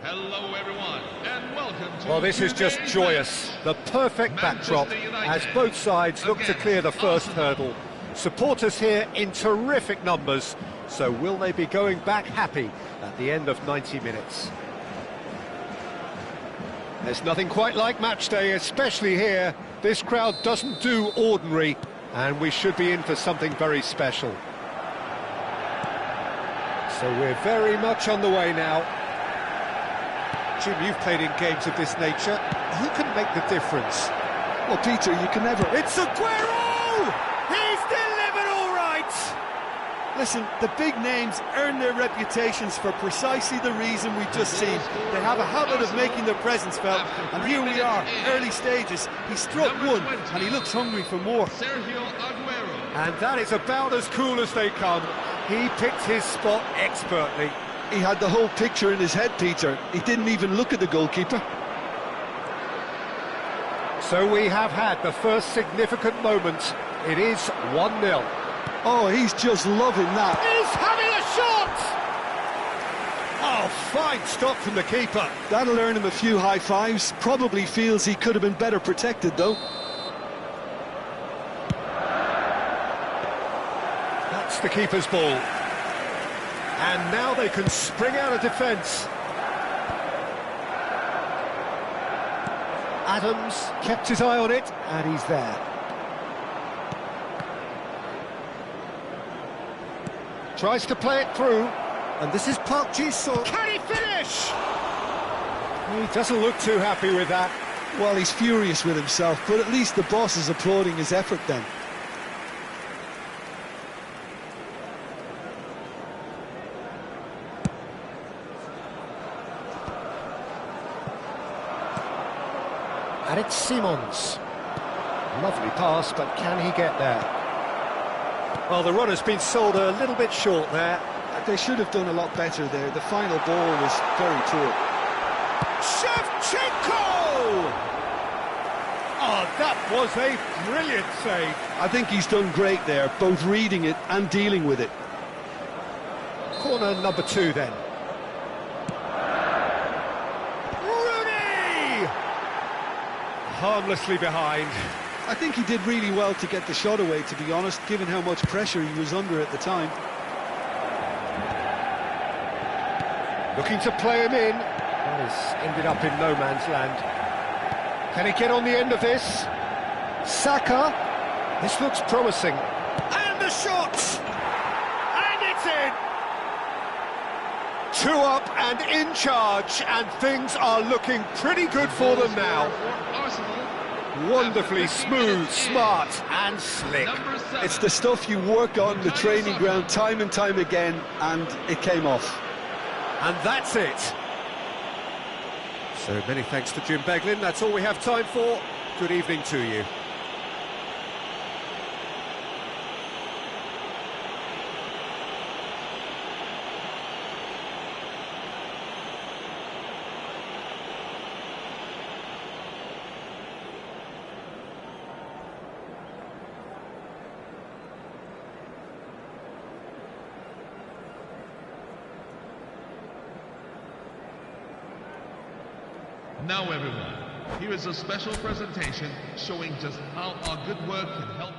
Hello everyone, and welcome to Well, this is just today's joyous. match. The perfect backdrop Manchester United as both sides look to clear the first Arsenal. hurdle. Supporters here in terrific numbers, so will they be going back happy at the end of 90 minutes? There's nothing quite like match day, especially here. This crowd doesn't do ordinary, and we should be in for something very special. So we're very much on the way now. Jim, you've played in games of this nature. Who can make the difference? Well, Peter, you can never... It's Aguero! He's delivered all right! Listen, the big names earn their reputations for precisely the reason we've just seen. They have a habit of making their presence felt, and here we are, early stages. He struck one, and he looks hungry for more. Sergio Aguero. And that is about as cool as they come. He picked his spot expertly. He had the whole picture in his head, Peter. He didn't even look at the goalkeeper. So we have had the first significant moment. It is 1-0. Oh, he's just loving that. He's having a shot! Oh, fine stop from the keeper. That'll earn him a few high fives. Probably feels he could have been better protected, though. That's the keeper's ball. And now they can spring out of defence. Adams kept his eye on it, and he's there. Tries to play it through, and this is Park Ji-sung. Can he finish? He doesn't look too happy with that. Well, he's furious with himself, but at least the boss is applauding his effort then. And it's Simons. Lovely pass, but can he get there? Well, the run has been sold a little bit short there. They should have done a lot better there. The final ball was very poor. Shevchenko! Oh, that was a brilliant save. I think he's done great there, both reading it and dealing with it. Corner number 2 then. Rooney! Harmlessly behind. I think he did really well to get the shot away, to be honest, given how much pressure he was under at the time. Looking to play him in. Well, he's ended up in no man's land. Can he get on the end of this? Saka. This looks promising. And the shot! And it's in! 2 up and in charge, and things are looking pretty good for them now. Arsenal. Wonderfully smooth, smart and slick. Number 7. It's the stuff you work on the training ground time and time again, and it came off. And that's it. So many thanks to Jim Beglin. That's all we have time for. Good evening to you. Now everyone, here is a special presentation showing just how our good work can help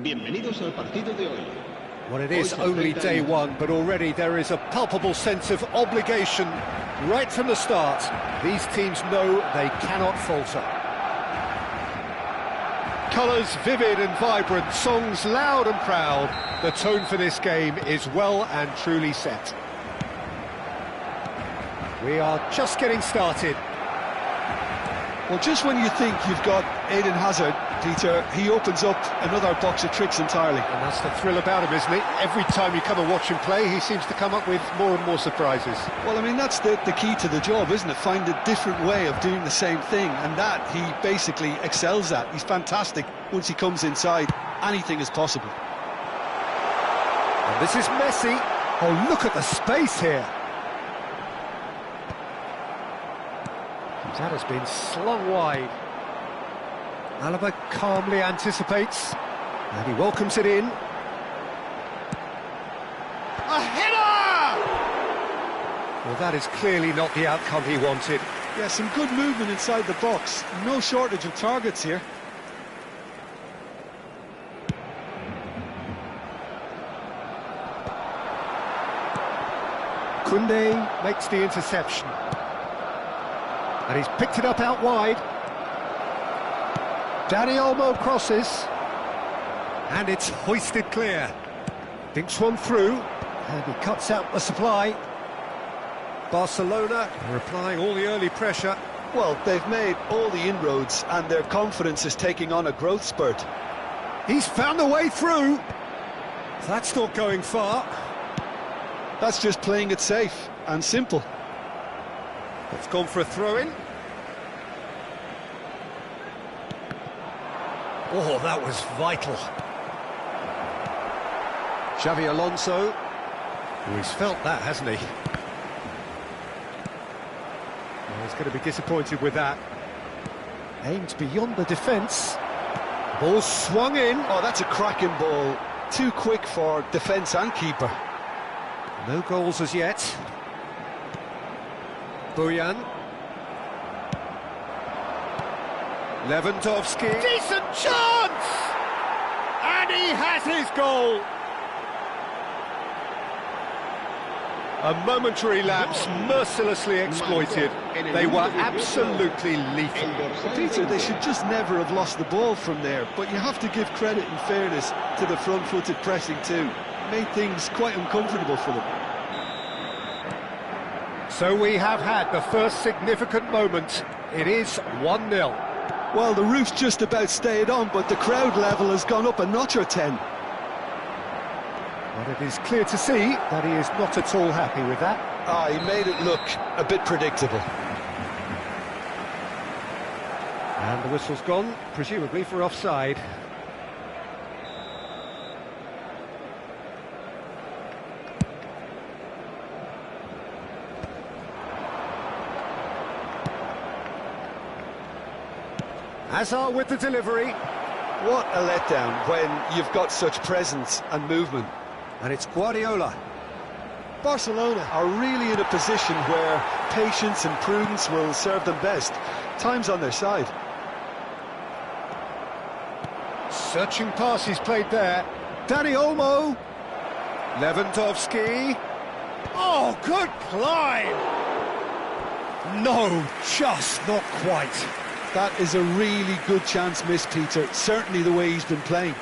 Bienvenidos al partido de hoy. Well, it is only day one, but already there is a palpable sense of obligation right from the start. These teams know they cannot falter. Colours vivid and vibrant, songs loud and proud. The tone for this game is well and truly set. We are just getting started. Well, just when you think you've got Eden Hazard, Peter, he opens up another box of tricks entirely. And that's the thrill about him, isn't it? Every time you come and watch him play, he seems to come up with more and more surprises. Well, I mean, that's the key to the job, isn't it? Find a different way of doing the same thing, and that he basically excels at. He's fantastic. Once he comes inside, anything is possible. And this is Messi. Oh, look at the space here. That has been slung wide. Alaba calmly anticipates, and he welcomes it in. A header! Well, that is clearly not the outcome he wanted. Yeah, some good movement inside the box. No shortage of targets here. Koundé makes the interception. And he's picked it up out wide. Dani Olmo crosses. And it's hoisted clear. Dinks one through. And he cuts out the supply. Barcelona are applying all the early pressure. Well, they've made all the inroads and their confidence is taking on a growth spurt. He's found a way through. That's not going far. That's just playing it safe and simple. It's gone for a throw-in. Oh, that was vital. Xavi Alonso. Oh, he's felt that, hasn't he? Well, he's going to be disappointed with that. Aimed beyond the defence. Ball swung in. Oh, that's a cracking ball. Too quick for defence and keeper. No goals as yet. Bojan. Lewandowski. Decent chance! And he has his goal! A momentary lapse mercilessly exploited. They were absolutely lethal. Peter, they should just never have lost the ball from there, but you have to give credit and fairness to the front-footed pressing too. Made things quite uncomfortable for them. So we have had the first significant moment. It is 1-0. Well, the roof's just about stayed on, but the crowd level has gone up a notch or 10. But it is clear to see that he is not at all happy with that. Ah, he made it look a bit predictable. And the whistle's gone, presumably for offside. Hazard with the delivery. What a letdown when you've got such presence and movement. And it's Guardiola. Barcelona are really in a position where patience and prudence will serve them best. Time's on their side. Searching pass he's played there. Dani Olmo. Lewandowski. Oh, good climb! No, just not quite. That is a really good chance missed, Peter. Certainly the way he's been playing.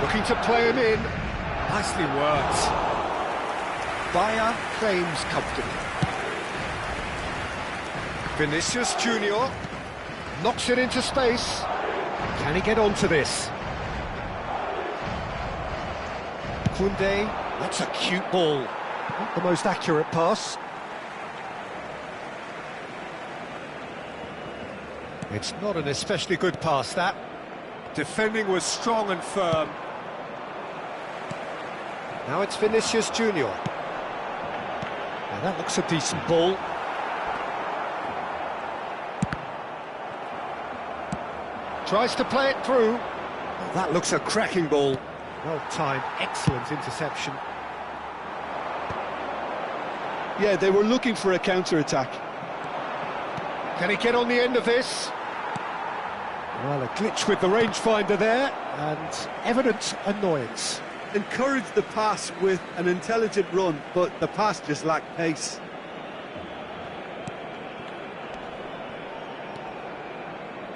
Looking to play him in. Nicely worked. Bayer claims comfortably. Vinicius Junior knocks it into space. Can he get onto this? Koundé, that's a cute ball. Not the most accurate pass. It's not an especially good pass, that. Defending was strong and firm. Now it's Vinicius Junior. Now that looks a decent ball. Tries to play it through. Well, that looks a cracking ball. Well-timed, excellent interception. Yeah, they were looking for a counter-attack. Can he get on the end of this? Well, a glitch with the rangefinder there, and evident annoyance. Encouraged the pass with an intelligent run, but the pass just lacked pace.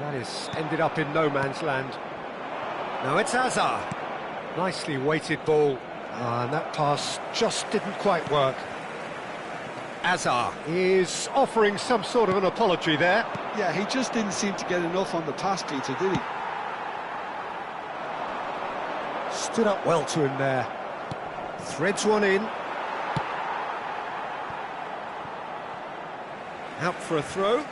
That is ended up in no man's land. Now it's Hazard. Nicely weighted ball, and that pass just didn't quite work. Hazard is offering some sort of an apology there. Yeah, he just didn't seem to get enough on the pass, Peter, did he? Stood up well to him there. Threads one in. Out for a throw.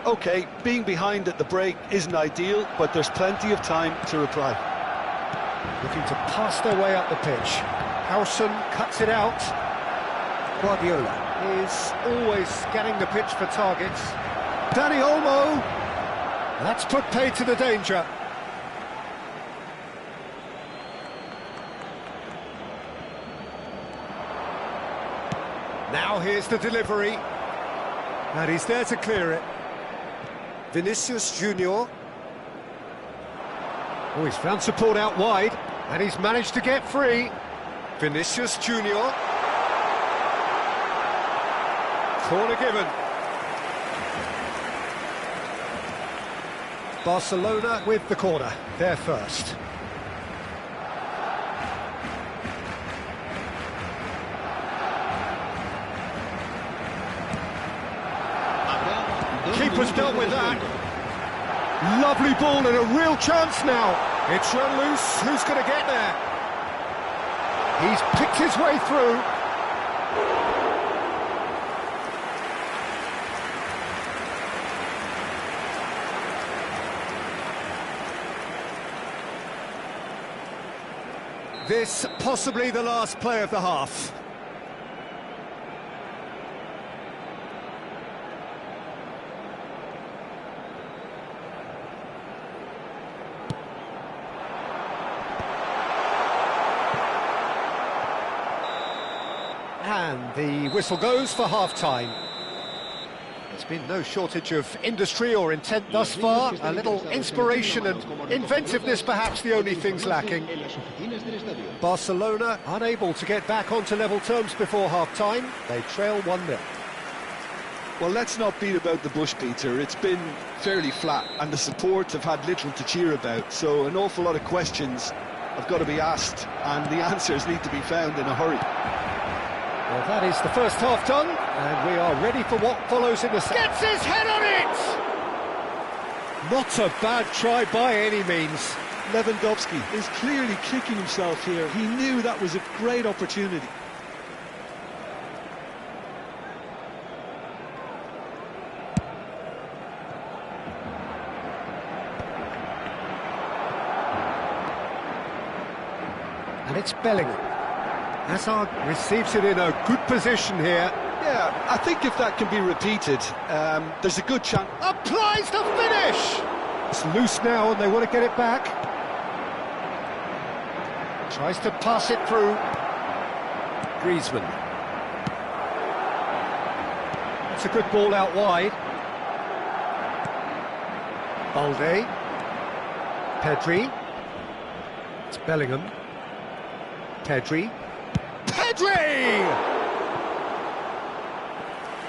OK, being behind at the break isn't ideal, but there's plenty of time to reply. Looking to pass their way up the pitch. Howson cuts it out. Guardiola is always scanning the pitch for targets. Danny Olmo. That's put paid to the danger. Now here's the delivery. And he's there to clear it. Vinicius Junior. Oh, he's found support out wide, and he's managed to get free. Vinicius Junior. Corner given. Barcelona with the corner, they're first. Keeper's dealt with that. Lovely ball and a real chance now. It's run loose. Who's going to get there? He's picked his way through. This possibly the last play of the half. And the whistle goes for half-time. There's been no shortage of industry or intent thus far. A little inspiration and inventiveness, perhaps the only things lacking. Barcelona unable to get back onto level terms before half-time. They trail 1-0. Well, let's not beat about the bush, Peter. It's been fairly flat, and the supports have had little to cheer about. So an awful lot of questions have got to be asked, and the answers need to be found in a hurry. Well, that is the first half done, and we are ready for what follows in the second. Gets his head on it! Not a bad try by any means. Lewandowski is clearly kicking himself here. He knew that was a great opportunity. And it's Bellingham. Hazard receives it in a good position here. Yeah, I think if that can be repeated, there's a good chance. Applies the finish! It's loose now and they want to get it back. Tries to pass it through. Griezmann. That's a good ball out wide. Balde. Pedri. It's Bellingham. Pedri.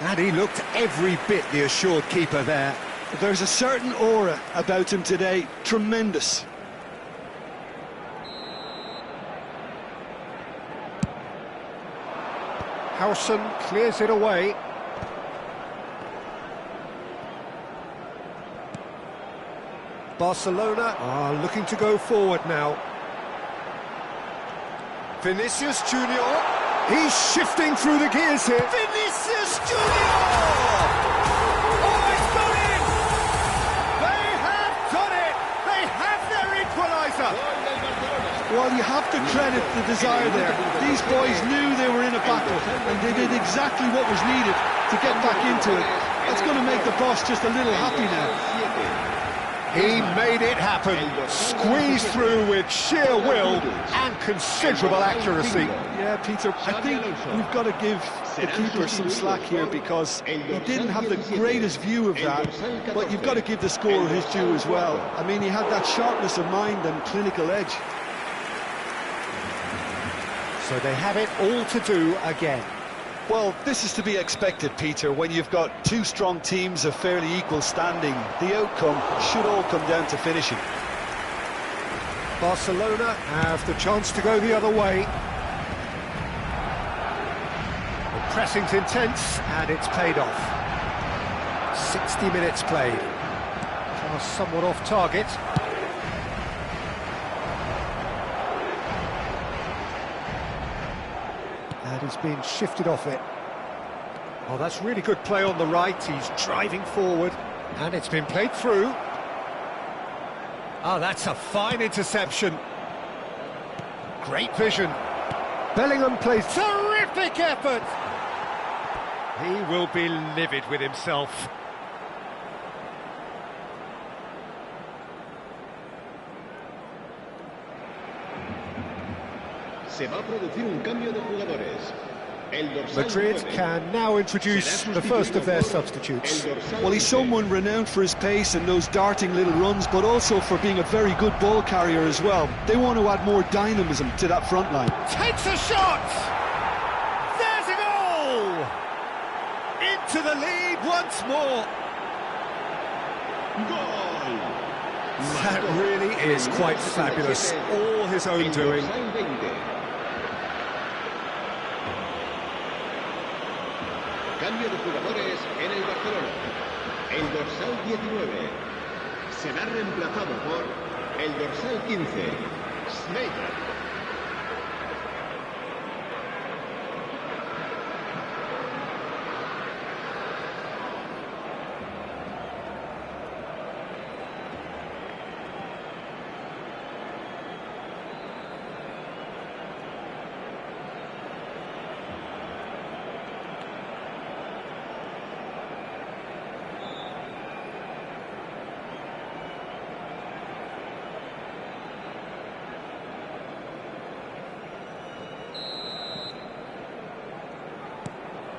And he looked every bit the assured keeper there. There's a certain aura about him today. Tremendous. Howson clears it away. Barcelona are looking to go forward now. Vinicius Junior. He's shifting through the gears here. Vinicius Junior! Oh, it's gone in! They have done it! They have their equaliser! Well, you have to credit the desire there. These boys knew they were in a battle, and they did exactly what was needed to get back into it. That's going to make the boss just a little happy now. He made it happen, squeezed through with sheer will and considerable accuracy. Yeah, Peter, I think we've got to give the keeper some slack here, because he didn't have the greatest view of that, but you've got to give the scorer his due as well. I mean, he had that sharpness of mind and clinical edge. So they have it all to do again. Well, this is to be expected, Peter, when you've got two strong teams of fairly equal standing. The outcome should all come down to finishing. Barcelona have the chance to go the other way. The pressing's intense, and it's paid off. 60 minutes played. Just somewhat off target. And he's been shifted off it. Oh, that's really good play on the right. He's driving forward, and it's been played through. Oh, that's a fine interception. Great vision. Bellingham plays terrific effort. He will be livid with himself. Se va a producir un cambio de jugadores. Madrid can now introduce the first of their substitutes. Well, he's someone renowned for his pace and those darting little runs, but also for being a very good ball carrier as well. They want to add more dynamism to that front line. Takes a shot! There's a goal! Into the lead once more. Goal! That really is quite fabulous. All his own doing. Cambio de jugadores en el Barcelona. El dorsal 19 será reemplazado por el dorsal 15, Sneijder.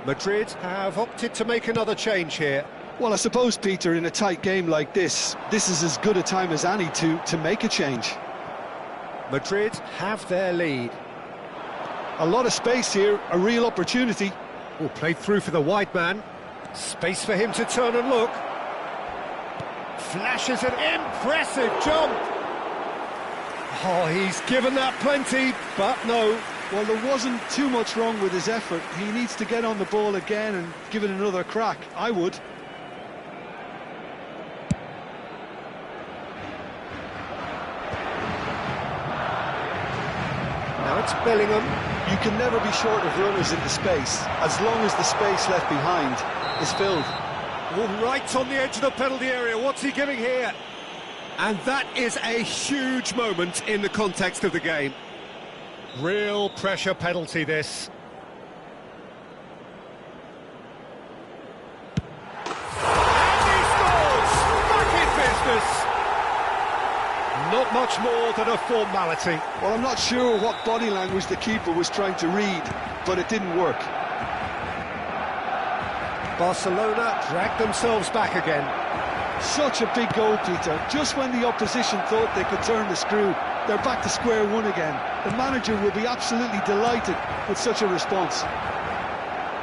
Madrid have opted to make another change here. Well, I suppose, Peter, in a tight game like this is as good a time as any to make a change. Madrid have their lead. A lot of space here, a real opportunity. Oh, played through for the wide man. Space for him to turn and look. Flashes an impressive jump. Oh, he's given that plenty, but no. Well, there wasn't too much wrong with his effort. He needs to get on the ball again and give it another crack. I would. Now it's Bellingham. You can never be short of runners into space, as long as the space left behind is filled. Oh, right on the edge of the penalty area. What's he giving here? And that is a huge moment in the context of the game. Real pressure penalty, this. And he scores! Back in business! Not much more than a formality. Well, I'm not sure what body language the keeper was trying to read, but it didn't work. Barcelona dragged themselves back again. Such a big goal, Peter. Just when the opposition thought they could turn the screw, they're back to square one again. The manager will be absolutely delighted with such a response.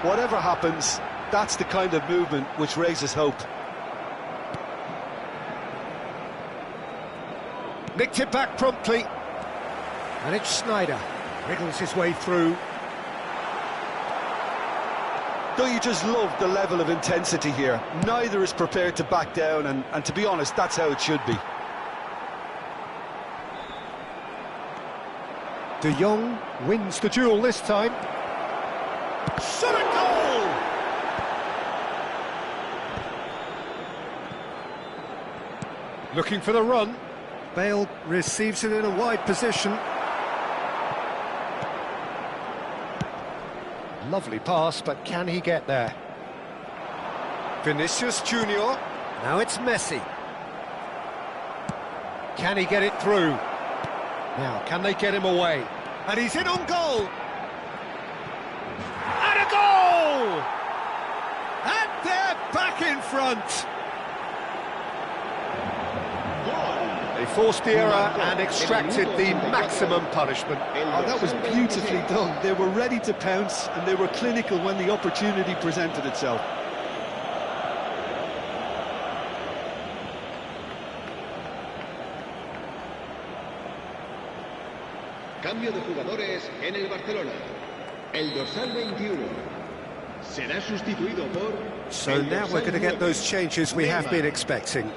Whatever happens, that's the kind of movement which raises hope. Nicked it back promptly. And it's Sneijder. Wriggles his way through. Don't you just love the level of intensity here? Neither is prepared to back down, and to be honest, that's how it should be. De Jong wins the duel this time. Shot a goal! Looking for the run. Bale receives it in a wide position. Lovely pass, but can he get there? Vinicius Junior. Now it's Messi. Can he get it through? Now, can they get him away? And he's in on goal! And a goal! And they're back in front! They forced the error and extracted the maximum punishment. Oh, that was beautifully done. They were ready to pounce, and they were clinical when the opportunity presented itself. Cambio de jugadores en el Barcelona. El dorsal 21 será sustituido por... So now we're going to get those changes we have been expecting.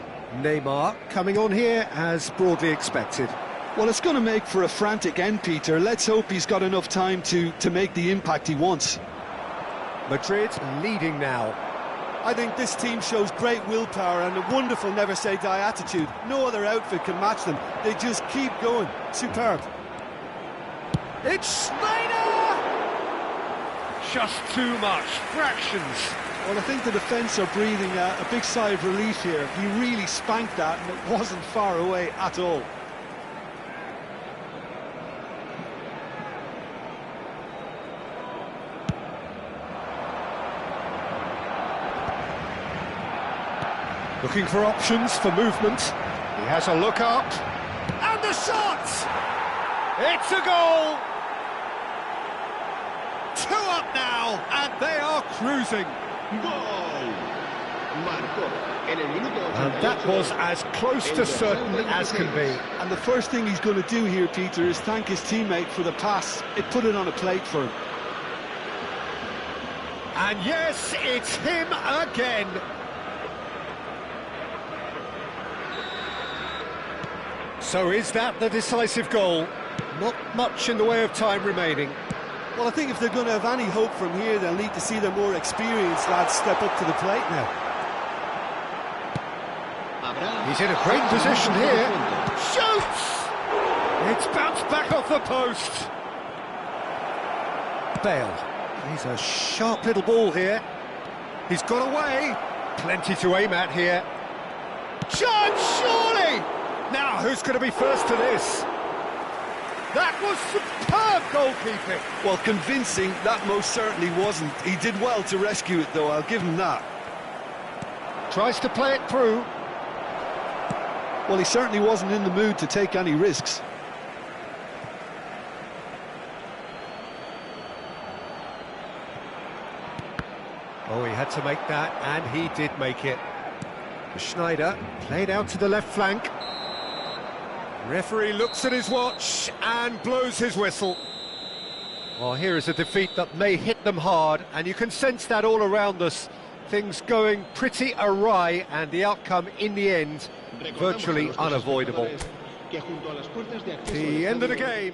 Neymar coming on here as broadly expected. Well, it's going to make for a frantic end, Peter. Let's hope he's got enough time to make the impact he wants. Madrid leading now. I think this team shows great willpower and a wonderful never-say-die attitude. No other outfit can match them. They just keep going. Superb. It's Snyder! Just too much. Fractions. Well, I think the defence are breathing a big sigh of relief here. He really spanked that, and it wasn't far away at all. Looking for options for movement. He has a look up. And the shot! It's a goal! 2 up now, and they are cruising. And that was as close to certain as can be. And the first thing he's going to do here, Peter, is thank his teammate for the pass. It put it on a plate for him. And yes, it's him again. So is that the decisive goal? Not much in the way of time remaining. Well, I think if they're going to have any hope from here, they'll need to see their more experienced lads step up to the plate now. He's in a great position here. Shoots! It's bounced back off the post. Bale. He's a sharp little ball here. He's got away. Plenty to aim at here. Chance, surely! Now, who's going to be first to this? That was superb goalkeeping. Well, convincing, that most certainly wasn't. He did well to rescue it, though, I'll give him that. Tries to play it through. Well, he certainly wasn't in the mood to take any risks. Oh, he had to make that, and he did make it. Schneider played out to the left flank. Referee looks at his watch and blows his whistle. Well, here is a defeat that may hit them hard, and you can sense that all around us. Things going pretty awry, and the outcome in the end virtually unavoidable. The end of the game.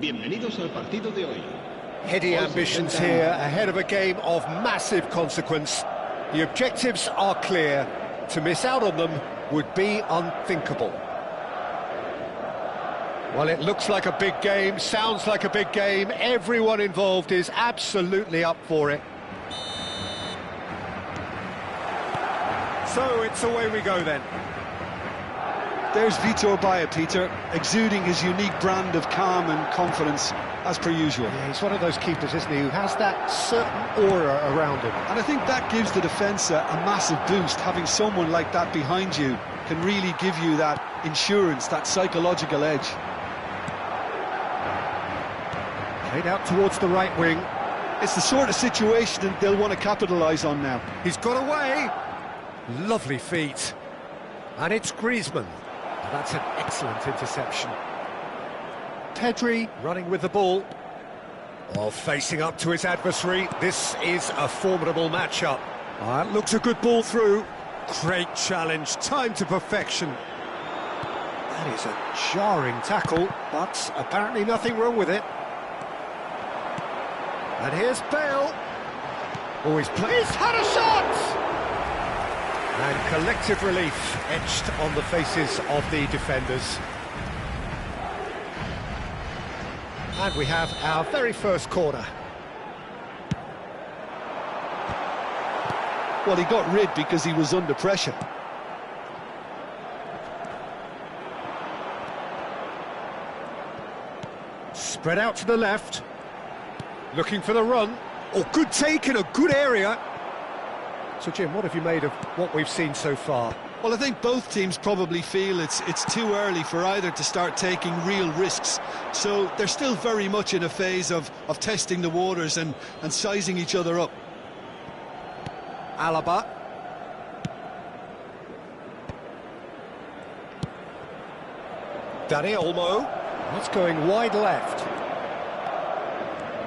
Bienvenidos al partido de hoy. Heady ambitions here, ahead of a game of massive consequence. The objectives are clear. To miss out on them would be unthinkable. Well, it looks like a big game, sounds like a big game. Everyone involved is absolutely up for it. So it's away we go then. There's Vitor Baia, Peter, exuding his unique brand of calm and confidence, as per usual. Yeah, he's one of those keepers, isn't he, who has that certain aura around him. And I think that gives the defence a massive boost. Having someone like that behind you can really give you that insurance, that psychological edge. Played out towards the right wing. It's the sort of situation that they'll want to capitalise on now. He's got away. Lovely feet. And it's Griezmann. That's an excellent interception. Pedri running with the ball. While facing up to his adversary. This is a formidable matchup. Looks a good ball through. Great challenge, time to perfection. That is a jarring tackle, but apparently nothing wrong with it. And here's Bale. Oh, he's had a shot! And collective relief etched on the faces of the defenders. And we have our very first corner. Well, he got rid because he was under pressure. Spread out to the left. Looking for the run. Oh, good take in a good area. So, Jim, what have you made of what we've seen so far? Well, I think both teams probably feel it's too early for either to start taking real risks. So they're still very much in a phase of testing the waters and sizing each other up. Alaba. Dani Olmo. That's going wide left.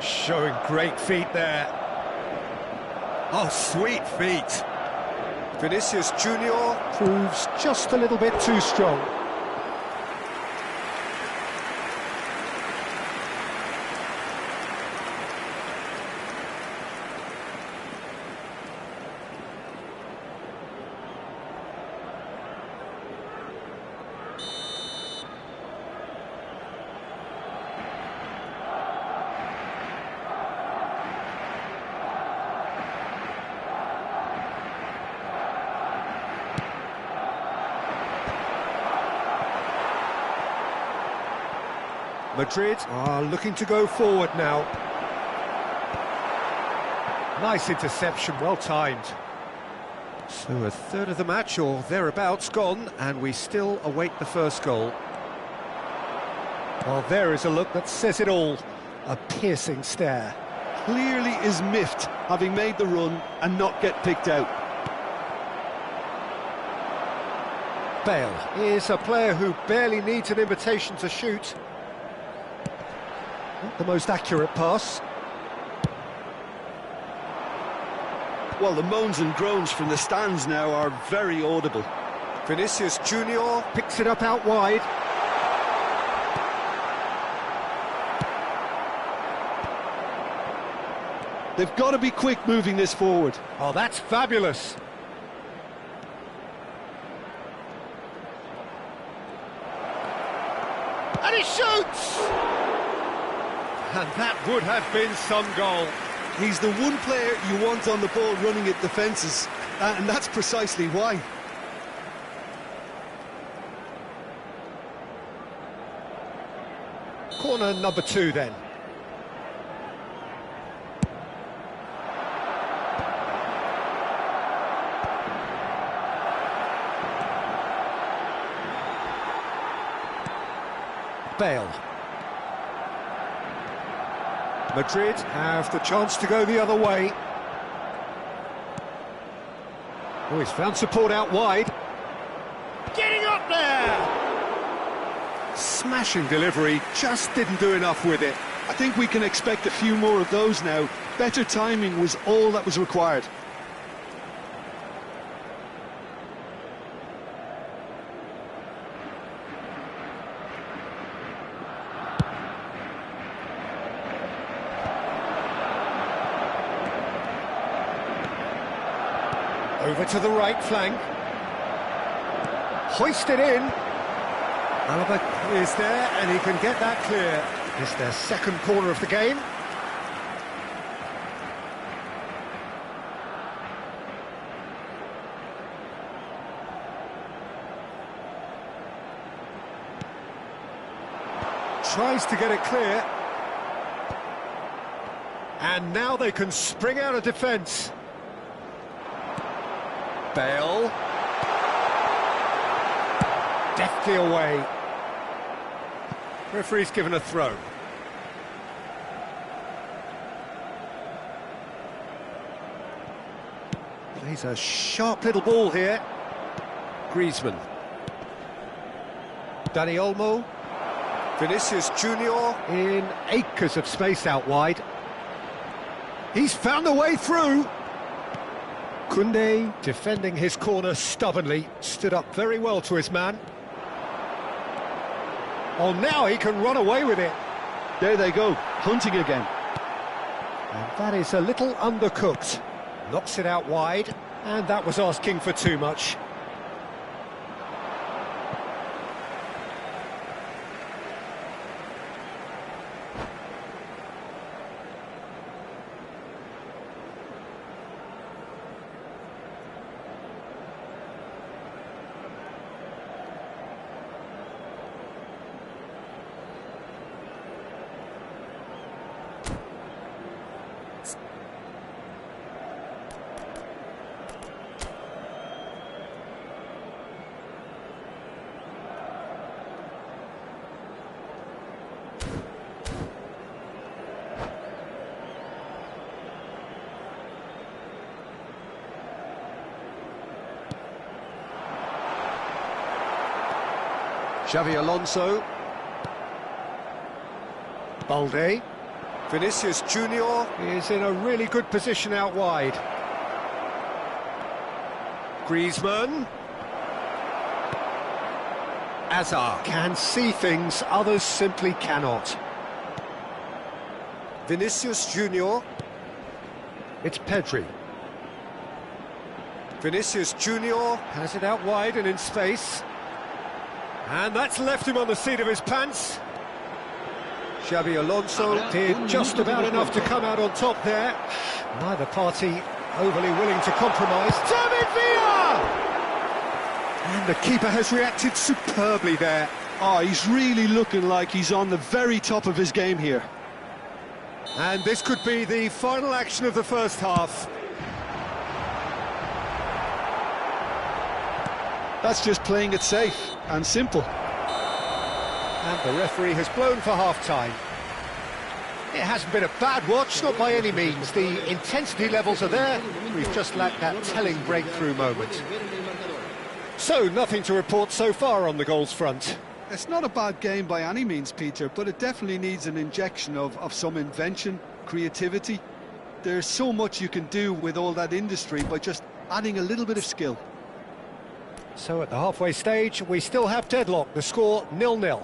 Showing great feet there. Oh, sweet feet. Vinicius Junior proves just a little bit too strong. Madrid are looking to go forward now. Nice interception, well timed. So a third of the match or thereabouts gone, and we still await the first goal. Well, there is a look that says it all. A piercing stare. Clearly is miffed, having made the run and not get picked out. Bale is a player who barely needs an invitation to shoot. Not the most accurate pass. Well, the moans and groans from the stands now are very audible. Vinicius Junior picks it up out wide. They've got to be quick moving this forward. Oh, that's fabulous. And he shoots! And that would have been some goal. He's the one player you want on the ball running at defences, and that's precisely why. Corner number 2 then. Bale. Madrid have the chance to go the other way. Oh, he's found support out wide. Getting up there! Smashing delivery, just didn't do enough with it. I think we can expect a few more of those now. Better timing was all that was required. Over to the right flank. Hoisted in. Alaba is there, and he can get that clear. It's their second corner of the game. Tries to get it clear. And now they can spring out of defence. Bale. Deftly away. Referee's given a throw. Plays a sharp little ball here. Griezmann. Dani Olmo. Vinicius Junior in acres of space out wide. He's found a way through. Koundé defending his corner stubbornly, stood up very well to his man. Oh, now he can run away with it. There they go, hunting again. And that is a little undercooked. Knocks it out wide, and that was asking for too much. Xavi Alonso. Balde. Vinicius Junior is in a really good position out wide. Griezmann. Hazard can see things others simply cannot. Vinicius Junior. It's Pedri. Vinicius Junior has it out wide and in space. And that's left him on the seat of his pants. Xavi Alonso did just about enough to come out on top there. Neither party overly willing to compromise. David Villa! And the keeper has reacted superbly there. Oh, he's really looking like he's on the very top of his game here. And this could be the final action of the first half. That's just playing it safe and simple. And the referee has blown for half-time. It hasn't been a bad watch, not by any means. The intensity levels are there. We've just lacked that telling breakthrough moment. So, nothing to report so far on the goals front. It's not a bad game by any means, Peter, but it definitely needs an injection of some invention, creativity. There's so much you can do with all that industry by just adding a little bit of skill. So at the halfway stage, we still have deadlock. The score 0-0.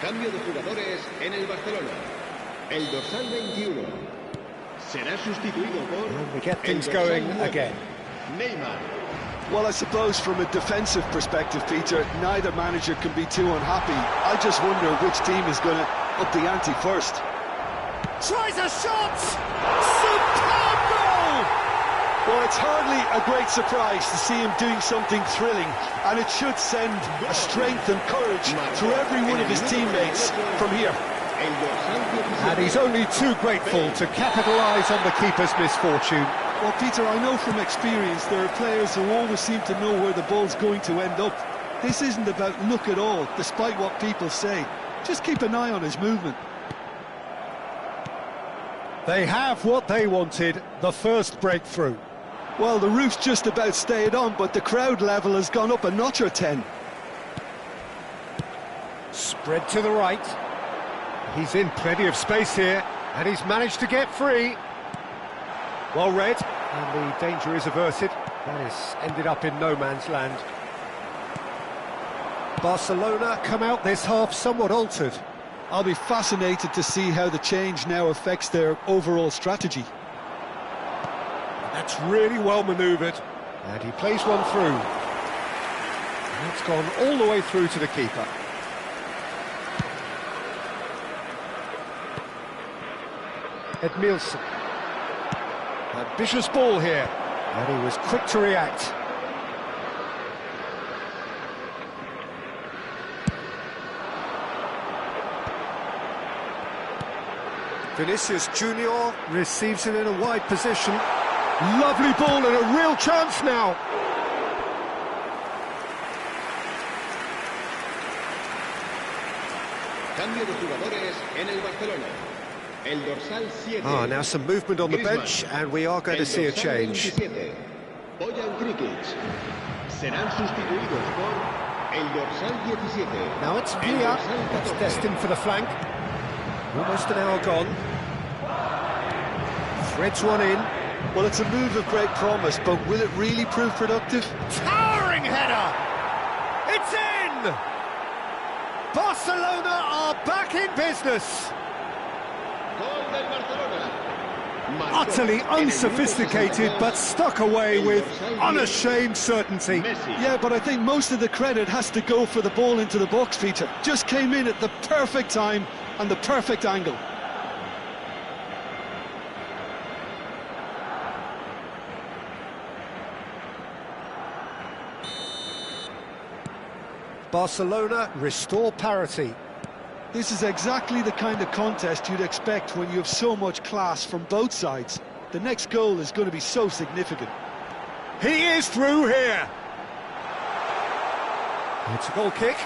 Cambio de jugadores en el Barcelona. El dorsal 21 será sustituido por... And we get things going again. Neymar. Well, I suppose from a defensive perspective, Peter, neither manager can be too unhappy. I just wonder which team is going to up the ante first. Tries a shot! Superb goal! Well, it's hardly a great surprise to see him doing something thrilling, and it should send a strength and courage through every one of his teammates from here. And he's only too grateful to capitalise on the keeper's misfortune. Well, Peter, I know from experience there are players who always seem to know where the ball's going to end up. This isn't about luck at all, despite what people say. Just keep an eye on his movement. They have what they wanted, the first breakthrough. Well, the roof's just about stayed on, but the crowd level has gone up a notch or 10. Spread to the right. He's in plenty of space here, and he's managed to get free. Well read, and the danger is averted. That has ended up in no man's land. Barcelona come out this half somewhat altered. I'll be fascinated to see how the change now affects their overall strategy. That's really well manoeuvred, and he plays one through. And it's gone all the way through to the keeper. Edmilson. Ambitious ball here, and he was quick to react. Vinicius Junior receives it in a wide position. Lovely ball and a real chance now. Cambio de jugadores en el Barcelona. El dorsal 7. Now some movement on the bench, and we are going to see a change. Bojan Krikic. Serán sustituidos por el dorsal 17. Now it's Villa, that's destined for the flank. Almost an hour gone. Threads one in. Well, it's a move of great promise, but will it really prove productive? Towering header! It's in! Barcelona are back in business. Gol del Barcelona. Utterly unsophisticated, but stuck away with unashamed certainty. Yeah, but I think most of the credit has to go for the ball into the box, Peter. Just came in at the perfect time and the perfect angle. Barcelona restore parity. This is exactly the kind of contest you'd expect when you have so much class from both sides. The next goal is going to be so significant. He is through here. It's a goal kick.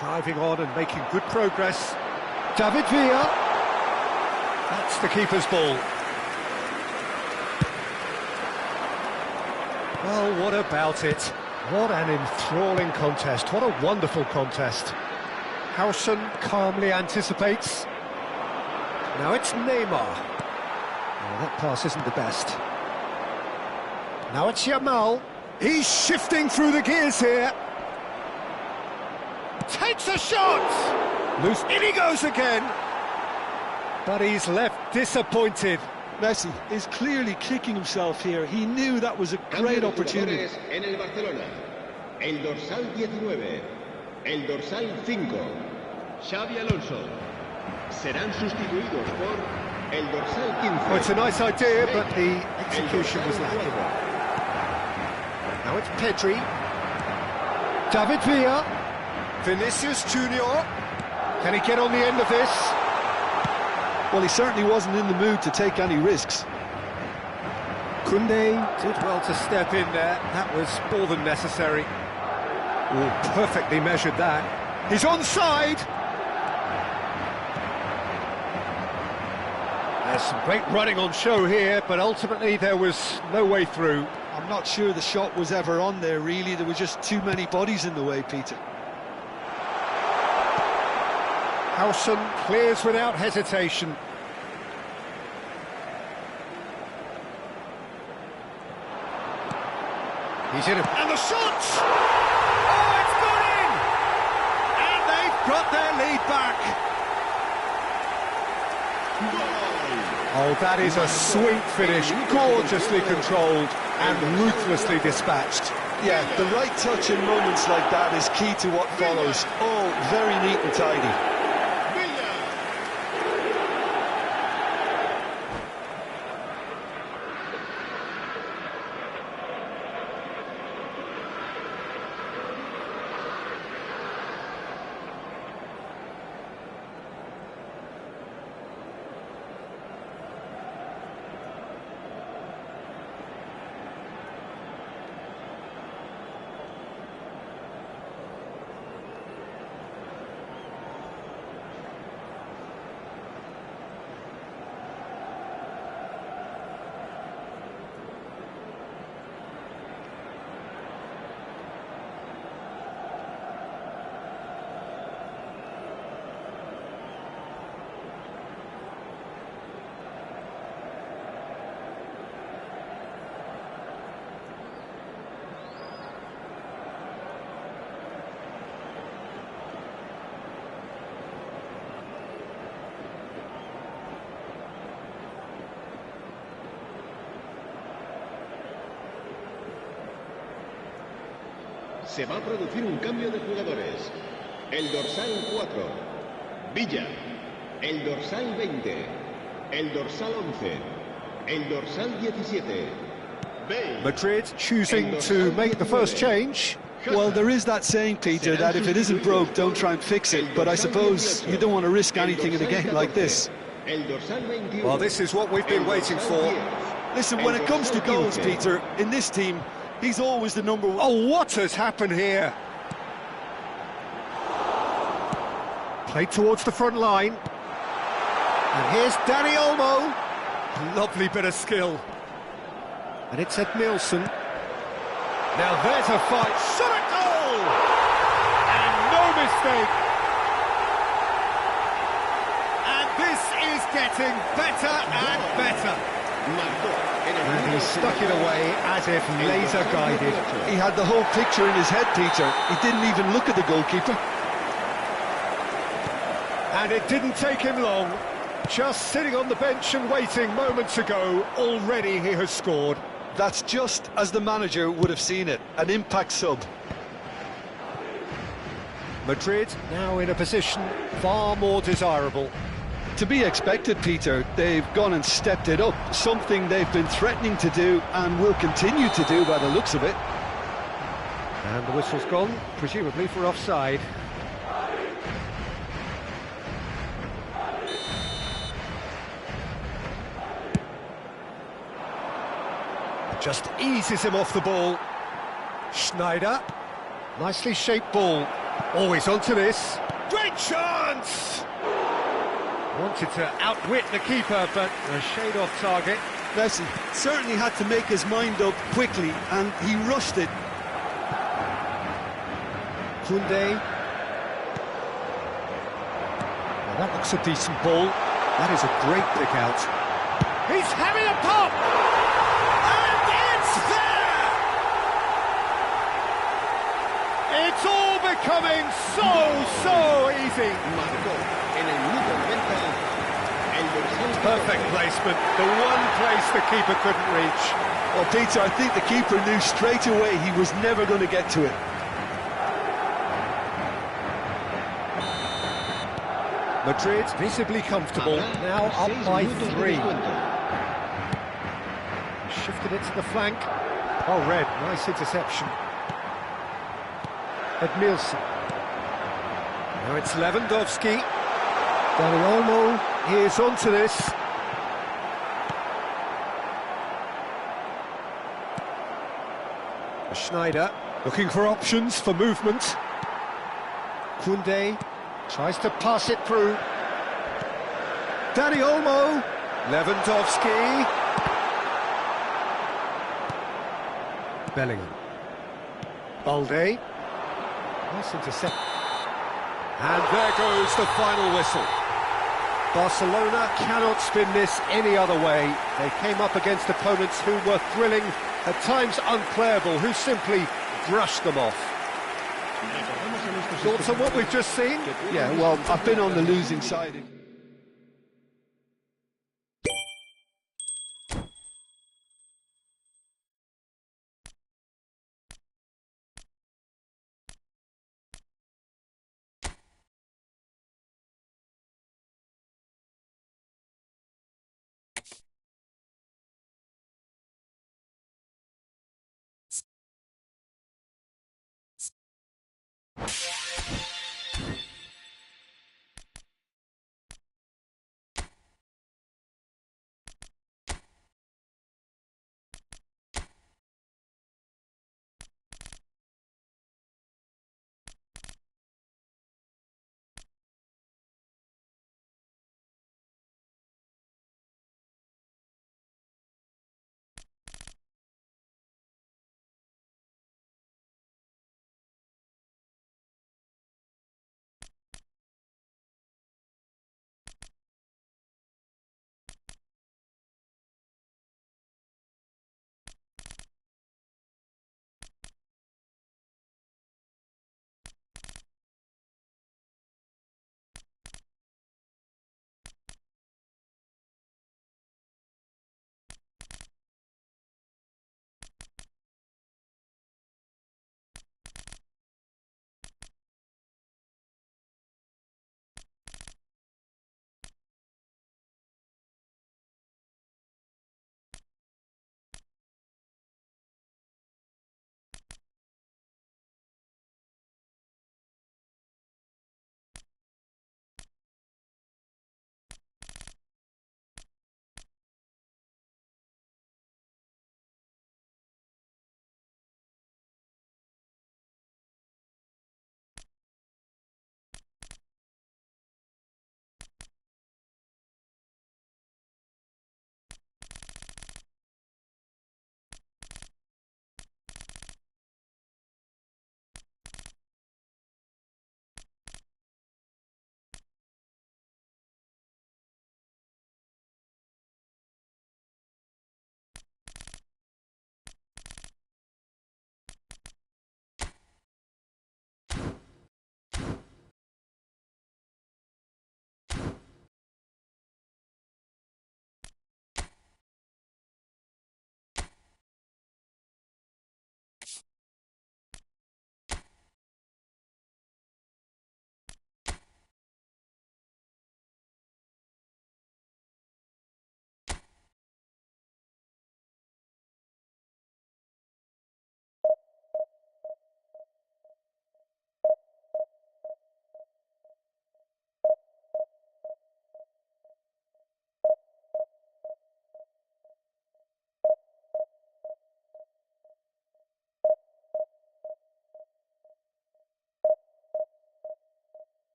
Driving on and making good progress. David Villa. That's the keeper's ball. Well, what about it? What an enthralling contest. What a wonderful contest. Howson calmly anticipates. Now it's Neymar. Oh, that pass isn't the best. Now it's Yamal. He's shifting through the gears here. Takes a shot! Loose. In he goes again. But he's left disappointed. Messi is clearly kicking himself here. He knew that was a great opportunity. En el Barcelona. El dorsal 19. El dorsal 5. Xavi Alonso. Serán sustituidos por el dorsal 15. Well, it's a nice idea, but the execution was lacking. Now it's Pedri. David Villa. Vinicius Junior. Can he get on the end of this? Well, he certainly wasn't in the mood to take any risks. Koundé did well to step in there. That was more than necessary. Oh, perfectly measured that. He's onside. There's some great running on show here, but ultimately there was no way through. I'm not sure the shot was ever on there, really. There were just too many bodies in the way, Peter. Howson clears without hesitation. He's in and the shot! Oh, it's gone in! And they've got their lead back. Oh, that is a sweet finish, gorgeously controlled and ruthlessly dispatched. Yeah, the right touch in moments like that is key to what follows. Oh, very neat and tidy. Se va a producir un cambio de jugadores. El dorsal 4, Villa. El dorsal 20. El dorsal 11. El dorsal 17. Madrid choosing to make the first change. Well, there is that saying, Peter, that if it isn't broke, don't try and fix it. But I suppose you don't want to risk anything in a game like this. Well, this is what we've been waiting for. Listen, when it comes to goals, Peter, in this team, he's always the number one. Oh, what has happened here? Played towards the front line. And here's Danny Olmo. Lovely bit of skill. And it's Ed Nielsen. Now there's a fight. Shot at goal! And no mistake. And this is getting better and better. And he stuck it away as if laser guided. He had the whole picture in his head, Peter. He didn't even look at the goalkeeper. And it didn't take him long. Just sitting on the bench and waiting moments ago, already he has scored. That's just as the manager would have seen it, an impact sub. Madrid now in a position far more desirable. To be expected, Peter. They've gone and stepped it up, something they've been threatening to do and will continue to do by the looks of it. And the whistle's gone, presumably for offside. Just eases him off the ball. Schneider. Nicely shaped ball. Always onto this. Great chance! Wanted to outwit the keeper, but a shade off target. Messi certainly had to make his mind up quickly, and he rushed it. Koundé. Well, that looks a decent ball. That is a great pick out. He's having a pop! It's all becoming so easy. Perfect placement, the one place the keeper couldn't reach. Well, Peter, I think the keeper knew straight away he was never going to get to it. Madrid visibly comfortable, now up by 3. Shifted it to the flank. Oh, Red, nice interception. Ed Nielsen. Now it's Lewandowski. Danny Olmo is onto this. Schneider looking for options for movement. Koundé tries to pass it through. Danny Olmo. Lewandowski. Bellingham. Balde. Nice intercept. And there goes the final whistle. Barcelona cannot spin this any other way. They came up against opponents who were thrilling, at times unplayable, who simply brushed them off. Thoughts on what we've just seen? Yeah, well, I've been on the losing side.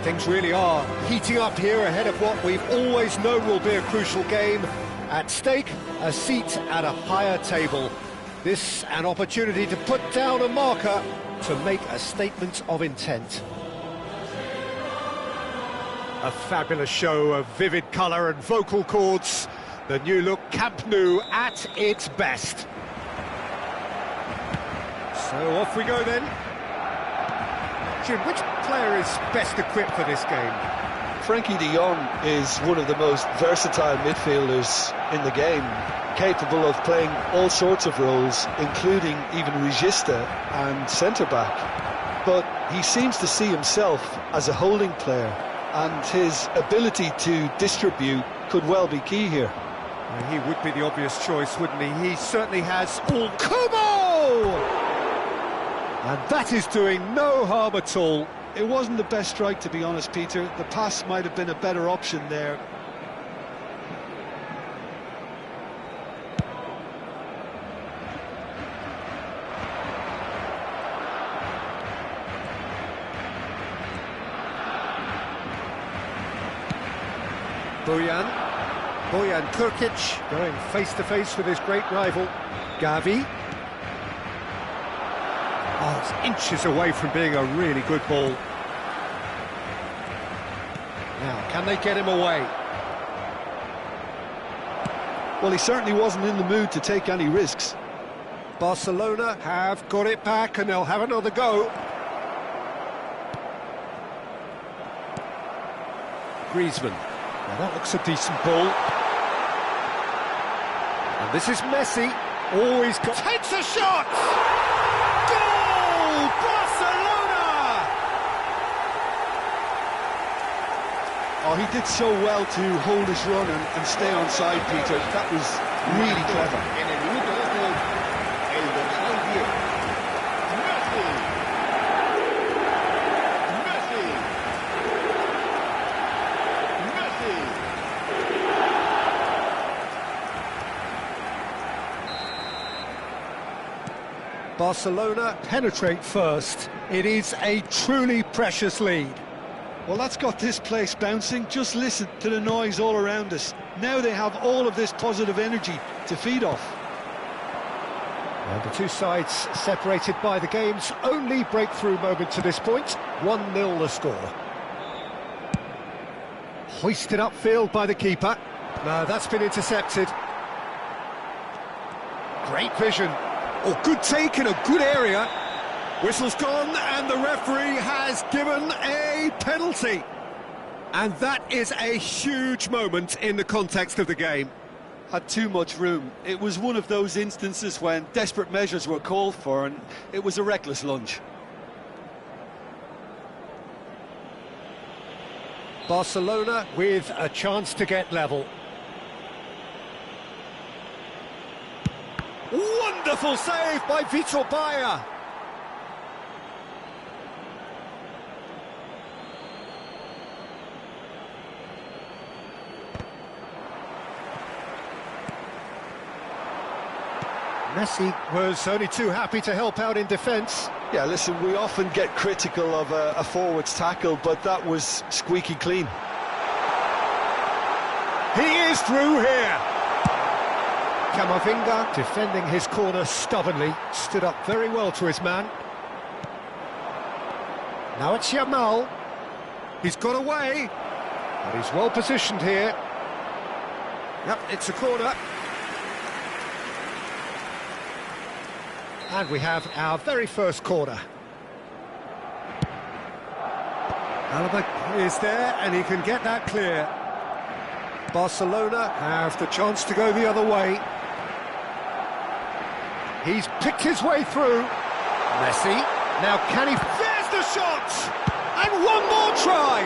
Things really are heating up here ahead of what we've always known will be a crucial game. At stake, a seat at a higher table. This an opportunity to put down a marker to make a statement of intent. A fabulous show of vivid colour and vocal cords. The new look Camp Nou at its best. So off we go then. Jim, which player is best equipped for this game? Frankie de Jong is one of the most versatile midfielders in the game, capable of playing all sorts of roles, including even regista and centre-back. But he seems to see himself as a holding player, and his ability to distribute could well be key here. He would be the obvious choice, wouldn't he? He certainly has all... Kubo! And that is doing no harm at all. It wasn't the best strike, to be honest, Peter. The pass might have been a better option there. Bojan Kurkic going face-to-face with his great rival, Gavi. Oh, it's inches away from being a really good ball. Now, can they get him away? Well, he certainly wasn't in the mood to take any risks. Barcelona have got it back and they'll have another go. Griezmann. Now that looks a decent ball. And this is Messi. Always takes a shot! Goal! Barcelona! Oh, he did so well to hold his run and stay on side, Peter. That was really clever. En el minuto 12, el dorsal 10. Messi. Messi. Messi. Barcelona penetrate first. It is a truly precious lead. Well, that's got this place bouncing. Just listen to the noise all around us. Now they have all of this positive energy to feed off. And the two sides separated by the game's only breakthrough moment to this point. 1-0 the score. Hoisted upfield by the keeper. No, that's been intercepted. Great vision. Oh, good take in a good area. Whistle's gone and the referee has given a penalty. And that is a huge moment in the context of the game. Had too much room. It was one of those instances when desperate measures were called for and it was a reckless lunge. Barcelona with a chance to get level. Wonderful save by Vitor Bayer. Messi was only too happy to help out in defence. Yeah, listen, we often get critical of a forward's tackle, but that was squeaky clean. He is through here. Camavinga, defending his corner stubbornly, stood up very well to his man. Now it's Yamal. He's got away, but he's well positioned here. Yep, it's a corner. And we have our very first corner. Alaba is there, and he can get that clear. Barcelona have the chance to go the other way. He's picked his way through. Messi. Now can he... There's the shot! And one more try!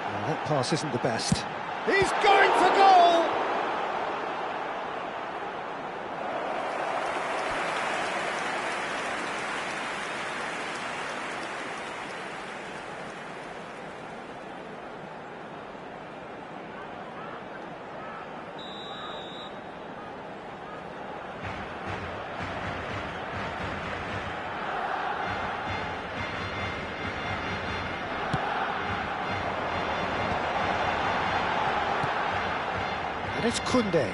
Well, that pass isn't the best. He's going for goal! And it's Koundé.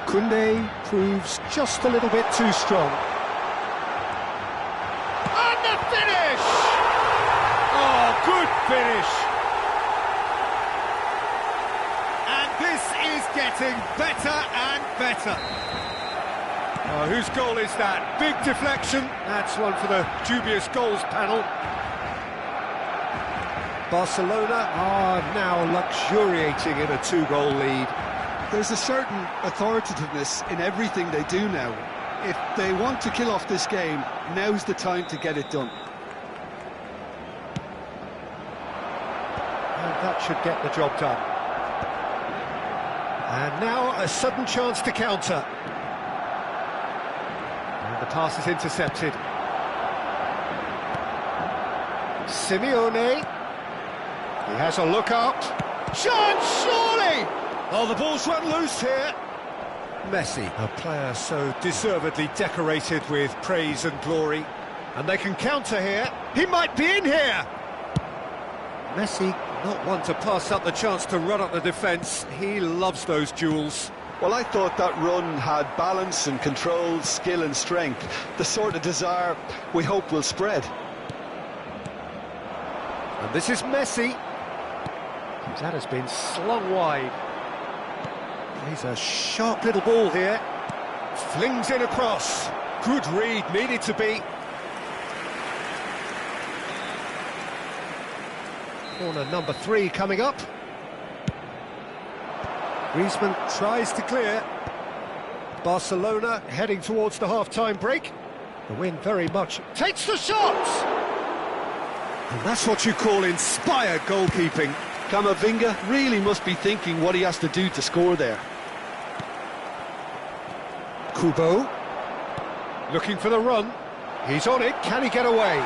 Koundé proves just a little bit too strong. And the finish! Oh, good finish! And this is getting better and better. Oh, whose goal is that? Big deflection. That's one for the dubious goals panel. Barcelona are now luxuriating in a 2-goal lead. There's a certain authoritativeness in everything they do now. If they want to kill off this game, now's the time to get it done. And that should get the job done. And now a sudden chance to counter. And the pass is intercepted. Simeone. He has a look up. Chance, surely! Oh, the ball's run loose here. Messi, a player so deservedly decorated with praise and glory. And they can counter here. He might be in here! Messi, not one to pass up the chance to run up the defence. He loves those duels. Well, I thought that run had balance and control, skill and strength. The sort of desire we hope will spread. And this is Messi. That has been slung wide. He's a sharp little ball here. Flings in across. Good read, needed to be. Corner number 3 coming up. Griezmann tries to clear. Barcelona heading towards the half-time break. The win very much takes the shot! And that's what you call inspired goalkeeping. Camavinga really must be thinking what he has to do to score there. Kubo, looking for the run. He's on it, can he get away?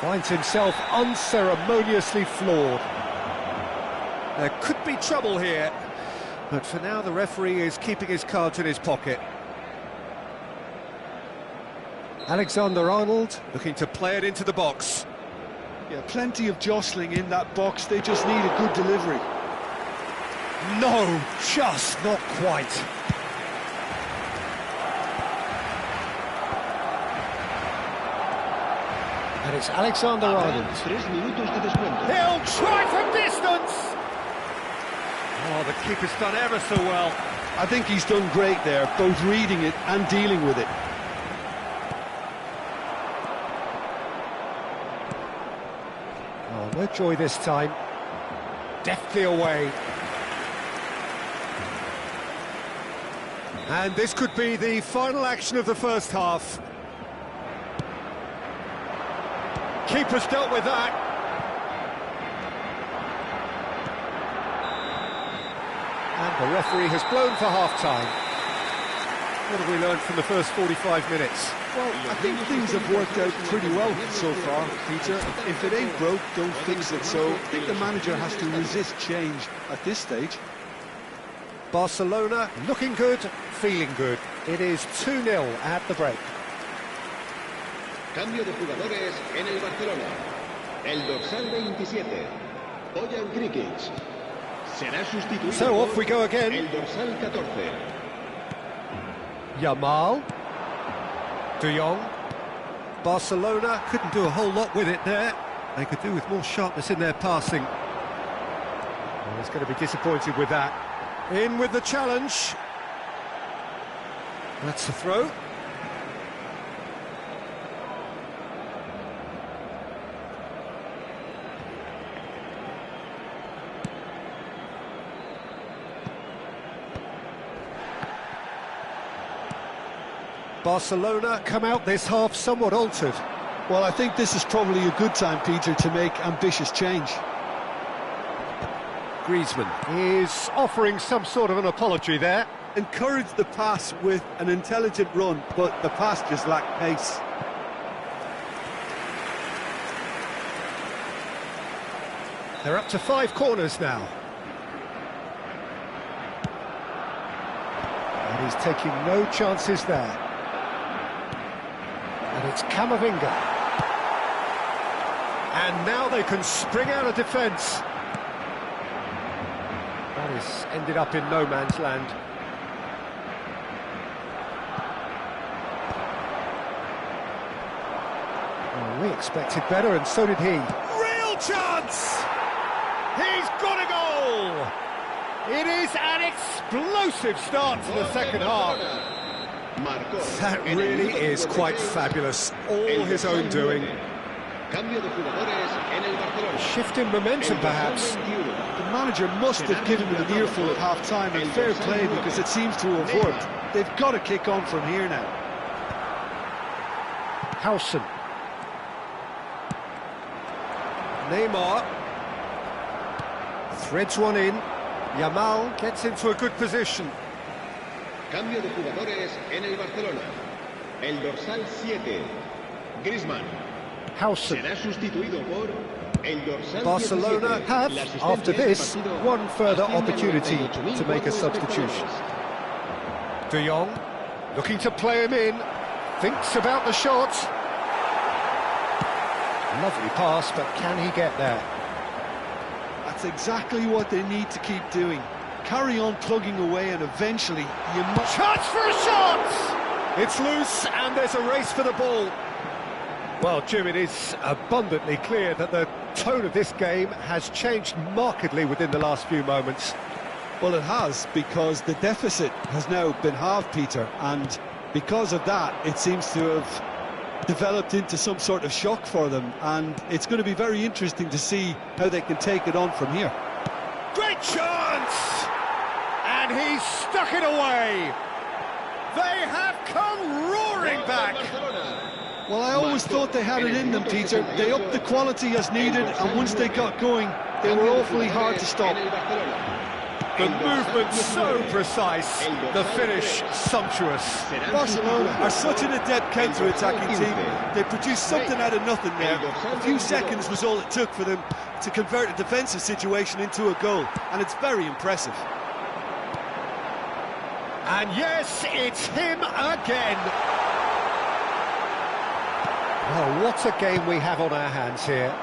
Finds himself unceremoniously floored. There could be trouble here, but for now the referee is keeping his cards in his pocket. Alexander-Arnold looking to play it into the box. Yeah, plenty of jostling in that box, they just need a good delivery. No, just not quite. And it's Alexander-Arnold. He'll try from distance! Oh, the keeper's done ever so well. I think he's done great there, both reading it and dealing with it. Oh, no joy this time. Deftly away. And this could be the final action of the first half. Keeper's dealt with that. And the referee has blown for half-time. What have we learned from the first 45 minutes? Well, I think things have worked out pretty well so far, Peter. If it ain't broke, don't fix it. So I think the manager has to resist change at this stage. Barcelona looking good, feeling good. It is 2-0 at the break. Cambio de jugadores en el Barcelona. El dorsal 27, Bojan Krikic. Será sustituido. So off we go again. El dorsal 14. Yamal. De Jong. Barcelona couldn't do a whole lot with it there. They could do with more sharpness in their passing. Well, it's going to be disappointed with that. In with the challenge. That's the throw. Barcelona come out this half somewhat altered. Well, I think this is probably a good time, Peter, to make ambitious change. Griezmann is offering some sort of an apology there. Encourage the pass with an intelligent run, but the pass just lacked pace. They're up to 5 corners now. And he's taking no chances there. And it's Camavinga. And now they can spring out of defence. That has ended up in no man's land. Well, we expected better, and so did he. Real chance! He's got a goal! It is an explosive start to the second half. That really is quite fabulous. All his own doing. Shift in momentum, perhaps. The manager must have given him an earful at half-time, and fair play, because it seems to have worked. They've got to kick on from here now. Howson. Neymar. Threads one in. Yamal gets into a good position. Cambio de jugadores en el Barcelona. El dorsal 7, Griezmann. Howson. Será sustituido por el dorsal Barcelona 17. have, after this, one further opportunity to make a substitution. De Jong, looking to play him in, thinks about the shot. Lovely pass, but can he get there? That's exactly what they need to keep doing. Carry on plugging away, and eventually you must... Chance for a shot! It's loose, and there's a race for the ball. Well, Jim, it is abundantly clear that the tone of this game has changed markedly within the last few moments. Well, it has, because the deficit has now been halved, Peter, and because of that, it seems to have developed into some sort of shock for them, and it's going to be very interesting to see how they can take it on from here. Great chance! And he's stuck it away! They have come roaring back! Well, I always thought they had it in them, Peter. They upped the quality as needed, and once they got going, they were awfully hard to stop. The movement so precise, the finish sumptuous. Barcelona are such an adept counter-attacking team. They produced something out of nothing there. A few seconds was all it took for them to convert a defensive situation into a goal, and it's very impressive. And yes, it's him again. Well, what a game we have on our hands here.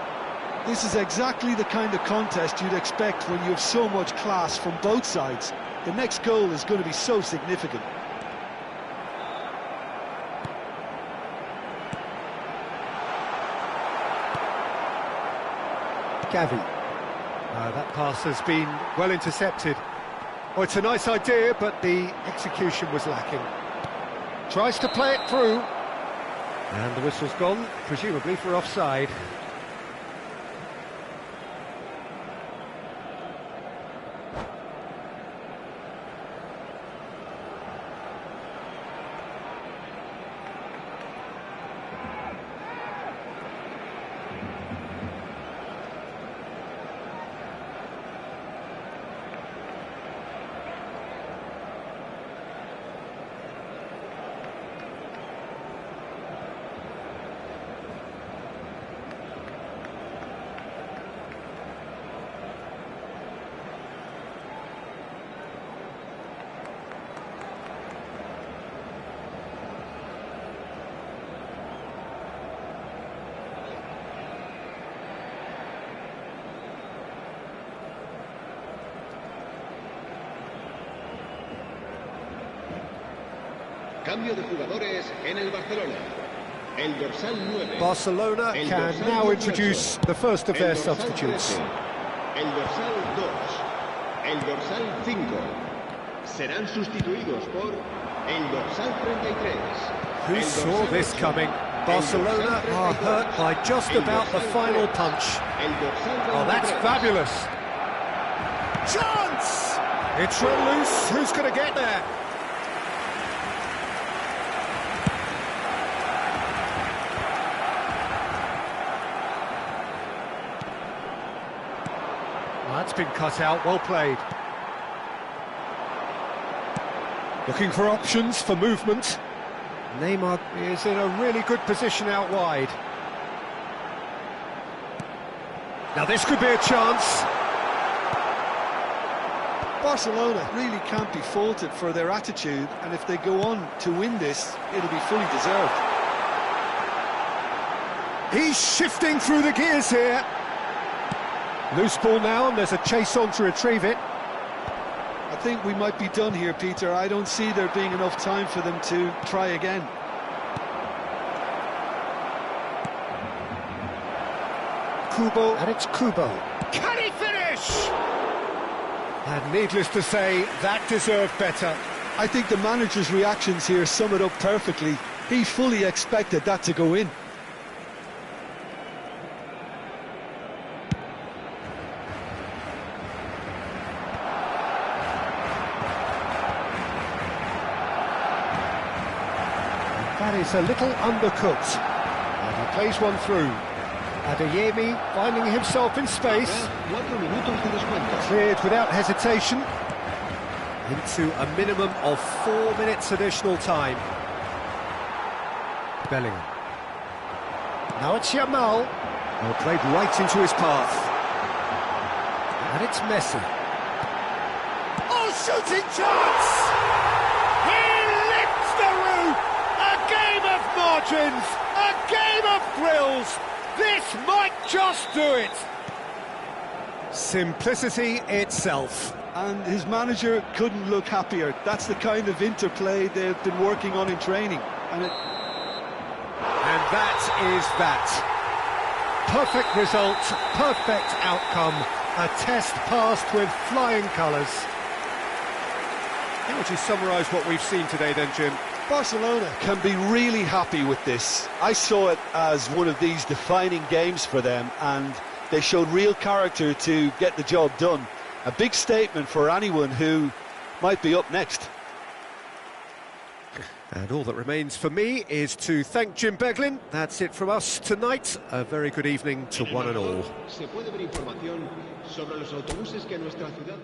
This is exactly the kind of contest you'd expect when you have so much class from both sides. The next goal is going to be so significant. Gavi. That pass has been well intercepted. Oh, it's a nice idea, but the execution was lacking. Tries to play it through. And the whistle's gone, presumably for offside. Cambio de jugadores en el Barcelona. El dorsal 9. Barcelona can now introduce the first of their substitutes. El dorsal 2. El dorsal 5. Serán sustituidos por el dorsal 33. Who saw this coming? Barcelona are hurt by just about the final punch. Oh, that's fabulous. Chance! It's run loose. Who's going to get there? That's been cut out, well played. Looking for options for movement. Neymar is in a really good position out wide. Now this could be a chance. Barcelona really can't be faulted for their attitude, and if they go on to win this, it'll be fully deserved. He's shifting through the gears here. Loose ball now, and there's a chase on to retrieve it. I think we might be done here, Peter. I don't see there being enough time for them to try again. Kubo, and it's Kubo. Can he finish? And needless to say, that deserved better. I think the manager's reactions here sum it up perfectly. He fully expected that to go in. That is a little undercooked. And he plays one through. Adeyemi finding himself in space. Cleared without hesitation. Into a minimum of 4 minutes additional time. Bellingham. Now it's Yamal. Well, played right into his path. And it's Messi. Oh, shooting chance! He lifts the roof! A game of margins! A game of thrills! This might just do it! Simplicity itself. And his manager couldn't look happier. That's the kind of interplay they've been working on in training. And that is that. Perfect result, perfect outcome. A test passed with flying colours. How would you summarise what we've seen today then, Jim? Barcelona can be really happy with this. I saw it as one of these defining games for them, and they showed real character to get the job done. A big statement for anyone who might be up next. And all that remains for me is to thank Jim Beglin. That's it from us tonight. A very good evening to one and all. Se puede ver información sobre los autobuses que nuestra ciudad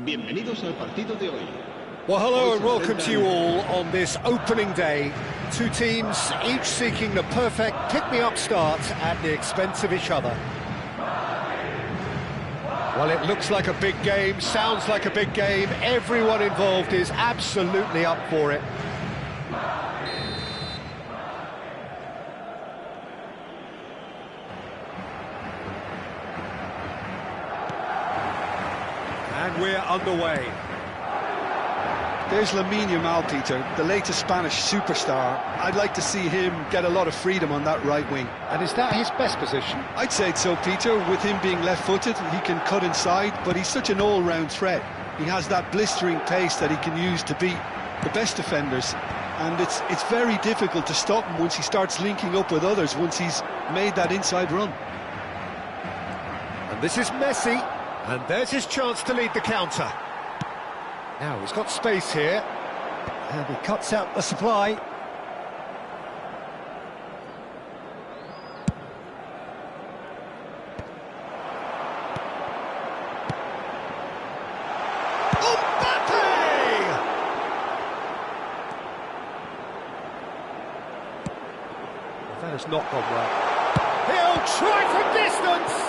Bienvenidos al partido de hoy. Well, hello and welcome to you all on this opening day. Two teams, each seeking the perfect pick-me-up start at the expense of each other. Well, it looks like a big game, sounds like a big game. Everyone involved is absolutely up for it. And we're underway. There's Lamine Yamal, Peter, the latest Spanish superstar. I'd like to see him get a lot of freedom on that right wing. And is that his best position? I'd say so, Peter. With him being left-footed, he can cut inside, but he's such an all-round threat. He has that blistering pace that he can use to beat the best defenders. And it's very difficult to stop him once he starts linking up with others, once he's made that inside run. And this is Messi, and there's his chance to lead the counter. Now he's got space here, and he cuts out the supply. Mbappe! That has not gone well. He'll try from distance!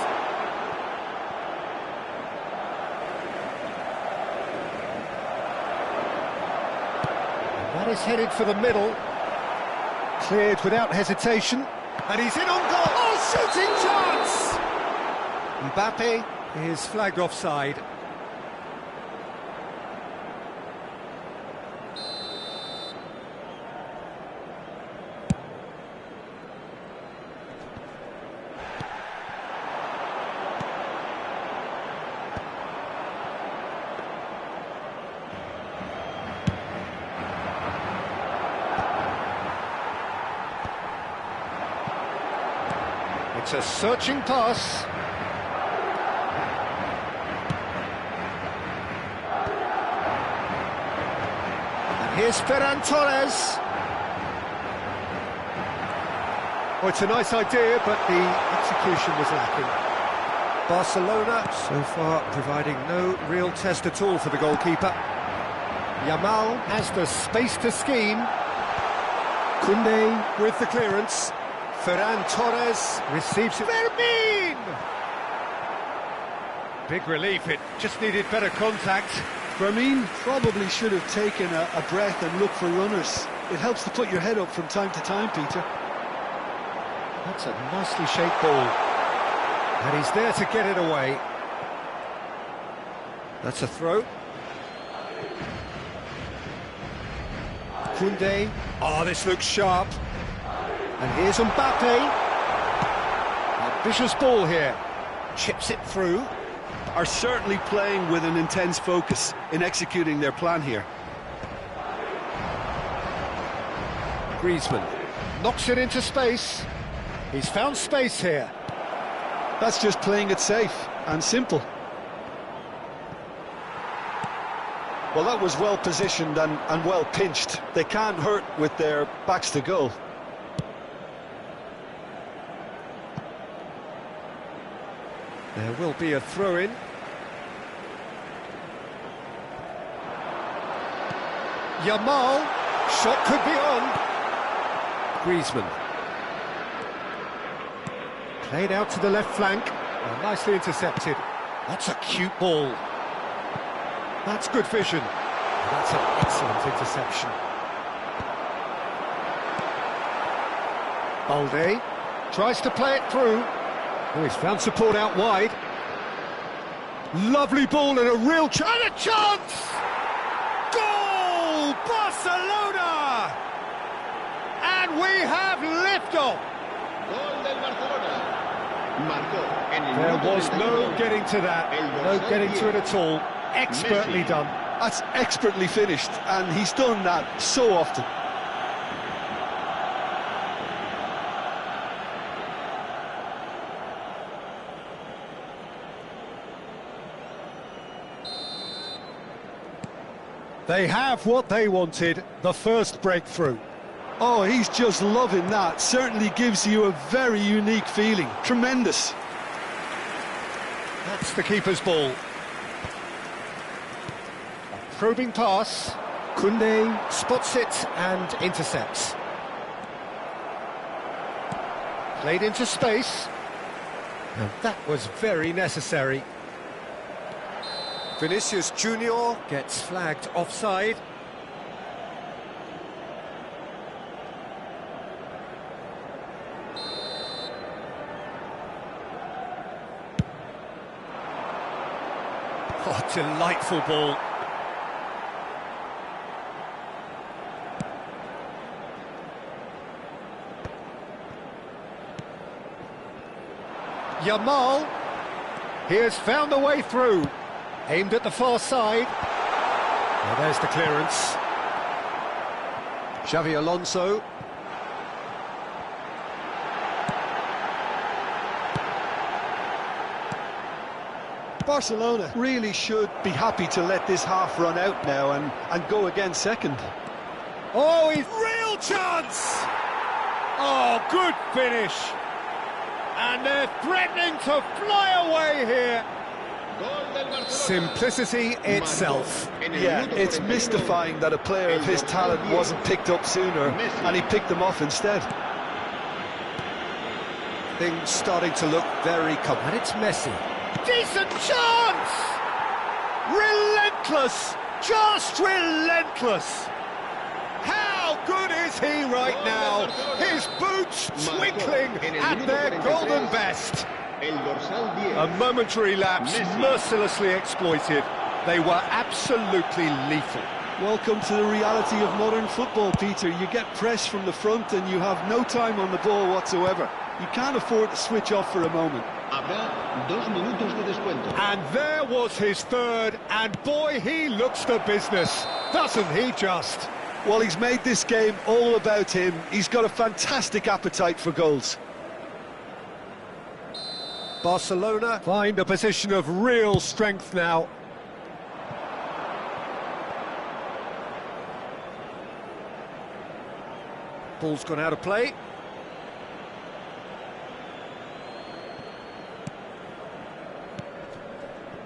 That is headed for the middle. Cleared without hesitation. And he's in on goal. Oh, shooting chance! Mbappe is flagged offside. It's a searching pass. And here's Ferran Torres. Oh, it's a nice idea, but the execution was lacking. Barcelona, so far, providing no real test at all for the goalkeeper. Yamal has the space to scheme. Koundé with the clearance. Ferran Torres receives it. Fermin! Big relief, it just needed better contact. Fermin probably should have taken a breath and looked for runners. It helps to put your head up from time to time, Peter. That's a nicely shaped ball. And he's there to get it away. That's a throw. Koundé. Oh, this looks sharp. And here's Mbappe. Ambitious ball here. Chips it through. Are certainly playing with an intense focus in executing their plan here. Griezmann knocks it into space. He's found space here. That's just playing it safe and simple. Well, that was well positioned and well pinched. They can't hurt with their backs to goal. There will be a throw-in. Yamal, shot could be on. Griezmann. Played out to the left flank. Oh, nicely intercepted. That's a cute ball. That's good vision. That's an excellent interception. Balde tries to play it through. Oh, he's found support out wide. Lovely ball and a real chance! Goal! Barcelona! And we have liftoff! Gol del Barcelona. Marcó en el There minuto was no 31. getting to that, no getting to it at all. Expertly Messi. done. That's expertly finished, and he's done that so often. They have what they wanted, the first breakthrough. Oh, he's just loving that. Certainly gives you a very unique feeling. Tremendous. That's the keeper's ball. Probing pass. Koundé spots it and intercepts. Played into space. And that was very necessary. Vinicius Junior gets flagged offside. Oh, delightful ball. Yamal, he has found a way through, aimed at the far side. Well, there's the clearance. Xavi Alonso. Barcelona really should be happy to let this half run out now and go again second. Oh, he's real chance! Oh, good finish. And they're threatening to fly away here. Simplicity itself. Yeah, it's mystifying that a player of his talent wasn't picked up sooner, and he picked them off instead. Things starting to look very comfortable. And it's Messi. Decent chance! Relentless! Just relentless! How good is he right now? His boots twinkling at their golden best. A momentary lapse, mercilessly exploited. They were absolutely lethal. Welcome to the reality of modern football, Peter. You get pressed from the front and you have no time on the ball whatsoever. You can't afford to switch off for a moment. And there was his third, and boy, he looks the business, doesn't he just? Well, he's made this game all about him. He's got a fantastic appetite for goals. Barcelona find a position of real strength now. Ball's gone out of play.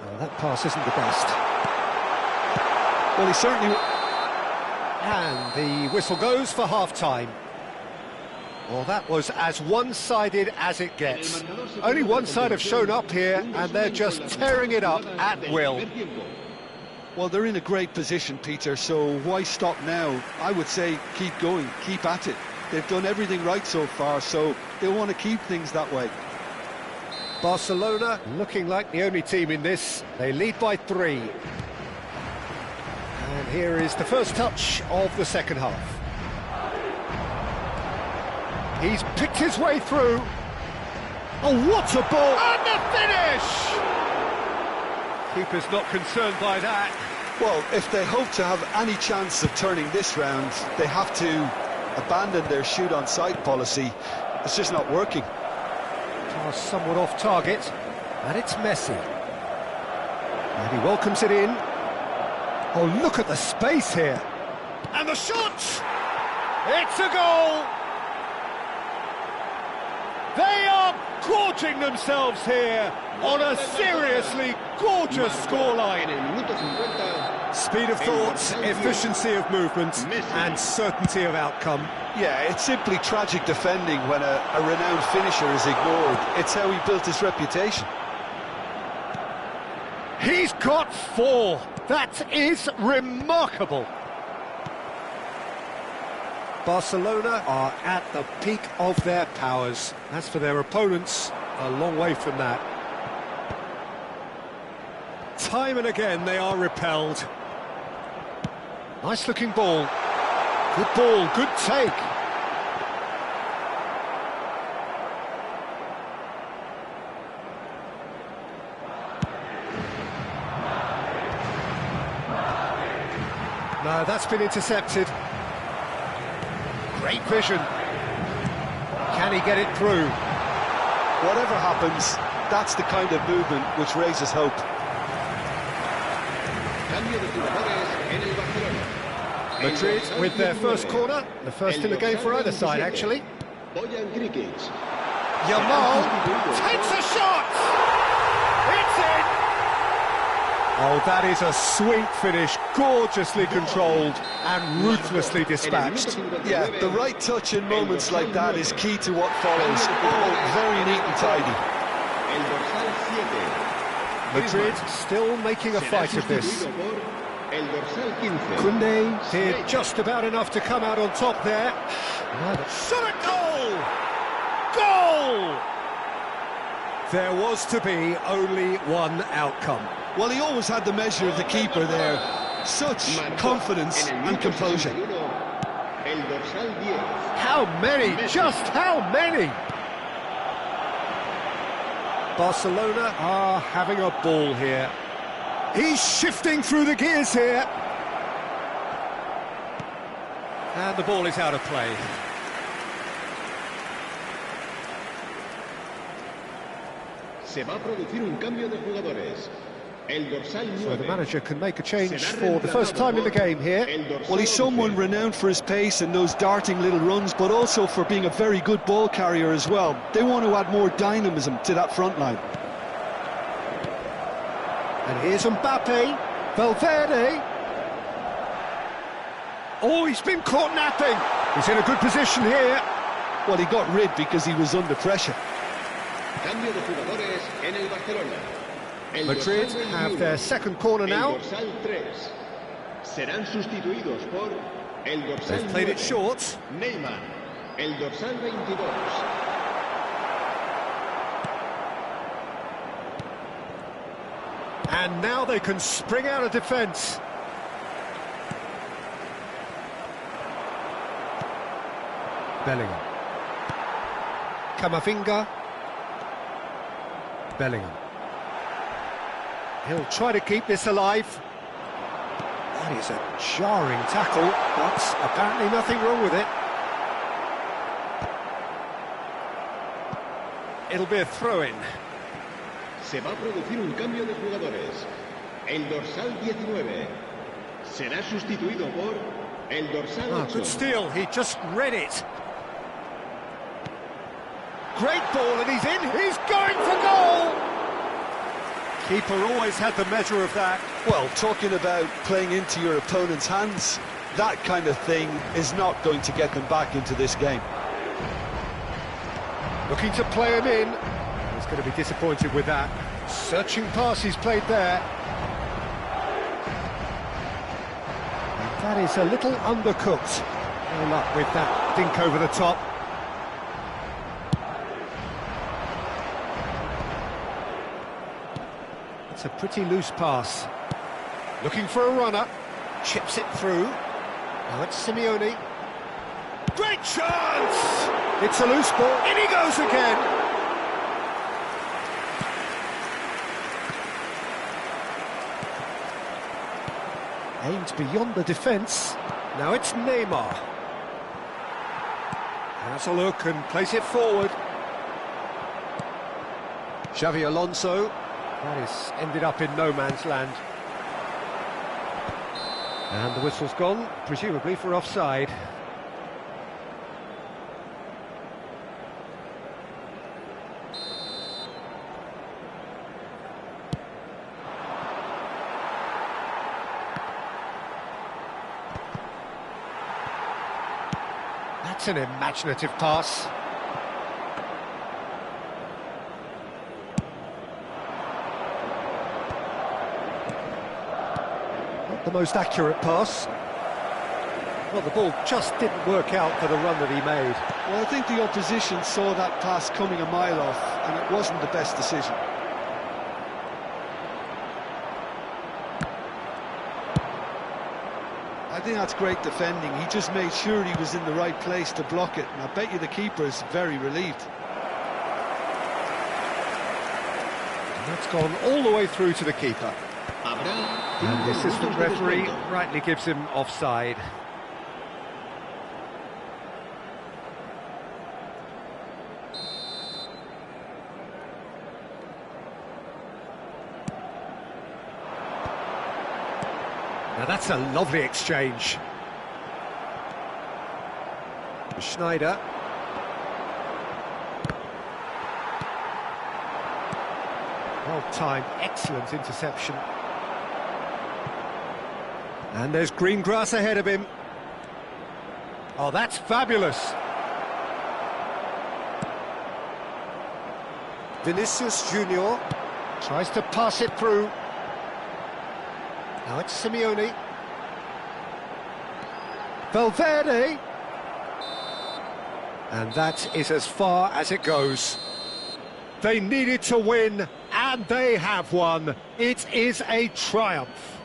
Oh, that pass isn't the best. Well, he certainly... And the whistle goes for half-time. Well, that was as one-sided as it gets. Only one side have shown up here, and they're just tearing it up at will. Well, they're in a great position, Peter, so why stop now? I would say keep going, keep at it. They've done everything right so far, so they want to keep things that way. Barcelona looking like the only team in this. They lead by 3. And here is the first touch of the second half. He's picked his way through. Oh, what a ball! And the finish! Keeper's not concerned by that. Well, if they hope to have any chance of turning this round, they have to abandon their shoot-on-sight policy. It's just not working. Pass somewhat off target, and it's Messi. And he welcomes it in. Oh, look at the space here. And the shot! It's a goal! They are gorging themselves here on a seriously gorgeous scoreline. Speed of thought, efficiency of movement, and certainty of outcome. Yeah, it's simply tragic defending when a renowned finisher is ignored. It's how he built his reputation. He's got 4. That is remarkable. Barcelona are at the peak of their powers. As for their opponents, a long way from that. Time and again they are repelled. Nice looking ball. Good ball, good take. No, that's been intercepted. Great vision. Can he get it through? Whatever happens, that's the kind of movement which raises hope. Madrid with their first corner, the first in the game for either side, actually. Yamal takes a shot! It's in! Oh, that is a sweet finish, gorgeously controlled and ruthlessly dispatched. Yeah, the right touch in moments like that is key to what follows. Oh, very neat and tidy. Madrid still making a fight of this. Koundé did just about enough to come out on top there. Shot a goal! Goal! There was to be only one outcome. Well, he always had the measure of the keeper there. Such confidence and composure. How many? Just how many? Barcelona are having a ball here. He's shifting through the gears here. And the ball is out of play. Se va a producir un cambio de jugadores. So the manager can make a change for the first time in the game here. Well, he's someone renowned for his pace and those darting little runs, but also for being a very good ball carrier as well. They want to add more dynamism to that front line. And here's Mbappe, Valverde. Oh, he's been caught napping. He's in a good position here. Well, he got rid because he was under pressure. Cambio de jugadores en el Barcelona. Madrid have their second corner now. Serán sustituidos por el dorsal They've played it short. Neymar, el dorsal 22. And now they can spring out of defence. Bellingham. Camavinga. Bellingham. He'll try to keep this alive. That is a jarring tackle, but apparently nothing wrong with it. It'll be a throw-in. Se va a producir un cambio de jugadores. El dorsal 19 será sustituido por el dorsal 8. Good steal, he just read it. Great ball, and he's in. He's going for goal! Keeper always had the measure of that. Well, talking about playing into your opponent's hands, that kind of thing is not going to get them back into this game. Looking to play him in. He's going to be disappointed with that. Searching pass he's played there. And that is a little undercooked. No luck with that dink over the top. It's a pretty loose pass. Looking for a runner. Chips it through. Now it's Simeone. Great chance! It's a loose ball. In he goes again. Aimed beyond the defence. Now it's Neymar. Has a look and plays it forward. Xavi Alonso. That has ended up in no man's land. And the whistle's gone, presumably for offside. That's an imaginative pass. Not the most accurate pass. Well, the ball just didn't work out for the run that he made. Well, I think the opposition saw that pass coming a mile off, and it wasn't the best decision. I think that's great defending. He just made sure he was in the right place to block it, and I bet you the keeper is very relieved. And that's gone all the way through to the keeper. And the assistant referee rightly gives him offside. Now that's a lovely exchange. Schneider. Well timed, excellent interception. And there's green grass ahead of him. Oh, that's fabulous. Vinicius Junior tries to pass it through. Now it's Simeone. Valverde. And that is as far as it goes. They needed to win, and they have won. It is a triumph.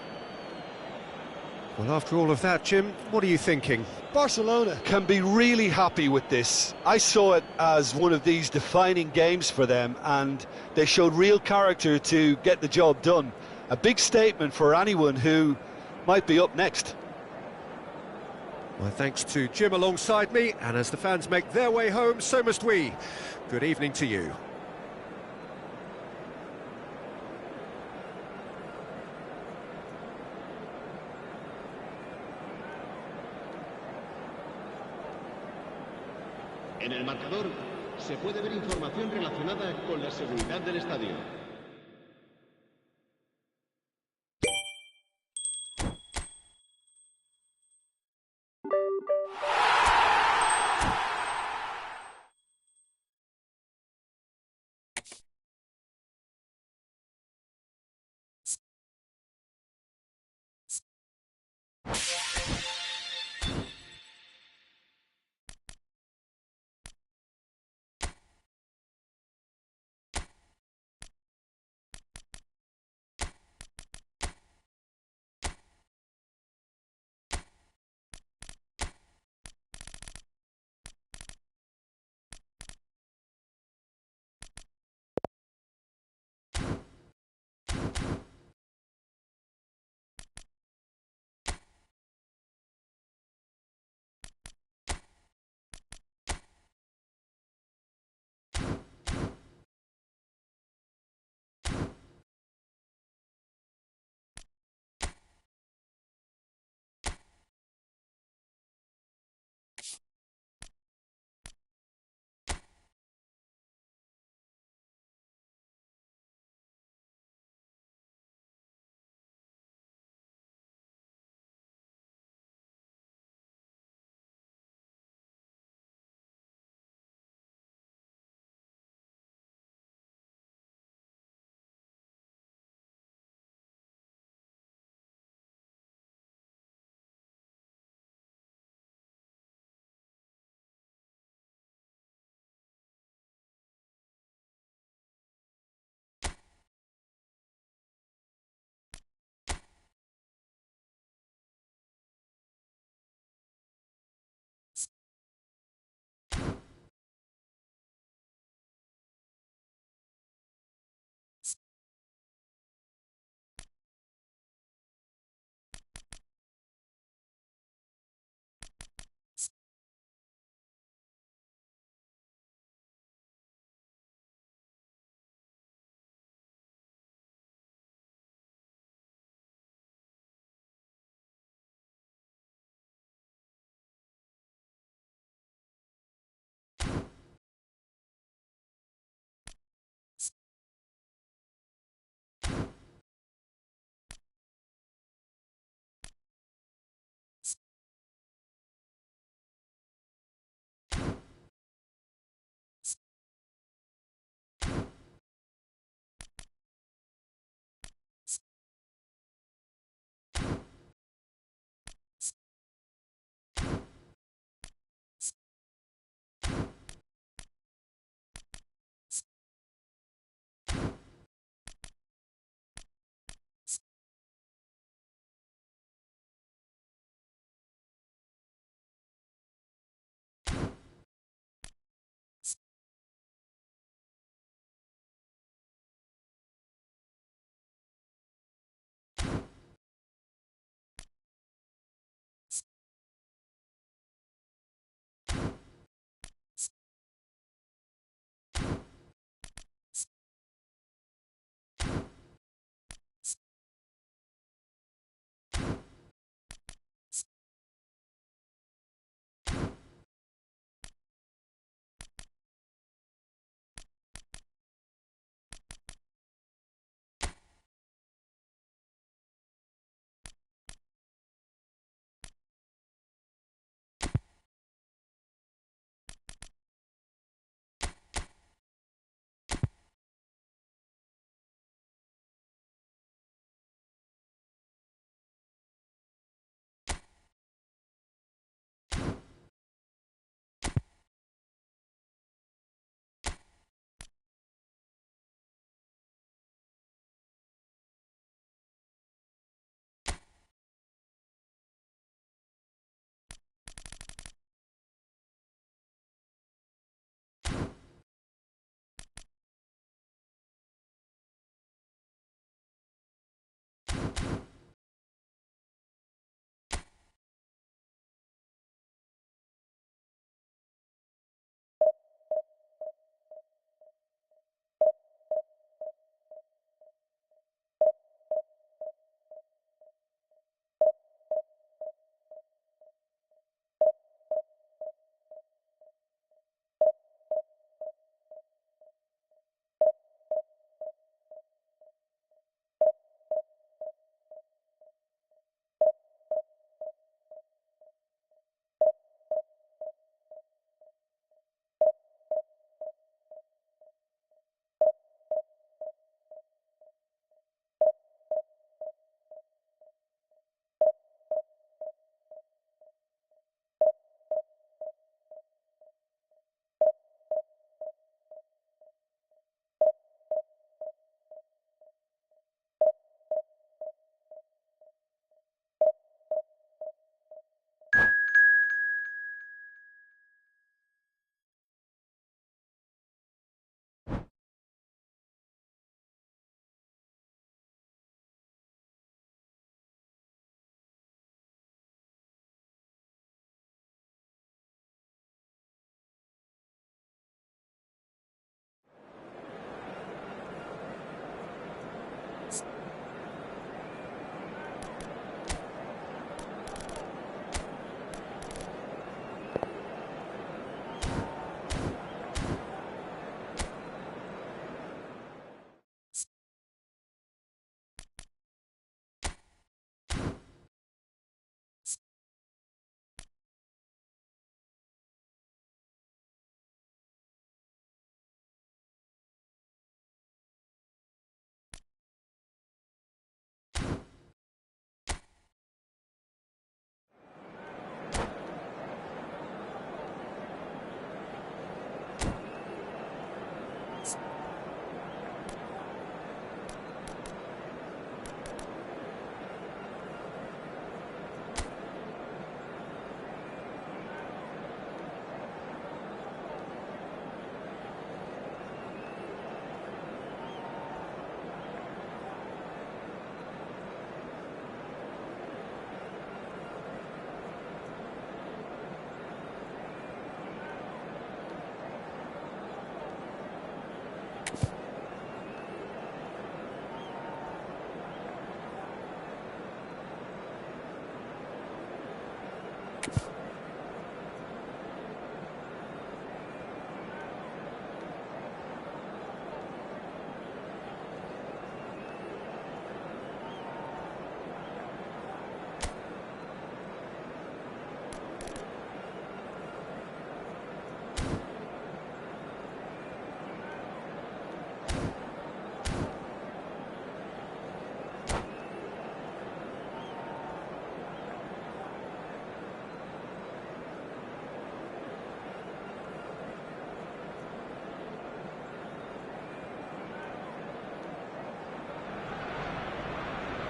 Well, after all of that, Jim, what are you thinking? Barcelona can be really happy with this. I saw it as one of these defining games for them, and they showed real character to get the job done. A big statement for anyone who might be up next. My thanks to Jim alongside me, and as the fans make their way home, so must we. Good evening to you. En el marcador se puede ver información relacionada con la seguridad del estadio.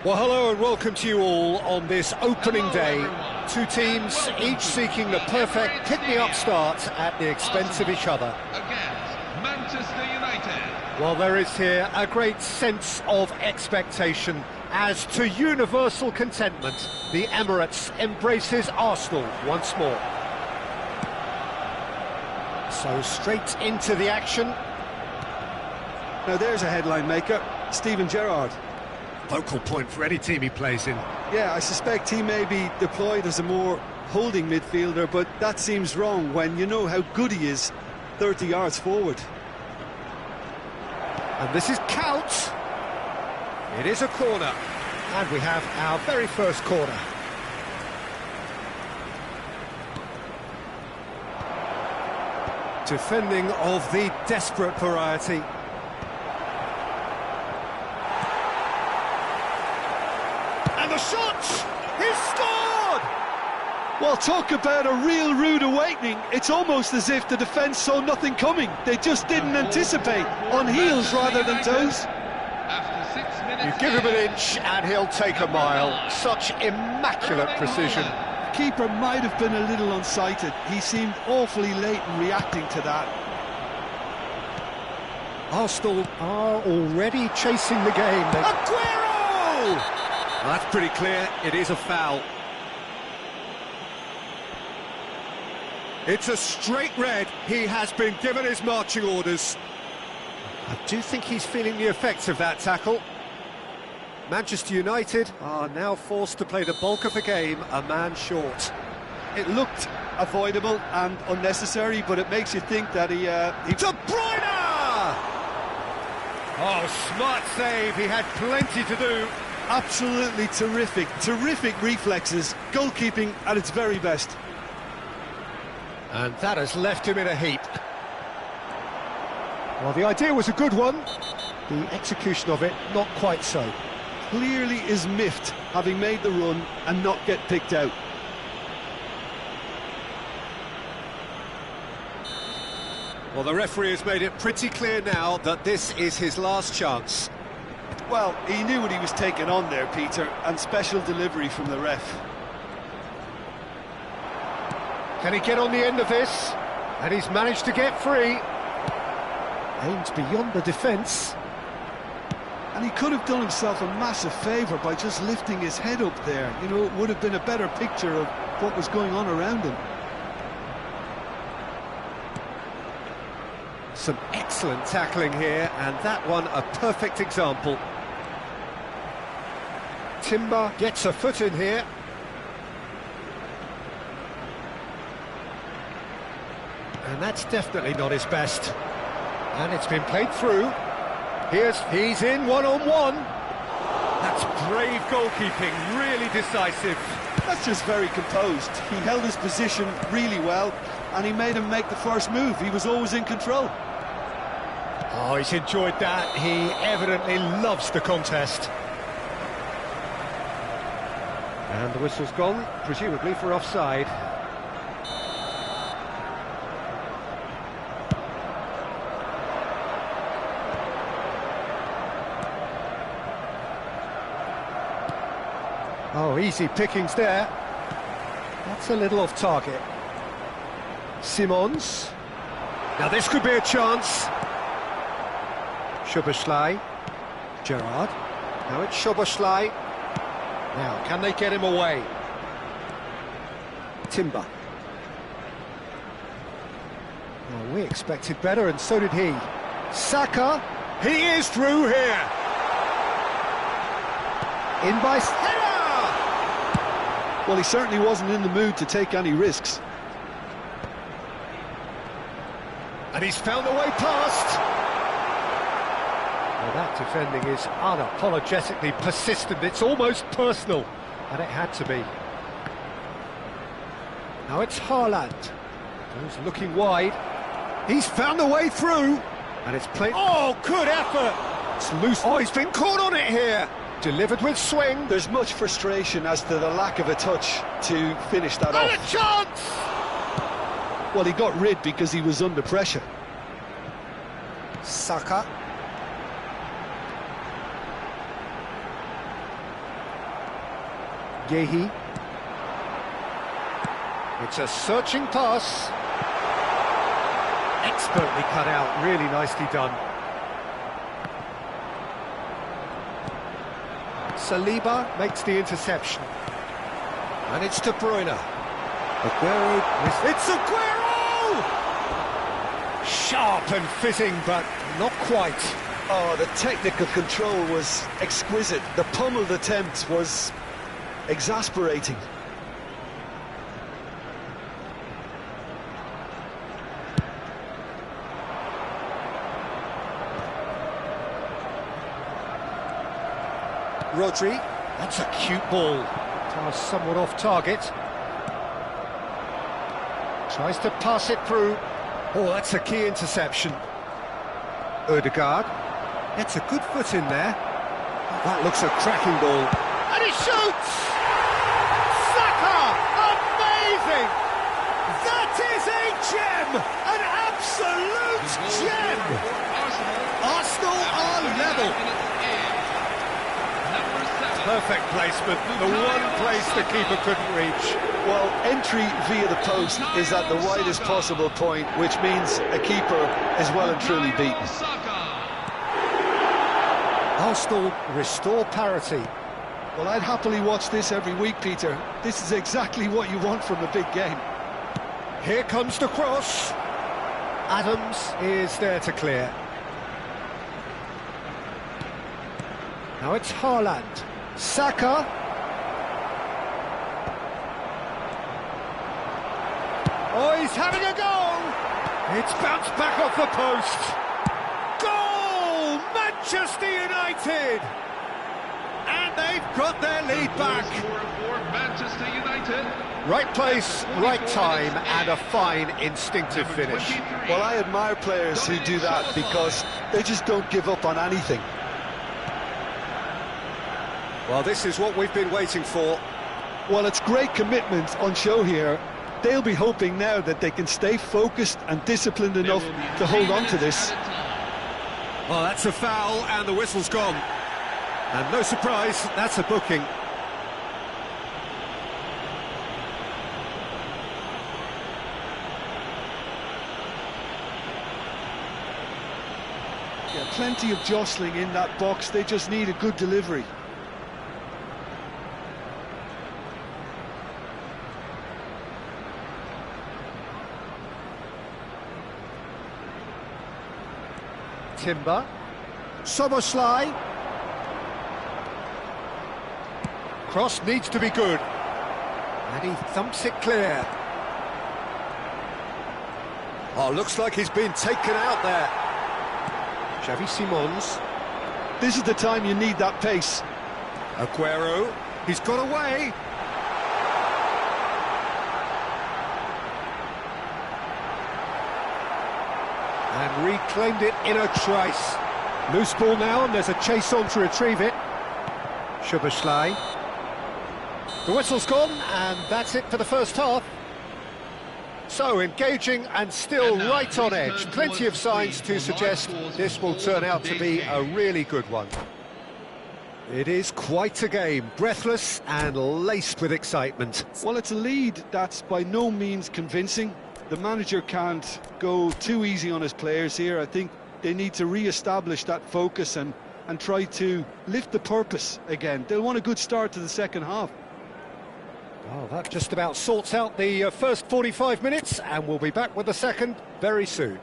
Well, hello and welcome to you all on this opening day. everyone. Two teams, each seeking the perfect pick-me-up start at the expense of each other. Against Manchester United. Well, there is here a great sense of expectation as, to universal contentment, the Emirates embraces Arsenal once more. So straight into the action. Now there's a headline maker, Steven Gerrard. Focal point for any team he plays in. Yeah, I suspect he may be deployed as a more holding midfielder, but that seems wrong when you know how good he is 30 yards forward. And this is Count. It is a corner. And we have our very first corner. Defending of the desperate variety. And the shot! He's scored! Well, talk about a real rude awakening. It's almost as if the defence saw nothing coming. They just didn't anticipate, on heels rather than toes. After 6 minutes. You give him an inch and he'll take a mile. Such immaculate precision. Keeper might have been a little unsighted. He seemed awfully late in reacting to that. Arsenal are already chasing the game. Aguero! Well, that's pretty clear. It is a foul. It's a straight red. He has been given his marching orders. I do think he's feeling the effects of that tackle. Manchester United are now forced to play the bulk of the game a man short. It looked avoidable and unnecessary, but it makes you think that he De Bruyne! Oh, smart save. He had plenty to do. absolutely terrific reflexes, goalkeeping at its very best. And that has left him in a heap. Well, the idea was a good one. The execution of it, not quite so. Clearly is miffed, having made the run and not get picked out. Well, the referee has made it pretty clear now that this is his last chance. Well, he knew what he was taking on there, Peter, and special delivery from the ref. Can he get on the end of this? And he's managed to get free. Aims beyond the defence. And he could have done himself a massive favour by just lifting his head up there. You know, it would have been a better picture of what was going on around him. Some excellent tackling here, and that one a perfect example. Timber gets a foot in here. And that's definitely not his best. And it's been played through. He's in one-on-one. That's brave goalkeeping, really decisive. That's just very composed. He held his position really well, and he made him make the first move. He was always in control. Oh, he's enjoyed that. He evidently loves the contest. And the whistle's gone, presumably for offside. Oh, easy pickings there. That's a little off target. Simons. Now this could be a chance. Szoboszlai. Gerrard. Now it's Szoboszlai. Now, can they get him away? Timber. Well, we expected better, and so did he. Saka. He is through here. In by header. Well, he certainly wasn't in the mood to take any risks. And he's found a way past. Well, that defending is unapologetically persistent. It's almost personal, and it had to be. Now it's Haaland. He's looking wide. He's found a way through, and it's played. Oh, good effort! It's loose. Oh, he's been caught on it here. Delivered with swing. There's much frustration as to the lack of a touch to finish that And off. a chance! Well, he got rid because he was under pressure. Saka. Yehi. It's a searching pass. Expertly cut out, really nicely done. Saliba makes the interception. And it's De Bruyne. Aguero. It's Aguero! Sharp and fitting, but not quite. Oh, the technical control was exquisite. The pummeled attempt was exasperating. Rodri, that's a cute ball. Somewhat off target. Tries to pass it through. Oh, that's a key interception. Ødegaard gets a good foot in there. That looks a cracking ball. And he shoots! Saka! Amazing! That is a gem! An absolute gem! Arsenal are level. Perfect placement, the one place the keeper couldn't reach. Well, entry via the post is at the widest possible point, which means a keeper is well and truly beaten. Arsenal restore parity. Well, I'd happily watch this every week, Peter. This is exactly what you want from a big game. Here comes the cross. Adams is there to clear. Now it's Haaland. Saka. Oh, he's having a go! It's bounced back off the post. Goal! Manchester United! And they've got their lead back. For Manchester United. Right place, right time, and a fine instinctive finish. Well, I admire players who do that because they just don't give up on anything. Well, this is what we've been waiting for. Well, it's great commitment on show here. They'll be hoping now that they can stay focused and disciplined enough to hold on to this. Well, that's a foul, and the whistle's gone. And no surprise, that's a booking. Yeah, plenty of jostling in that box. They just need a good delivery. Timber. Soboslai. Cross needs to be good. And he thumps it clear. Oh, looks like he's been taken out there. Xavi Simons. This is the time you need that pace. Aguero. He's got away. And reclaimed it in a trice. Loose ball now, and there's a chase on to retrieve it. Szoboszlai. The whistle's gone, and that's it for the first half. So, engaging and still right on edge. Plenty of signs to suggest this will turn out to be a really good one. It is quite a game, breathless and laced with excitement. Well, it's a lead that's by no means convincing. The manager can't go too easy on his players here. I think they need to re-establish that focus and try to lift the purpose again. They'll want a good start to the second half. Well, that just about sorts out the first 45 minutes, and we'll be back with the second very soon.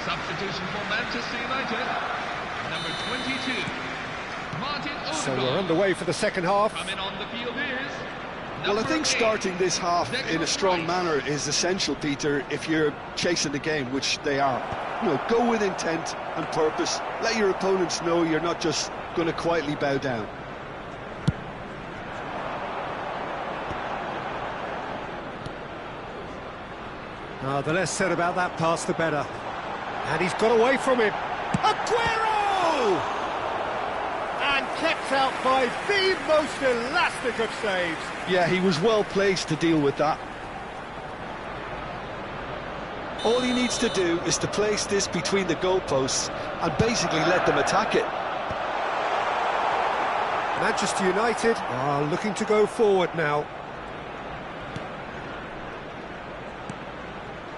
Substitution for Manchester United, number 22, Martin Odegaard. So we're underway for the second half. Coming on the field is Well, I think number 8, starting this half in a strong Rice. manner is essential, Peter, if you're chasing the game, which they are. You know, go with intent and purpose. Let your opponents know you're not just going to quietly bow down. The less said about that pass, the better. And he's got away from him. Aguero! And kept out by the most elastic of saves. Yeah, he was well placed to deal with that. All he needs to do is to place this between the goalposts and basically let them attack it. Manchester United are looking to go forward now.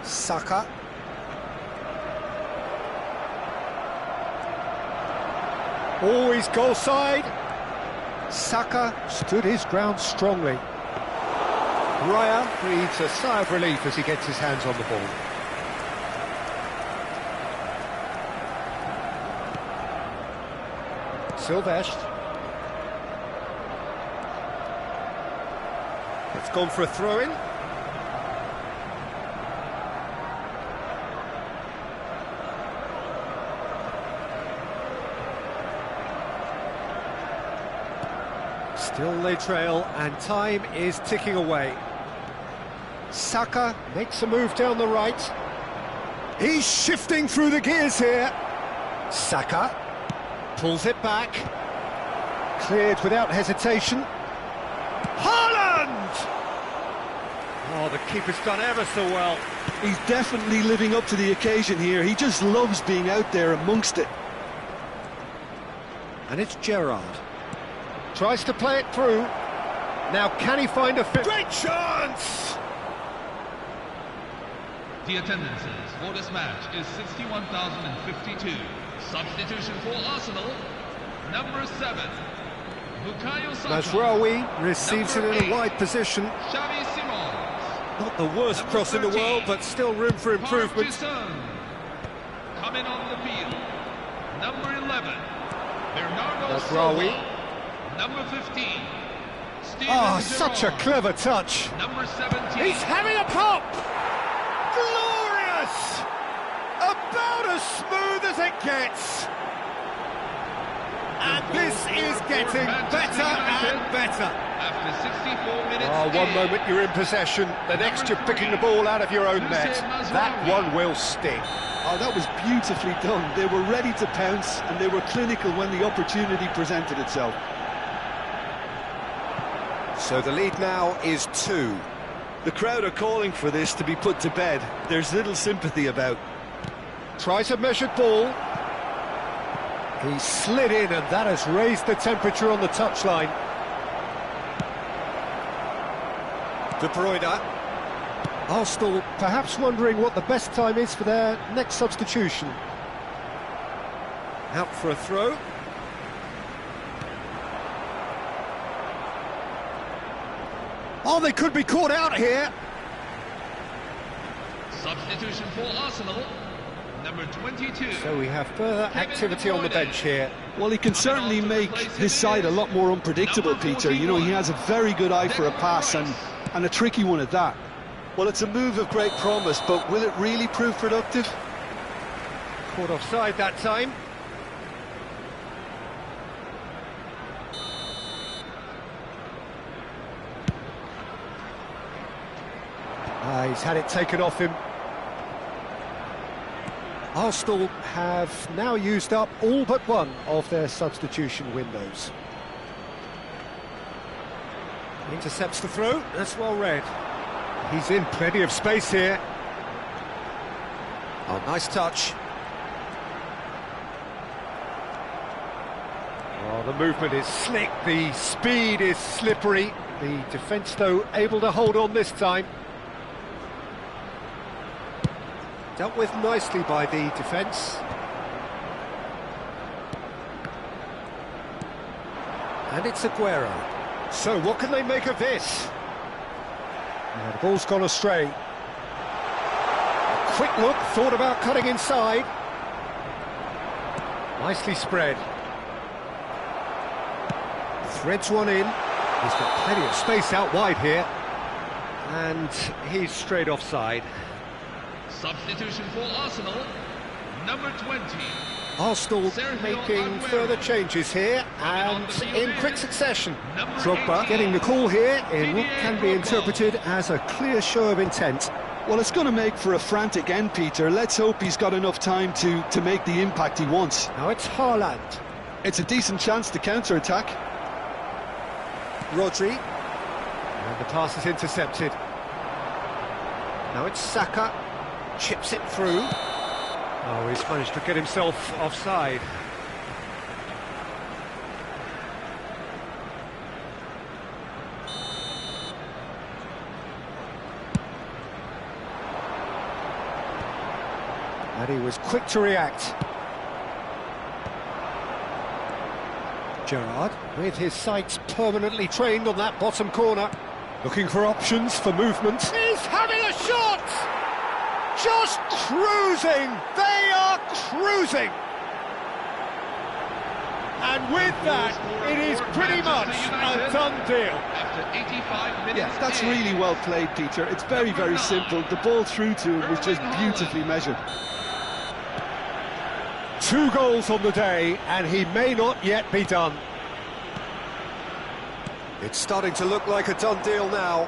Saka. Always goal side. Saka stood his ground strongly. Raya breathes a sigh of relief as he gets his hands on the ball. Silvestre. It's gone for a throw-in. Still they trail, and time is ticking away. Saka makes a move down the right. He's shifting through the gears here. Saka pulls it back. Cleared without hesitation. Haaland! Oh, the keeper's done ever so well. He's definitely living up to the occasion here. He just loves being out there amongst it. And it's Gerrard. Tries to play it through. Now can he find a fit? Great chance! The attendances for this match is 61,052. Substitution for Arsenal, number 7, Bukayo Saka. Mazraoui receives it Number in a 8, wide position. Xavi Simons. Not the worst Number cross in the 13, world, but still room for improvement. Mark coming on the field, number 11, Bernardo Mazraoui. Silva. Number 15, Steven Oh, such a Gerrard. clever touch. Number 17, He's having a pop! Glorious! About as smooth as it gets. And this is getting better and better. After 64 minutes. Oh, one in. moment you're in possession, the next you're picking the ball out of your own net. That one will sting. Oh, that was beautifully done. They were ready to pounce and they were clinical when the opportunity presented itself. So the lead now is 2. The crowd are calling for this to be put to bed. There's little sympathy about. Tries a measured ball. He slid in, and that has raised the temperature on the touchline. De Bruyne. Arsenal perhaps wondering what the best time is for their next substitution. Out for a throw. Oh, they could be caught out here. Substitution for Arsenal, number 22. So we have further activity on the bench here. Well, he can certainly make his side a lot more unpredictable, Peter. You know, he has a very good eye for a pass and a tricky one at that. Well, it's a move of great promise, but will it really prove productive? Caught offside that time. He's had it taken off him. Arsenal have now used up all but one of their substitution windows. Intercepts the throw, that's well read. He's in plenty of space here. Oh, nice touch. Oh, the movement is slick, the speed is slippery. The defence, though, able to hold on this time. Dealt with nicely by the defence. And it's Aguero. So what can they make of this? The ball's gone astray. A quick look, thought about cutting inside. Nicely spread. Threads one in. He's got plenty of space out wide here. And he's straight offside. Substitution for Arsenal, number 20. Arsenal making further changes here, and in quick succession. Drogba getting the call here in what can be interpreted as a clear show of intent. Well, it's going to make for a frantic end, Peter. Let's hope he's got enough time to make the impact he wants. Now it's Haaland. It's a decent chance to counter-attack. Rodri. And the pass is intercepted. Now it's Saka. Chips it through. Oh, he's managed to get himself offside. And he was quick to react. Gerrard, with his sights permanently trained on that bottom corner, looking for options for movement. He's having a shot! Just cruising! They are cruising! And with that, it is pretty much a done deal. After 85 minutes. Yeah, that's really well played, Peter. It's very, very simple. The ball through to him was just beautifully measured. 2 goals on the day, and he may not yet be done. It's starting to look like a done deal now.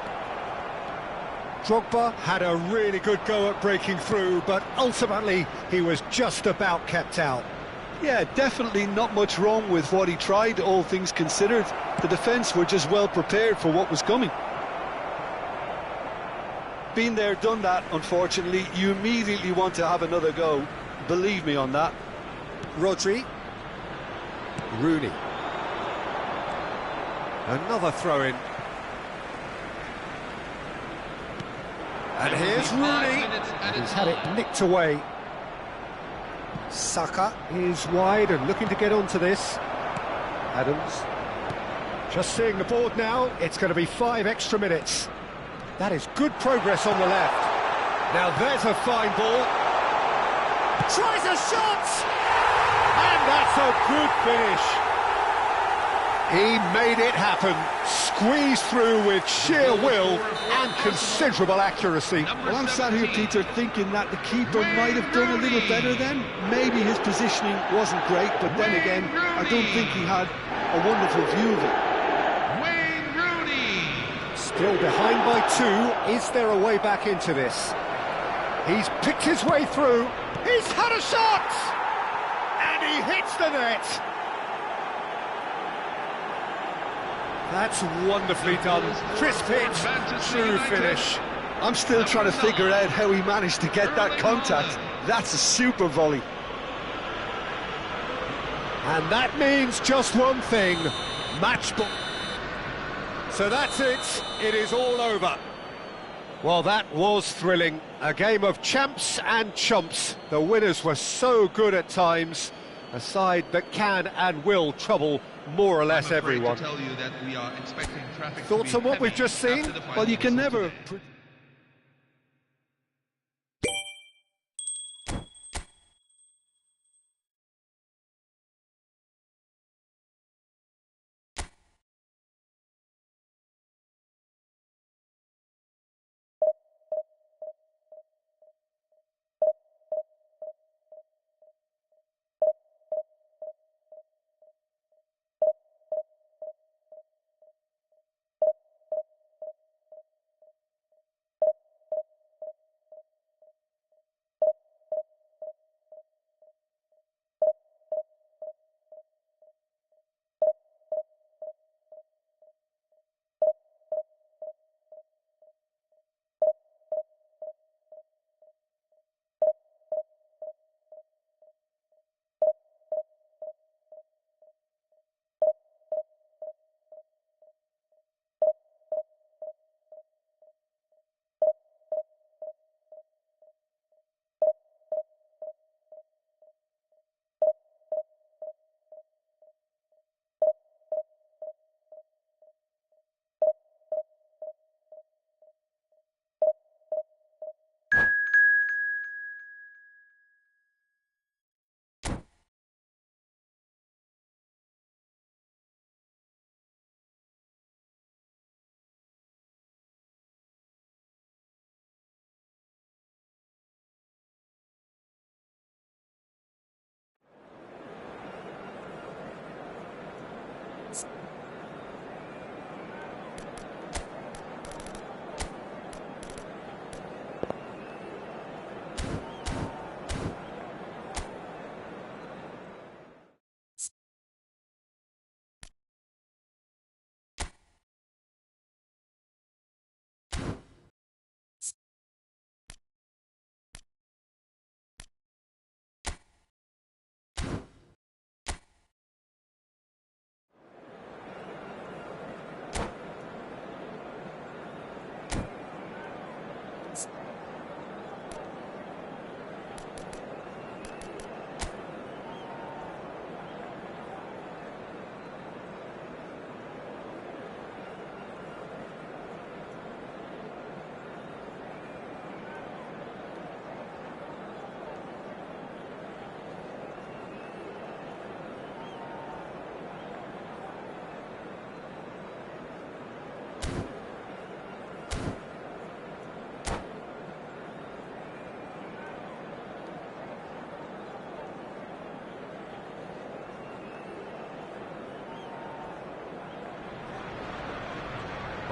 Drogba had a really good go at breaking through, but ultimately he was just about kept out. Yeah, definitely not much wrong with what he tried, all things considered. The defence were just well prepared for what was coming. Been there, done that, unfortunately. You immediately want to have another go. Believe me on that. Rodri. Rooney. Another throw-in. And here's Rooney. He's had it nicked away. Saka is wide and looking to get onto this. Adams. Just seeing the board now, it's going to be 5 extra minutes. That is good progress on the left. Now there's a fine ball. Tries a shot! And that's a good finish. He made it happen. Squeezed through with sheer will and considerable accuracy. Well, I'm sat here, Peter, thinking that the keeper might have done a little better then. Maybe his positioning wasn't great, but then again, I don't think he had a wonderful view of it. Wayne Rooney. Still behind by 2. Is there a way back into this? He's picked his way through. He's had a shot! And he hits the net. That's wonderfully done. Crisp hit, true finish. I'm still trying to figure out how he managed to get that contact. That's a super volley. And that means just one thing, match ball. So that's it, it is all over. Well, that was thrilling. A game of champs and chumps. The winners were so good at times. A side that can and will trouble more or less everyone. Thoughts on what we've just seen? Well, you can never...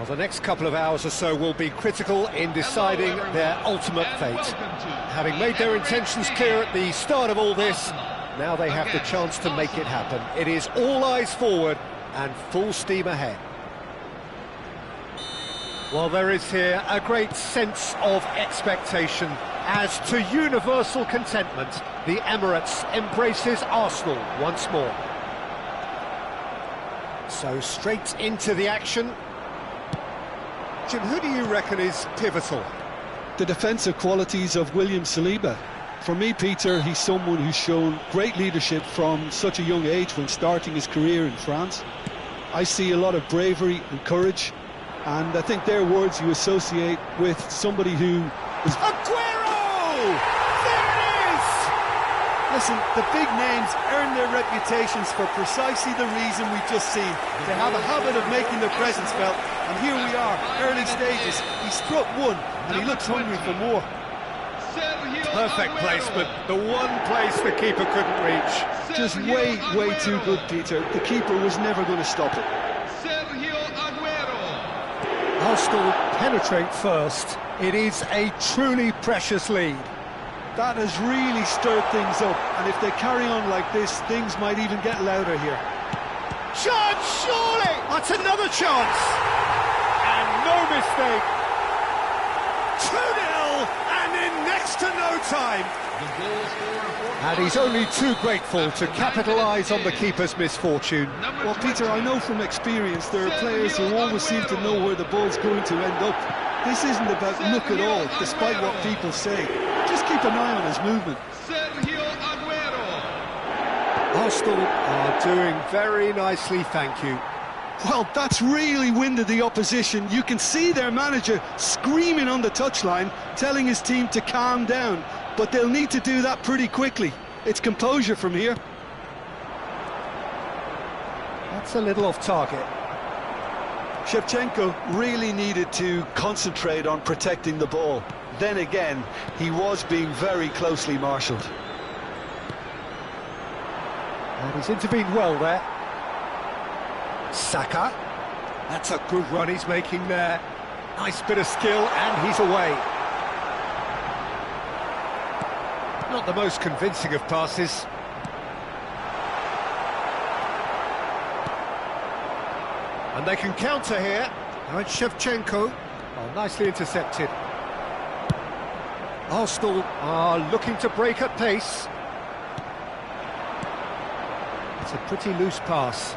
Well, the next couple of hours or so will be critical in deciding their ultimate fate. Having made their intentions clear at the start of all this, now they have the chance to make it happen. It is all eyes forward and full steam ahead. Well, there is here a great sense of expectation as to universal contentment. The Emirates embraces Arsenal once more. So straight into the action. Jim, who do you reckon is pivotal? The defensive qualities of William Saliba. For me, Peter, he's someone who's shown great leadership from such a young age when starting his career in France. I see a lot of bravery and courage, and I think they're words you associate with somebody who is... Aguero! There it is! Listen, the big names earn their reputations for precisely the reason we've just seen. They have a habit of making their presence felt, and here we are, early stages. He struck one, and he looks hungry for more. Perfect placement, the one place the keeper couldn't reach. Just way too good, Peter. The keeper was never going to stop it. Arsenal penetrate first. It is a truly precious lead. That has really stirred things up, and if they carry on like this, things might even get louder here. Chance, surely! That's another chance! And no mistake. 2-0, and in next to no time. And he's only too grateful to capitalise on the keeper's misfortune. Well, Peter, I know from experience there are players who always seem to know where the ball's going to end up. This isn't about luck at all, despite what people say. Just keep an eye on his movement. Arsenal are doing very nicely, thank you. Well, that's really winded the opposition. You can see their manager screaming on the touchline, telling his team to calm down. But they'll need to do that pretty quickly. It's composure from here. That's a little off target. Shevchenko really needed to concentrate on protecting the ball. Then again, he was being very closely marshalled. And he's intervened well there. Saka. That's a good run he's making there. Nice bit of skill, and he's away. Not the most convincing of passes. And they can counter here. Now it's Shevchenko. Oh, nicely intercepted. Arsenal are looking to break at pace. It's a pretty loose pass.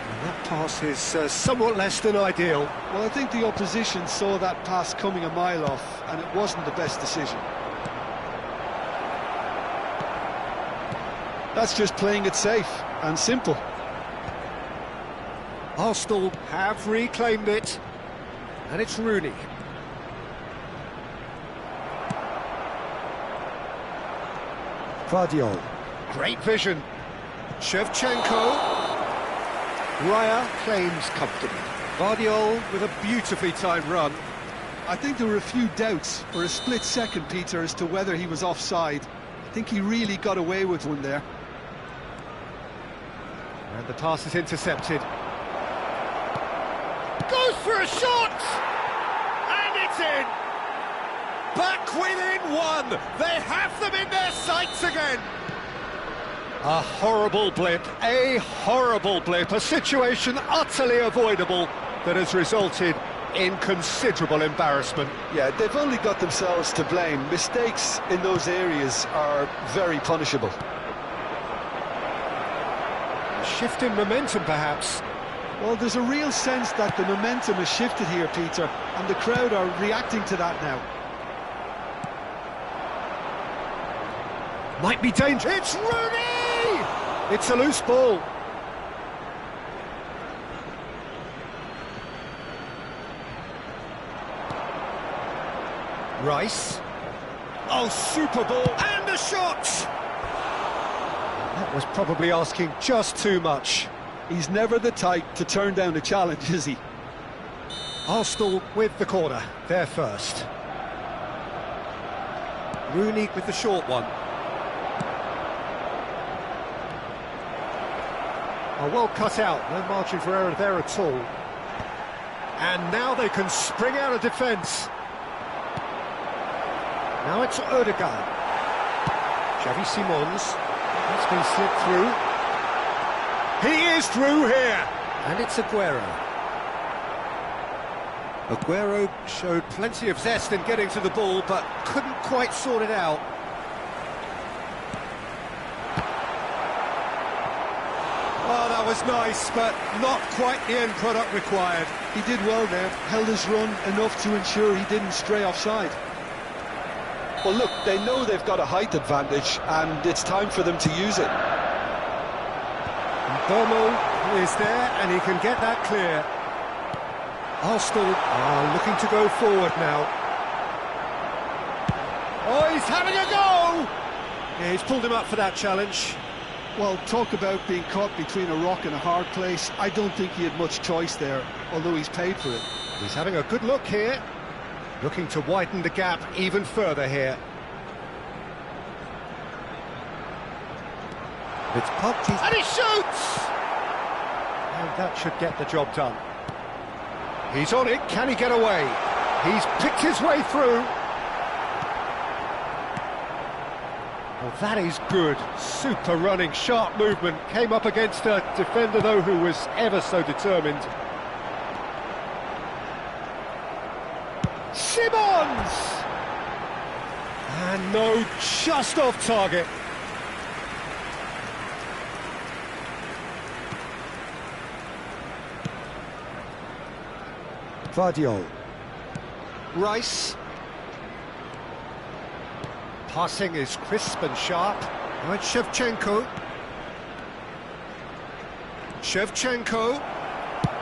And that pass is somewhat less than ideal. Well, I think the opposition saw that pass coming a mile off, and it wasn't the best decision. That's just playing it safe and simple. Arsenal have reclaimed it, and it's Rooney. Guardiola. Great vision. Shevchenko. Raya claims comfortably. Guardiola with a beautifully timed run. I think there were a few doubts for a split second, Peter, as to whether he was offside. I think he really got away with one there. And the pass is intercepted. Goes for a shot! And it's in! Back within one! They have them in their sights again! A horrible blip, a situation utterly avoidable that has resulted in considerable embarrassment. Yeah, they've only got themselves to blame. Mistakes in those areas are very punishable. A shift in momentum, perhaps. Well, there's a real sense that the momentum has shifted here, Peter, and the crowd are reacting to that now. Might be dangerous. It's Rooney! It's a loose ball. Rice. Oh, super ball. And a shot! That was probably asking just too much. He's never the type to turn down a challenge, is he? Arsenal with the corner, they're first. Rooney with the short one. Oh, well cut out, no margin for error there at all. And now they can spring out of defence. Now it's Odegaard. Xavi Simons. That's been slipped through. He is through here. And it's Aguero. Aguero showed plenty of zest in getting to the ball, but couldn't quite sort it out. Oh, that was nice, but not quite the end product required. He did well there, held his run enough to ensure he didn't stray offside. Well, look, they know they've got a height advantage, and it's time for them to use it. Bomo is there, and he can get that clear. Arsenal are looking to go forward now. Oh, he's having a go! Yeah, he's pulled him up for that challenge. Well, talk about being caught between a rock and a hard place. I don't think he had much choice there, although he's paid for it. He's having a good look here. Looking to widen the gap even further here. It's popped, and he shoots! And that should get the job done. He's on it, can he get away? He's picked his way through. Well, that is good. Super running, sharp movement. Came up against a defender, though, who was ever so determined. Simons! And no, just off target. Vardiol. Rice. Passing is crisp and sharp. Now it's Shevchenko. Shevchenko.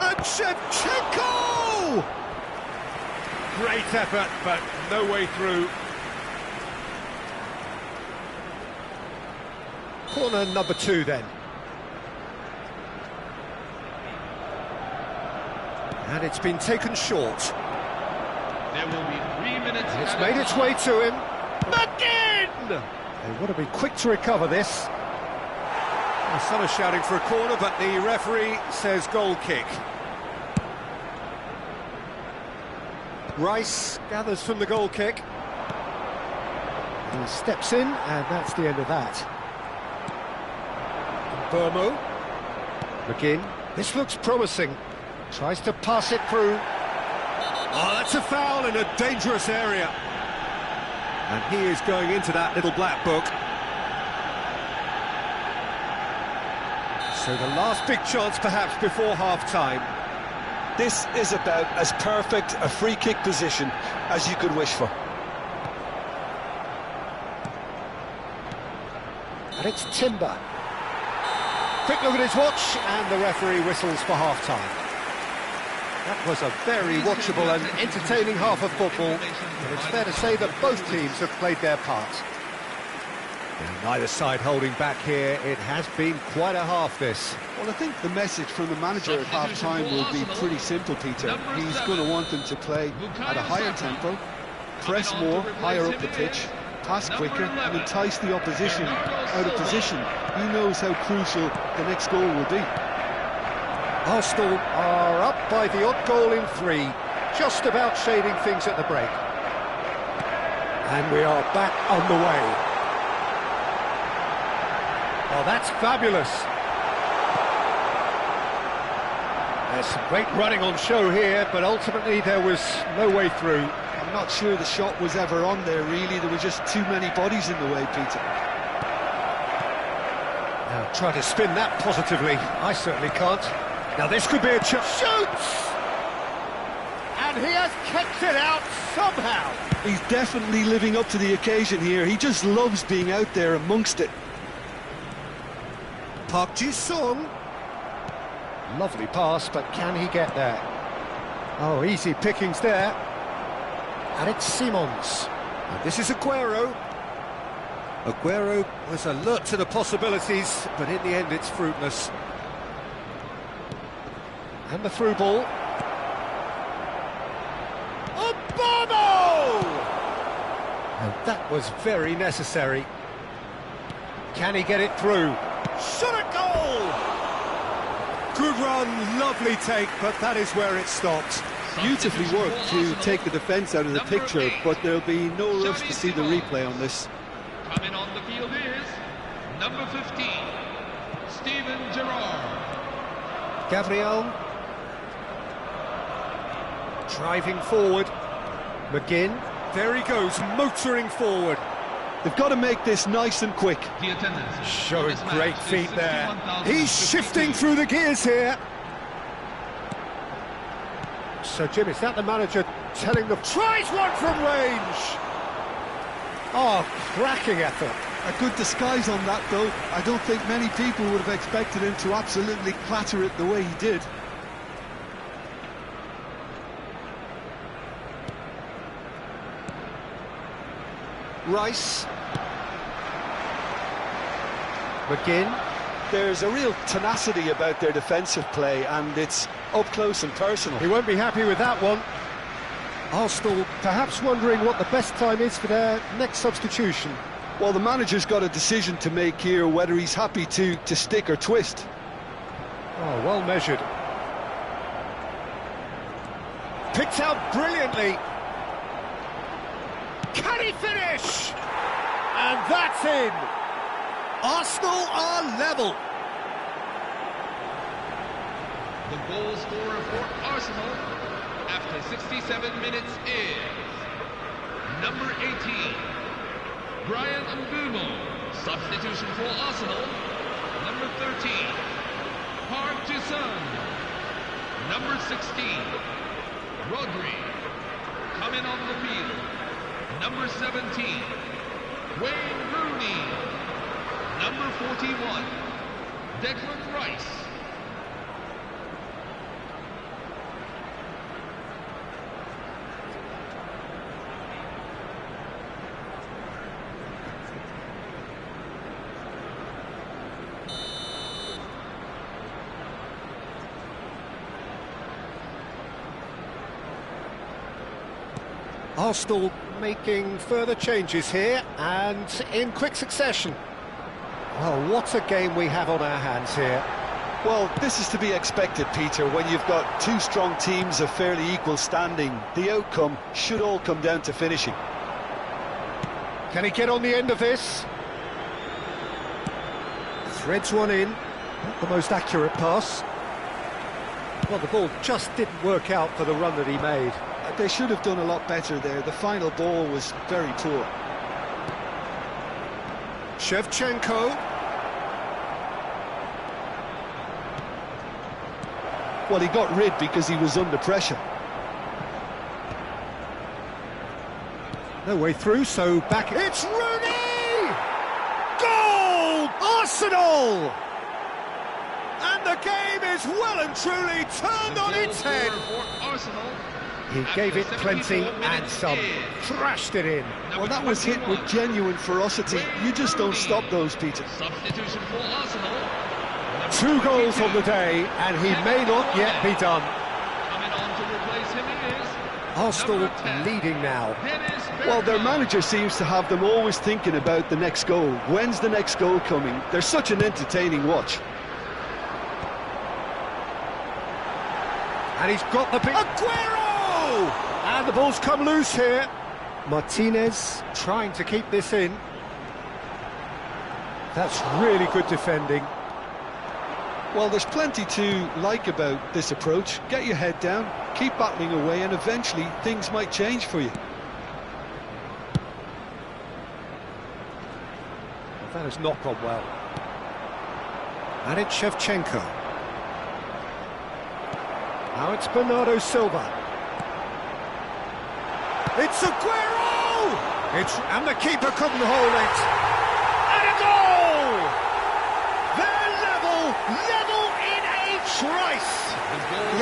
And Shevchenko! Great effort, but no way through. Corner number 2 then. And it's been taken short. There will be 3 minutes. And it's made its way to him. Again! They want to be quick to recover this. Well, some are shouting for a corner, but the referee says goal kick. Rice gathers from the goal kick. He steps in, and that's the end of that. Burmo. McGinn. This looks promising. Tries to pass it through. Oh, that's a foul in a dangerous area. And he is going into that little black book. So the last big chance perhaps before half-time. This is about as perfect a free kick position as you could wish for. And it's Timber. Quick look at his watch, and the referee whistles for half-time. That was a very watchable and entertaining half of football, and it's fair to say that both teams have played their part. And neither side holding back here. It has been quite a half, this. Well, I think the message from the manager at half-time will be pretty simple, Peter. He's going to want them to play at a higher tempo, press more, higher up the pitch, pass quicker, and entice the opposition out of position. He knows how crucial the next goal will be. Arsenal are up by the odd goal in 3, just about shading things at the break. And we are back on the way. Oh, that's fabulous. There's some great running on show here, but ultimately there was no way through. I'm not sure the shot was ever on there, really. There were just too many bodies in the way, Peter. Now, try to spin that positively. I certainly can't. Now, this could be a chance. Shoots! And he has kept it out somehow. He's definitely living up to the occasion here. He just loves being out there amongst it. Park Ji-sung. Lovely pass, but can he get there? Oh, easy pickings there. And it's Simons. And this is Aguero. Aguero was alert to the possibilities, but in the end it's fruitless. And the through ball. Obama! And that was very necessary. Can he get it through? Shot a goal! Good run, lovely take, but that is where it stopped. Beautifully worked to take the defence out of the picture, but there'll be no rush to see the replay on this. Coming on the field is number 15, Steven Gerrard. Gabriel. Driving forward. McGinn. There he goes, motoring forward. They've got to make this nice and quick. The attendance Showing this match great is feet there. 61,052. He's shifting through the gears here. So, Jim, is that the manager telling them, tries one from range? Oh, cracking effort. A good disguise on that, though. I don't think many people would have expected him to absolutely clatter it the way he did. Rice. McGinn. There's a real tenacity about their defensive play, and it's up close and personal. He won't be happy with that one. Arsenal perhaps wondering what the best time is for their next substitution. Well, the manager's got a decision to make here, whether he's happy to stick or twist. Oh, well measured. Picked out brilliantly. Can he finish? And that's in. Arsenal are level. The goal scorer for Arsenal after 67 minutes is number 18, Brian Mbeumo. Substitution for Arsenal, number 13, Park Ji-sung. Number 16, Rodri. Coming on the field, number 17, Wayne Rooney. Number 41, Declan Rice. Arsenal making further changes here and in quick succession. Well, what a game we have on our hands here. Well, this is to be expected, Peter. When you've got two strong teams of fairly equal standing, the outcome should all come down to finishing. Can he get on the end of this? Threads one in. Not the most accurate pass. Well, the ball just didn't work out for the run that he made. They should have done a lot better there. The final ball was very poor. Shevchenko. Well, he got rid because he was under pressure. No way through, so back... It's Rooney! Goal! Arsenal! And the game is well and truly turned on its head. For Arsenal, He gave it plenty and some. Thrashed it in. Well, that was hit with genuine ferocity. You just don't stop those, Peter. Substitution for Arsenal. 2 goals on the day, and he may not yet be done. Coming on to replace him is Arsenal number 10, leading now. Dennis Well, their Bergkamp. manager seems to have them always thinking about the next goal. When's the next goal coming? They're such an entertaining watch. And he's got the big... Aguero! And the ball's come loose here. Martinez trying to keep this in. That's really good defending. Well, there's plenty to like about this approach. Get your head down, keep battling away, and eventually things might change for you. That has not gone well. And it's Shevchenko. Now it's Bernardo Silva. It's Aguero! And the keeper couldn't hold it. And a goal! They're level in H. Rice.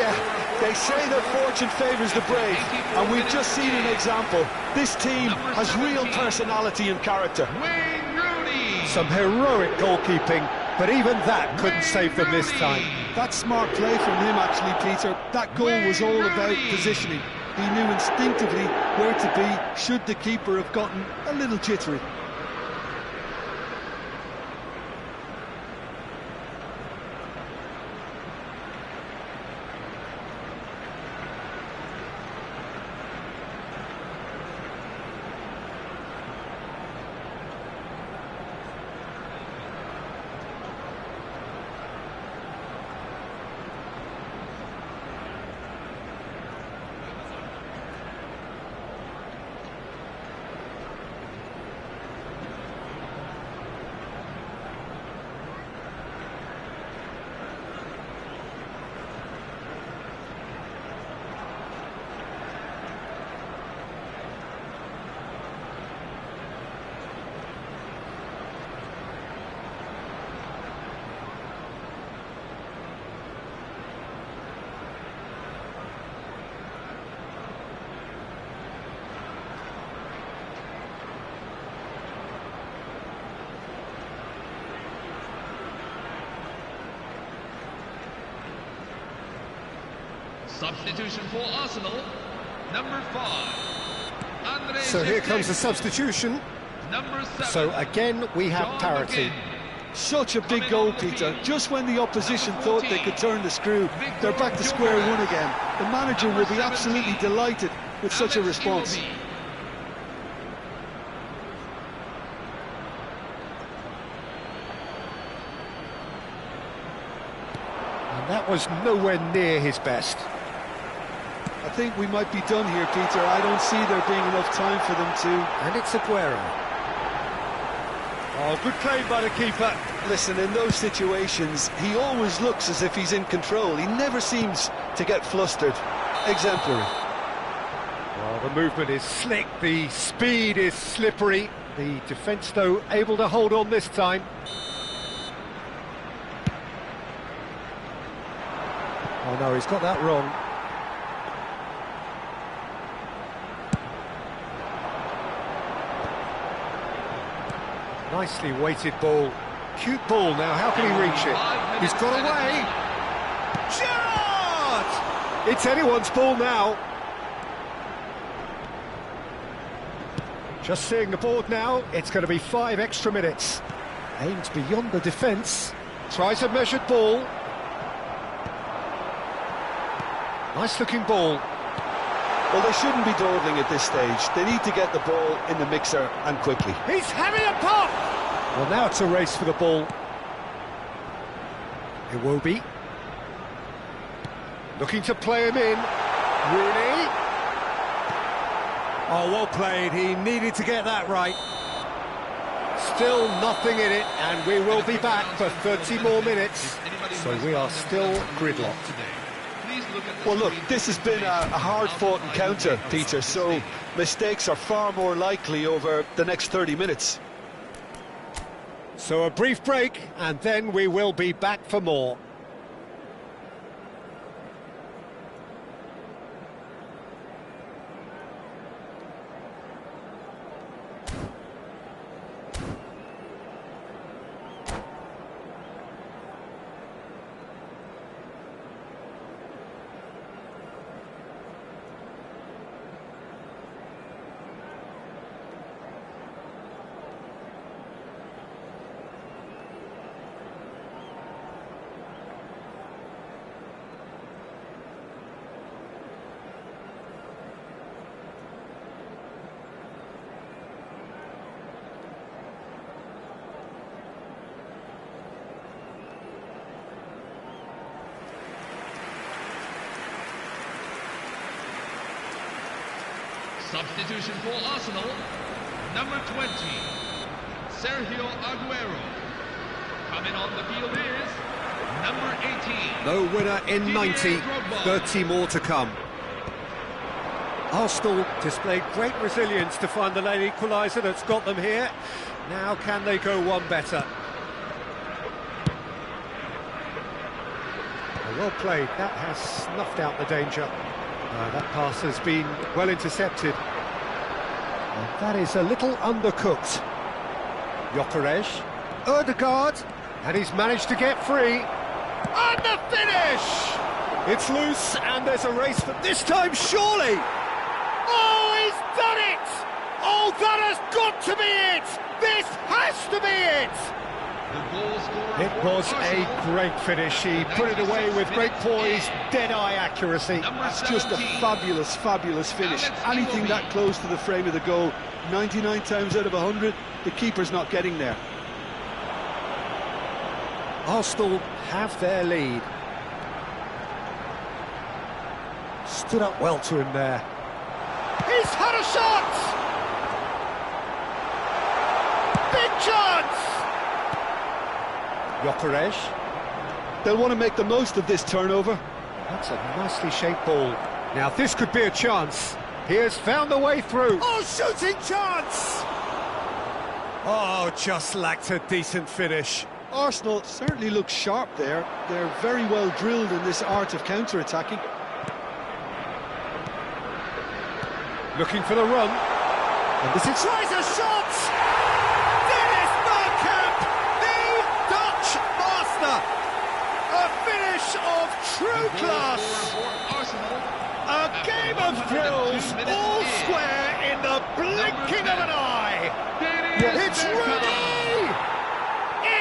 Yeah, they say that fortune favours the brave, and we've just seen an example. This team has real personality and character. Wayne Rooney. Some heroic goalkeeping, but even that couldn't save them this time. That's smart play from him, actually, Peter. That goal was all about positioning. He knew instinctively where to be should the keeper have gotten a little jittery. Substitution for Arsenal, number 5. Andre So here comes the Shevchenko. substitution. Number 7. So again, we have John parity. McGinn. Such a big goal, Peter. Just when the opposition thought they could turn the screw, they're back to square one again. The manager will be absolutely delighted with such a response. And that was nowhere near his best. I think we might be done here, Peter. I don't see there being enough time for them to... And it's Aguero. Oh, good play by the keeper. Listen, in those situations, he always looks as if he's in control. He never seems to get flustered. Exemplary. Well, the movement is slick, the speed is slippery. The defence, though, able to hold on this time. Oh no, he's got that wrong. Nicely weighted ball. Cute ball now, how can he reach it? He's got away. Gerrard! It's anyone's ball now. Just seeing the board now, it's going to be 5 extra minutes. Aims beyond the defence. Tries a measured ball. Nice looking ball. Well, they shouldn't be dawdling at this stage. They need to get the ball in the mixer and quickly. He's having a pop! Well, now it's a race for the ball. Iwobi. Looking to play him in. Rooney. Oh, well played. He needed to get that right. Still nothing in it, and we will be back for 30 more minutes. So we are still gridlocked. Well, look, this has been a hard-fought encounter, Peter, so mistakes are far more likely over the next 30 minutes. So a brief break, and then we will be back for more. Substitution for Arsenal, number 20, Sergio Aguero. Coming on the field is number 18. No winner in 90, 30 more to come. Arsenal displayed great resilience to find the late equaliser that's got them here. Now can they go one better? Well played, that has snuffed out the danger. That pass has been well intercepted. And that is a little undercooked. Gyökeres, Ødegaard, and he's managed to get free. And the finish! It's loose, and there's a race for this time, surely! Oh, he's done it! Oh, that has got to be it! This has to be it! It was a great finish. He put it away with great poise, dead-eye accuracy. That's just a fabulous, fabulous finish. Anything that close to the frame of the goal, 99 times out of 100, the keeper's not getting there. Arsenal have their lead. Stood up well to him there. He's had a shot! Big chance! Gyökeres. They'll want to make the most of this turnover. That's a nicely shaped ball. Now this could be a chance. He has found the way through. Oh, shooting chance! Oh, just lacked a decent finish. Arsenal certainly look sharp there. They're very well drilled in this art of counter-attacking. Looking for the run. And this is... tries a shot! Dennis Bergkamp, the Dutch master! A finish of true class! A game of thrills, all square in the blinking of an eye! It's Rooney!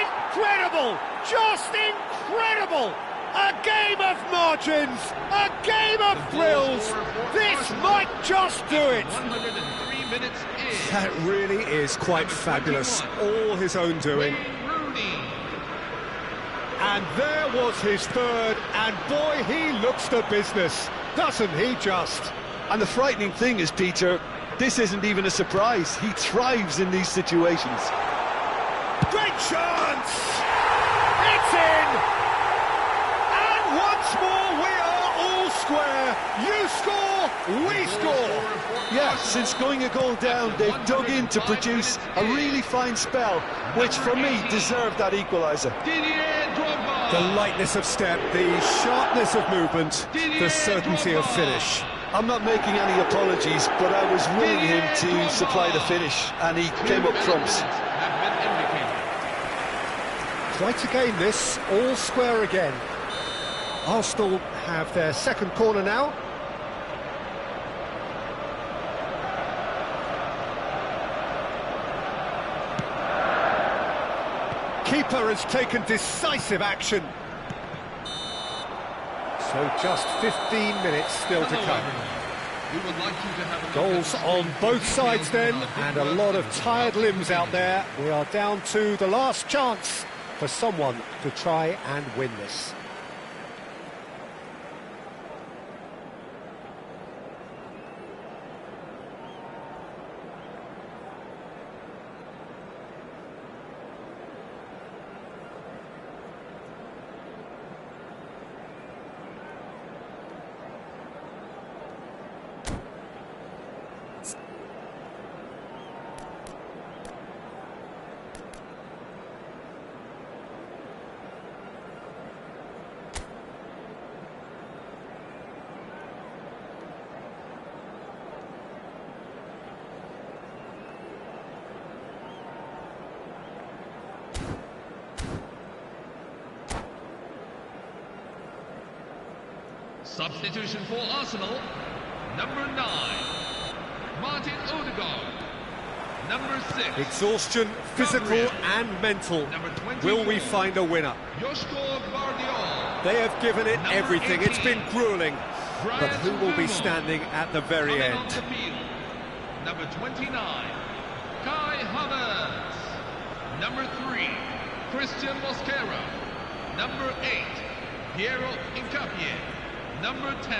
Incredible! Just incredible! A game of margins, a game of thrills. This might just do it. 103 minutes in. That really is quite fabulous. All his own doing. And there was his third, and boy, he looks the business, doesn't he just? And the frightening thing is, Peter, this isn't even a surprise. He thrives in these situations. Great chance! It's in! And once more we are all square. You score, we score. Yeah, since going a goal down, they've dug in to produce a really fine spell, which for me deserved that equaliser. The lightness of step, the sharpness of movement, the certainty of finish. I'm not making any apologies, but I was willing him to supply the finish, and he came up trumps. Quite a game this, all square again. Arsenal have their second corner now. Keeper has taken decisive action. So just 15 minutes still to come. Goals on both sides then, and a lot of tired limbs out there. We are down to the last chance for someone to try and win this. Substitution for Arsenal, number 9, Martin Odegaard. Number 6, Exhaustion, physical and mental. Will we find a winner? They have given it everything. It's been grueling. But who will be standing at the very end? Number 29, Kai Havertz. Number 3, Christian Mosquera. Number 8, Piero Hincapié. Number 10,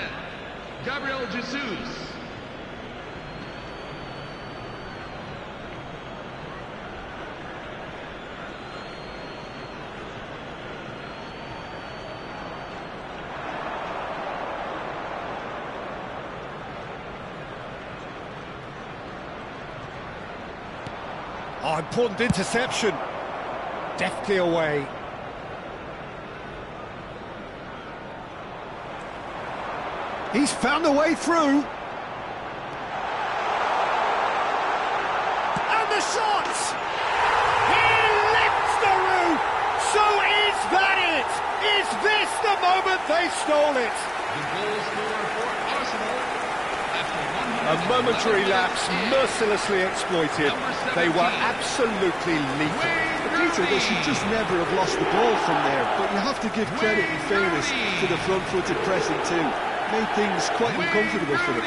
Gabriel Jesus. Oh, important interception. Deftly away. He's found a way through. And the shot! He lifts the roof! So is that it? Is this the moment they stole it? A momentary lapse, mercilessly exploited. They were absolutely lethal. Peter, they should just never have lost the ball from there, but you have to give credit and fairness to the front-footed pressing too. Made things quite uncomfortable for them.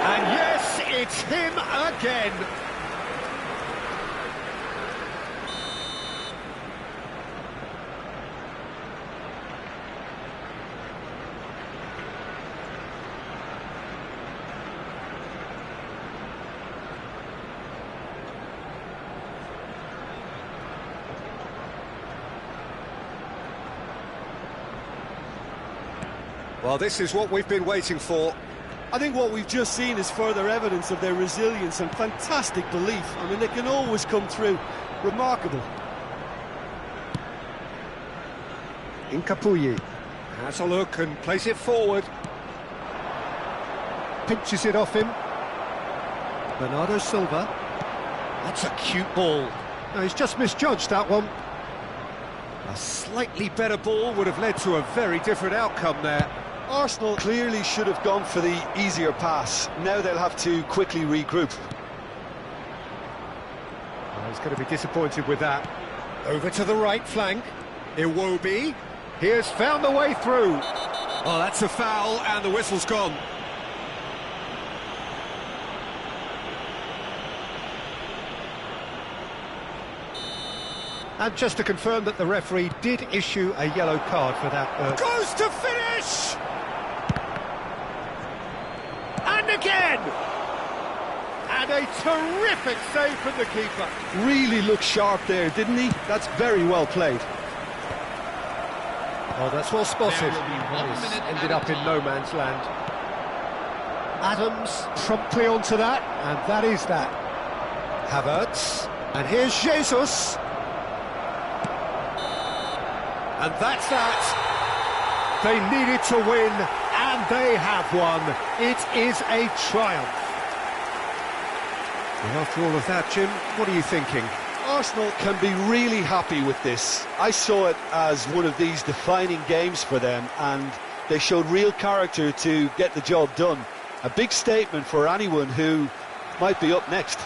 And yes, it's him again. Well, this is what we've been waiting for. I think what we've just seen is further evidence of their resilience and fantastic belief. I mean, they can always come through. Remarkable. Hincapié has a look and plays it forward. Pinches it off him. Bernardo Silva. That's a cute ball. No, he's just misjudged that one. A slightly better ball would have led to a very different outcome there. Arsenal clearly should have gone for the easier pass. Now they'll have to quickly regroup. Oh, he's going to be disappointed with that. Over to the right flank. Iwobi. He has found the way through. Oh, that's a foul, and the whistle's gone. And just to confirm that the referee did issue a yellow card for that. Goes to finish! And again! And a terrific save from the keeper. Really looked sharp there, didn't he? That's very well played. Oh, that's well spotted. He's ended up in no man's land. Adams promptly onto that, and that is that. Havertz, and here's Jesus. And that's that. They needed to win, and they have won. It is a triumph. And after all of that, Jim, what are you thinking? Arsenal can be really happy with this. I saw it as one of these defining games for them, and they showed real character to get the job done. A big statement for anyone who might be up next.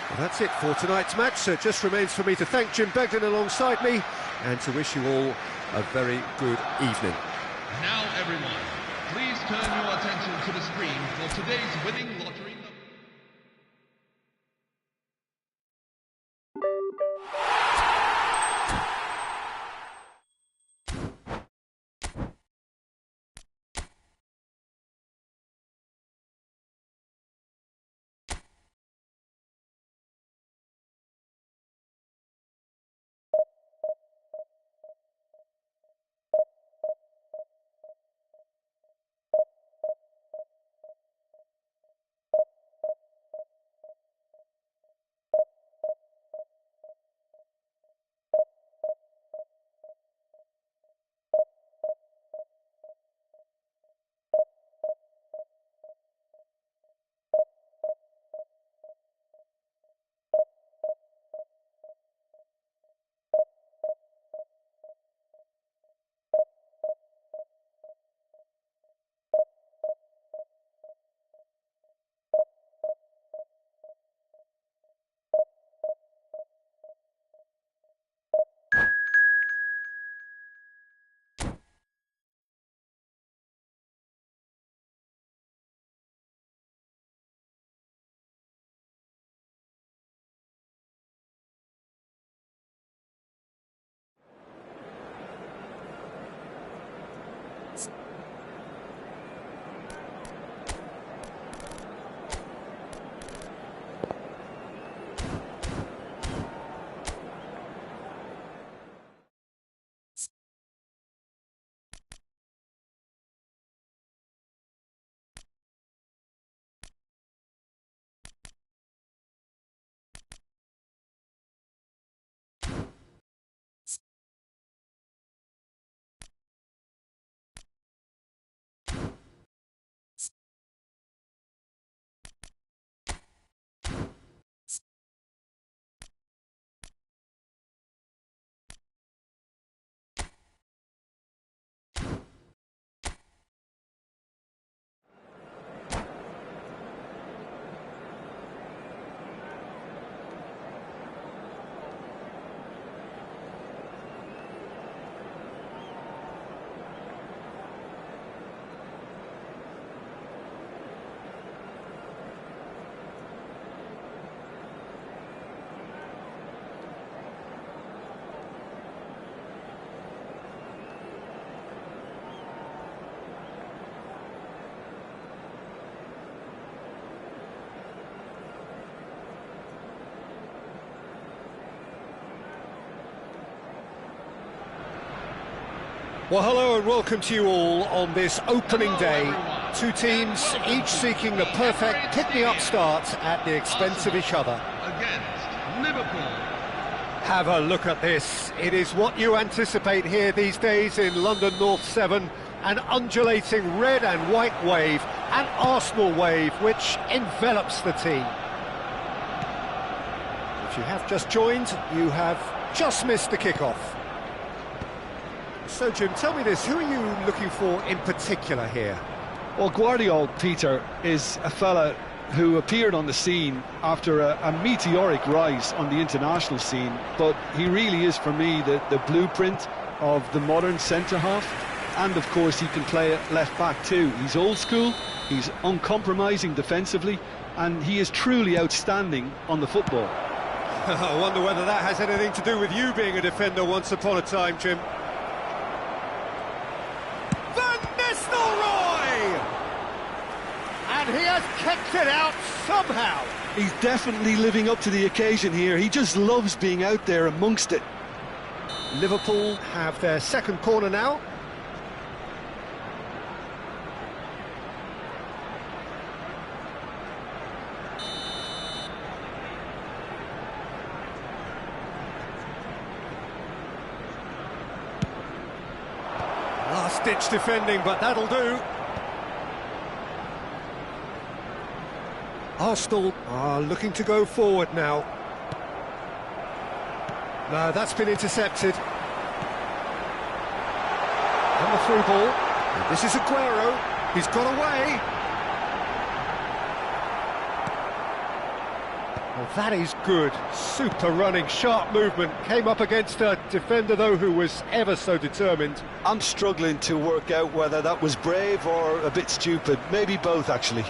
Well, that's it for tonight's match, so it just remains for me to thank Jim Begden alongside me and to wish you all a very good evening. Now everyone, please turn your attention to the screen for today's winning lottery number. Well, hello and welcome to you all on this opening day. Two teams, each seeking the perfect pick-me-up start at the expense of each other. Against Liverpool. Have a look at this. It is what you anticipate here these days in London North 7. An undulating red and white wave, an Arsenal wave which envelops the team. If you have just joined, you have just missed the kickoff. So, Jim, tell me this, who are you looking for in particular here? Well, Guardiola, Peter, is a fella who appeared on the scene after a meteoric rise on the international scene, but he really is, for me, the blueprint of the modern centre-half, and of course he can play at left-back too. He's old school, he's uncompromising defensively, and he is truly outstanding on the football. I wonder whether that has anything to do with you being a defender once upon a time, Jim. And he has kicked it out somehow. He's definitely living up to the occasion here. He just loves being out there amongst it. Liverpool have their second corner now. Last-ditch defending, but that'll do. Arsenal are looking to go forward now. No, that's been intercepted. And the through ball. And this is Aguero. He's got away. Well, that is good. Super running, sharp movement. Came up against a defender, though, who was ever so determined. I'm struggling to work out whether that was brave or a bit stupid. Maybe both, actually.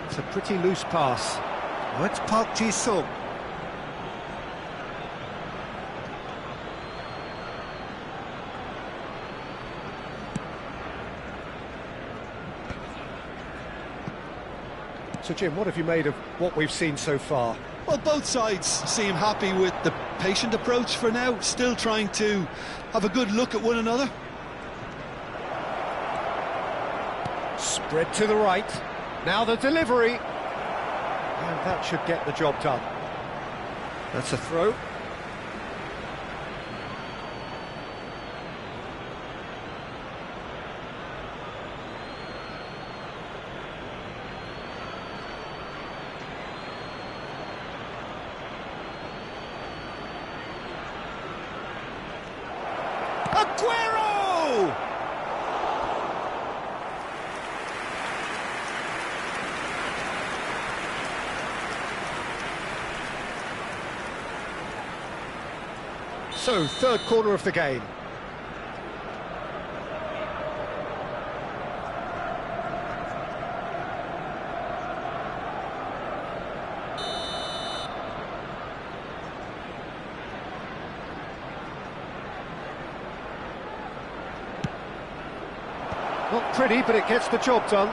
It's a pretty loose pass. Oh, it's Park Ji-sung. So, Jim, what have you made of what we've seen so far? Well, both sides seem happy with the patient approach for now, still trying to have a good look at one another. Spread to the right. Now the delivery. And that should get the job done. That's a throw. Aguero! So, third corner of the game. Not pretty, but it gets the job done.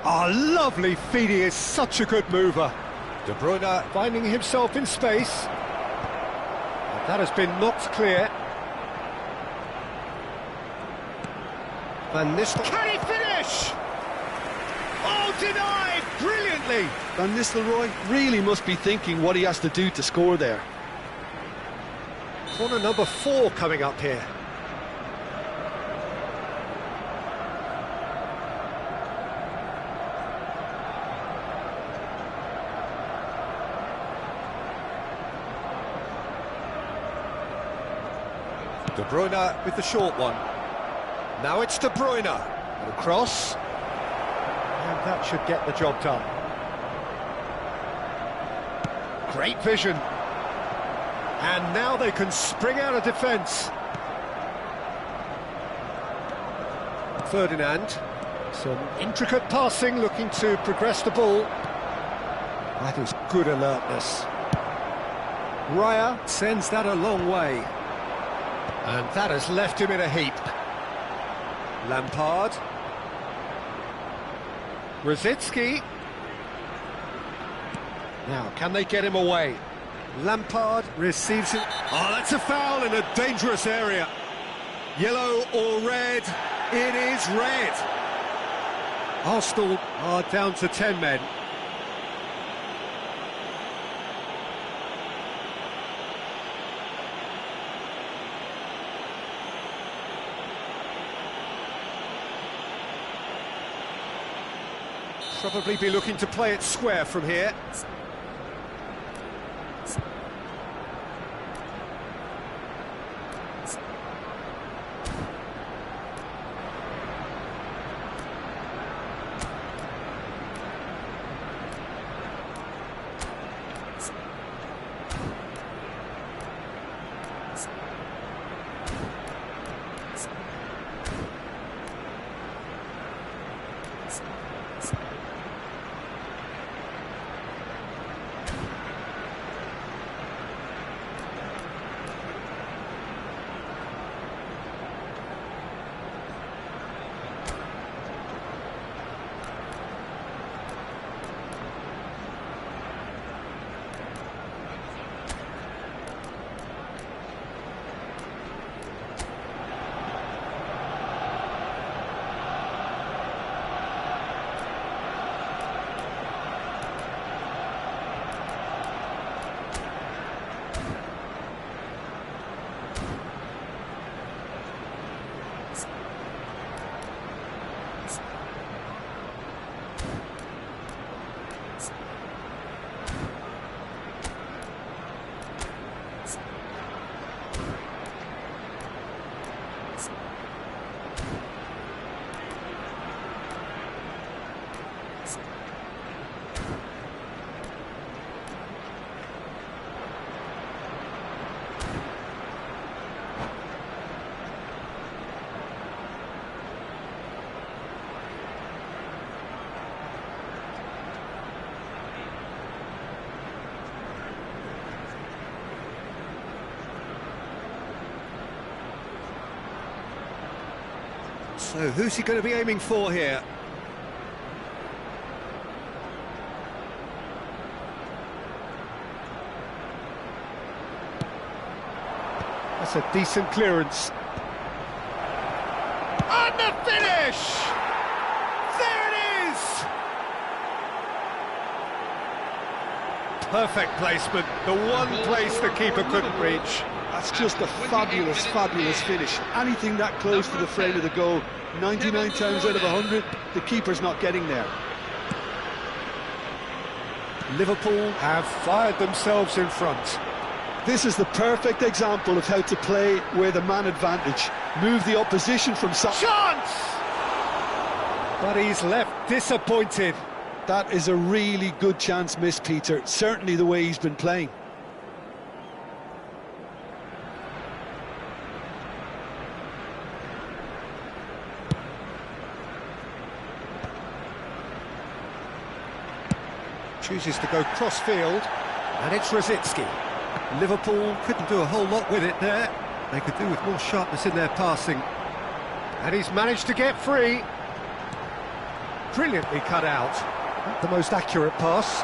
Oh, lovely feed. He is such a good mover. De Bruyne finding himself in space. And that has been knocked clear. Van Nistelrooy. Can he finish? Oh, denied! Brilliantly! Van Nistelrooy really must be thinking what he has to do to score there. Corner number 4 coming up here. De Bruyne with the short one. Now it's De Bruyne. And across. And that should get the job done. Great vision. And now they can spring out of defence. Ferdinand. Some intricate passing, looking to progress the ball. That is good alertness. Raya sends that a long way. And that has left him in a heap. Lampard. Rosicki. Now, can they get him away? Lampard receives it. Oh, that's a foul in a dangerous area. Yellow or red? It is red. Arsenal are down to 10 men. Probably be looking to play it square from here. So who's he going to be aiming for here? That's a decent clearance. And the finish! There it is! Perfect placement, the one place the keeper couldn't reach. That's just a fabulous, fabulous finish. Anything that close to the frame of the goal, 99 times out of 100, the keeper's not getting there. Liverpool have fired themselves in front. This is the perfect example of how to play with a man advantage. Move the opposition from side. Chance! But he's left disappointed. That is a really good chance missed, Peter. Certainly the way he's been playing. Chooses to go cross-field, and it's Rosicki. Liverpool couldn't do a whole lot with it there. They could do with more sharpness in their passing. And he's managed to get free. Brilliantly cut out. Not the most accurate pass.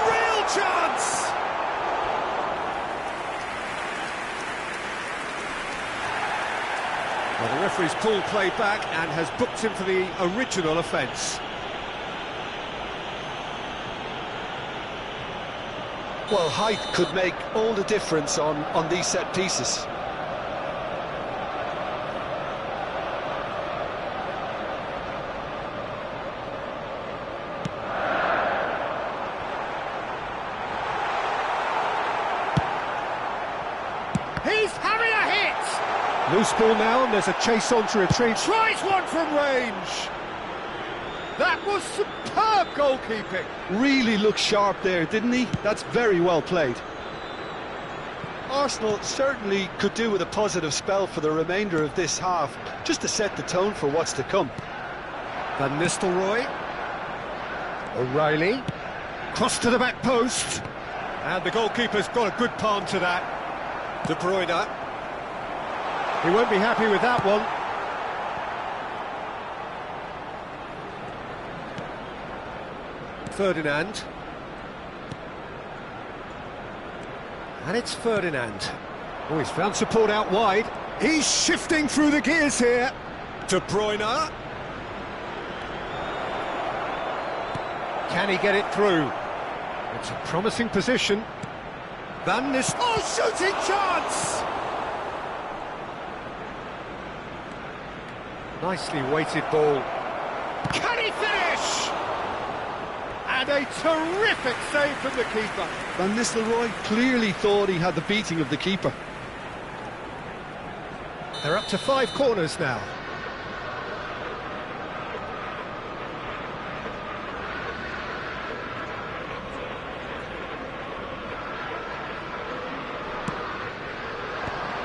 Real chance! Well, the referee's pulled play back and has booked him for the original offence. Well, height could make all the difference on these set pieces. He's having a hit! Loose ball now, and there's a chase on to retrieve. Tries one from range! That was superb goalkeeping. Really looked sharp there, didn't he? That's very well played. Arsenal certainly could do with a positive spell for the remainder of this half, just to set the tone for what's to come. Van Nistelrooy. O'Reilly. Cross to the back post. And the goalkeeper's got a good palm to that. De Bruyne. He won't be happy with that one. Ferdinand. And it's Ferdinand. Oh, he's found support out wide. He's shifting through the gears here. De Bruyne. Can he get it through? It's a promising position. Van Nistelrooy. Oh, shooting chance! Nicely weighted ball. Can he finish? And a terrific save from the keeper. Van Nistelrooy clearly thought he had the beating of the keeper. They're up to 5 corners now.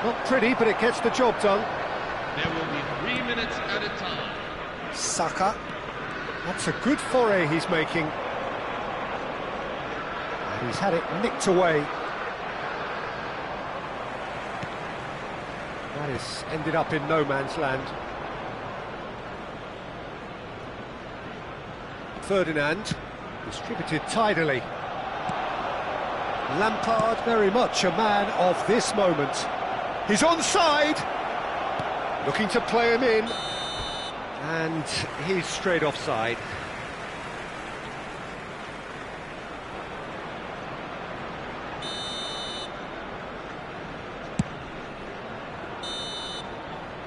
Not pretty, but it gets the job done. There will be 3 minutes at a time. Saka. That's a good foray he's making. And he's had it nicked away. That has ended up in no man's land. Ferdinand, distributed tidily. Lampard, very much a man of this moment. He's onside, looking to play him in, and he's straight offside.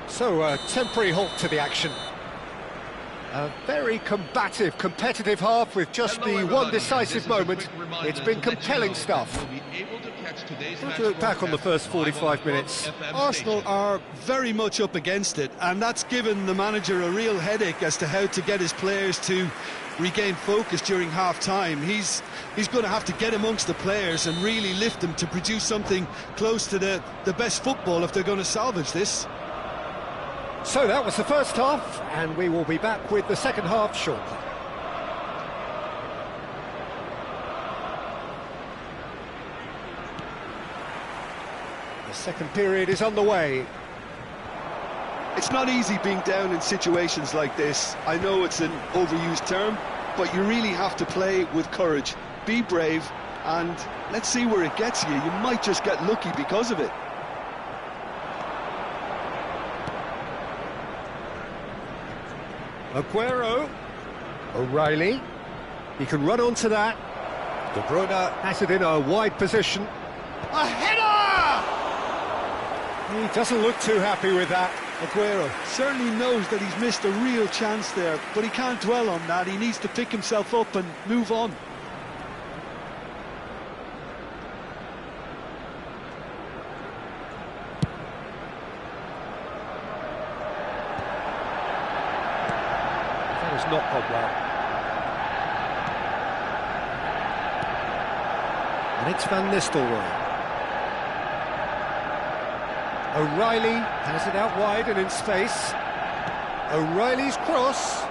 So, a temporary halt to the action. A very combative, competitive half with just the one decisive moment. It's been compelling stuff. How to look back on the first 45 minutes? Arsenal are very much up against it, and that's given the manager a real headache as to how to get his players to regain focus during half-time. He's going to have to get amongst the players and really lift them to produce something close to the best football if they're going to salvage this. So that was the first half, and we will be back with the second half shortly. The second period is underway. It's not easy being down in situations like this. I know it's an overused term, but you really have to play with courage. Be brave, and let's see where it gets you. You might just get lucky because of it. Aguero, O'Reilly, he can run onto that. De Bruyne has it in a wide position. A header! He doesn't look too happy with that. Aguero certainly knows that he's missed a real chance there, but he can't dwell on that. He needs to pick himself up and move on. Not gone well. And it's Van Nistelrooy. O'Reilly has it out wide and in space. O'Reilly's cross.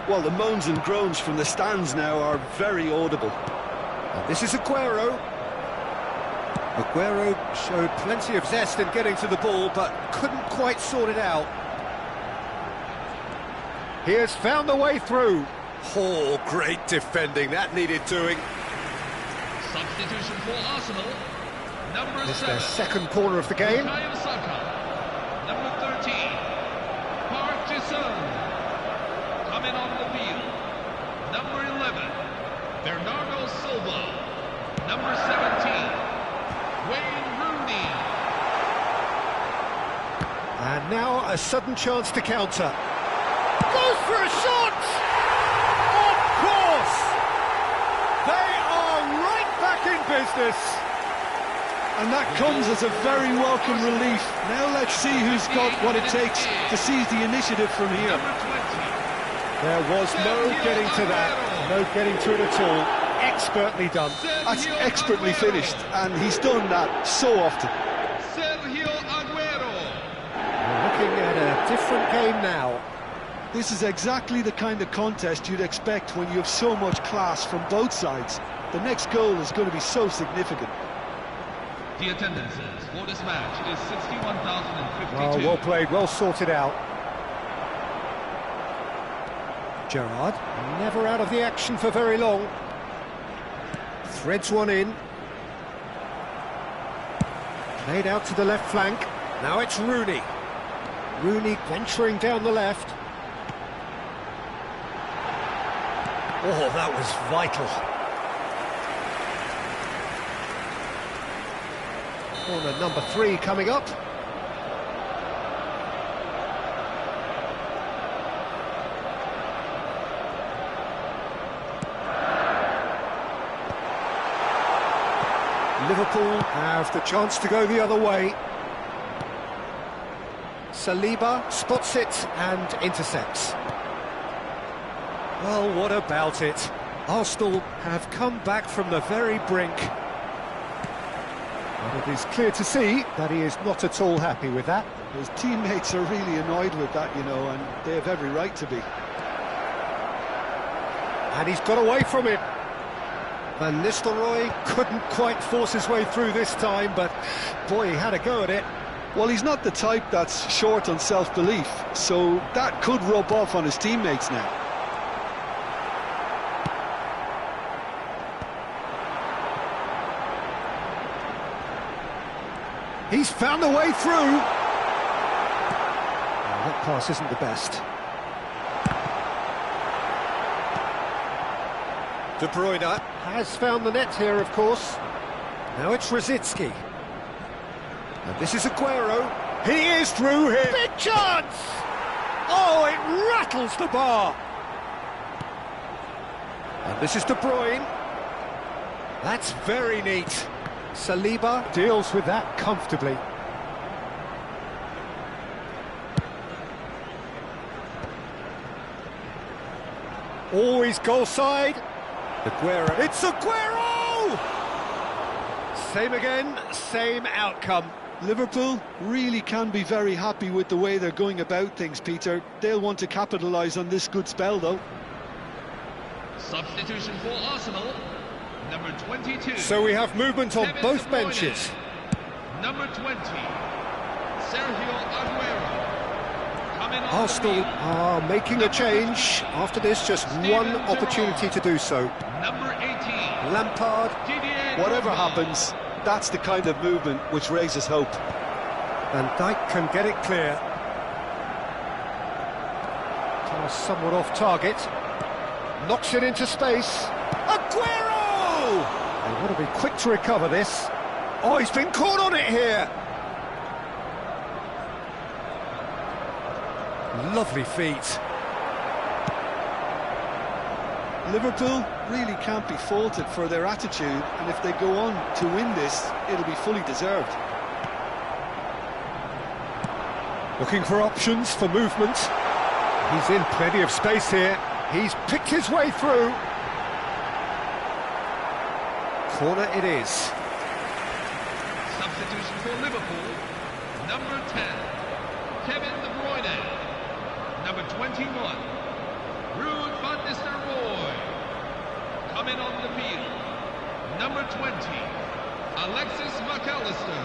Well, the moans and groans from the stands now are very audible. And this is Aguero. Aguero showed plenty of zest in getting to the ball, but couldn't quite sort it out. He has found the way through. Oh, great defending, that needed doing. Substitution for Arsenal, number 7. Their second corner of the game. Bukayo Saka, number 13. Park Ji-sung, coming on the field. Number 11. Bernardo Silva, number 17. Wayne Rooney. And now a sudden chance to counter. Goes for a shot! Of course! They are right back in business. And that comes as a very welcome relief. Now let's see who's got what it takes to seize the initiative from here. There was no getting to that, no getting to it at all. Expertly done. That's expertly finished, and he's done that so often. Sergio Aguero. We're looking at a different game now. This is exactly the kind of contest you'd expect when you have so much class from both sides. The next goal is going to be so significant. The attendances for this match is 61,052. Oh, well played, well sorted out. Gerrard, never out of the action for very long. Threads one in. Played out to the left flank. Now it's Rooney. Rooney venturing down the left. Oh, that was vital. Corner number 3 coming up. Liverpool have the chance to go the other way. Saliba spots it and intercepts. Well, what about it? Arsenal have come back from the very brink. And it is clear to see that he is not at all happy with that. His teammates are really annoyed with that, you know, and they have every right to be. And he's got away from it. Van Nistelrooy couldn't quite force his way through this time, but boy, he had a go at it. Well, he's not the type that's short on self-belief, so that could rub off on his teammates now. He's found a way through. Oh, that pass isn't the best. De Bruyne has found the net here, of course. Now it's Rosicky. And this is Aguero. He is through here. Big chance! Oh, it rattles the bar. And this is De Bruyne. That's very neat. Saliba deals with that comfortably. Always goal side. Aguero. It's Aguero! Same again, same outcome. Liverpool really can be very happy with the way they're going about things, Peter. They'll want to capitalise on this good spell, though. Substitution for Arsenal, number 22. So we have movement on Kevin both De Bruyne. benches. Number 20, Sergio Aguero. Coming on Arsenal the field, are making a change. After this, just one opportunity to do so. number 18, Lampard. Didier Whatever Drogba. happens, that's the kind of movement which raises hope. And Dijk can get it clear. Pass somewhat off target. Knocks it into space. Aguero! They want to be quick to recover this. Oh, he's been caught on it here. Lovely feet. Liverpool really can't be faulted for their attitude, and if they go on to win this, it'll be fully deserved. Looking for options for movement. He's in plenty of space here. He's picked his way through. Corner it is. Substitution for Liverpool, number 10, Kevin De Bruyne. Number 21, Ruud van Nistelrooy. Coming on the field, number 20, Alexis McAllister.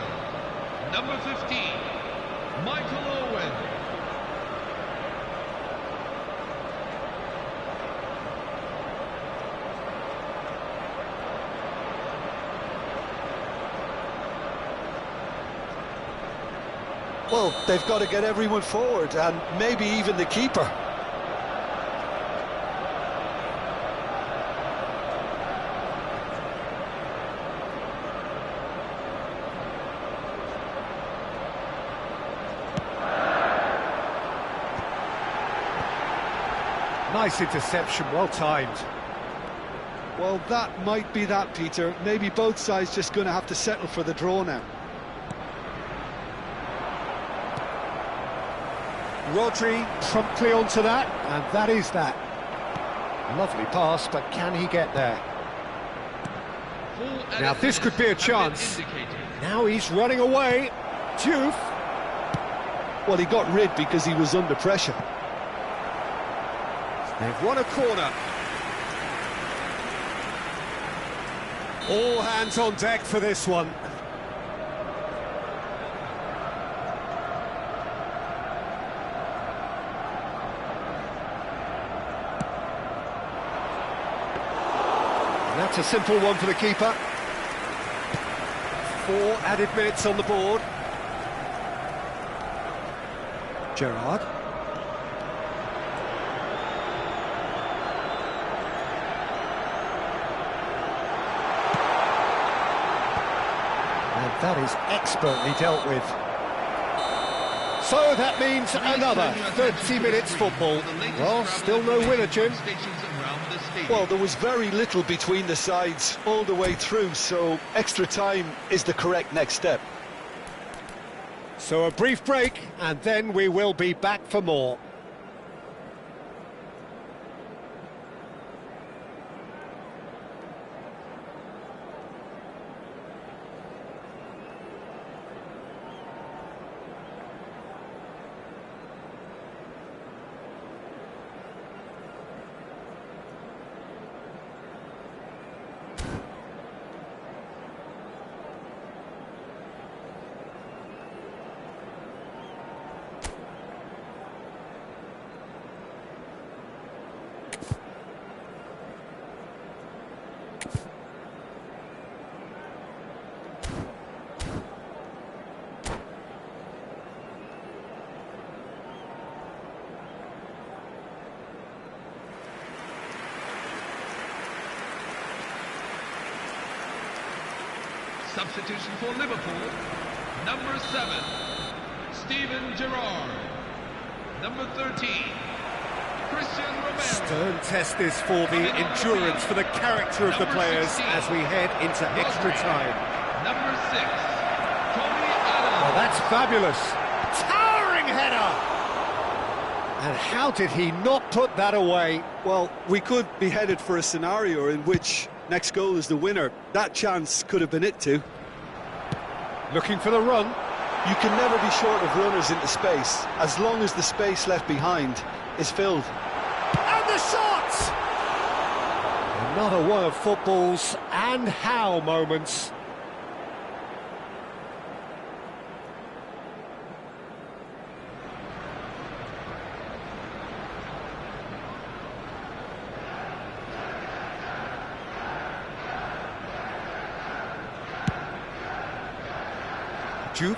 Number 15, Michael Owen. Well, they've got to get everyone forward, and maybe even the keeper. Nice interception, well timed. Well, that might be that, Peter. Maybe both sides just going to have to settle for the draw now. Rodri promptly onto that, and that is that. Lovely pass, but can he get there? Now this could be a chance. Now he's running away. Diouf. Well, he got rid because he was under pressure. They've won a corner. All hands on deck for this one. And that's a simple one for the keeper. 4 added minutes on the board. Gerrard. That is expertly dealt with. So that means another 30 minutes football. Well, still no winner, Jim. Well, there was very little between the sides all the way through, so extra time is the correct next step. So a brief break, and then we will be back for more. Substitution for Liverpool, number 7, Steven Gerrard. Number 13, Christian Romero. Stern test this for the endurance, for the character of the players as we head into extra time. Number 6, Tony Adams. Oh, that's fabulous. Towering header! And how did he not put that away? Well, we could be headed for a scenario in which next goal is the winner. That chance could have been it too. Looking for the run. You can never be short of runners into space, as long as the space left behind is filled. And the shot! Another one of football's and how moments. Jude.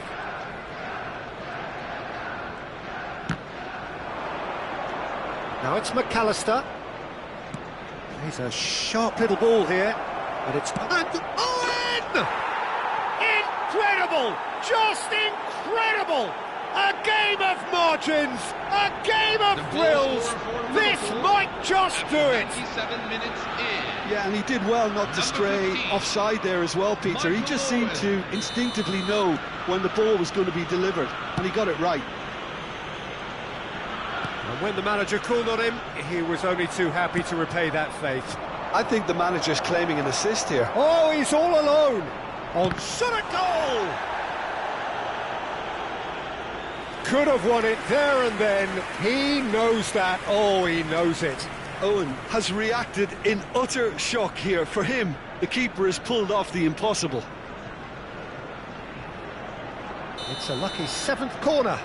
Now it's McAllister. He's a sharp little ball here, and it's Owen! Incredible! Just incredible! A game of margins, a game of thrills. This might just do it. 97 minutes in. Yeah, and he did well not to stray offside there as well, Peter. He just seemed to instinctively know when the ball was going to be delivered, and he got it right. And when the manager called on him, he was only too happy to repay that faith. I think the manager's claiming an assist here. Oh, he's all alone on shot at goal. Could have won it there and then. He knows that. Oh, he knows it. Owen has reacted in utter shock here. For him, the keeper has pulled off the impossible. It's a lucky 7th corner.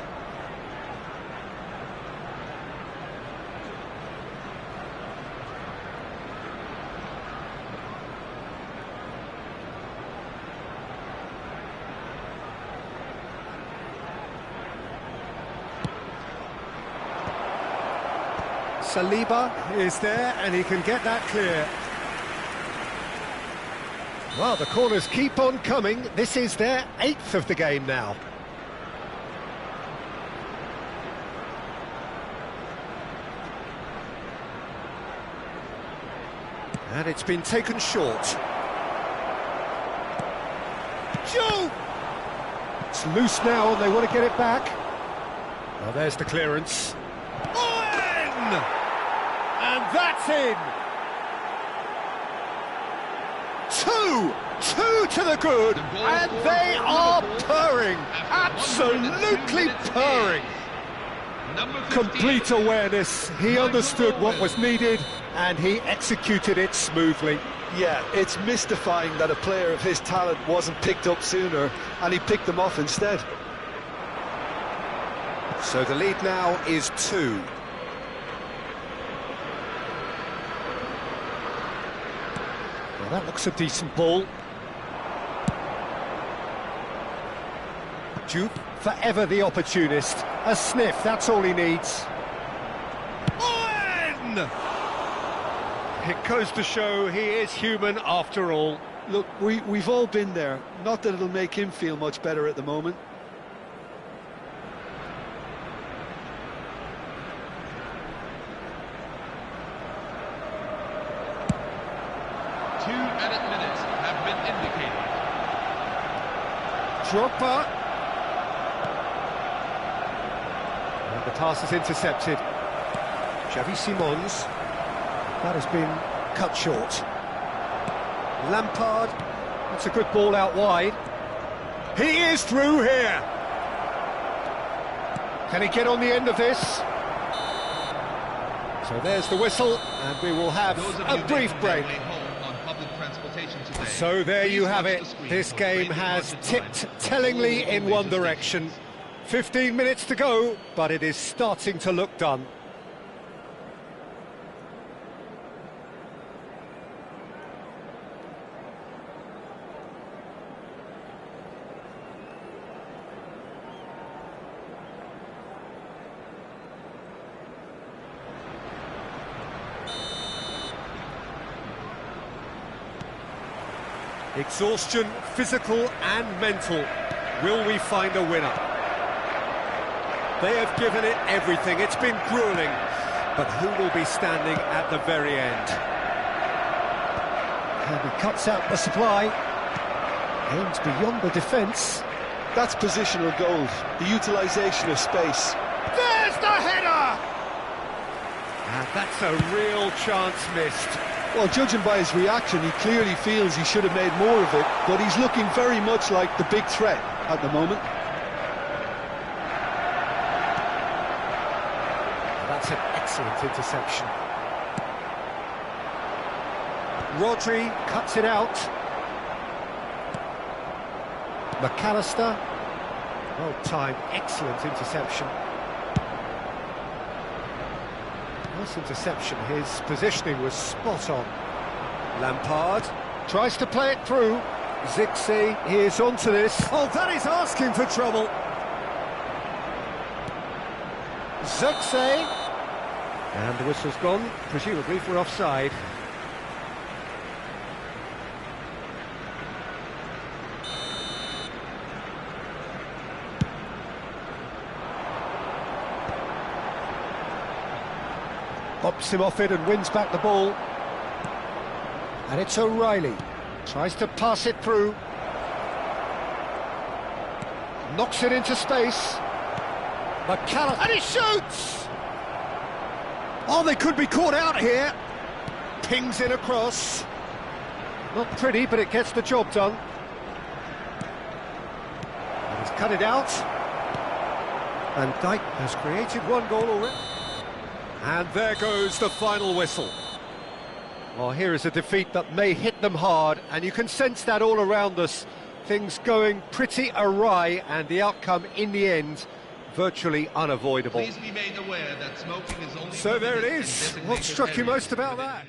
Saliba is there, and he can get that clear. Well, the corners keep on coming. This is their 8th of the game now. And it's been taken short. Joe! It's loose now, and they want to get it back. Well, there's the clearance. Owen! And that's in! Two to the good, and they are purring, absolutely purring. Complete awareness, he understood what was needed, and he executed it smoothly. Yeah, it's mystifying that a player of his talent wasn't picked up sooner, and he picked them off instead. So the lead now is 2. Well, that looks a decent ball. Jude, forever the opportunist. A sniff, that's all he needs. Owen! It goes to show he is human after all. Look, we've all been there. Not that it'll make him feel much better at the moment. Two added minutes have been indicated. Drogba. And the pass is intercepted. Xavi Simons. That has been cut short. Lampard. That's a good ball out wide. He is through here. Can he get on the end of this? So there's the whistle, and we will have a brief break. So there you have it. This game has tipped tellingly in one direction. 15 minutes to go, but it is starting to look done. Exhaustion, physical and mental. Will we find a winner? They have given it everything. It's been grueling. But who will be standing at the very end? And he cuts out the supply. Aims beyond the defence. That's positional gold, the utilisation of space. There's the header! And that's a real chance missed. Well, judging by his reaction, he clearly feels he should have made more of it, but he's looking very much like the big threat at the moment. That's an excellent interception. Rodri cuts it out. McAllister. Well timed, excellent interception. Nice interception, his positioning was spot on. Lampard tries to play it through. Zixi, he is onto this. Oh, that is asking for trouble. Zixi. And the whistle's gone, presumably for offside. Bops him off it and wins back the ball. And it's O'Reilly. Tries to pass it through. Knocks it into space. McAllister. And he shoots! Oh, they could be caught out here. Pings it across. Not pretty, but it gets the job done. And he's cut it out. And Dyke has created one goal already. And there goes the final whistle. Well, here is a defeat that may hit them hard, and you can sense that all around us. Things going pretty awry, and the outcome in the end virtually unavoidable. Please be made aware that smoking is only So there it permitted in is. designated What struck you areas. most about that?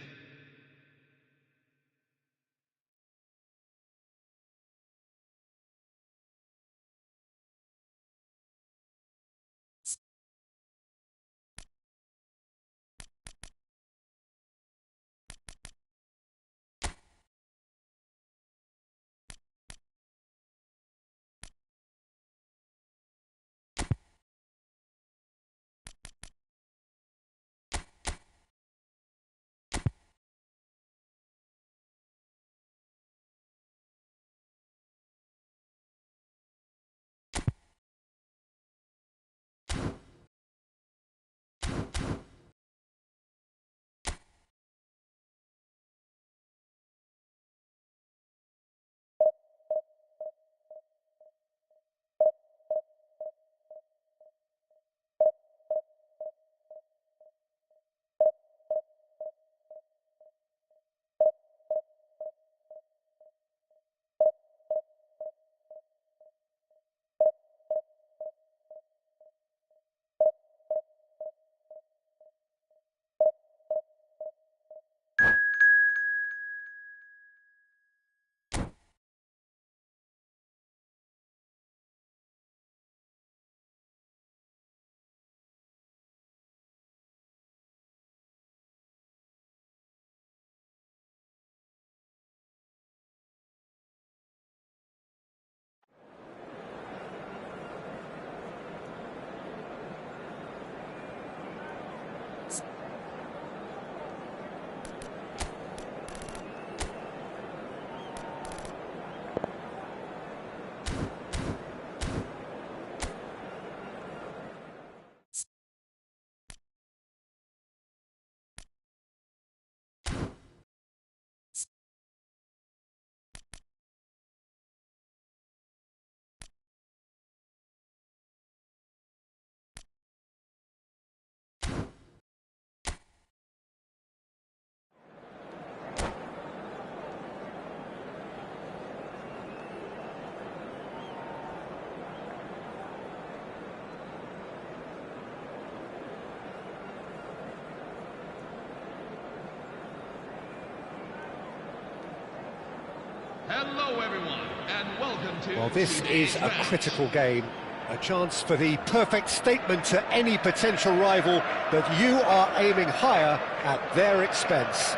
Hello everyone, and welcome to... Well, this today's is a match. critical game. A chance for the perfect statement to any potential rival that you are aiming higher at their expense.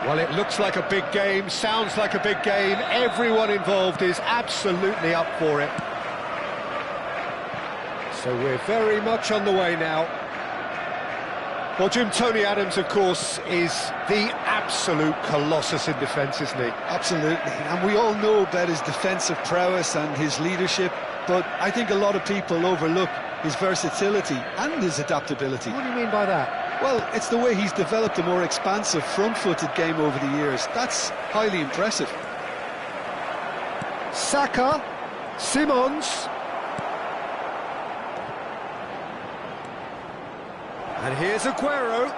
Well, it looks like a big game, sounds like a big game. Everyone involved is absolutely up for it. So we're very much on the way now. Well, Jim, Tony Adams, of course, is the absolute colossus in defence, isn't he? Absolutely, and we all know about his defensive prowess and his leadership, but I think a lot of people overlook his versatility and his adaptability. What do you mean by that? Well, it's the way he's developed a more expansive, front-footed game over the years. That's highly impressive. Saka, Simons. And here's Aguero.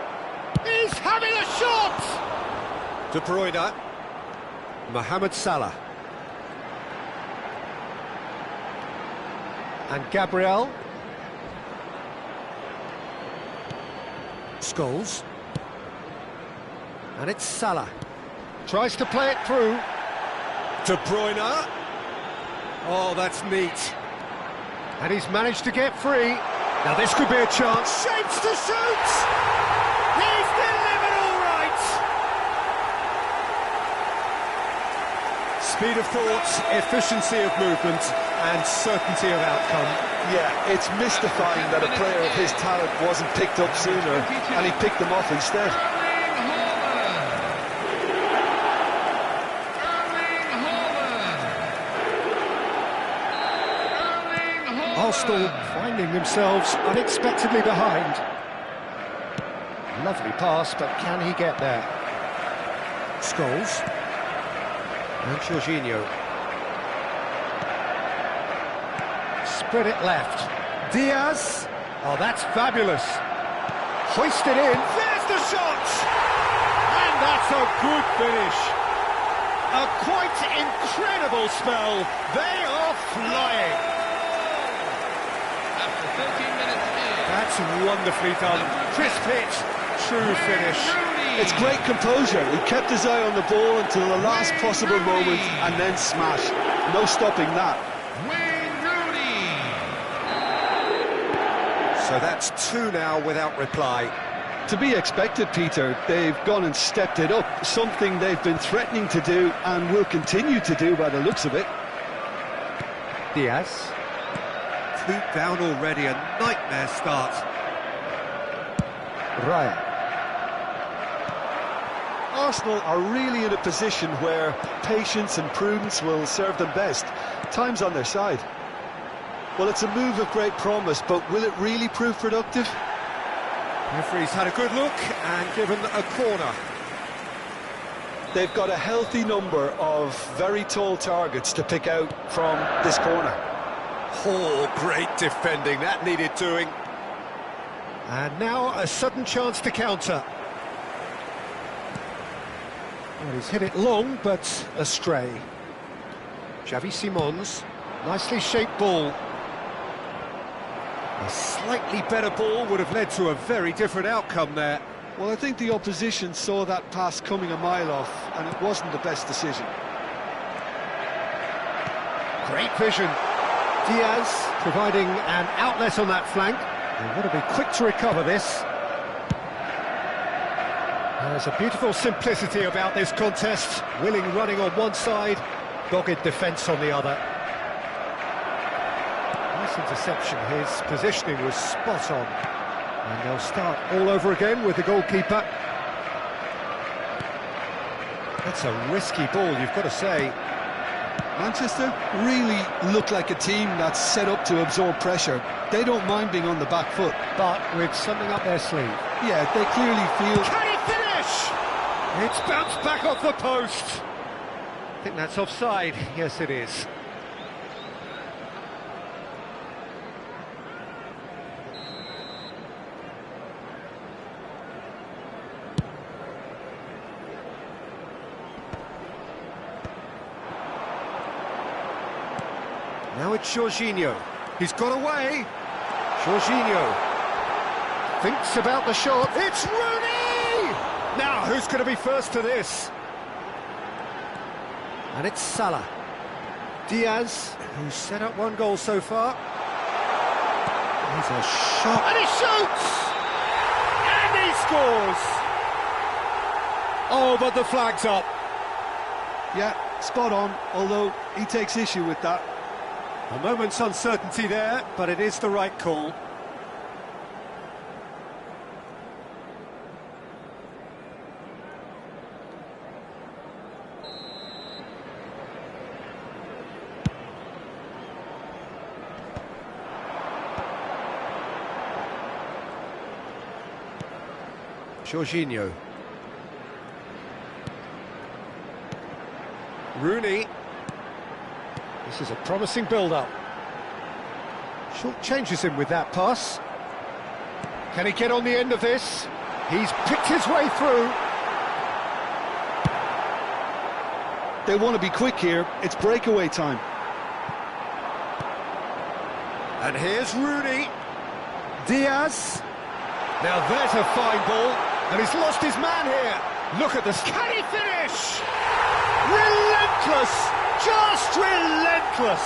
He's having a shot! De Bruyne. Mohamed Salah. And Gabriel. Scholes. And it's Salah. Tries to play it through. De Bruyne. Oh, that's neat. And he's managed to get free. Now this could be a chance. Shapes to shoot! He's delivered all right! Speed of thought, efficiency of movement, and certainty of outcome. Yeah, it's mystifying that a player of his talent wasn't picked up sooner, and he picked them off instead. Arsenal finding themselves unexpectedly behind. Lovely pass, but can he get there? Scholes. And Jorginho. Spread it left. Diaz. Oh, that's fabulous. Hoisted in. There's the shot! And that's a good finish. A quite incredible spell. They are flying. 13 minutes in. That's wonderfully done. Crisp hit, true finish. It's great composure. He kept his eye on the ball until the last possible moment and then smash. No stopping that. Wayne Rooney. So that's two now without reply. To be expected, Peter. They've gone and stepped it up, something they've been threatening to do and will continue to do by the looks of it. Diaz. Two down already, a nightmare start. Raya. Arsenal are really in a position where patience and prudence will serve them best. Time's on their side. Well, it's a move of great promise, but will it really prove productive? Referee's had a good look and given a corner. They've got a healthy number of very tall targets to pick out from this corner. Oh, great defending, that needed doing. And now a sudden chance to counter. Well, he's hit it long, but astray. Xavi Simons, nicely shaped ball. A slightly better ball would have led to a very different outcome there. Well, I think the opposition saw that pass coming a mile off, and it wasn't the best decision. Great vision. Diaz providing an outlet on that flank. They want to be quick to recover this. There's a beautiful simplicity about this contest. Willing running on one side, dogged defence on the other. Nice interception, his positioning was spot on. And they'll start all over again with the goalkeeper. That's a risky ball, you've got to say. Manchester really look like a team that's set up to absorb pressure. They don't mind being on the back foot. But with something up their sleeve. Yeah, they clearly feel... Can he finish? It's bounced back off the post. I think that's offside. Yes, it is. Now it's Jorginho. He's got away. Jorginho thinks about the shot. It's Rooney! Now, who's going to be first to this? And it's Salah. Diaz, who's set up one goal so far. He's a shot. And he shoots! And he scores! Oh, but the flag's up. Yeah, spot on, although he takes issue with that. A moment's uncertainty there, but it is the right call. Jorginho. Rooney. This is a promising build-up. Short changes him with that pass. Can he get on the end of this? He's picked his way through. They want to be quick here. It's breakaway time. And here's Rooney. Diaz. Now there's a fine ball. And he's lost his man here. Look at this. Can he finish? Relentless! Just relentless!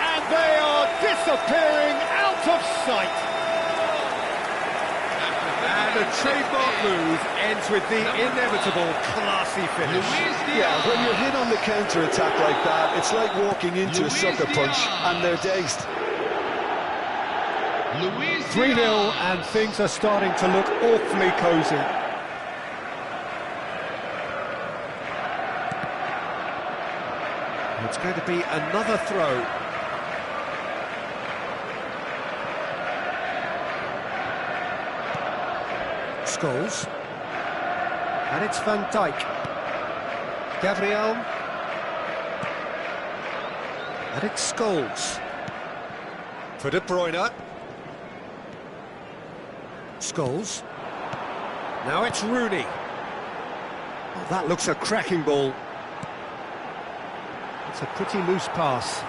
And they are disappearing out of sight. And the trademark move ends with the inevitable classy finish. Yeah, when you're hit on the counter-attack like that, it's like walking into a sucker punch and they're dazed. 3-0 and things are starting to look awfully cosy. It's going to be another throw. Scholes. And it's Van Dijk. Gabriel. And it's Scholes. For De Bruyne. Scholes. Now it's Rooney. Oh, that looks a cracking ball. It's a pretty loose pass.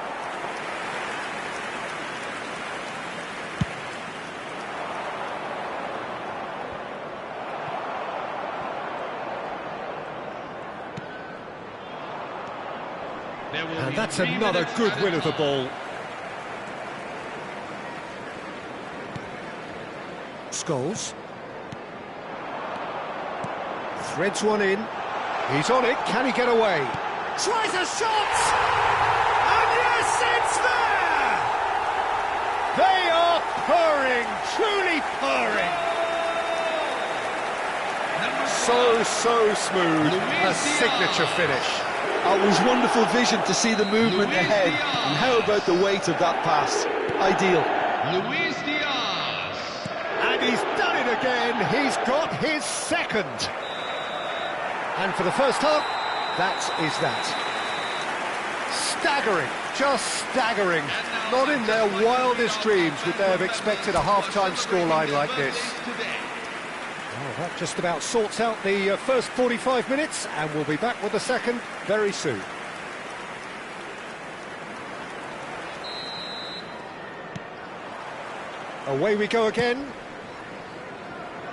And that's another good win of the ball. Scholes. Threads one in. He's on it. Can he get away? Tries a shot! And yes, it's there! They are purring, truly purring. So smooth. A signature finish. It was wonderful vision to see the movement ahead. And how about the weight of that pass? Ideal. Luis Diaz. And he's done it again. He's got his second. And for the first half, that is that. Staggering, just staggering. Not in their wildest dreams would they have expected a half-time scoreline like this. Oh, that just about sorts out the first 45 minutes, and we'll be back with the second very soon. Away we go again.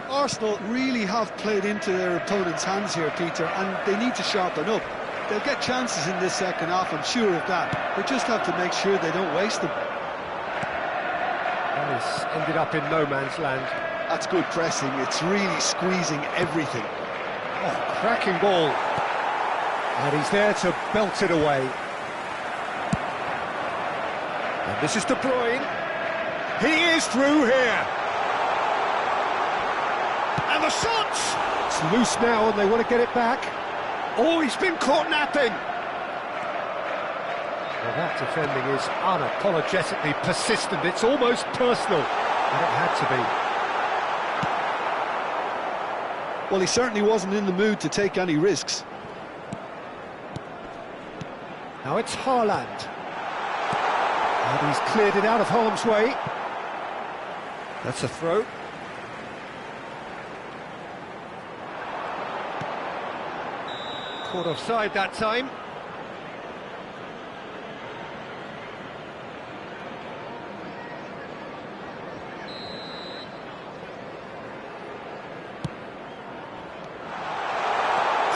Arsenal really have played into their opponent's hands here, Peter, and they need to sharpen up. They'll get chances in this second half, I'm sure of that. They just have to make sure they don't waste them. Well, he's ended up in no man's land. That's good pressing. It's really squeezing everything. Oh, cracking ball. And he's there to belt it away. And this is De Bruyne. He is through here. And the shot! It's loose now and they want to get it back. Oh, he's been caught napping. Well, that defending is unapologetically persistent. It's almost personal. And it had to be. Well, he certainly wasn't in the mood to take any risks. Now it's Haaland. And he's cleared it out of harm's way. That's a throw. Caught offside that time.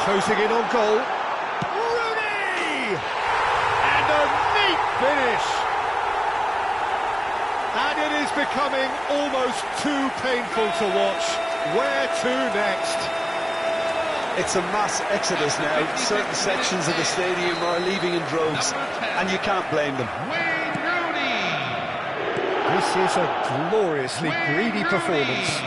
Closing in on goal. Rooney! And a neat finish. And it is becoming almost too painful to watch. Where to next? It's a mass exodus now. Certain sections of the stadium are leaving in droves, and you can't blame them. Wayne Rooney! This is a gloriously greedy performance.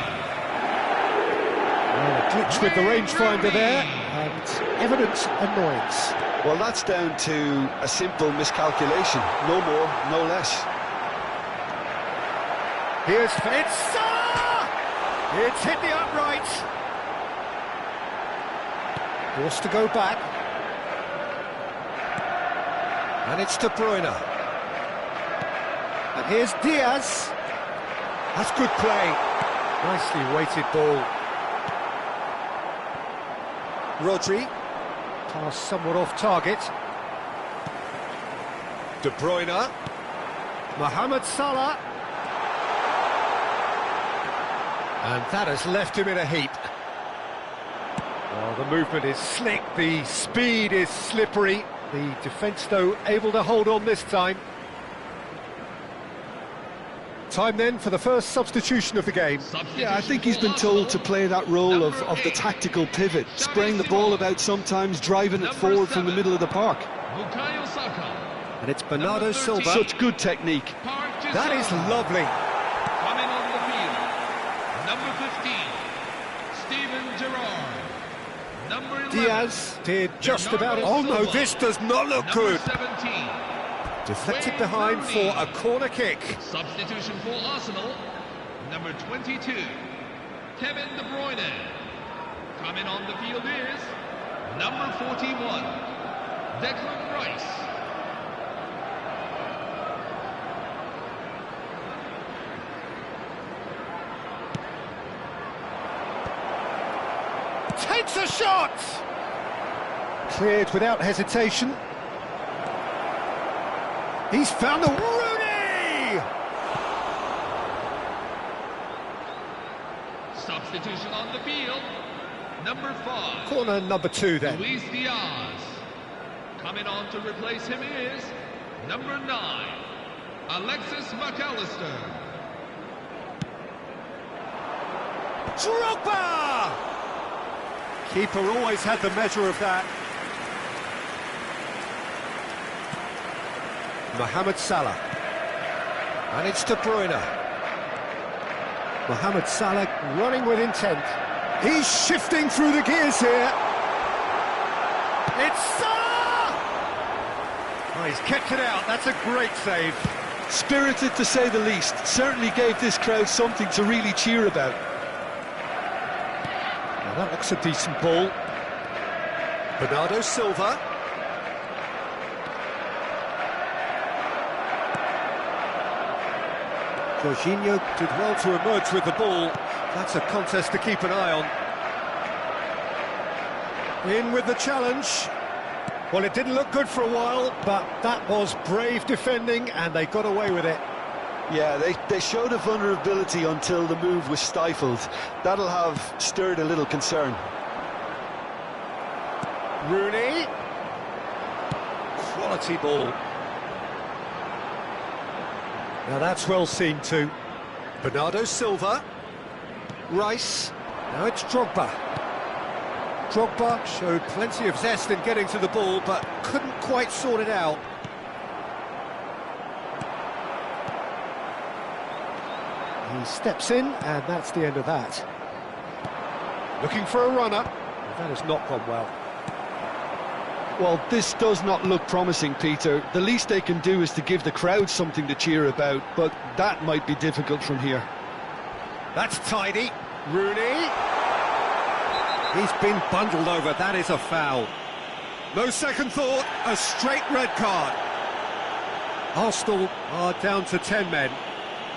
Well, a glitch with the rangefinder there, and evident annoyance. Well, that's down to a simple miscalculation. No more, no less. Here's it's It's hit the upright. Forced to go back. And it's De Bruyne. And here's Diaz. That's good play. Nicely weighted ball. Rodri. Pass somewhat off target. De Bruyne. Mohamed Salah. And that has left him in a heap. Well, the movement is slick, the speed is slippery. The defence, though, able to hold on this time. Time then for the first substitution of the game. Yeah, I think he's been told to play that role of the tactical pivot, spraying the ball about sometimes, driving it forward from the middle of the park. And it's Bernardo Silva. Such good technique. That is lovely. Coming on the field, number 15, Steven Gerrard. Number 11, Diaz did just about it. Oh no, this does not look number good. 17, Deflected Wayne behind Rooney. for a corner kick. Substitution for Arsenal, number 22, Kevin De Bruyne. Coming on the field is number 41, Declan Rice. Takes a shot! Cleared without hesitation. He's found a Rooney! Substitution on the field, number 5, Corner number 2 then. Luis Diaz. Coming on to replace him is number 9, Alexis McAllister. Drogba! Keeper always had the measure of that. Mohamed Salah. And it's De Bruyne. Mohamed Salah running with intent. He's shifting through the gears here. It's Salah! Oh, he's kept it out. That's a great save. Spirited to say the least. Certainly gave this crowd something to really cheer about. Now that looks a decent ball. Bernardo Silva. Jorginho did well to emerge with the ball. That's a contest to keep an eye on. In with the challenge. Well, it didn't look good for a while, but that was brave defending, and they got away with it. Yeah, they showed a vulnerability until the move was stifled. That'll have stirred a little concern. Rooney. Quality ball. Now that's well seen too. Bernardo Silva. Rice. Now it's Drogba. Drogba showed plenty of zest in getting to the ball, but couldn't quite sort it out. He steps in, and that's the end of that. Looking for a runner. That has not gone well. Well, this does not look promising, Peter. The least they can do is to give the crowd something to cheer about, but that might be difficult from here. That's tidy. Rooney. He's been bundled over. That is a foul. No second thought, a straight red card. Arsenal are down to 10 men.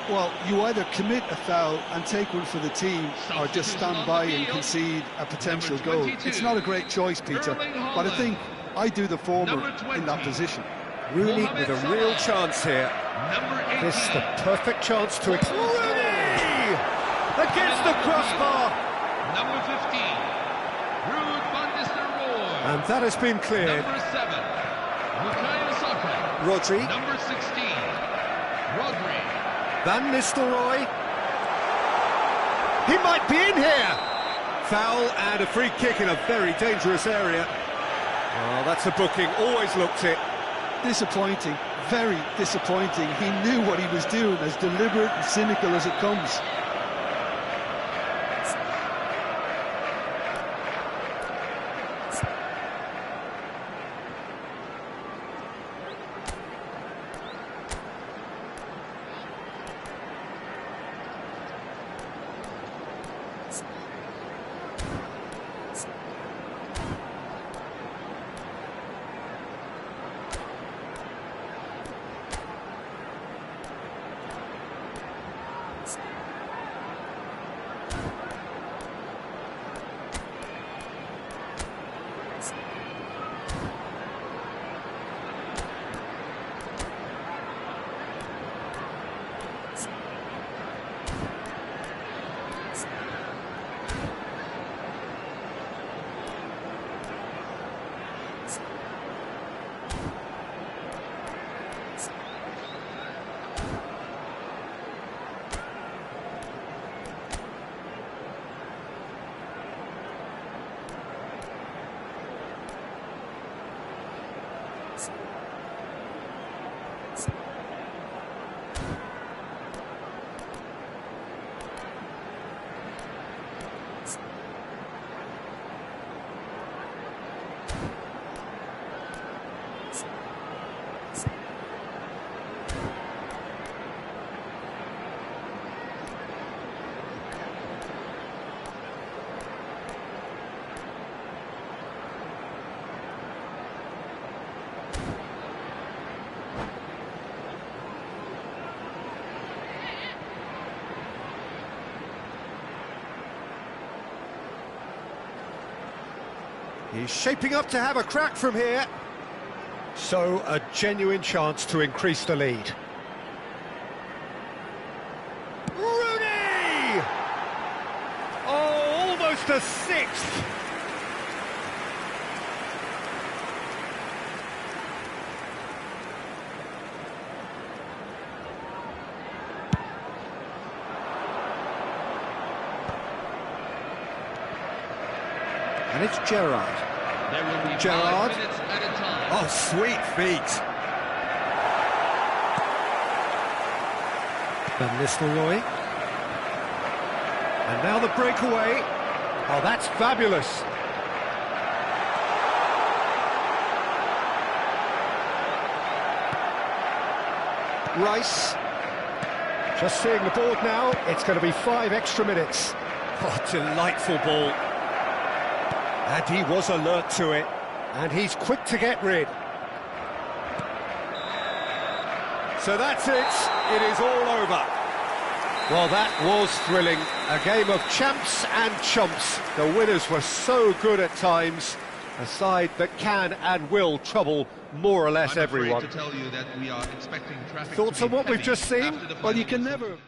Well, you either commit a foul and take one for the team, or just stand by and concede a potential goal. It's not a great choice, Peter, but I think I do the former in that position. Rooney with a real chance here. This is the perfect chance to... Rooney! Against the crossbar! Number 15, Ruud van Nistelrooy. And that has been cleared. Number 7, Bukayo Saka. Rodri. Number 16, Rodri. Van Nistelrooy. He might be in here. Foul and a free kick in a very dangerous area. Oh, that's a booking. Always looked it. Disappointing, very disappointing. He knew what he was doing, as deliberate and cynical as it comes. He's shaping up to have a crack from here. So, a genuine chance to increase the lead. Rooney! Oh, almost a sixth. And it's Gerrard. There will be Gerrard. 5 minutes at a time. Oh, sweet feet. Van Nistelrooy. And now the breakaway. Oh, that's fabulous. Rice. Just seeing the board now, it's going to be 5 extra minutes. Oh, delightful ball. And he was alert to it, and he's quick to get rid. So that's it, it is all over. Well, that was thrilling. A game of champs and chumps. The winners were so good at times. A side that can and will trouble more or less I'm everyone. afraid to tell you that we are expecting traffic Thoughts to on be what we've heavy just seen? after the Well, you final can whistle. never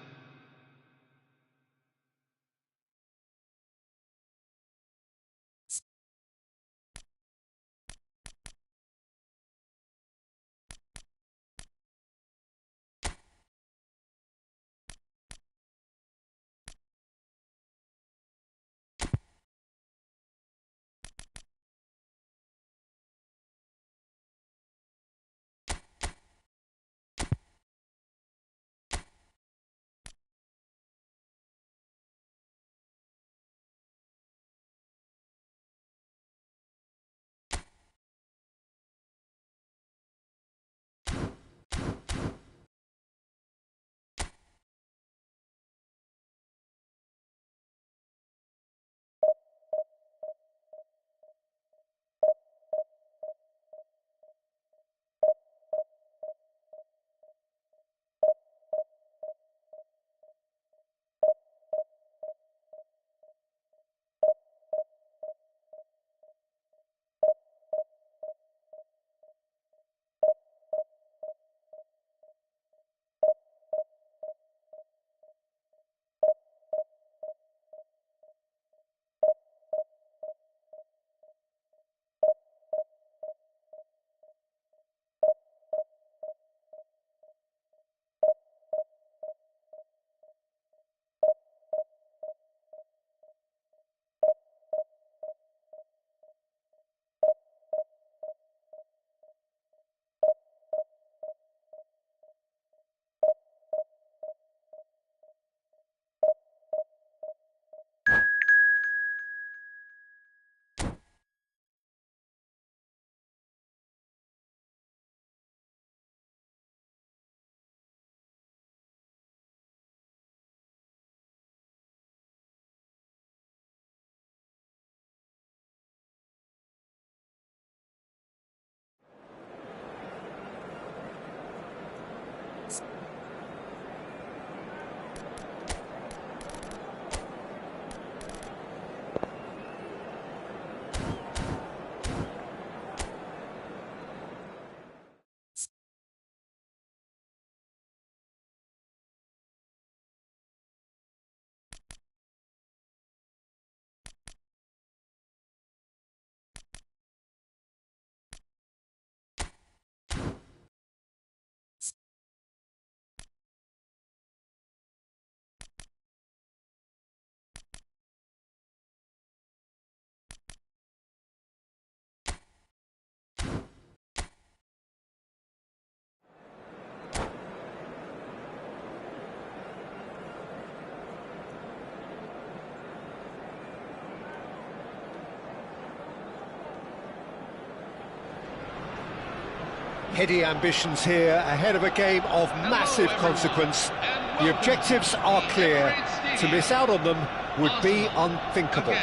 Heady ambitions here, ahead of a game of massive consequence. The objectives are clear. To miss out on them would be unthinkable.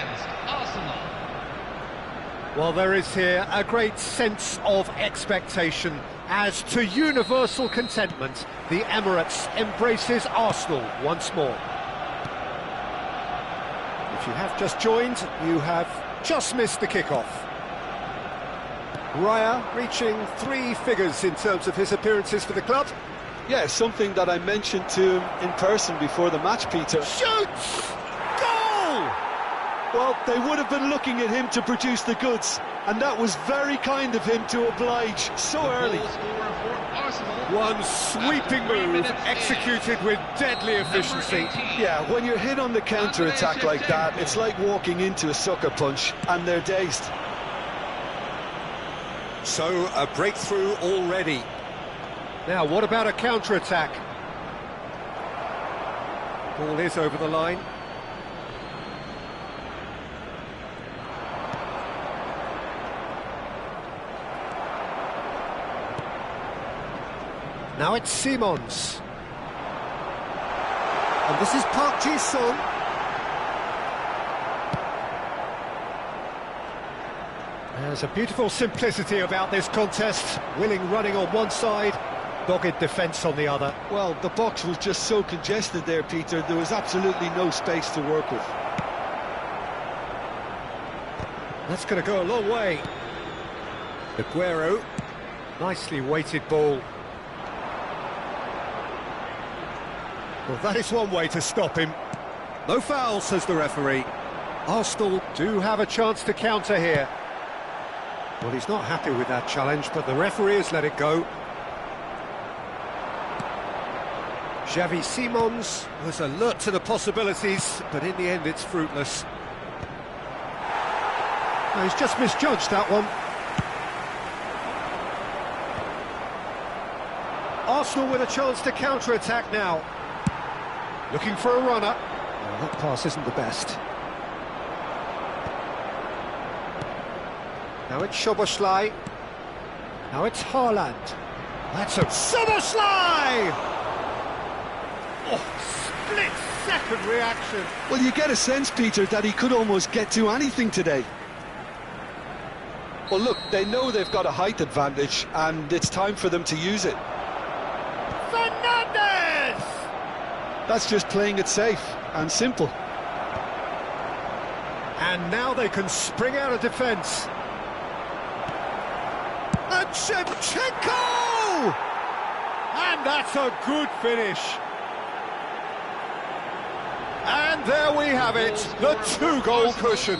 Well, there is here a great sense of expectation as, to universal contentment, the Emirates embraces Arsenal once more. If you have just joined, you have just missed the kickoff. Raya reaching 3 figures in terms of his appearances for the club. Yeah, something that I mentioned to him in person before the match, Peter. Shoots! Goal! Well, they would have been looking at him to produce the goods, and that was very kind of him to oblige so early. One sweeping move, executed with deadly efficiency. Yeah, when you're hit on the counter-attack like that, it's like walking into a sucker punch, and they're dazed. So, a breakthrough already. Now, what about a counter-attack? Ball is over the line. Now it's Simons. And this is Park Ji-sung. There's a beautiful simplicity about this contest. Willing running on one side, dogged defence on the other. Well, the box was just so congested there, Peter. There was absolutely no space to work with. That's going to go a long way. Aguero. Nicely weighted ball. Well, that is one way to stop him. No foul, says the referee. Arsenal do have a chance to counter here. Well, he's not happy with that challenge, but the referee has let it go. Xavi Simons was alert to the possibilities, but in the end it's fruitless. No, he's just misjudged that one. Arsenal with a chance to counter-attack now. Looking for a runner. Well, that pass isn't the best. Now it's Szoboszlai. Now it's Haaland. That's a Szoboszlai! Oh, split-second reaction. Well, you get a sense, Peter, that he could almost get to anything today. Well, look, they know they've got a height advantage, and it's time for them to use it. Fernandes! That's just playing it safe and simple. And now they can spring out of defence. And Shevchenko! And that's a good finish. And there we have it, the 2-goal cushion.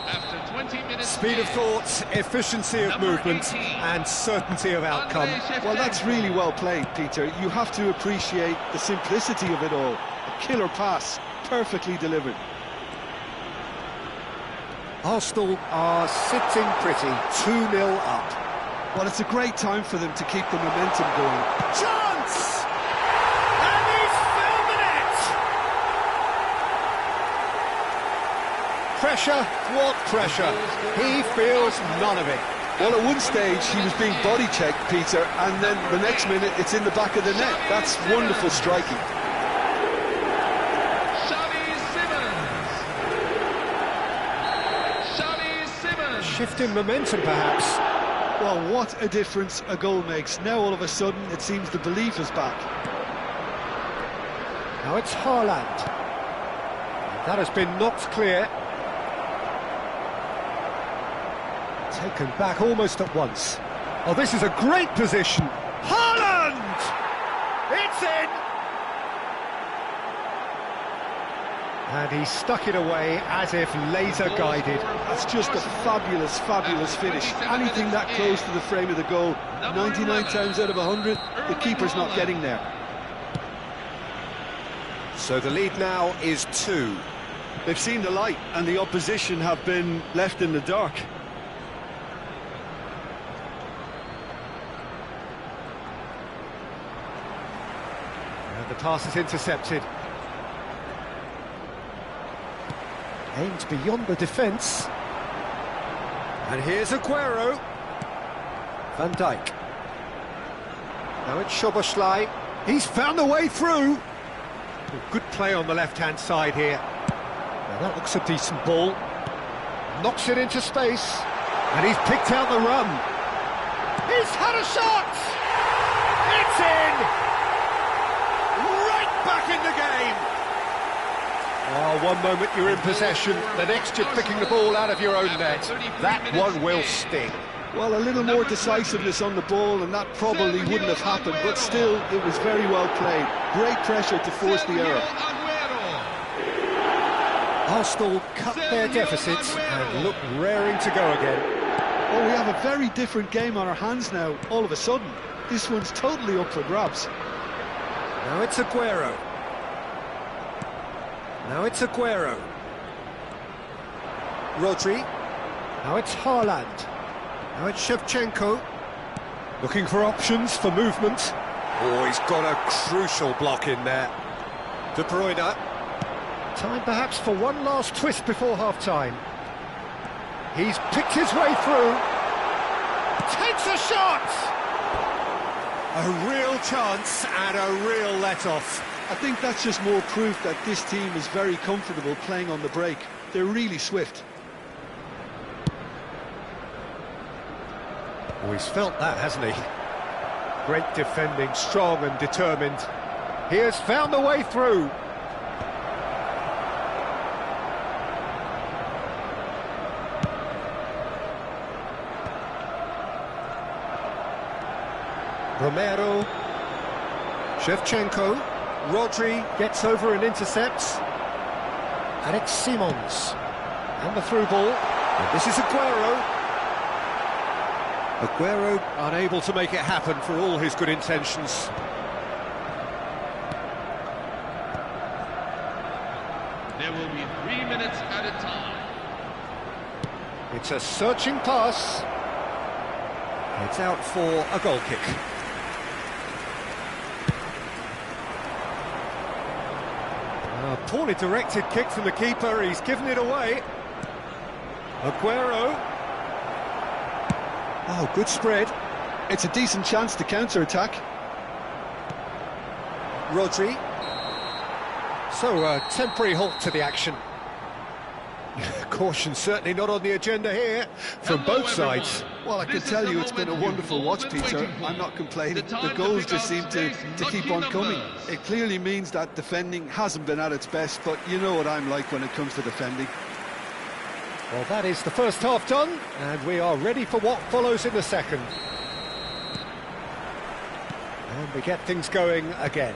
After 20 minutes, Speed of thought, efficiency of movement, and certainty of outcome. Well, that's really well played, Peter. You have to appreciate the simplicity of it all. A killer pass, perfectly delivered. Arsenal are sitting pretty, 2-0 up. Well, it's a great time for them to keep the momentum going. Chance! And he's filled the net! Pressure, what pressure? He feels none of it. Well, at one stage, he was being body-checked, Peter, and then the next minute, it's in the back of the net. That's wonderful striking. Shift in momentum, perhaps. Well, what a difference a goal makes. Now, all of a sudden, it seems the belief is back. Now it's Haaland. That has been knocked clear. Taken back almost at once. Oh, this is a great position. Haaland! It's in! And he stuck it away as if laser-guided. That's just a fabulous, fabulous finish. Anything that close to the frame of the goal, 99 times out of 100, the keeper's not getting there. So the lead now is 2. They've seen the light, and the opposition have been left in the dark. And the pass is intercepted. Aimed beyond the defence. And here's Aguero. Van Dijk. Now it's Szoboszlai. He's found a way through. Good play on the left-hand side here. Now that looks a decent ball. Knocks it into space. And he's picked out the run. He's had a shot! It's in! Right back in the game! Oh, one moment you're in possession, the next you're picking the ball out of your own net. That one will sting. Well, a little more decisiveness on the ball, and that probably wouldn't have happened, but still, it was very well played. Great pressure to force the error. Arsenal cut their deficits and look raring to go again. Oh, we have a very different game on our hands now, all of a sudden. This one's totally up for grabs. Now it's Aguero. Now it's Aguero. Rodri. Now it's Haaland. Now it's Shevchenko. Looking for options for movement. Oh, he's got a crucial block in there. De Bruyne. Time perhaps for one last twist before half-time. He's picked his way through. Takes a shot! A real chance and a real let-off. I think that's just more proof that this team is very comfortable playing on the break. They're really swift. Oh, he's felt that, hasn't he? Great defending, strong and determined. He has found a way through. Romero, Shevchenko, Rodri gets over and intercepts, and it's Simons, and the through ball, and this is Aguero. Aguero unable to make it happen for all his good intentions. There will be 3 minutes at a time. It's a searching pass. It's out for a goal kick. A poorly directed kick from the keeper, he's given it away. Aguero. Oh, good spread. It's a decent chance to counter-attack. Rodri. So, a temporary halt to the action. Caution certainly not on the agenda here from both sides. Well, I can tell you it's been a wonderful watch, Peter. I'm not complaining. The goals just seem to keep on coming. It clearly means that defending hasn't been at its best, but you know what I'm like when it comes to defending. Well, that is the first half done, and we are ready for what follows in the second. And we get things going again.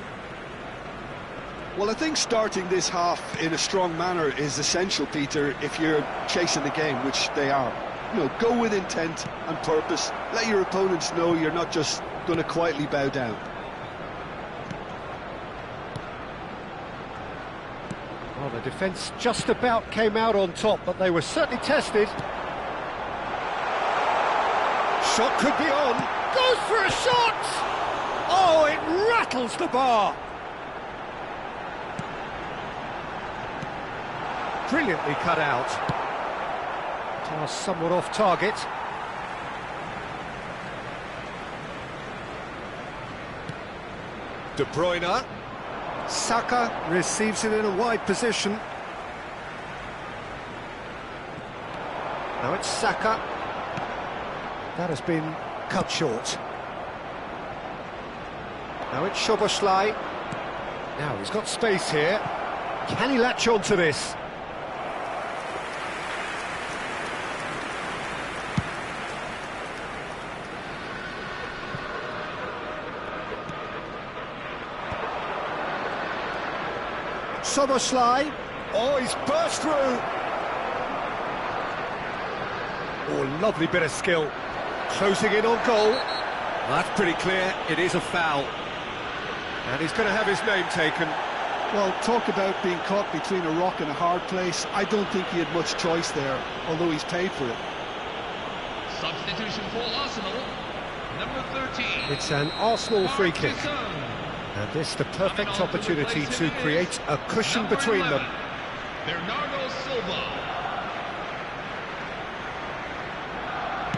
Well, I think starting this half in a strong manner is essential, Peter, if you're chasing the game, which they are. You know, go with intent and purpose. Let your opponents know you're not just going to quietly bow down. Well, the defence just about came out on top, but they were certainly tested. Shot could be on. Goes for a shot! Oh, it rattles the bar. Brilliantly cut out. Pass somewhat off target. De Bruyne. Saka receives it in a wide position. Now it's Saka. That has been cut short. Now it's Szoboszlai. Now he's got space here. Can he latch on to this? Szoboszlai. Oh, he's burst through. Oh, lovely bit of skill. Closing in on goal. That's pretty clear. It is a foul. And he's going to have his name taken. Well, talk about being caught between a rock and a hard place. I don't think he had much choice there, although he's paid for it. Substitution for Arsenal, number 13. It's an Arsenal free kick. And this is the perfect opportunity to create a cushion between them. Bernardo Silva.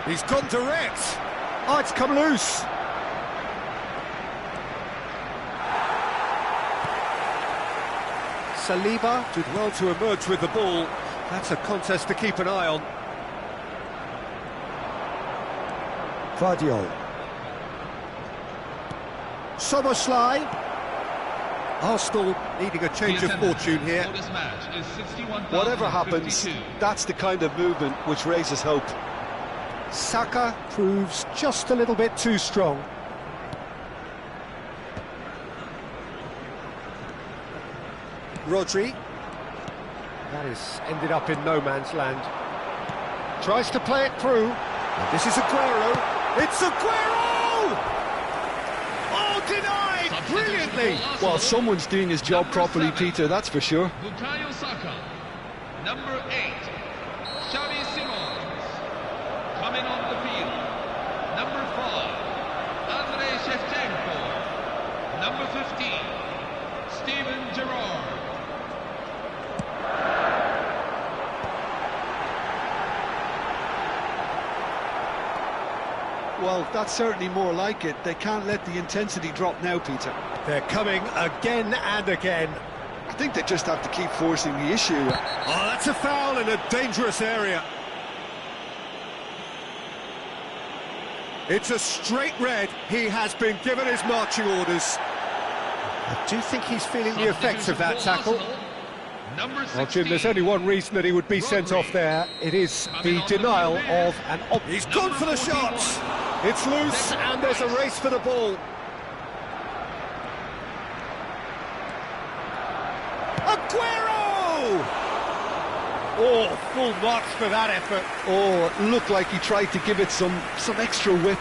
He's gone direct. Oh, it's come loose. Saliba did well to emerge with the ball. That's a contest to keep an eye on. Guardiola. Soboslai. Arsenal needing a change of fortune here. Whatever happens, that's the kind of movement which raises hope. Saka proves just a little bit too strong. Rodri. That is ended up in no man's land. Tries to play it through. And this is Aguero. It's Aguero! Oh, denied! Brilliantly! Well, someone's doing his job properly, Peter, that's for sure. Bukayo Saka. Number 8, Xavi Simons. Coming on the field. Number 5, Andrei Shevchenko. Number 15, Steven Gerrard. Well, that's certainly more like it. They can't let the intensity drop now, Peter. They're coming again and again. I think they just have to keep forcing the issue. Oh, that's a foul in a dangerous area. It's a straight red. He has been given his marching orders. I do think he's feeling the effects of that tackle. Well, Jim, there's only one reason that he would be sent off there. It is the denial of an... He's gone for the shots! It's loose, and there's a race for the ball. Aguero! Oh, full marks for that effort. Oh, it looked like he tried to give it some extra whip.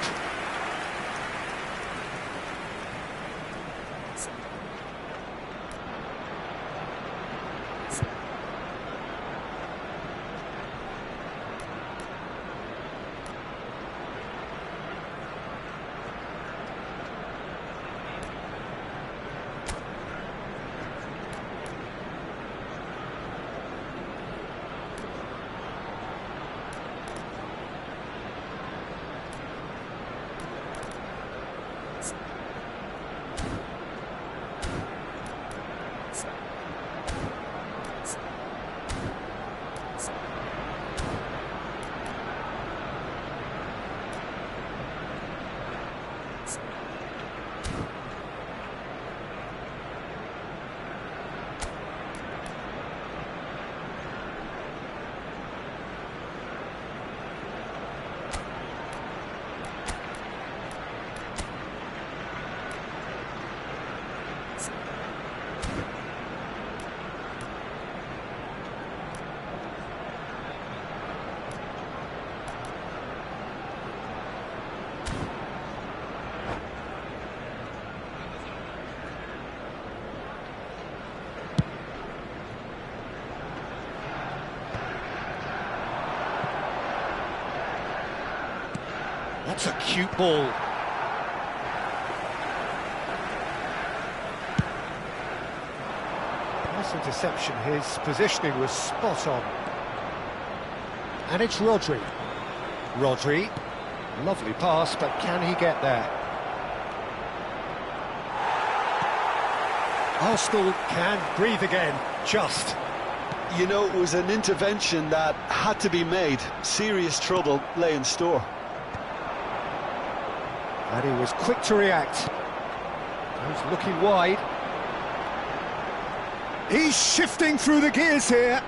That's a cute ball. Nice interception. His positioning was spot on. And it's Rodri. Rodri. Lovely pass, but can he get there? Arsenal can breathe again, just. You know, it was an intervention that had to be made. Serious trouble lay in store. And he was quick to react. He's looking wide. He's shifting through the gears here.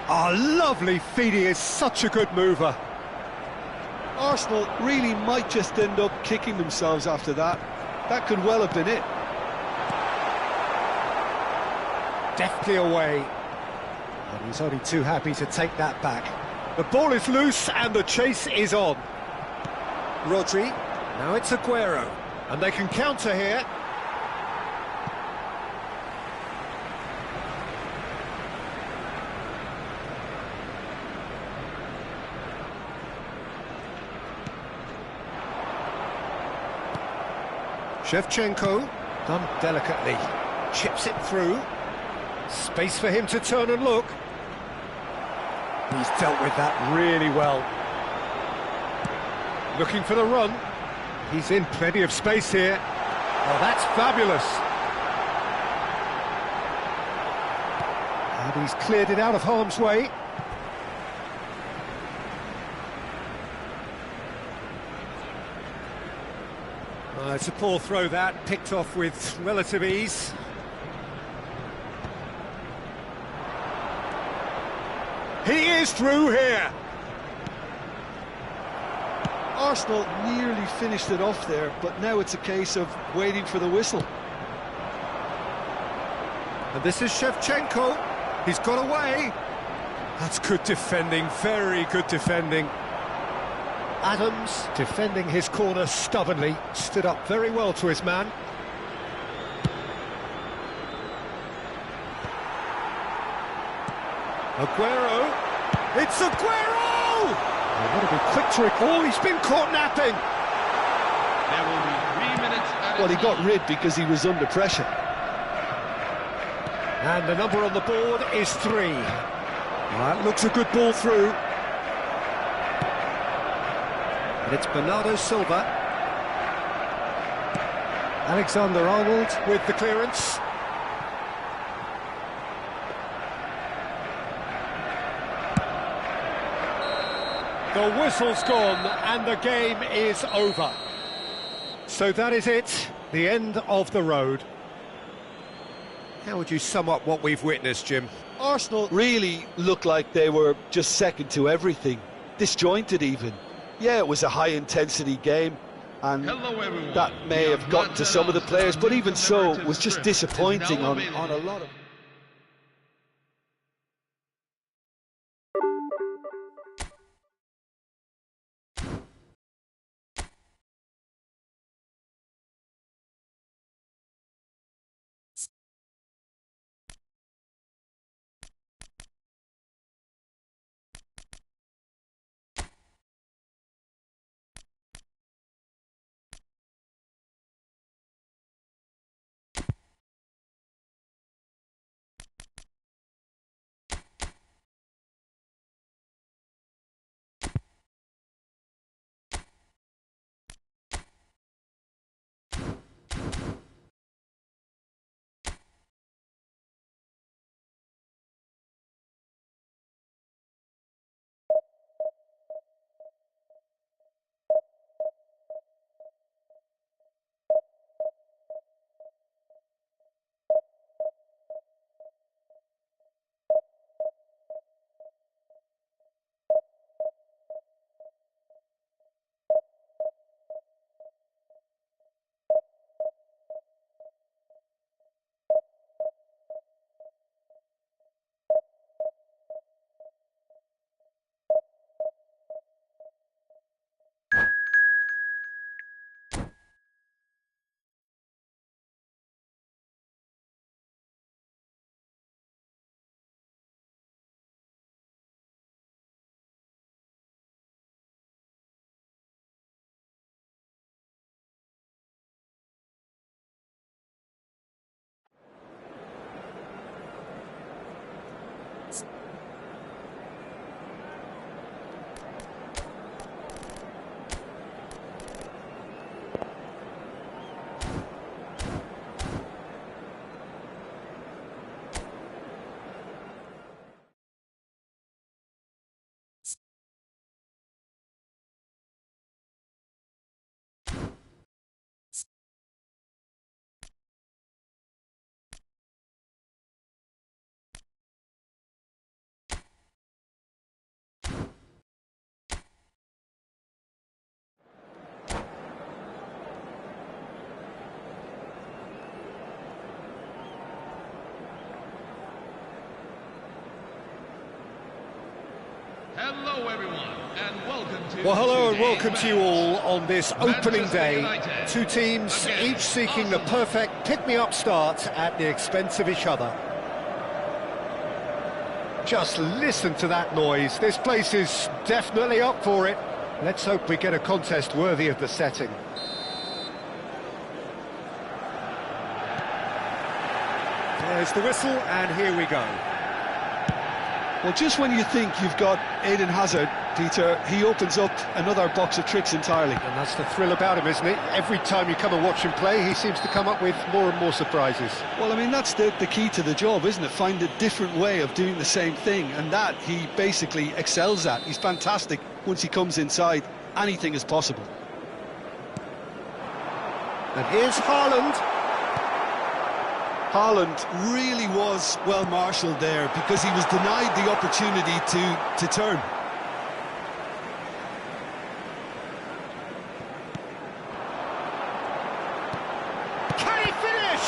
Oh, lovely feed. He is such a good mover. Arsenal really might just end up kicking themselves after that. That could well have been it. Deftly away. And he's only too happy to take that back. The ball is loose and the chase is on. Rodri, now it's Aguero, and they can counter here. Shevchenko, done delicately, chips it through. Space for him to turn and look. He's dealt with that really well. Looking for the run. He's in plenty of space here. Oh, that's fabulous. And he's cleared it out of harm's way. It's a poor throw that, picked off with relative ease. He is through here. Arsenal nearly finished it off there, but now it's a case of waiting for the whistle. And this is Shevchenko. He's got away. That's good defending, very good defending. Adams, defending his corner stubbornly, stood up very well to his man. Aguero. It's Aguero! They've got to be quick to recall. He's been caught napping. There will be 3 minutes added. Well, he got rid because he was under pressure. And the number on the board is 3. That looks a good ball through. And it's Bernardo Silva. Alexander-Arnold with the clearance. The whistle's gone and the game is over. So that is it, the end of the road. How would you sum up what we've witnessed, Jim? Arsenal really looked like they were just second to everything, disjointed even. Yeah, it was a high-intensity game, and that may have gotten to some of the players, but even so, it was just disappointing on a lot of... Hello, everyone, and welcome to... Well, hello and welcome to you all on this opening day. Two teams, each seeking the perfect pick-me-up start at the expense of each other. Just listen to that noise. This place is definitely up for it. Let's hope we get a contest worthy of the setting. There's the whistle, and here we go. Well, just when you think you've got Eden Hazard, Peter, he opens up another box of tricks entirely. And that's the thrill about him, isn't it? Every time you come and watch him play, he seems to come up with more and more surprises. Well, I mean, that's the key to the job, isn't it? Find a different way of doing the same thing, and that he basically excels at. He's fantastic once he comes inside. Anything is possible. And here's Haaland. Haaland really was well marshalled there because he was denied the opportunity to turn. Can he finish?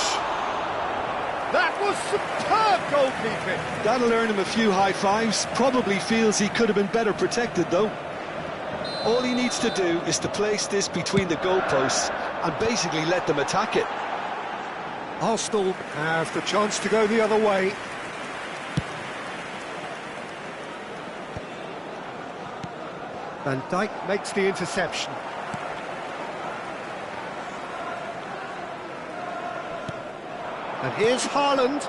That was superb goalkeeping. That'll earn him a few high fives. Probably feels he could have been better protected, though. All he needs to do is to place this between the goalposts and basically let them attack it. Arsenal have the chance to go the other way. Van Dijk makes the interception. And here's Haaland.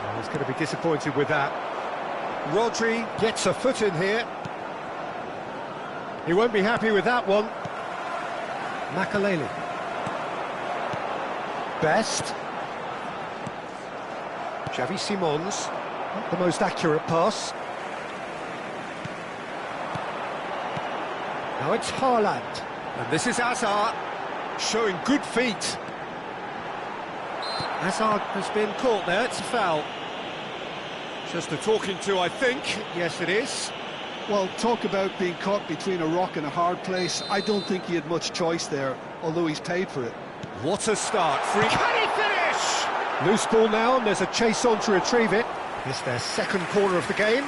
Oh, he's going to be disappointed with that. Rodri gets a foot in here. He won't be happy with that one. Makaleli. Best. Xavi Simons. Not the most accurate pass. Now it's Haaland. And this is Hazard, showing good feet. Hazard has been caught there, it's a foul. Just a talking to, I think. Yes, it is. Well, talk about being caught between a rock and a hard place. I don't think he had much choice there, although he's paid for it. What a start. Free. Can he finish? Loose ball now, and there's a chase on to retrieve it. It's their second corner of the game.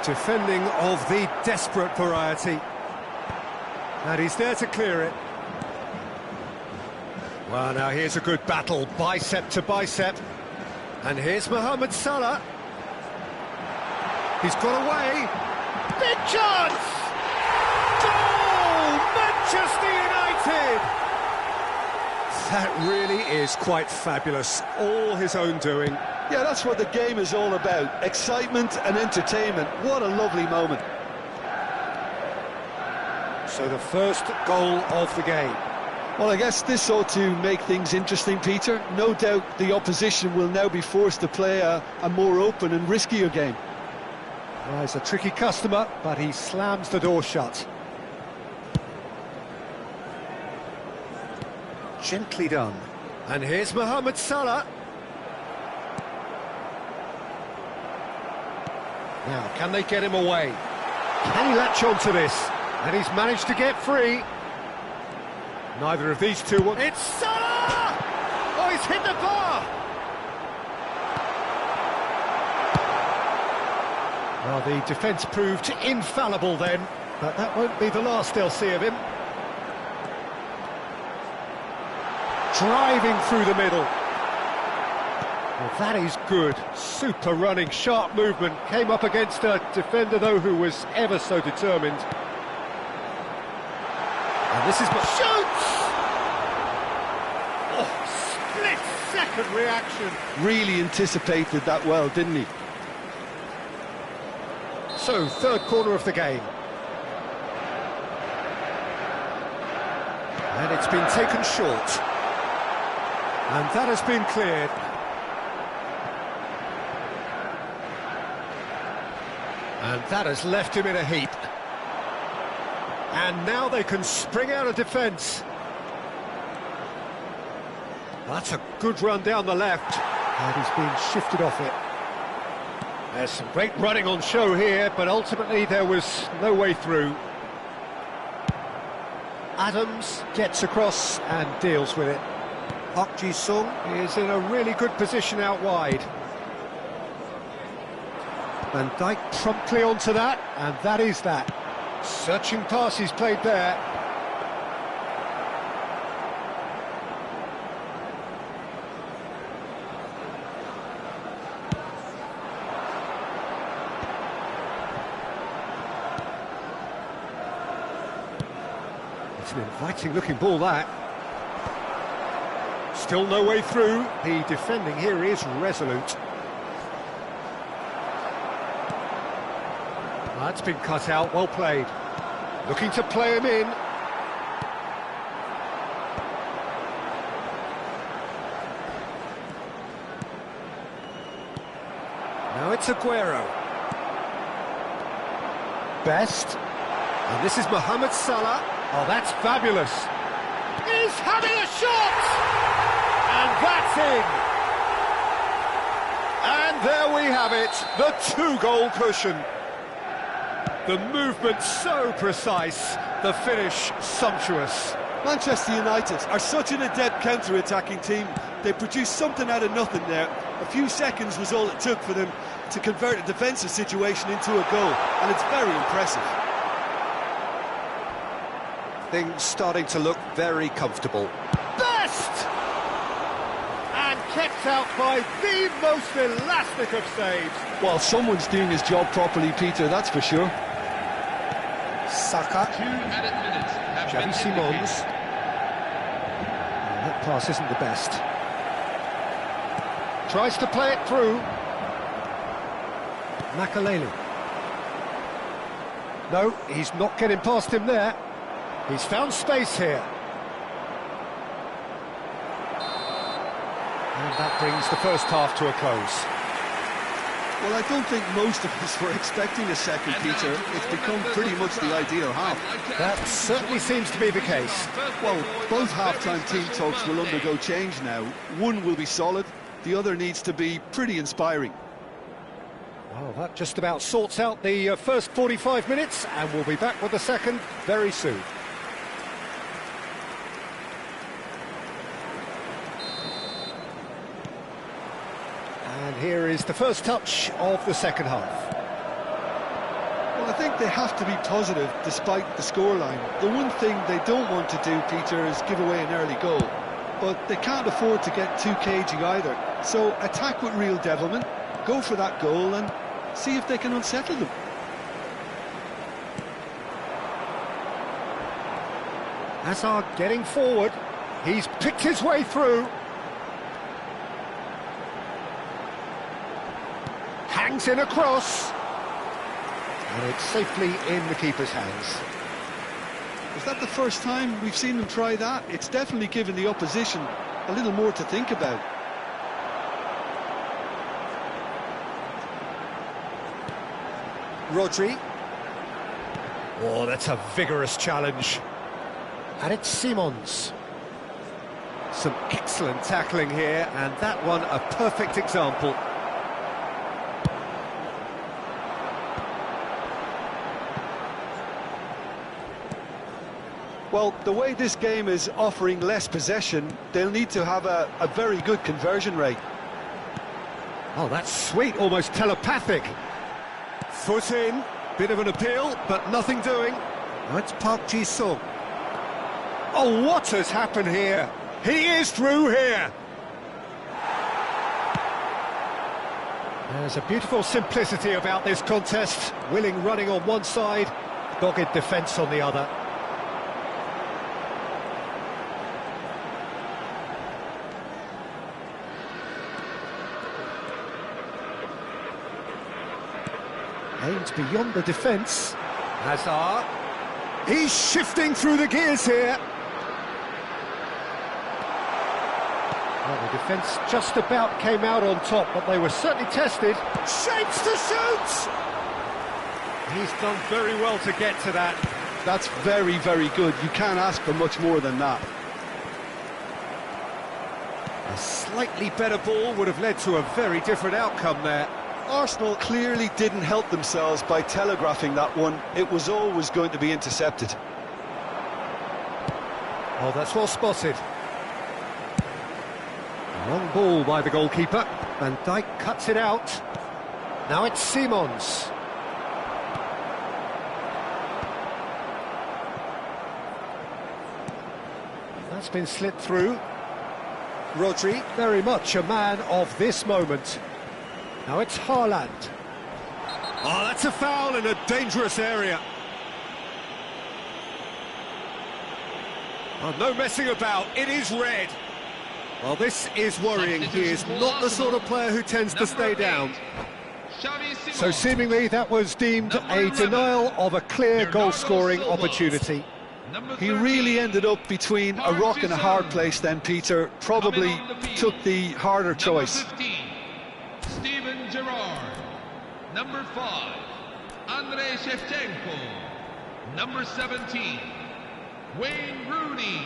Defending of the desperate variety. And he's there to clear it. Well, now here's a good battle, bicep to bicep. And here's Mohamed Salah. He's got away. Big chance! Goal! Manchester United! That really is quite fabulous. All his own doing. Yeah, that's what the game is all about. Excitement and entertainment. What a lovely moment. So the first goal of the game. Well, I guess this ought to make things interesting, Peter. No doubt the opposition will now be forced to play a more open and riskier game. Well, he's a tricky customer, but he slams the door shut. Gently done. And here's Mohamed Salah. Now, can they get him away? Can he latch on to this? And he's managed to get free. Neither of these two want... It's Salah! Oh, he's hit the bar! Well, the defence proved infallible then, but that won't be the last they'll see of him. Driving through the middle. Well, that is good. Super running, sharp movement. Came up against a defender, though, who was ever so determined. And this is... Shoots! Oh, split-second reaction. Really anticipated that well, didn't he? So, third corner of the game. And it's been taken short. And that has been cleared. And that has left him in a heap. And now they can spring out of defence. That's a good run down the left. And he's been shifted off it. There's some great running on show here, but ultimately there was no way through. Adams gets across and deals with it. Park Ji-sung is in a really good position out wide. Van Dijk promptly onto that, and that is that. Searching pass he's played there. It's an inviting looking ball, that. Still no way through. The defending here is resolute. That's been cut out, well played. Looking to play him in. Now it's Aguero. Best. And this is Mohamed Salah. Oh, that's fabulous. He's having a shot! And that's in! And there we have it, the two-goal cushion. The movement so precise, the finish sumptuous. Manchester United are such an adept counter-attacking team. They produced something out of nothing there. A few seconds was all it took for them to convert a defensive situation into a goal, and it's very impressive. Things starting to look very comfortable. Best! And kept out by the most elastic of saves. Well, someone's doing his job properly, Peter, that's for sure. Saka. 2 added minutes have Xavi been Simons. indicated. That pass isn't the best. Tries to play it through. Makaleli. No, he's not getting past him there. He's found space here. And that brings the first half to a close. Well, I don't think most of us were expecting a second, Peter. It's become pretty much the ideal half. That certainly seems to be the case. Well, both half-time team talks will undergo change now. One will be solid, the other needs to be pretty inspiring. Well, that just about sorts out the first 45 minutes, and we'll be back with the second very soon. And here is the first touch of the second half. Well, I think they have to be positive despite the scoreline. The one thing they don't want to do, Peter, is give away an early goal. But they can't afford to get too cagey either. So attack with real devilment, go for that goal and see if they can unsettle them. Hazard getting forward. He's picked his way through. Hangs in across. And it's safely in the keeper's hands. Is that the first time we've seen them try that? It's definitely given the opposition a little more to think about. Rodri. Oh, that's a vigorous challenge. And it's Simons. Some excellent tackling here, and that one a perfect example. Well, the way this game is offering less possession, they'll need to have a very good conversion rate. Oh, that's sweet, almost telepathic. Foot in, bit of an appeal, but nothing doing. That's Park Ji-sung. Oh, what has happened here? He is through here. There's a beautiful simplicity about this contest. Willing running on one side, dogged defence on the other. Aimed beyond the defence. Hazard. He's shifting through the gears here. Well, the defence just about came out on top, but they were certainly tested. Shapes to shoot! He's done very well to get to that. That's very, very good. You can't ask for much more than that. A slightly better ball would have led to a very different outcome there. Arsenal clearly didn't help themselves by telegraphing that one. It was always going to be intercepted. Oh, that's well spotted. Long ball by the goalkeeper. Van Dijk cuts it out. Now it's Simons. That's been slipped through. Rodri, very much a man of this moment. Now it's Haaland. Oh, that's a foul in a dangerous area. Oh, no messing about, it is red. Well, this is worrying. He is not the sort of player who tends to stay down. So seemingly that was deemed a denial of a clear goal-scoring opportunity. He really ended up between a rock and a hard place then, Peter. Probably took the harder choice. Number 15, Steven Gerrard. Number 5, Andrei Shevchenko. Number 17, Wayne Rooney.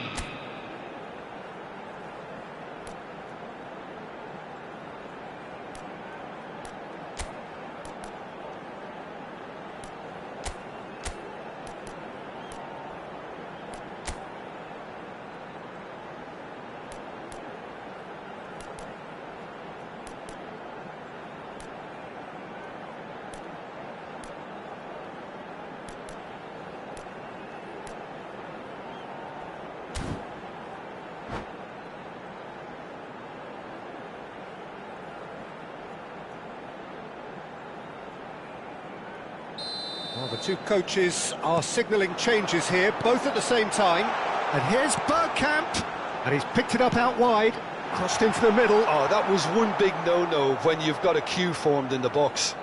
Well, the two coaches are signalling changes here, both at the same time. And here's Bergkamp, and he's picked it up out wide, crossed into the middle. Oh, that was one big no-no when you've got a queue formed in the box.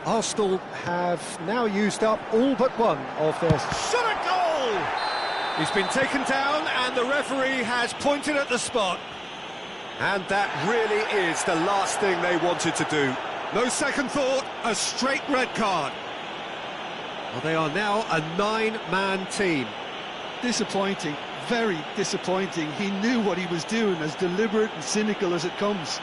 Arsenal have now used up all but one of their... Shot a goal! He's been taken down, and the referee has pointed at the spot. And that really is the last thing they wanted to do. No second thought, a straight red card. Well, they are now a 9-man team. Disappointing, very disappointing. He knew what he was doing, as deliberate and cynical as it comes.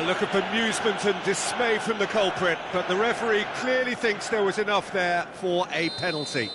Look of amusement and dismay from the culprit, but the referee clearly thinks there was enough there for a penalty.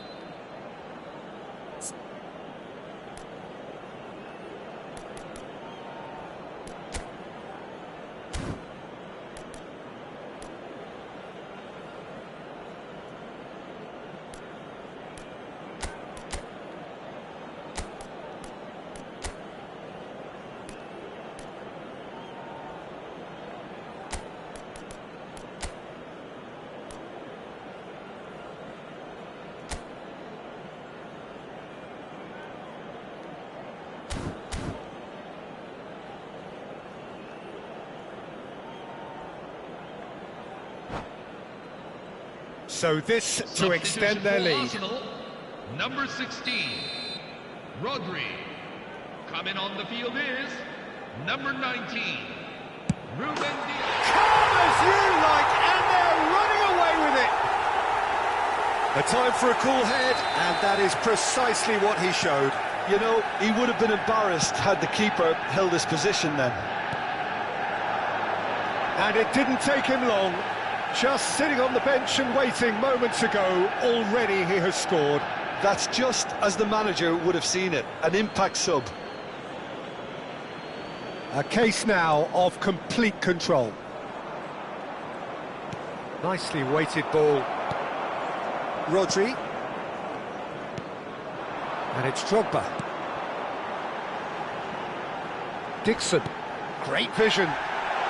So this to extend their lead. Arsenal, number 16, Rodri. Coming on the field is number 19, Ruben Diaz. Calm as you like, and they're running away with it. A time for a cool head, and that is precisely what he showed. You know, he would have been embarrassed had the keeper held his position then. And it didn't take him long. Just sitting on the bench and waiting moments ago, already he has scored. That's just as the manager would have seen it, an impact sub. A case now of complete control. Nicely weighted ball. Rodri. And it's Drogba. Dixon. Great vision.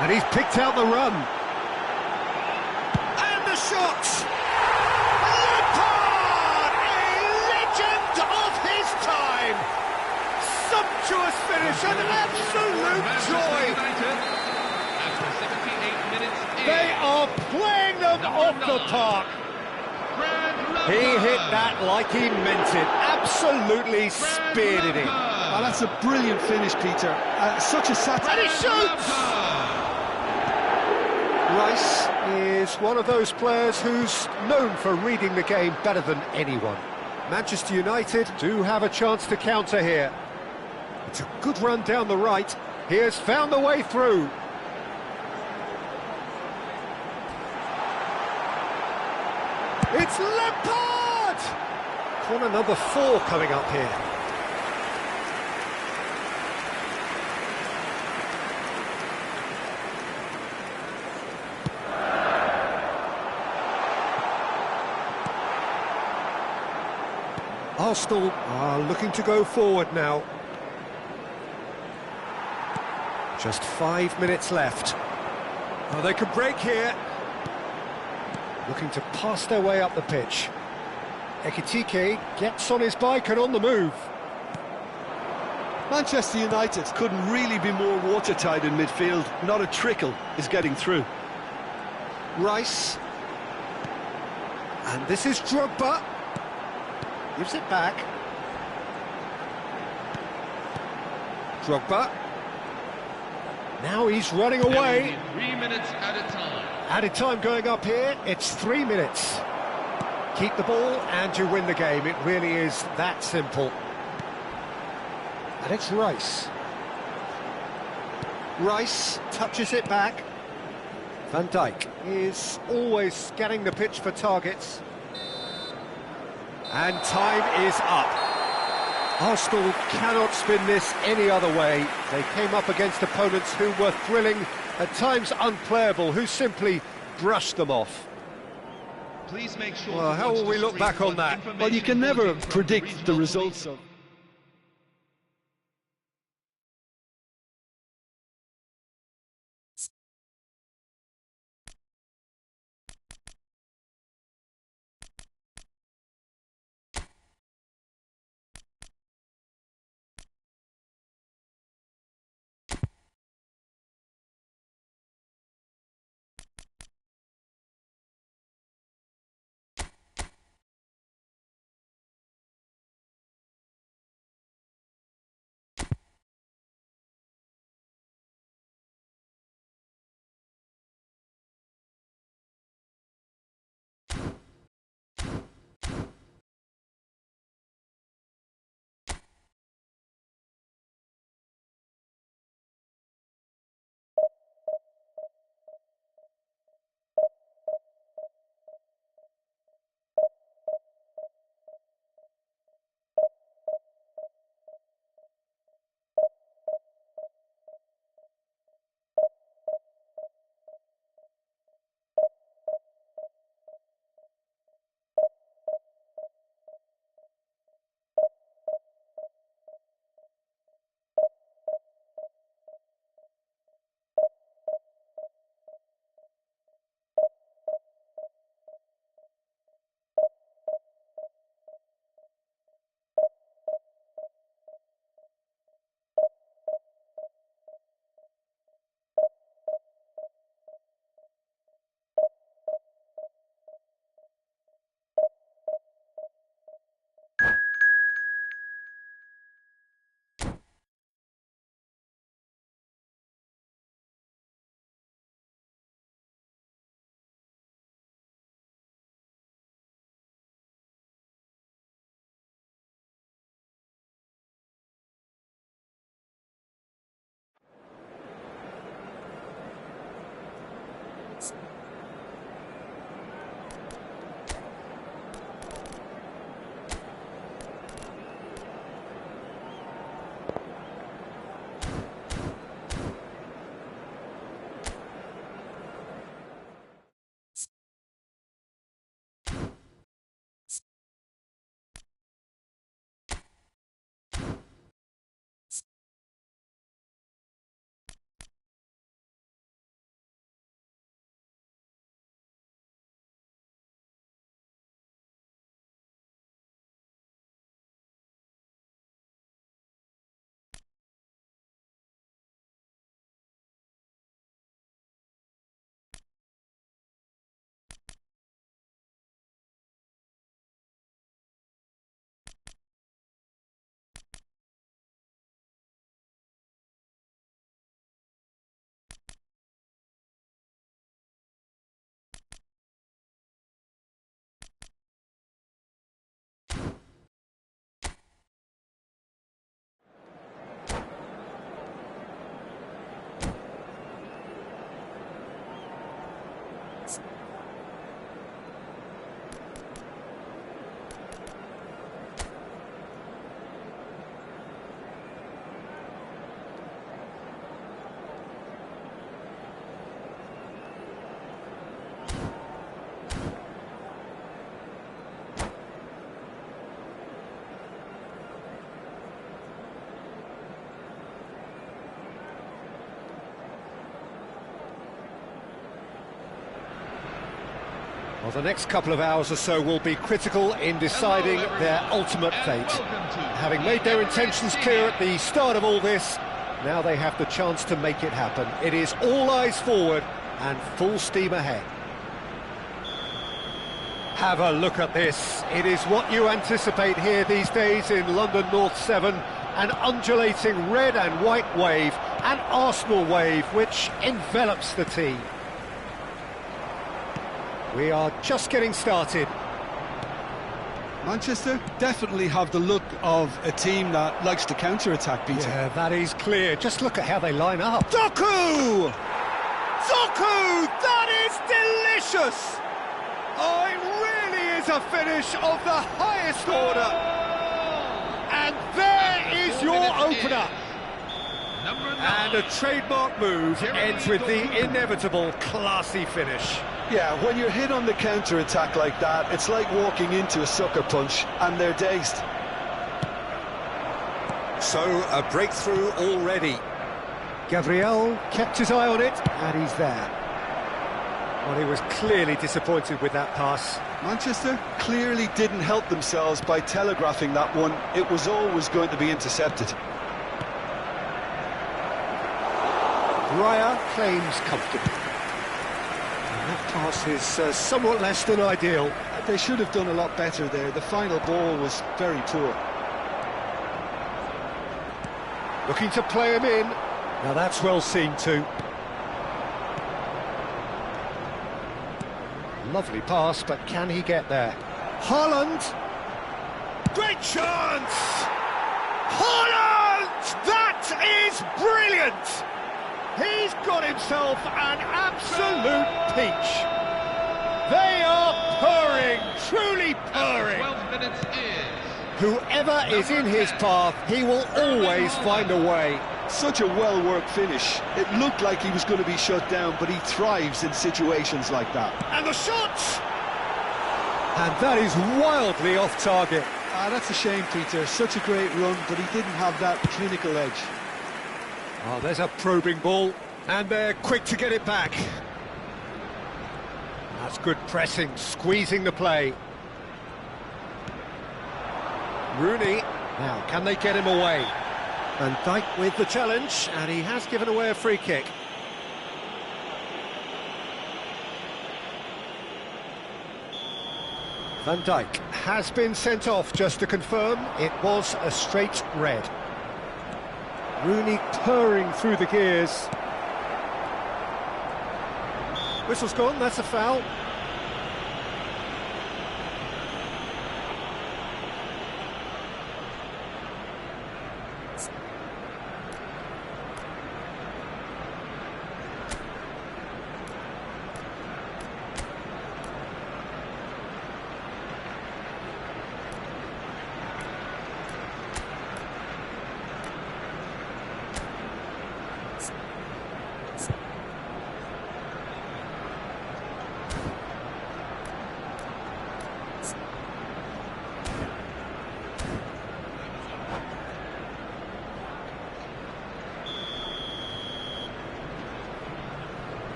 And he's picked out the run. The shots! Lampard! A legend of his time! Sumptuous finish and an absolute joy! After 78 minutes They are playing them off the park. He hit that like he meant it. Absolutely speared it in. Oh, that's a brilliant finish, Peter. Such a satire. And he shoots! Rice is one of those players who's known for reading the game better than anyone. Manchester United do have a chance to counter here. It's a good run down the right. He has found the way through. It's Lampard! Corner number 4 coming up here. Arsenal are looking to go forward now. Just 5 minutes left. Oh, they could break here. Looking to pass their way up the pitch. Ekitike gets on his bike and on the move. Manchester United couldn't really be more watertight in midfield. Not a trickle is getting through. Rice. And this is Drogba. Gives it back. Drogba. Now he's running There will away. be 3 minutes at a time. Added time going up here, it's 3 minutes. Keep the ball and you win the game. It really is that simple. And it's Rice. Rice touches it back. Van Dijk is always scanning the pitch for targets. And time is up. Arsenal cannot spin this any other way. They came up against opponents who were thrilling, at times unplayable, who simply brushed them off. Please make sure. Well, to how watch will the we look screen back on for that? information Well, you can never bulletins from predict the regional results police. of Well, the next couple of hours or so will be critical in deciding their ultimate fate. Having made their intentions clear at the start of all this, now they have the chance to make it happen. It is all eyes forward and full steam ahead. Have a look at this. It is what you anticipate here these days in London North 7. An undulating red and white wave, an Arsenal wave which envelops the team. We are just getting started. Manchester definitely have the look of a team that likes to counter-attack, Peter. Yeah, that is clear. Just look at how they line up. Doku! Doku! That is delicious! Oh, it really is a finish of the highest order. And there is your opener. And a trademark move ends with the inevitable classy finish. Yeah, when you're hit on the counter-attack like that, it's like walking into a sucker punch, and they're dazed. So, a breakthrough already. Gabriel kept his eye on it, and he's there. Well, he was clearly disappointed with that pass. Manchester clearly didn't help themselves by telegraphing that one. It was always going to be intercepted. Raya claims comfortably. And that pass is somewhat less than ideal. They should have done a lot better there. The final ball was very poor. Looking to play him in. Now that's well seen too. Lovely pass, but can he get there? Haaland! Great chance! Haaland! That is brilliant! He's got himself an absolute peach. They are purring, truly purring. 12 minutes is. Whoever is in his path, he will always find a way. Such a well-worked finish. It looked like he was going to be shut down, but he thrives in situations like that. And the shot! And that is wildly off target. That's a shame, Peter. Such a great run, but he didn't have that clinical edge. Oh, there's a probing ball, and they're quick to get it back. That's good pressing, squeezing the play. Rooney, now can they get him away? Van Dijk with the challenge, and he has given away a free kick. Van Dijk has been sent off, just to confirm, it was a straight red. Rooney purring through the gears. Whistle's gone, that's a foul.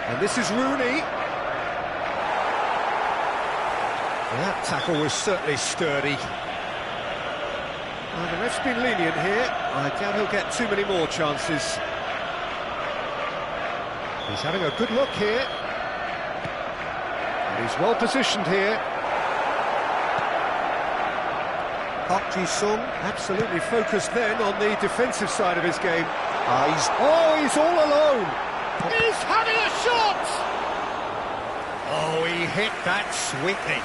And this is Rooney. That tackle was certainly sturdy. Well, the ref's been lenient here. I doubt he'll get too many more chances. He's having a good look here. And he's well positioned here. Park Ji-sung absolutely focused then on the defensive side of his game. He's all alone. He's having a shot! Oh, he hit that sweetly.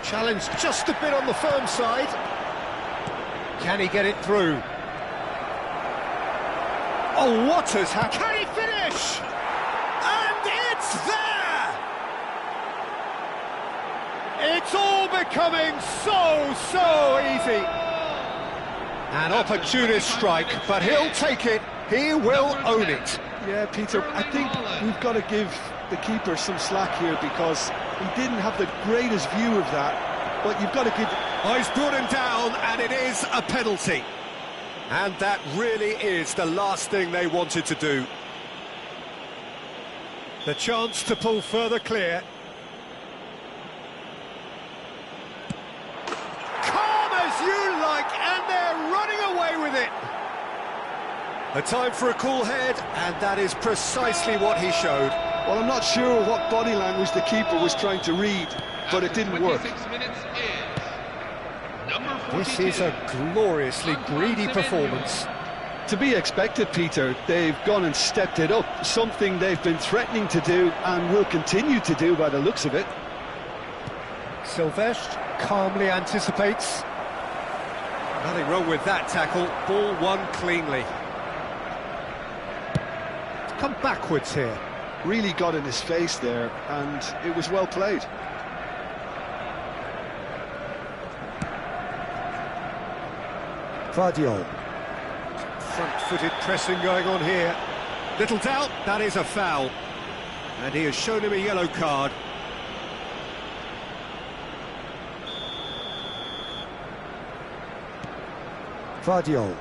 Challenge just a bit on the firm side. Can he get it through? Oh, what has happened? Can he finish? And it's there! It's all becoming so easy. An opportunist strike, but he'll take it. He will own it. Yeah, Peter, I think we've got to give the keeper some slack here because he didn't have the greatest view of that. But you've got to give... Oh, he's brought him down, and it is a penalty. And that really is the last thing they wanted to do. The chance to pull further clear. Calm as you like, and they're running away with it. A time for a cool head, and that is precisely what he showed. Well, I'm not sure what body language the keeper was trying to read, but it didn't work. This is a gloriously greedy performance. To be expected, Peter. They've gone and stepped it up, something they've been threatening to do and will continue to do by the looks of it. Silvestre calmly anticipates. Nothing wrong with that tackle, ball won cleanly. Come backwards here. Really got in his face there, and it was well played. Vardiol. Front-footed pressing going on here. Little doubt, that is a foul. And he has shown him a yellow card. Vardiol.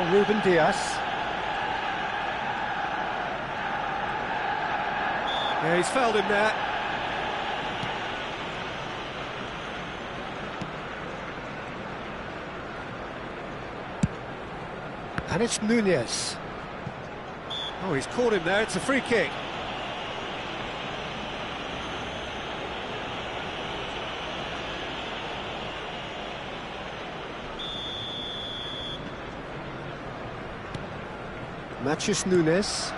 Ruben Diaz. Yeah, he's fouled him there. And it's Nunez. Oh, he's caught him there, it's a free kick. Matches Nunez.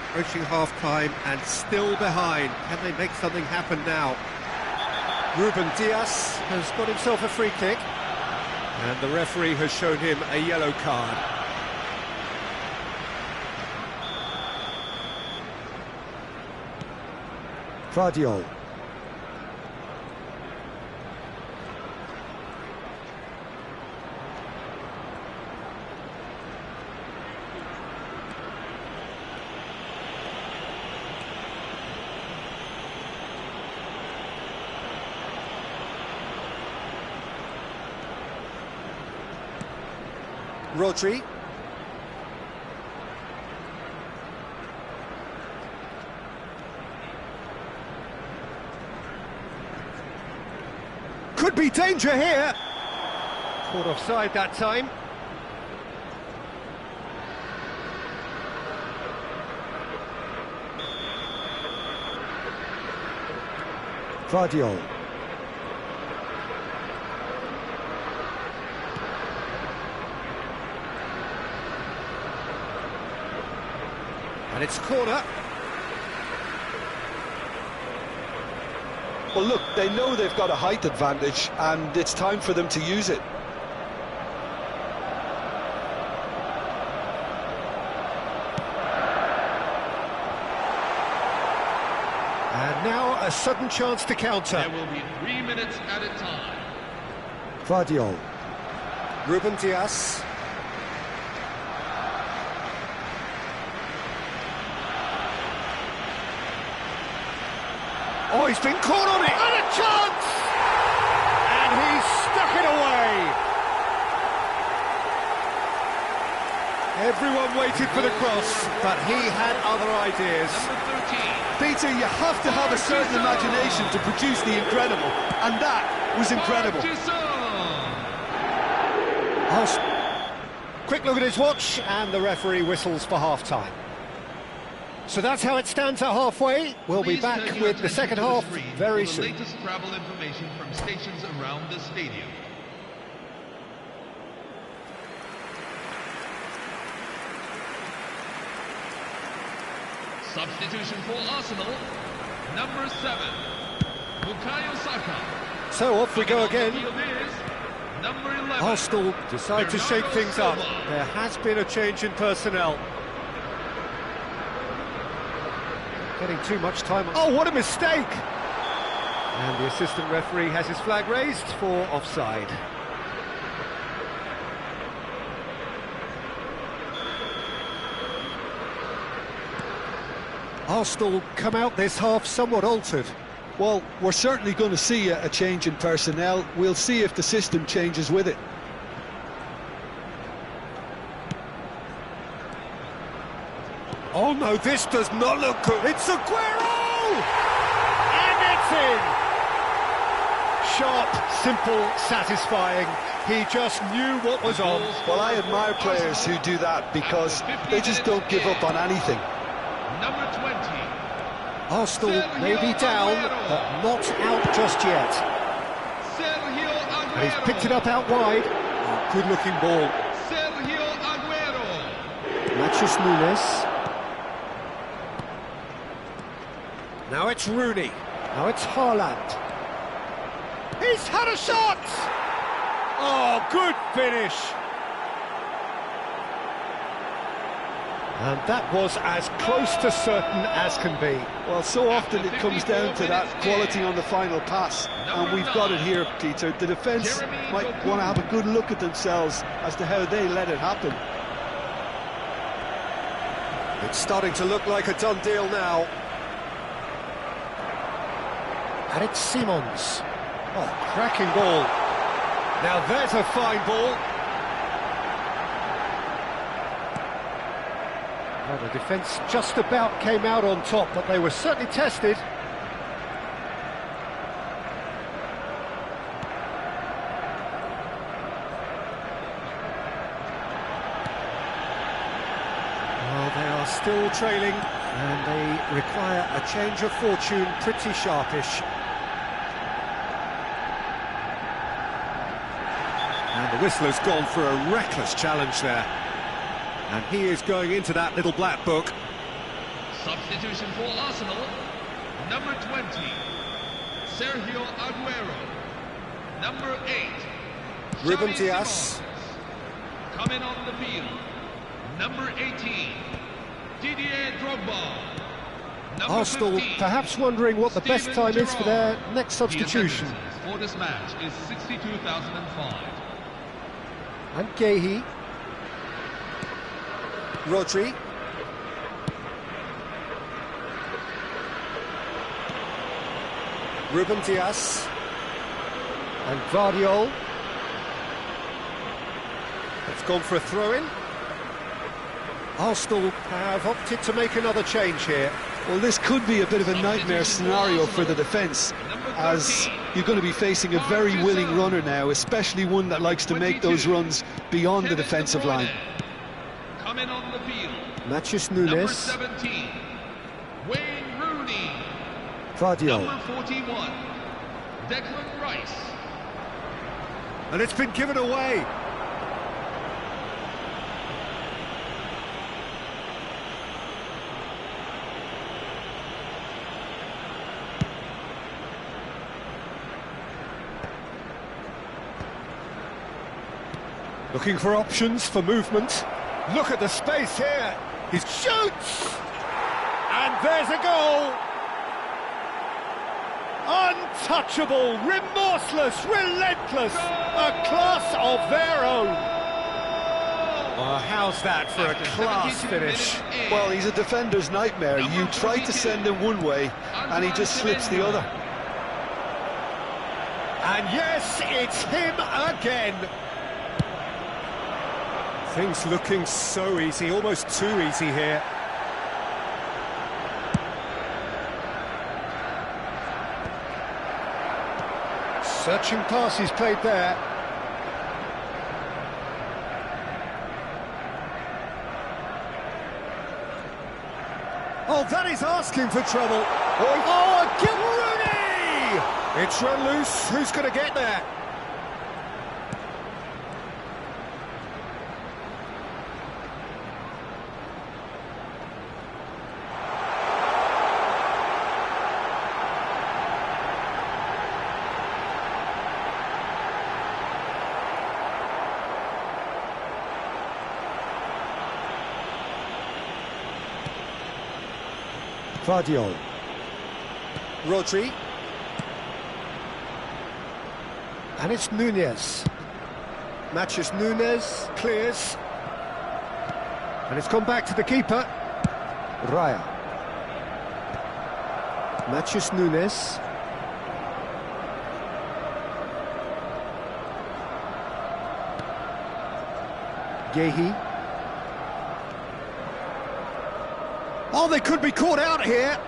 Approaching half-time and still behind. Can they make something happen now? Ruben Diaz has got himself a free kick. And the referee has shown him a yellow card. Vardiol. Rodri. Could be danger here. Caught offside that time. Vardiol. And it's corner. Well, look, they know they've got a height advantage, and it's time for them to use it. And now a sudden chance to counter. There will be 3 minutes at a time. Vardiol. Ruben Diaz. Oh, he's been caught on it! And a chance! And he's stuck it away! Everyone waited for the cross, but he had other ideas. Number 13. Peter, you have to have a certain imagination to produce the incredible, and that was incredible. Quick look at his watch, and the referee whistles for half-time. So that's how it stands at halfway. We'll be back with the second half very soon. The latest travel information from stations around the stadium. Substitution for Arsenal, number 7, Bukayo Saka. So off we go again. Number 11. Arsenal decide to shake things up. There has been a change in personnel. Getting too much time. Oh, what a mistake! And the assistant referee has his flag raised for offside. Arsenal come out this half somewhat altered. Well, we're certainly going to see a change in personnel. We'll see if the system changes with it. Oh no, this does not look good. It's Aguero! And it's in! Sharp, simple, satisfying. He just knew what was on. Well, I admire players who do that because they just don't give up on anything. Number 20. Arsenal may be down, but not out just yet. Sergio Aguero. And he's picked it up out wide. Oh, good-looking ball. Sergio Aguero. Matheus Nunes. Now it's Rooney. Now it's Haaland. He's had a shot! Oh, good finish! And that was as close to certain as can be. Well, so often it comes down to that quality on the final pass, and we've got it here, Peter. The defence might want to have a good look at themselves as to how they let it happen. It's starting to look like a done deal now. And it's Simons. Oh, cracking ball. Now there's a fine ball. Well, the defence just about came out on top, but they were certainly tested. Well, they are still trailing, and they require a change of fortune pretty sharpish. And the whistler's gone for a reckless challenge there. And he is going into that little black book. Substitution for Arsenal. Number 20. Sergio Aguero. Number 8. Ruben Xavi Diaz. Simons. Coming on the field. Number 18. Didier Drogba. Number Arsenal 15, perhaps wondering what the best Steven time is for their Gerrard. next substitution. The attendance for this match is 62,005. And Gehi. Rodri. Ruben Diaz. And Vardiol. It's gone for a throw-in. Arsenal have opted to make another change here. Well, this could be a bit of a nightmare scenario for the defence, as you're going to be facing a very willing runner now, especially one that likes to make those runs beyond the defensive line. Coming on the field. Matheus Number Nunes. 17. Wayne Rooney. Vardiol. Number 41. Declan Rice. And it's been given away. Looking for options for movement. Look at the space here. He shoots! And there's a goal! Untouchable, remorseless, relentless, a class of their own. Well, how's that for a class finish? Well, he's a defender's nightmare. You try to send him one way, and he just slips the other. And yes, it's him again. Things looking so easy, almost too easy here. Searching pass he's played there. Oh, that is asking for trouble. Oh, Rooney! It's run loose. Who's going to get there? Guardiol. Rodri. And it's Nunez. Matches Nunez, clears. And it's gone back to the keeper. Raya. Matches Nunez. Gehi. Oh, they could be caught out here.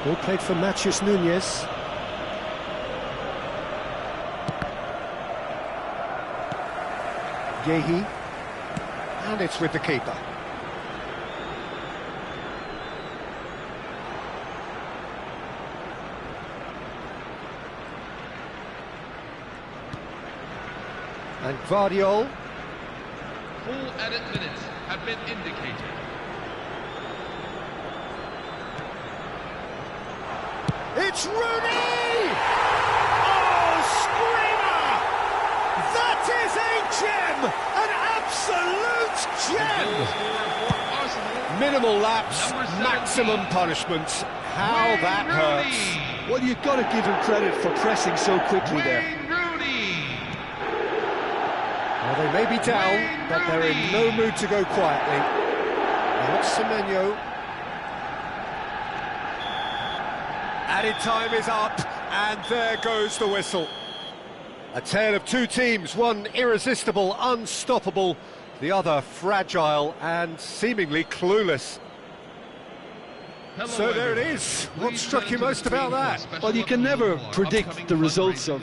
Ball played for Mathias Nunez. Gehi. And it's with the keeper. And Guardiol. Full added minutes have been indicated. It's Rooney! Oh, screamer! That is a gem! An absolute gem! Minimal lapse, maximum punishment. How that hurts. Well, you've got to give him credit for pressing so quickly there. Well, they may be down, but they're in no mood to go quietly. Now it's Semenyo. Added time is up, and there goes the whistle. A tale of two teams, one irresistible, unstoppable, the other fragile and seemingly clueless. So there it is. What struck you most about that? Well, you can never predict the results of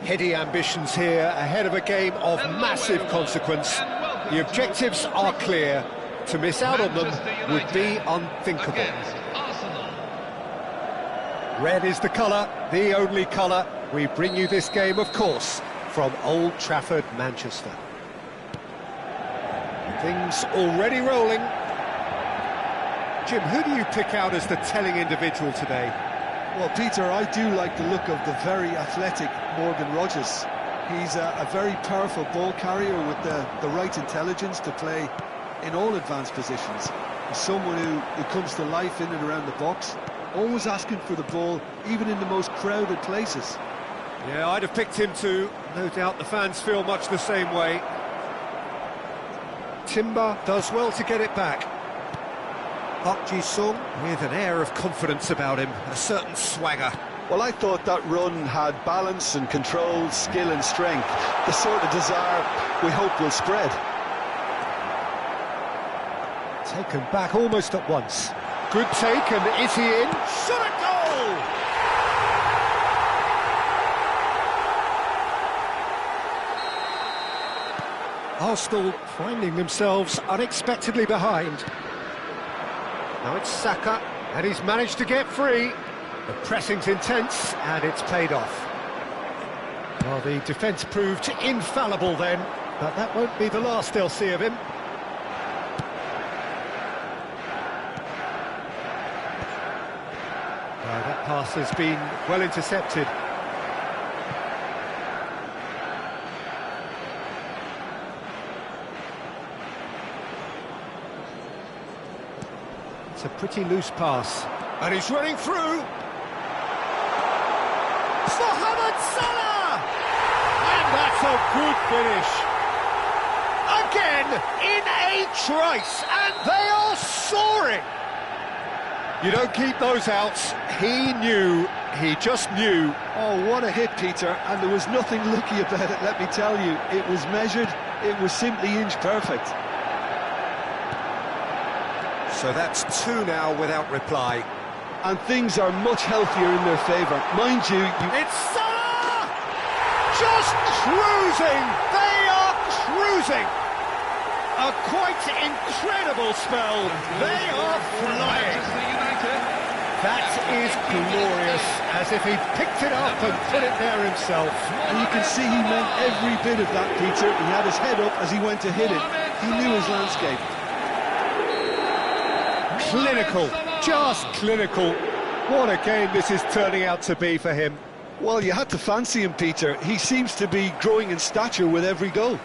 Heady ambitions here, ahead of a game of massive consequence. The objectives are clear. To miss out on them would be unthinkable. Against Arsenal. Red is the colour, the only colour. We bring you this game, of course, from Old Trafford, Manchester. Things already rolling. Jim, who do you pick out as the telling individual today? Well, Peter, I do like the look of the very athletic Morgan Rogers. He's a very powerful ball carrier with the right intelligence to play in all advanced positions. He's someone who comes to life in and around the box, always asking for the ball, even in the most crowded places. Yeah, I'd have picked him too. No doubt the fans feel much the same way. Timber does well to get it back. Park Ji-sung with an air of confidence about him, a certain swagger. Well, I thought that run had balance and control, skill and strength, the sort of desire we hope will spread. Taken back almost at once. Good take, and is he in? Shot a goal! Arsenal finding themselves unexpectedly behind. Now it's Saka, and he's managed to get free. The pressing's intense, and it's paid off. Well, the defence proved infallible then, but that won't be the last they'll see of him. That pass has been well intercepted. It's a pretty loose pass. And he's running through. Mohamed Salah! And that's a good finish. Again, in a trice, and they are soaring. You don't keep those outs. He knew, he just knew. Oh, what a hit, Peter, and there was nothing lucky about it, let me tell you. It was measured, it was simply inch perfect. So that's two now without reply. And things are much healthier in their favour. Mind you... It's Salah! Just cruising! They are cruising! A quite incredible spell. They are flying. Manchester United. That is glorious, as if he picked it up and put it there himself. And you can see he meant every bit of that, Peter. He had his head up as he went to hit it. He knew his landscape. Clinical, just clinical. What a game this is turning out to be for him. Well, you had to fancy him, Peter. He seems to be growing in stature with every goal.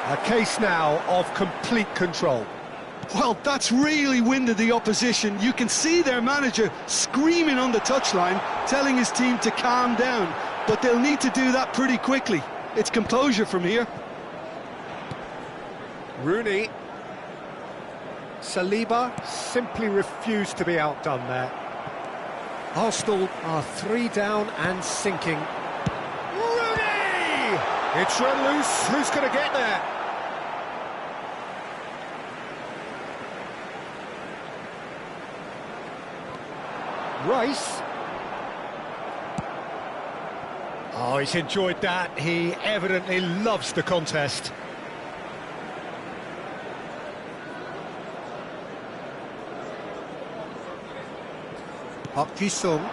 A case now of complete control. Well, that's really winded the opposition. You can see their manager screaming on the touchline, telling his team to calm down. But they'll need to do that pretty quickly. It's composure from here. Rooney. Saliba simply refused to be outdone there. Arsenal are 3 down and sinking. Rooney! It's run loose. Who's going to get there? Rice. Oh, he's enjoyed that. He evidently loves the contest. Park Ji-sung.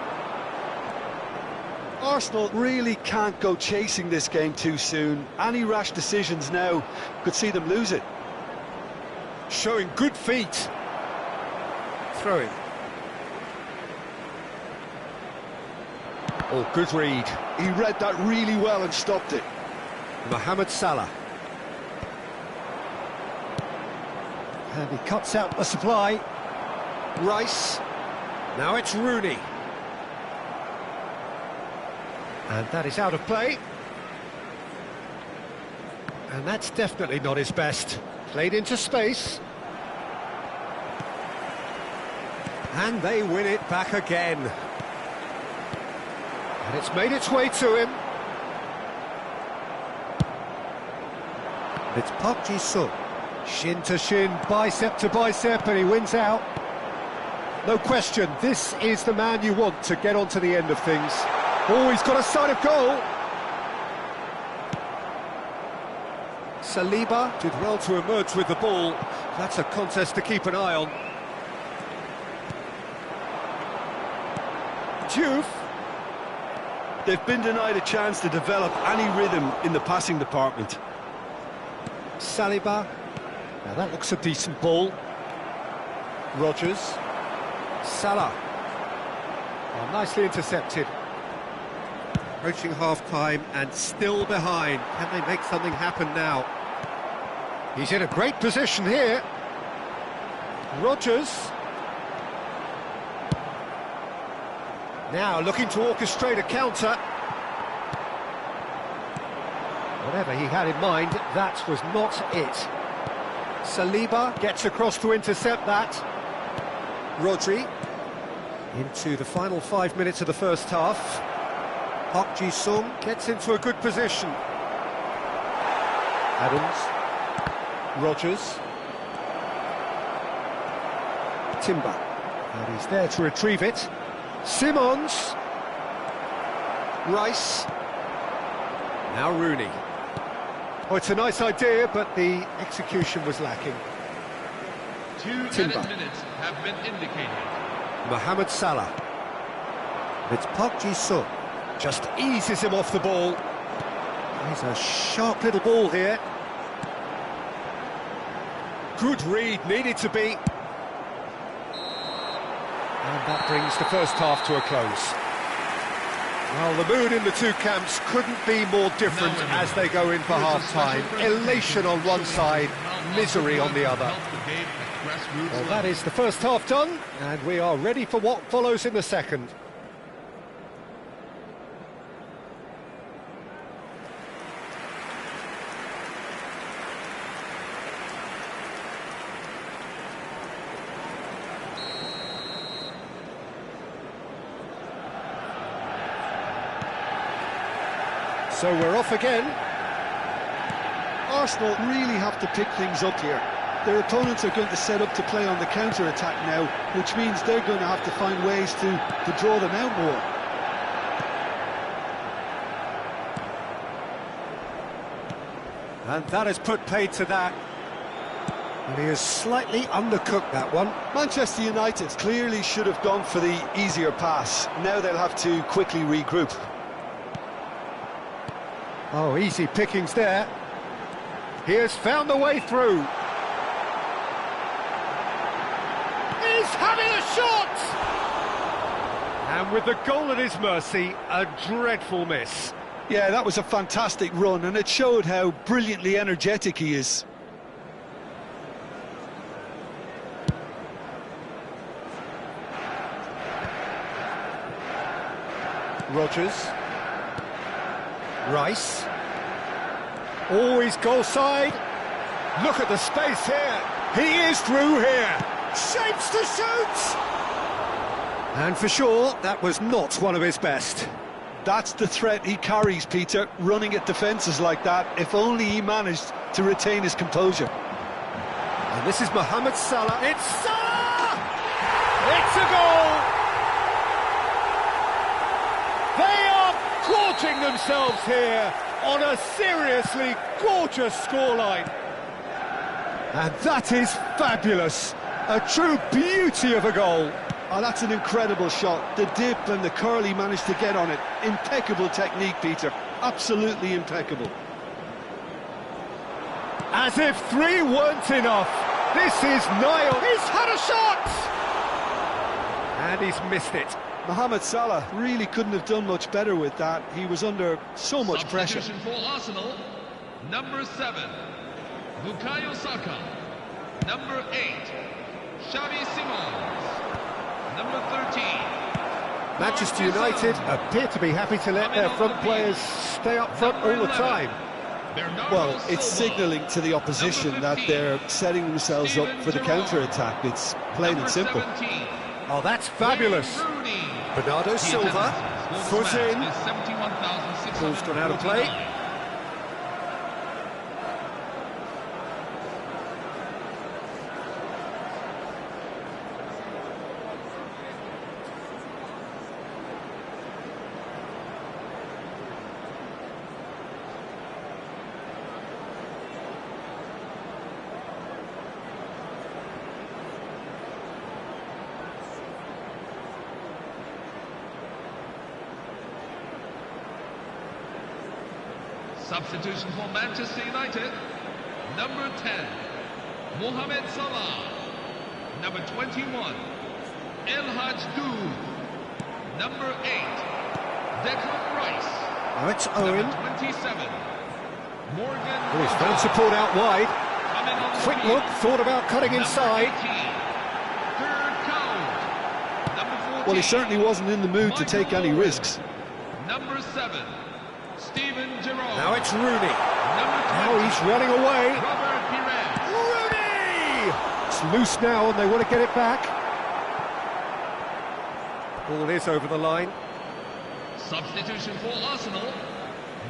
Arsenal really can't go chasing this game too soon. Any rash decisions now could see them lose it. Showing good feet. Throwing. Oh, good read. He read that really well and stopped it. Mohamed Salah. And he cuts out the supply. Rice. Now it's Rooney. And that is out of play. And that's definitely not his best. Played into space. And they win it back again. And it's made its way to him. It's Park Ji-sung. Shin to shin, bicep to bicep, and he wins out. No question, this is the man you want to get onto the end of things. Oh, he's got a sight of goal. Saliba did well to emerge with the ball. That's a contest to keep an eye on. Diouf. They've been denied a chance to develop any rhythm in the passing department. Saliba. Now that looks a decent ball. Rodgers. Salah. Oh, nicely intercepted. Approaching half-time and still behind. Can they make something happen now? He's in a great position here. Rodgers. Now looking to orchestrate a counter. Whatever he had in mind, that was not it. Saliba gets across to intercept that. Rodri into the final 5 minutes of the first half. Park Ji-sung gets into a good position. Adams. Rodgers. Timber. And he's there to retrieve it. Simons. Rice. Now Rooney. Oh, it's a nice idea, but the execution was lacking. 2 Timber. added minutes have been indicated. Mohamed Salah. It's Park Ji-sung. Just eases him off the ball. He's a sharp little ball here. Good read, needed to be. And that brings the first half to a close. Well, the mood in the two camps couldn't be more different as they go in for half-time. Elation on one side, misery on the other. Well, that is the first half done, and we are ready for what follows in the second. So we're off again. Arsenal really have to pick things up here. Their opponents are going to set up to play on the counter-attack now, which means they're going to have to find ways to draw them out more. And that has put paid to that. And he has slightly undercooked that one. Manchester United clearly should have gone for the easier pass. Now they'll have to quickly regroup. Oh, easy pickings there. He has found the way through. He's having a shot! And with the goal at his mercy, a dreadful miss. Yeah, that was a fantastic run, and it showed how brilliantly energetic he is. Rodgers. Rice. Always goal side. Look at the space here. He is through here. Shapes to shoot. And for sure, that was not one of his best. That's the threat he carries, Peter, running at defences like that, if only he managed to retain his composure. And this is Mohamed Salah. It's Salah! It's a goal! They are gorging themselves here on a seriously gorgeous scoreline. And that is fabulous. A true beauty of a goal. Oh, that's an incredible shot. The dip and the curl he managed to get on it. Impeccable technique, Peter. Absolutely impeccable. As if three weren't enough. This is Niall. He's had a shot! And he's missed it. Mohamed Salah really couldn't have done much better with that. He was under so much pressure. Substitution for Arsenal, number 7, Bukayo Saka. Number 8, Xavi Simons. Number 13, Manchester United appear to be happy to let their front players stay up front all the time. Well, it's signalling to the opposition that they're setting themselves up for the counter-attack. It's plain and simple. Oh, that's fabulous. Bernardo Silva, foot in. Ball's gone out of play. Substitution for Manchester United. Number 10, Mohamed Salah. Number 21, El Hadjoud. Number 8, Declan Rice. Now it's Owen. Number 27, Morgan. Oh, he's found support out wide. Coming on the Quick field. look, thought about cutting Number inside. 18, Third count. Number 14, Well, he certainly wasn't in the mood to take any risks. Number 7, Steven Gerrard. Now it's Rooney. Number 20, Now he's running away. Robert Pires. Rooney! It's loose now and they want to get it back. Ball is over the line. Substitution for Arsenal.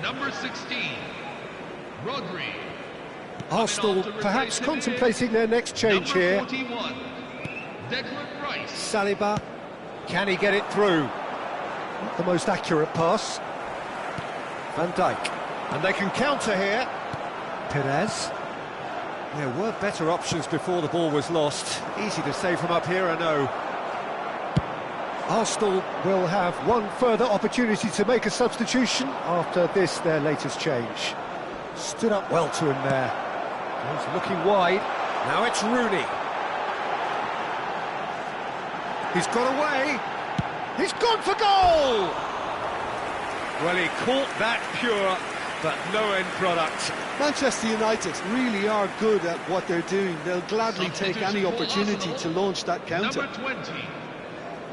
Number 16, Rodri. Arsenal perhaps contemplating their next change Number here. 41, Declan Rice. Saliba, can he get it through? Not the most accurate pass. Van Dijk, and they can counter here. Perez. There were better options before the ball was lost. Easy to say from up here, I know. Arsenal will have one further opportunity to make a substitution after this, their latest change. Stood up well to him there. He's looking wide. Now it's Rooney. He's got away. He's gone for goal! Well, he caught that pure, but no end product. Manchester United really are good at what they're doing. They'll gladly take any opportunity to launch that counter. Number 20,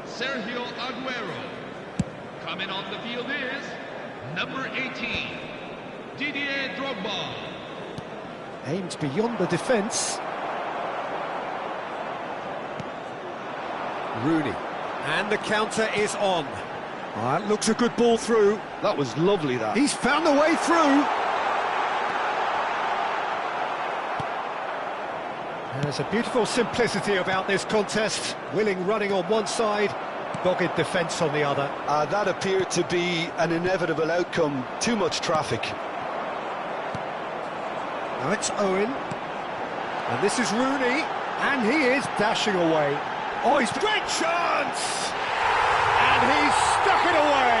Sergio Aguero. Coming on the field is number 18, Didier Drogba. Aimed beyond the defence. Rooney. And the counter is on. That looks a good ball through. That was lovely, that. He's found the way through. There's a beautiful simplicity about this contest. Willing running on one side, dogged defence on the other. That appeared to be an inevitable outcome. Too much traffic. Now it's Owen. And this is Rooney. And he is dashing away. Oh, he's great chance! And he's stuck it away!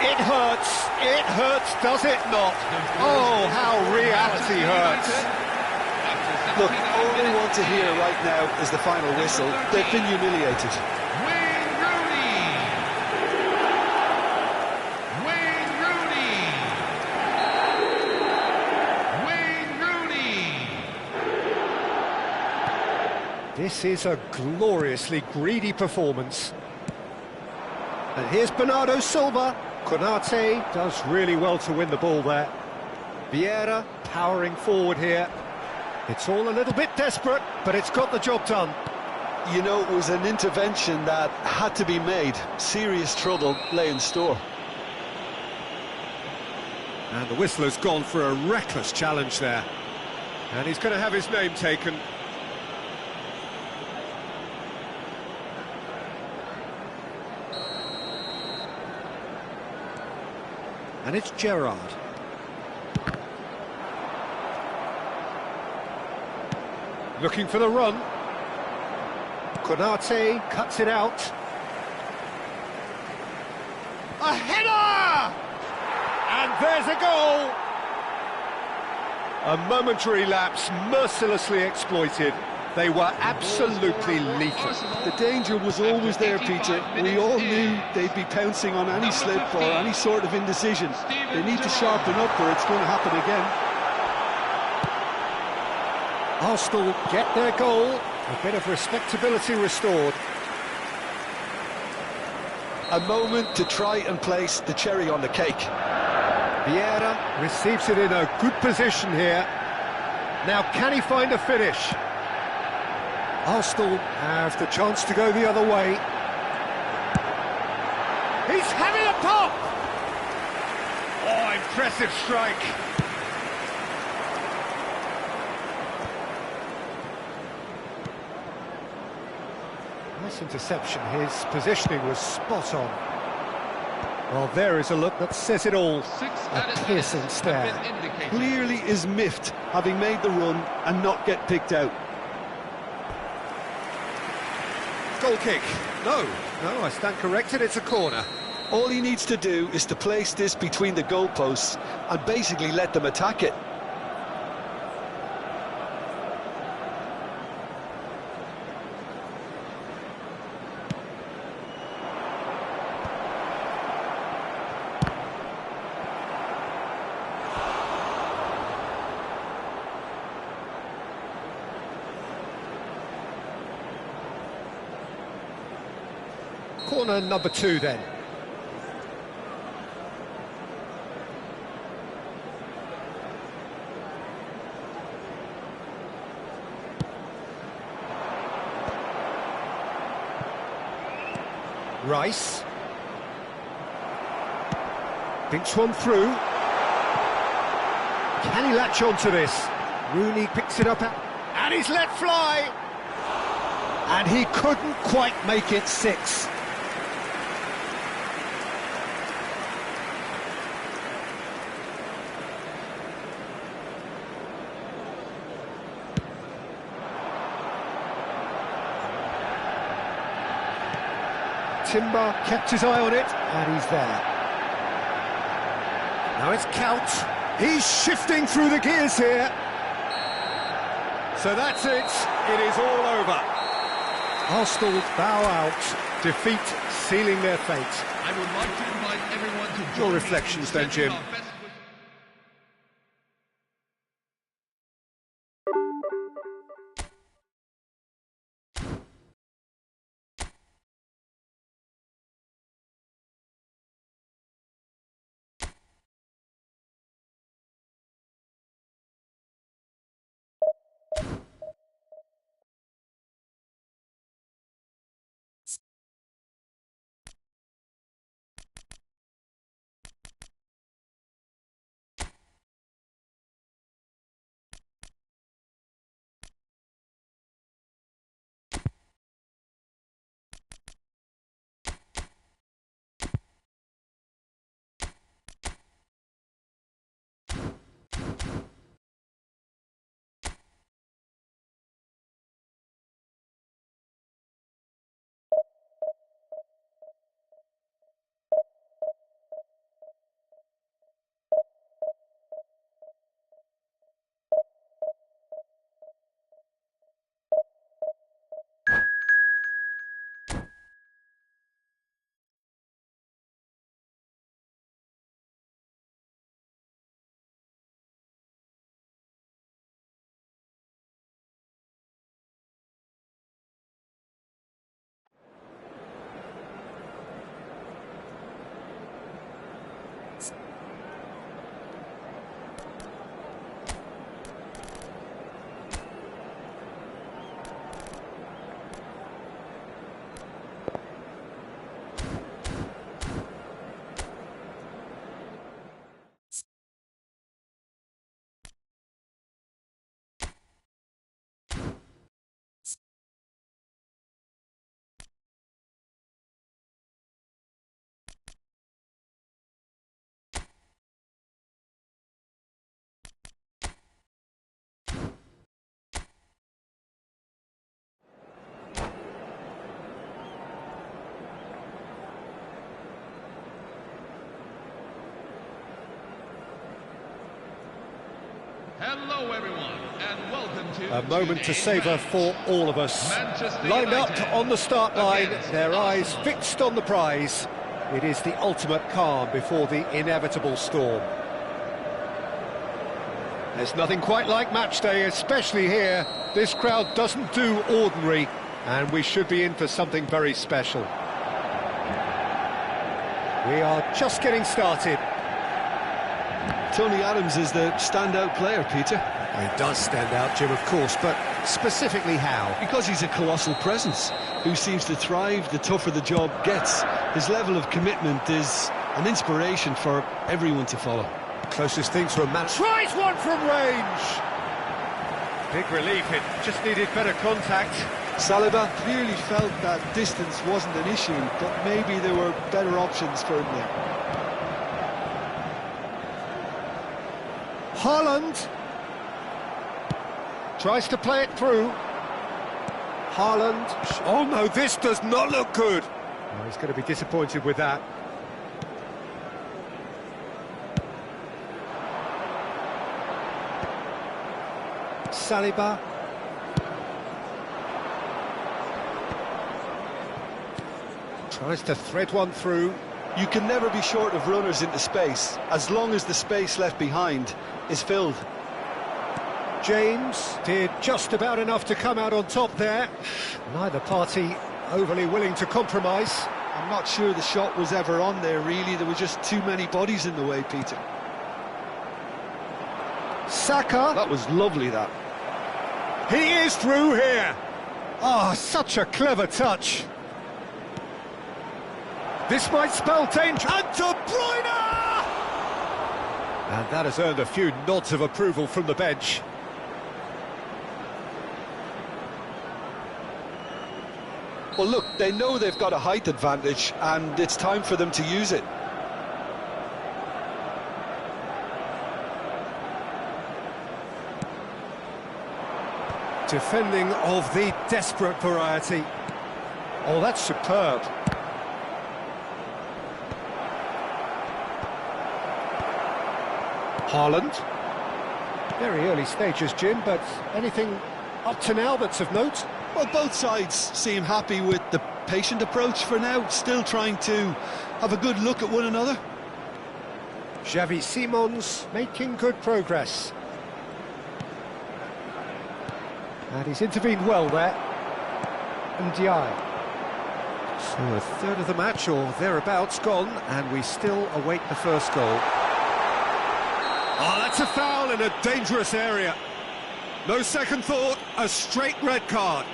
It hurts, does it not? Oh, how reality hurts. Look, all they want to hear right now is the final whistle. They've been humiliated. Wayne Rooney. Wayne Rooney. Wayne Rooney. This is a gloriously greedy performance. And here's Bernardo Silva. Konate does really well to win the ball there. Vieira powering forward here. It's all a little bit desperate, but it's got the job done. You know, it was an intervention that had to be made. Serious trouble lay in store. And the whistler's gone for a reckless challenge there. And he's going to have his name taken. And it's Gerrard. Looking for the run. Konate cuts it out. A header! And there's a goal! A momentary lapse mercilessly exploited. They were absolutely lethal. The danger was always there, Peter. We all knew they'd be pouncing on any slip or any sort of indecision. They need to sharpen up or it's going to happen again. Arsenal get their goal. A bit of respectability restored. A moment to try and place the cherry on the cake. Vieira receives it in a good position here. Now, can he find a finish? Arsenal have the chance to go the other way. He's having a pop! Oh, impressive strike. Nice interception. His positioning was spot on. Well, there is a look that says it all. A piercing stare. Clearly is miffed, having made the run and not get picked out. Goal kick. No, I stand corrected, it's a corner. All he needs to do is to place this between the goalposts and basically let them attack it. Corner number 2 then. Rice. Thinks one through. Can he latch on to this? Rooney picks it up and he's let fly. And he couldn't quite make it 6. Timber kept his eye on it, and he's there. Now it's Couch. He's shifting through the gears here. So that's it. It is all over. Arsenal bow out. Defeat sealing their fate. I would like to invite everyone to join Your me reflections in then, sending Jim. our best Hello everyone, and welcome to A moment to today's savour match. for all of us. Manchester Lined up United on the start line, against their eyes Arsenal. fixed on the prize. It is the ultimate calm before the inevitable storm. There's nothing quite like match day, especially here. This crowd doesn't do ordinary, and we should be in for something very special. We are just getting started. Tony Adams is the standout player, Peter. He does stand out, Jim, of course, but specifically how? Because he's a colossal presence who seems to thrive the tougher the job gets. His level of commitment is an inspiration for everyone to follow. Closest thing to a man. Tries one from range! Big relief, it just needed better contact. Saliba clearly felt that distance wasn't an issue, but maybe there were better options for him there. Haaland tries to play it through. Haaland. Oh no, this does not look good. Oh, he's going to be disappointed with that. Saliba. Tries to thread one through. You can never be short of runners into space, as long as the space left behind is filled. James did just about enough to come out on top there. Neither party overly willing to compromise. I'm not sure the shot was ever on there, really. There were just too many bodies in the way, Peter. Saka. That was lovely, that. He is through here. Oh, such a clever touch. This might spell danger. And De Bruyne! And that has earned a few nods of approval from the bench. Well, look, they know they've got a height advantage, and it's time for them to use it. Defending of the desperate variety. Oh, that's superb. Haaland. Very early stages, Jim, but anything up to now that's of note? Well, both sides seem happy with the patient approach for now, still trying to have a good look at one another. Xavi Simons making good progress. And he's intervened well there. And Ndiaye. So a third of the match, or thereabouts, gone, and we still await the first goal. Oh, that's a foul in a dangerous area. No second thought, a straight red card.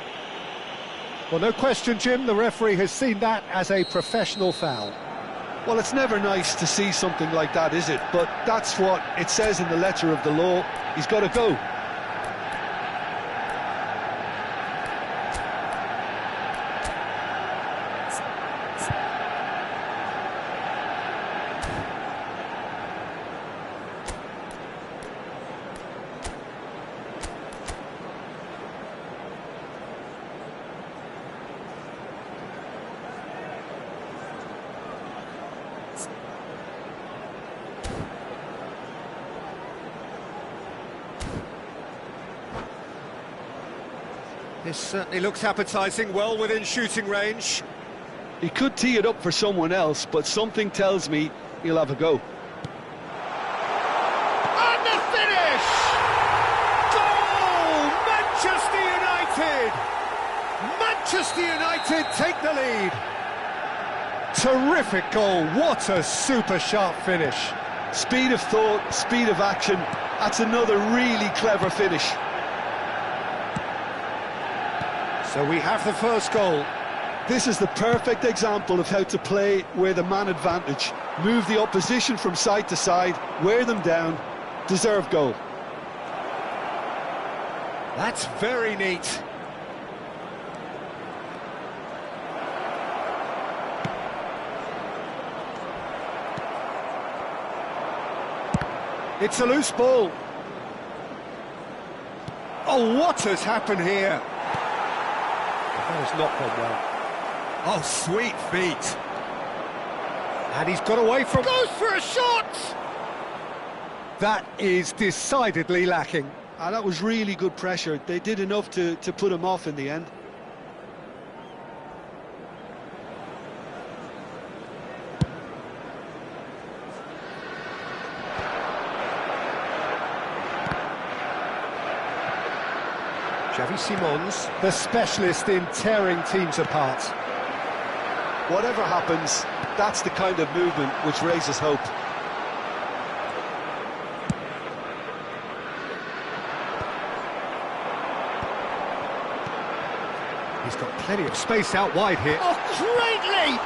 Well, no question, Jim, the referee has seen that as a professional foul. Well, it's never nice to see something like that, is it? But that's what it says in the letter of the law. He's got to go. This certainly looks appetising, well within shooting range. He could tee it up for someone else, but something tells me he'll have a go. And the finish! Goal! Manchester United! Manchester United take the lead. Terrific goal, what a super sharp finish. Speed of thought, speed of action, that's another really clever finish. So we have the first goal. This is the perfect example of how to play with a man advantage. Move the opposition from side to side, wear them down, deserve goal. That's very neat. It's a loose ball. Oh, what has happened here? That has not gone well. Oh, sweet feet. And he's got away from... Goes for a shot! That is decidedly lacking. That was really good pressure. They did enough to put him off in the end. Xavi Simons, the specialist in tearing teams apart. Whatever happens, that's the kind of movement which raises hope. He's got plenty of space out wide here. Oh, great leap!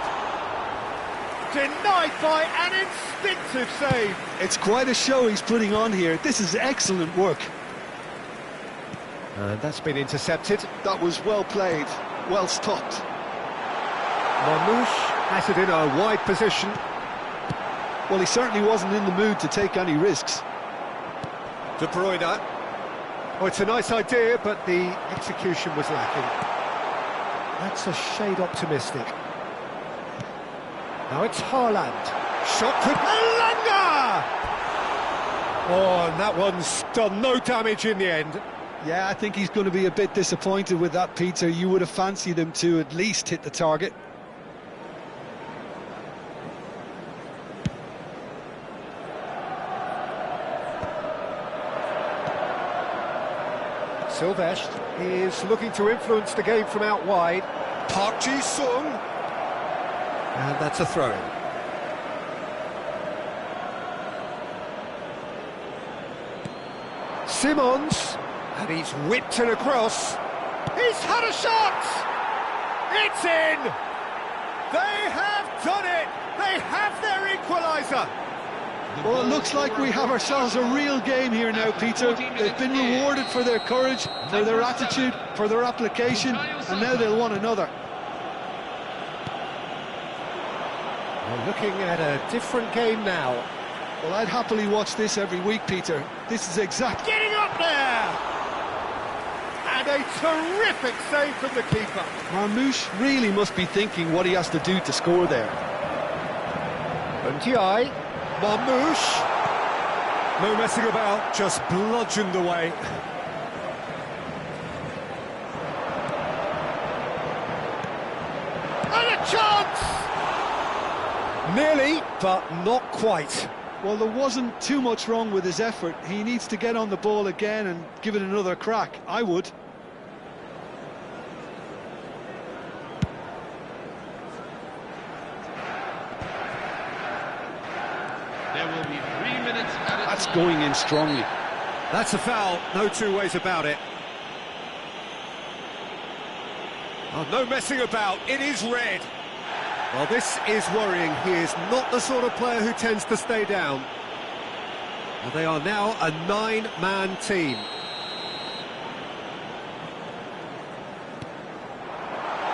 Denied by an instinctive save. It's quite a show he's putting on here. This is excellent work. And that's been intercepted. That was well played, well stopped. Marmouche has it in a wide position. Well, he certainly wasn't in the mood to take any risks. De Bruyne. Oh, it's a nice idea, but the execution was lacking. That's a shade optimistic. Now it's Haaland. Shot could... Elanga! Oh, and that one's done no damage in the end. Yeah, I think he's going to be a bit disappointed with that, Peter. You would have fancied him to at least hit the target. Silvestre is looking to influence the game from out wide. Park Ji-sung. And that's a throw-in. Simons. And he's whipped it across. He's had a shot! It's in! They have done it! They have their equaliser! Well, it looks like we have ourselves a real game here now, Peter. They've been rewarded for their courage, for their attitude, for their application, and now they'll want another. We're looking at a different game now. Well, I'd happily watch this every week, Peter. This is exactly... Getting up there! And a terrific save from the keeper. Marmouche really must be thinking what he has to do to score there. Ndiaye. Marmouche. No messing about, just bludgeoned away. And a chance! Nearly, but not quite. Well, there wasn't too much wrong with his effort. He needs to get on the ball again and give it another crack. I would. There will be 3 minutes added. That's going in strongly. That's a foul, no two ways about it. Oh, no messing about, it is red. Well, this is worrying. He is not the sort of player who tends to stay down. Well, they are now a 9-man team.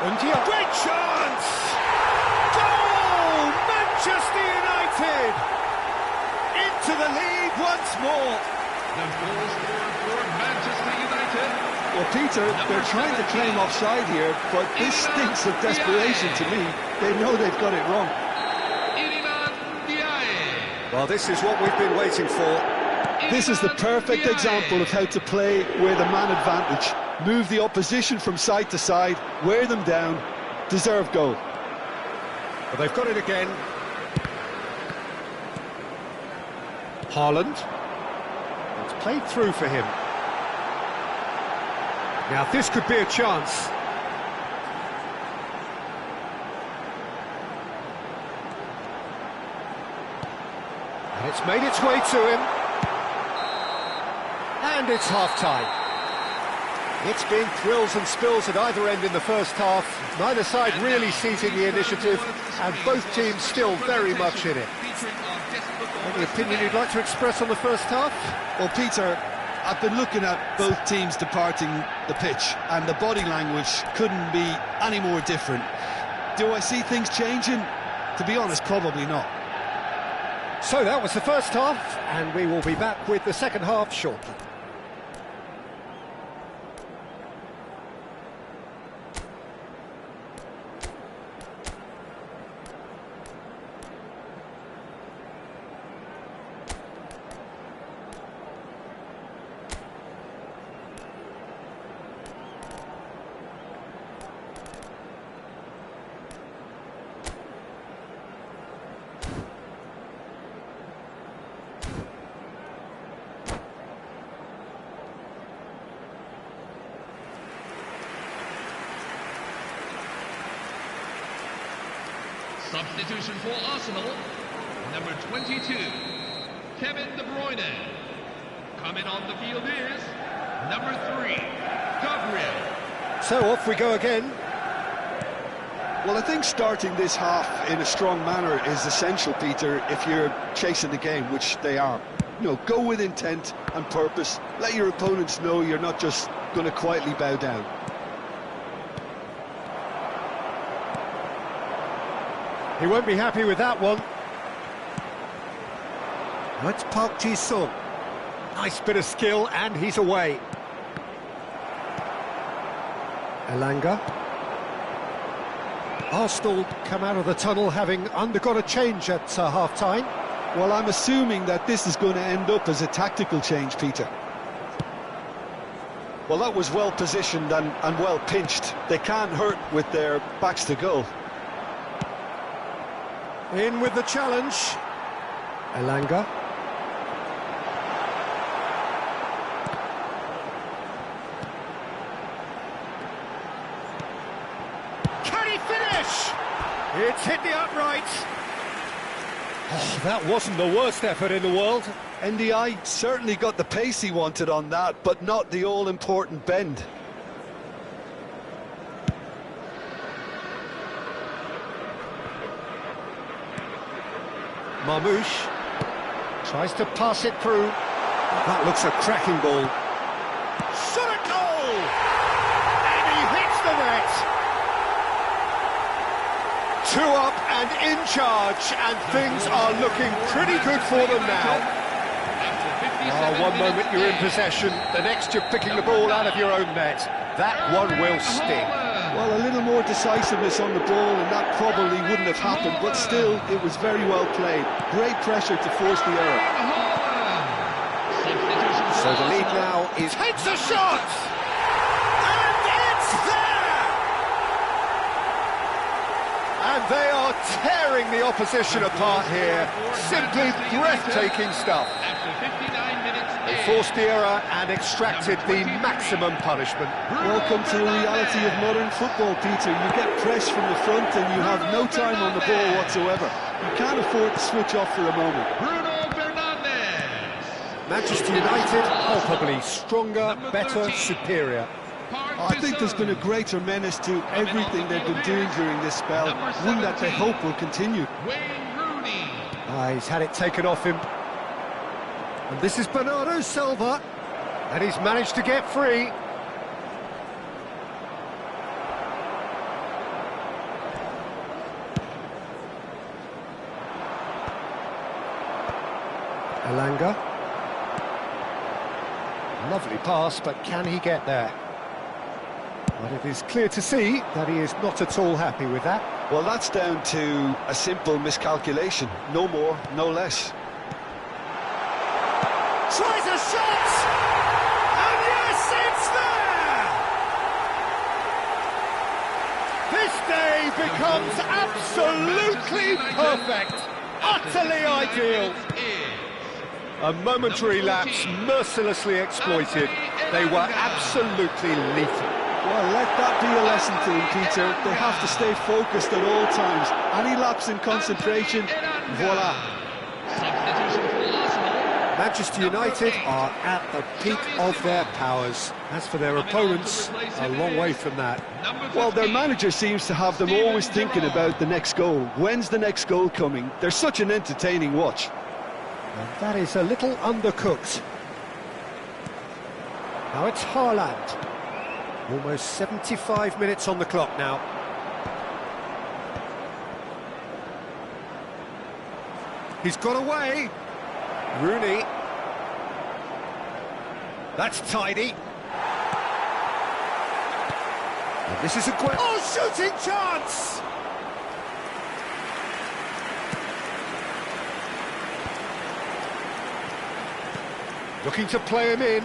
Ndiaye, great chance! Goal! Manchester United! Into the lead once more. The goal scored for Manchester United. Well, Peter, they're trying to claim offside here, but this stinks of desperation to me. They know they've got it wrong. Well, this is what we've been waiting for. This is the perfect example of how to play with a man advantage. Move the opposition from side to side, wear them down, deserve goal. Well, they've got it again. Haaland. It's played through for him. Now, this could be a chance. And it's made its way to him. And it's half-time. It's been thrills and spills at either end in the first half. Neither side really seizing the initiative, and both teams still very much in it. Any opinion you'd like to express on the first half? Well, Peter, I've been looking at both teams departing the pitch, and the body language couldn't be any more different. Do I see things changing? To be honest, probably not. So that was the first half, and we will be back with the second half shortly. Substitution for Arsenal, number 22, Kevin De Bruyne. Coming on the field is number 3, Gabriel. So off we go again. Well, I think starting this half in a strong manner is essential, Peter, if you're chasing the game, which they are. You know, go with intent and purpose. Let your opponents know you're not just going to quietly bow down. He won't be happy with that one. That's Park Ji-sung. Nice bit of skill, and he's away. Elanga. Arsenal come out of the tunnel having undergone a change at half-time. Well, I'm assuming that this is going to end up as a tactical change, Peter. Well, that was well positioned and well pinched. They can't hurt with their backs to goal. In with the challenge. Elanga. Can he finish? It's hit the upright. Oh, that wasn't the worst effort in the world. NDI certainly got the pace he wanted on that, but not the all-important bend. Marmouche tries to pass it through. That looks a cracking ball. Shot at goal! And he hits the net! 2 up and in charge, and things are looking pretty good for them now. One moment you're in possession, the next you're picking the ball out of your own net. That one will sting. Well, a little more decisiveness on the ball and that probably wouldn't have happened, but still, it was very well played. Great pressure to force the error. So the lead now is... Hits a shot! And it's there! And they are tearing the opposition apart here. Simply breathtaking stuff. They forced the error and extracted the maximum punishment. Welcome to the reality of modern football, Peter. You get pressed from the front and you have no time on the ball whatsoever. You can't afford to switch off for a moment. Manchester United, palpably stronger, better, superior. I think there's been a greater menace to everything they've been doing during this spell, one that they hope will continue. He's had it taken off him. And this is Bernardo Silva, and he's managed to get free. Elanga. Lovely pass, but can he get there? But it is clear to see that he is not at all happy with that. Well, that's down to a simple miscalculation. No more, no less. Tries a shot! And yes, it's there! This day becomes absolutely perfect, utterly ideal. A momentary lapse mercilessly exploited. They were absolutely lethal. Well, let that be a lesson to them, Peter. They have to stay focused at all times. Any lapse in concentration, voila. Manchester United are at the peak of their powers. As for their opponents, a long way from that. Well, their manager seems to have them always thinking about the next goal. When's the next goal coming? They're such an entertaining watch. And that is a little undercooked. Now it's Haaland. Almost 75 minutes on the clock now. He's got away. Rooney. That's tidy. And this is a quick... Oh, shooting chance! Looking to play him in.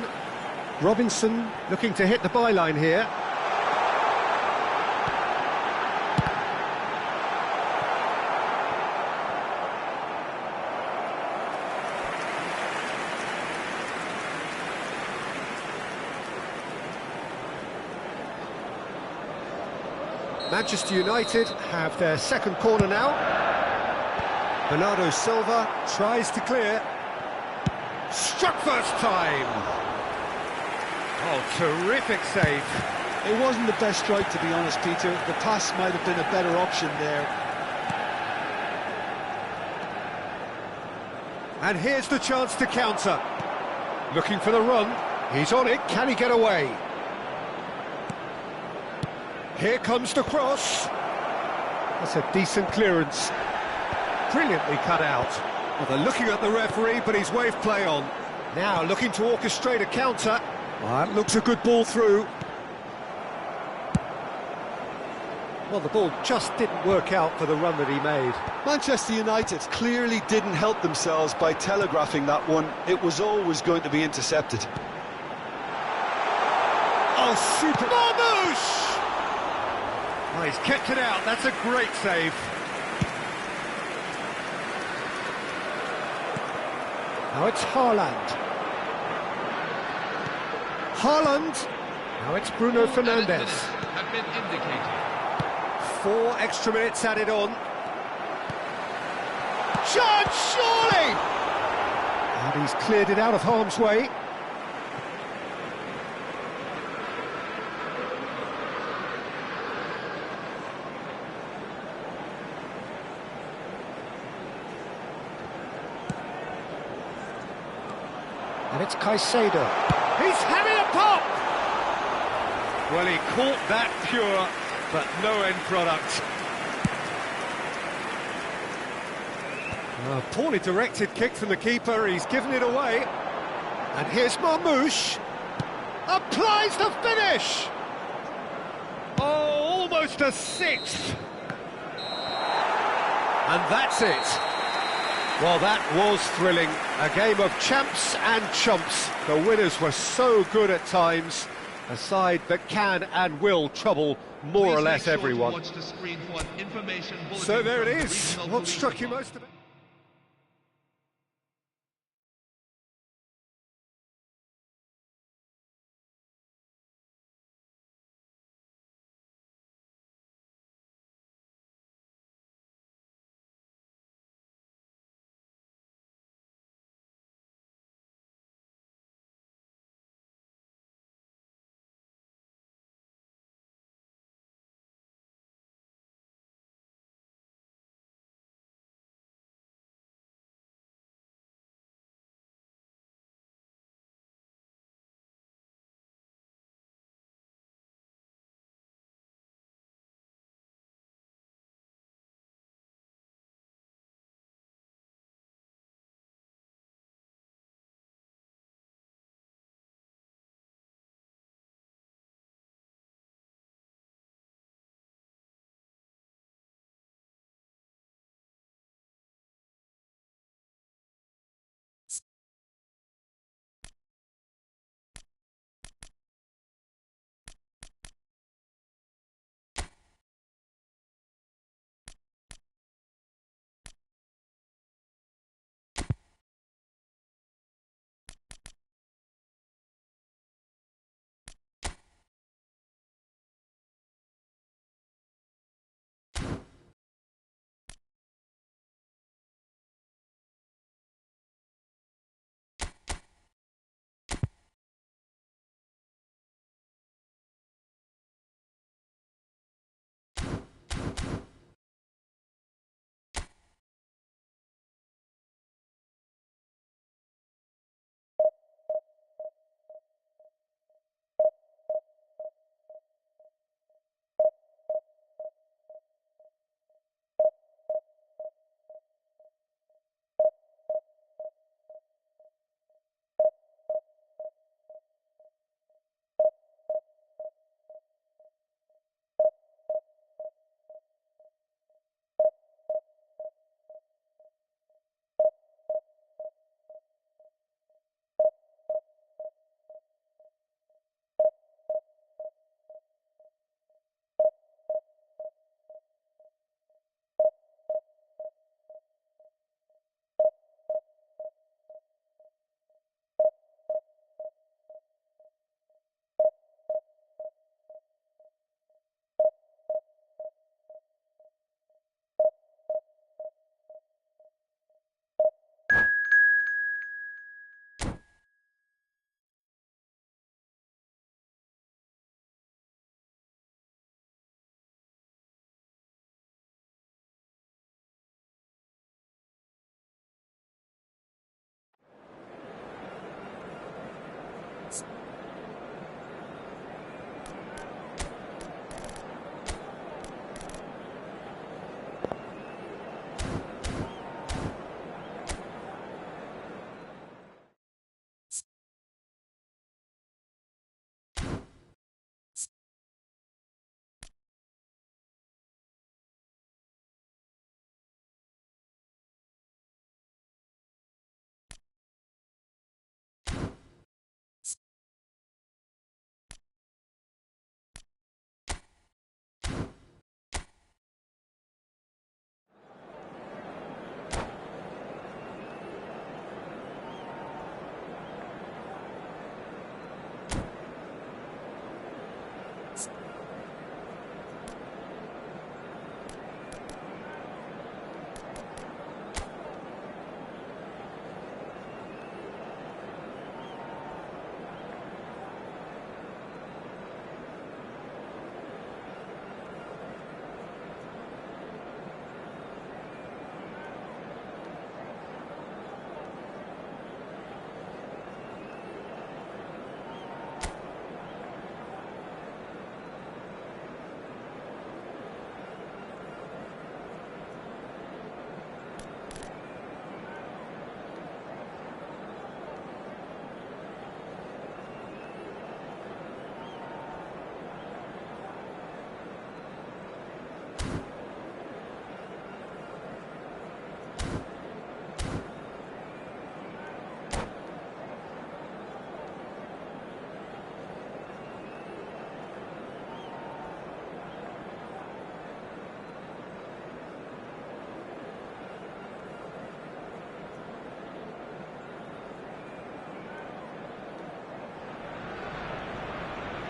Robinson looking to hit the byline here. Manchester United have their second corner now. Bernardo Silva tries to clear. Struck first time. Oh, terrific save. It wasn't the best strike, to be honest, Peter. The pass might have been a better option there. And here's the chance to counter. Looking for the run. He's on it. Can he get away? Here comes the cross. That's a decent clearance. Brilliantly cut out. Well, they're looking at the referee, but he's waved play on. Now looking to orchestrate a counter. Well, that looks a good ball through. Well, the ball just didn't work out for the run that he made. Manchester United clearly didn't help themselves by telegraphing that one. It was always going to be intercepted. Oh, super! Marmouche! Oh, he's kept it out. That's a great save. Now it's Haaland. Haaland. Now it's Bruno Fernandes. Have been indicated. 4 extra minutes added on. Chance, surely! And he's cleared it out of harm's way. And it's Caicedo. He's having a pop! Well, he caught that pure, but no end product. A poorly directed kick from the keeper, he's given it away. And here's Marmouche. Applies the finish! Oh, almost a 6th. And that's it. Well, that was thrilling. A game of champs and chumps. The winners were so good at times. A side that can and will trouble more or less everyone. So there it is. What struck you most about?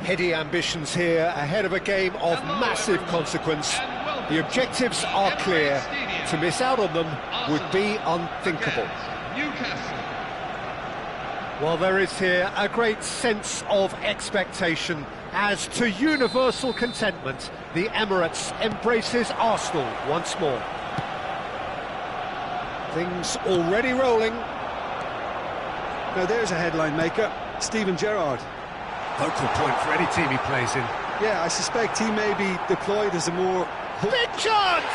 Heady ambitions here, ahead of a game of massive consequence. The objectives are clear. To miss out on them would be unthinkable. Newcastle. Well, there is here a great sense of expectation as to universal contentment. The Emirates embraces Arsenal once more. Things already rolling. Now there's a headline maker, Steven Gerrard. Focal point for any team he plays in. Yeah, I suspect he may be deployed as a more... Big chance!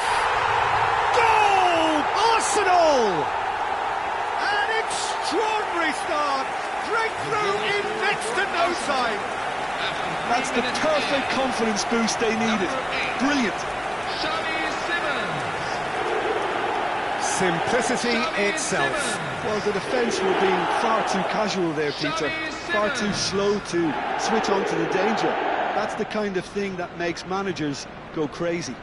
Goal! Arsenal! An extraordinary start! Breakthrough in next to no time! That's the perfect confidence boost they needed. Brilliant. Simplicity itself. Well, the defence were being far too casual there, Peter. Far too slow to switch on to the danger. That's the kind of thing that makes managers go crazy.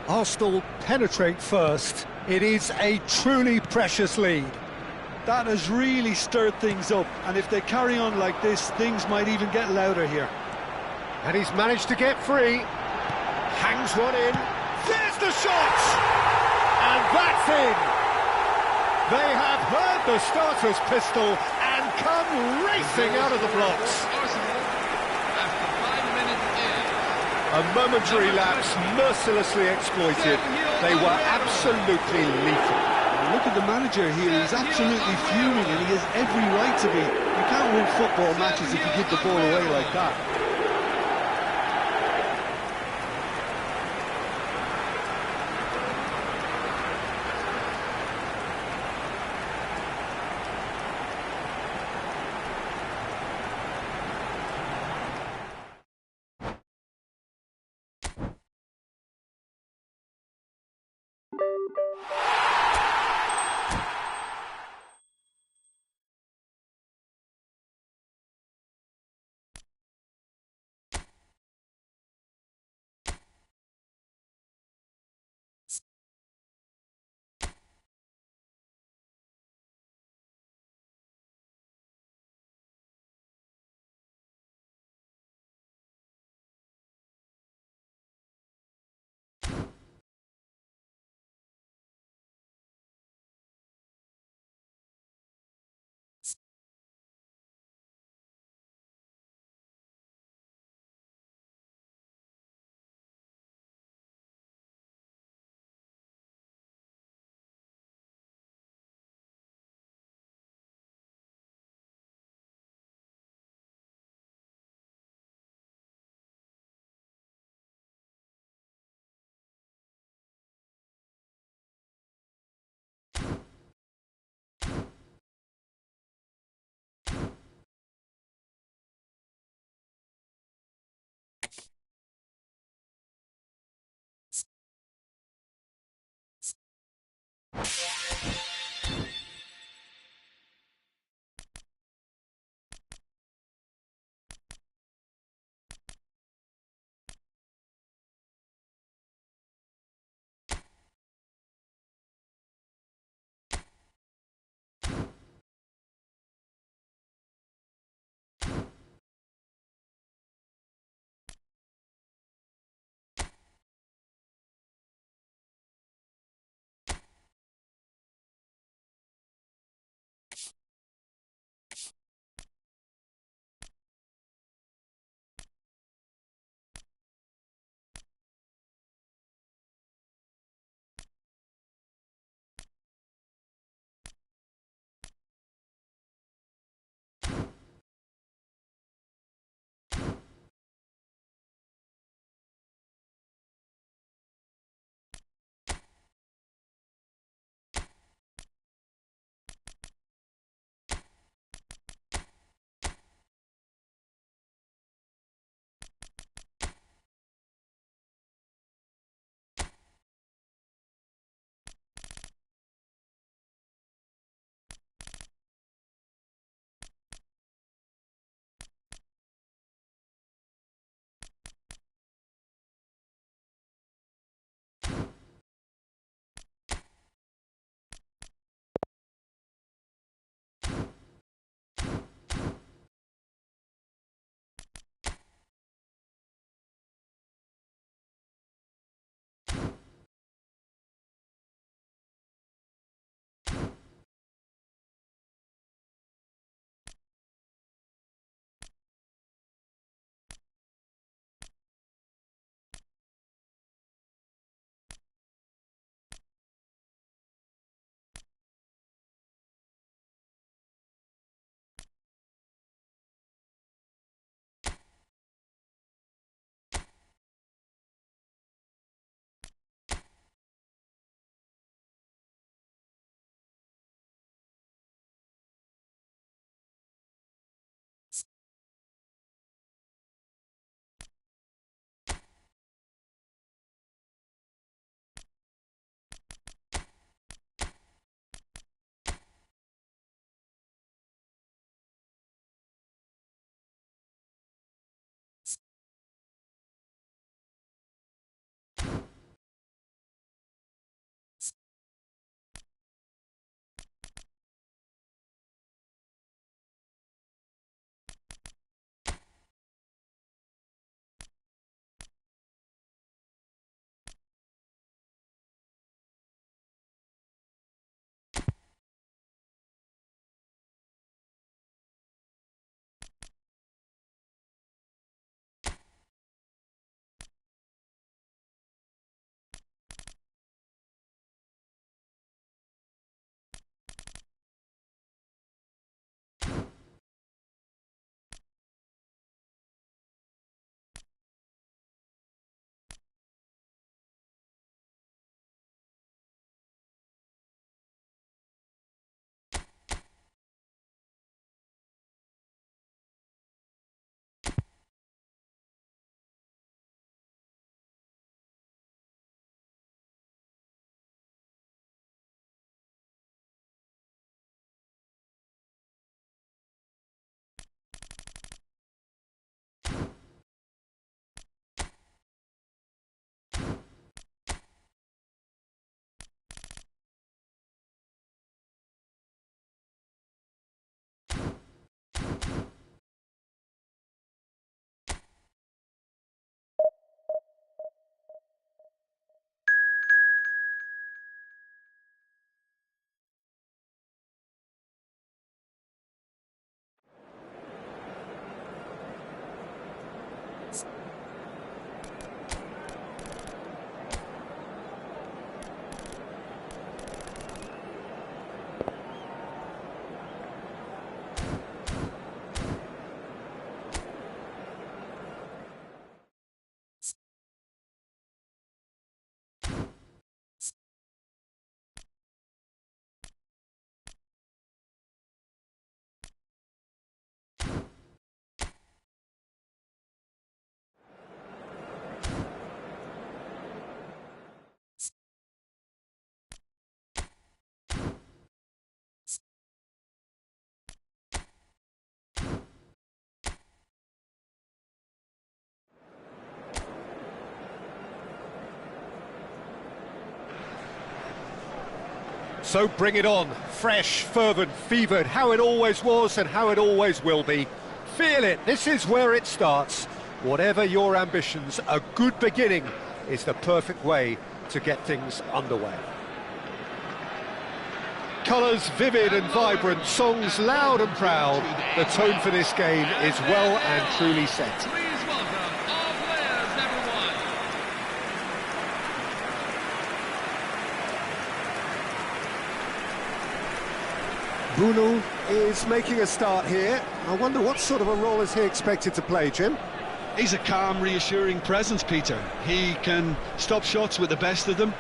Arsenal penetrate first. It is a truly precious lead. That has really stirred things up, and if they carry on like this, things might even get louder here. And he's managed to get free. Hangs one in. There's the shot! And that's in! They have heard the starter's pistol and come racing out of the blocks. Arsenal after 5 minutes in. A momentary lapse mercilessly exploited. They were absolutely lethal. Look at the manager here, he's absolutely fuming and he has every right to be. You can't win football matches if you give the ball away like that. So bring it on, fresh, fervent, fevered, how it always was and how it always will be. Feel it, this is where it starts. Whatever your ambitions, a good beginning is the perfect way to get things underway. Colours vivid and vibrant, songs loud and proud. The tone for this game is well and truly set. Please welcome all players, everyone. Bruno is making a start here. I wonder what sort of a role is he expected to play, Jim? He's a calm, reassuring presence, Peter. He can stop shots with the best of them,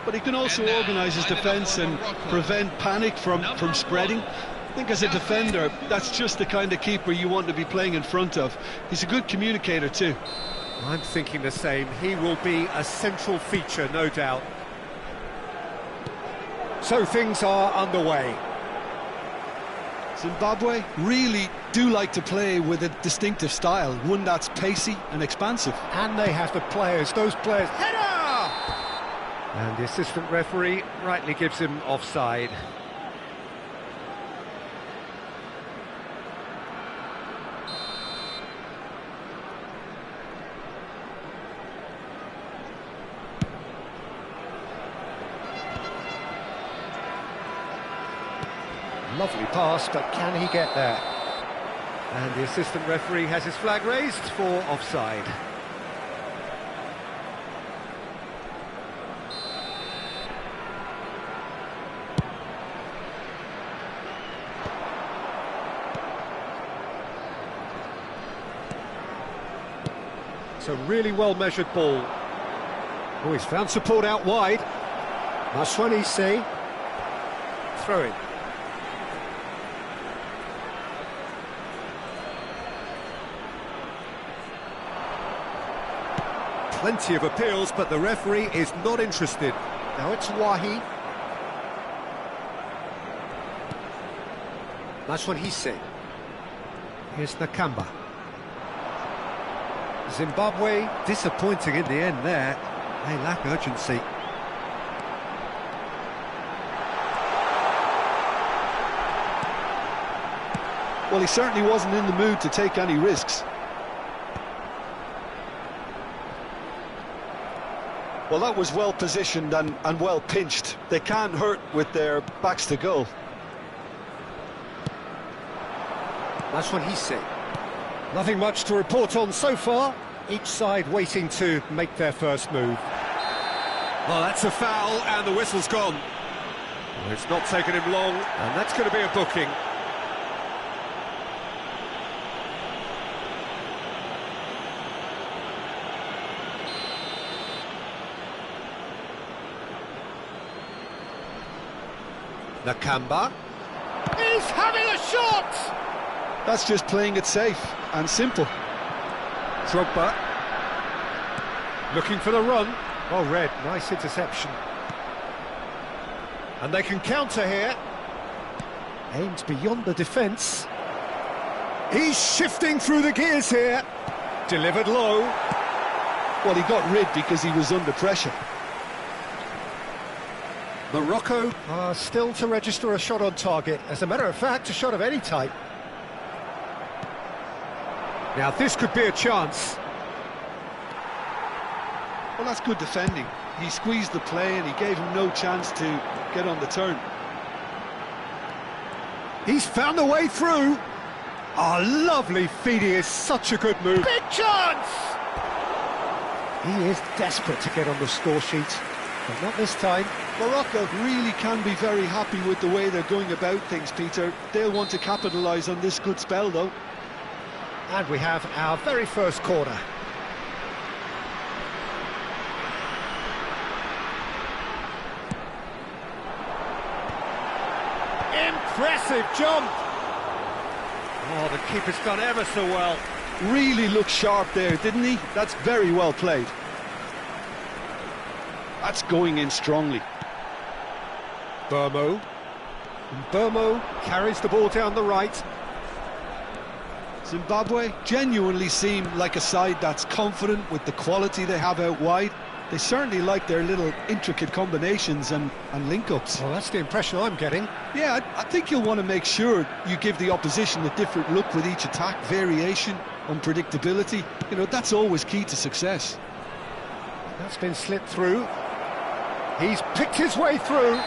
but he can also organise his defence and prevent panic from spreading. I think as a defender, that's just the kind of keeper you want to be playing in front of. He's a good communicator too. I'm thinking the same. He will be a central feature, no doubt. So things are underway. Zimbabwe really do like to play with a distinctive style, one that's pacey and expansive. And they have the players, those players. Header! And the assistant referee rightly gives him offside. Lovely pass, but can he get there? And the assistant referee has his flag raised for offside. It's a really well-measured ball. Oh, he's found support out wide. Maswanise. Throw in. Plenty of appeals, but the referee is not interested. Now it's Wahi. Maswanise. Here's Nakamba. Zimbabwe disappointing in the end there. They lack urgency. Well, he certainly wasn't in the mood to take any risks. Well, that was well positioned and well pinched. They can't hurt with their backs to goal. That's what he said. Nothing much to report on so far. Each side waiting to make their first move. Well, that's a foul, and the whistle's gone. Well, it's not taken him long, and that's going to be a booking. Nakamba is having a shot! That's just playing it safe and simple. Drogba looking for the run. Well read, nice interception. And they can counter here. Aims beyond the defence. He's shifting through the gears here. Delivered low. Well, he got rid because he was under pressure. Morocco are still to register a shot on target. As a matter of fact, a shot of any type. Now this could be a chance. Well, that's good defending. He squeezed the play and he gave him no chance to get on the turn. He's found a way through. Oh, lovely feed. He is such a good move. Big chance! He is desperate to get on the score sheet, but not this time. Morocco really can be very happy with the way they're going about things, Peter. They'll want to capitalise on this good spell, though. And we have our very first corner. Impressive jump! Oh, the keeper's done ever so well. Really looked sharp there, didn't he? That's very well played. That's going in strongly. Burmo. And Burmo carries the ball down the right. Zimbabwe genuinely seem like a side that's confident with the quality they have out wide. They certainly like their little intricate combinations and link-ups. Well, that's the impression I'm getting. Yeah, I think you'll want to make sure you give the opposition a different look with each attack. Variation, unpredictability, you know, that's always key to success. That's been slipped through. He's picked his way through.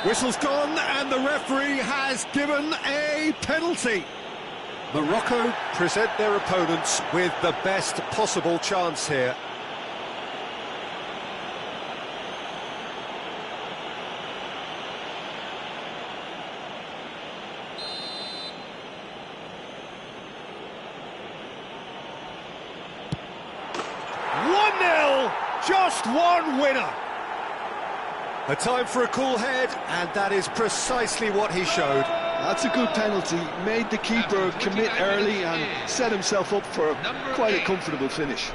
Whistle's gone and the referee has given a penalty. Morocco present their opponents with the best possible chance here. Just one winner. A time for a cool head, and that is precisely what he showed. That's a good penalty. Made the keeper commit early and set himself up for quite a comfortable finish.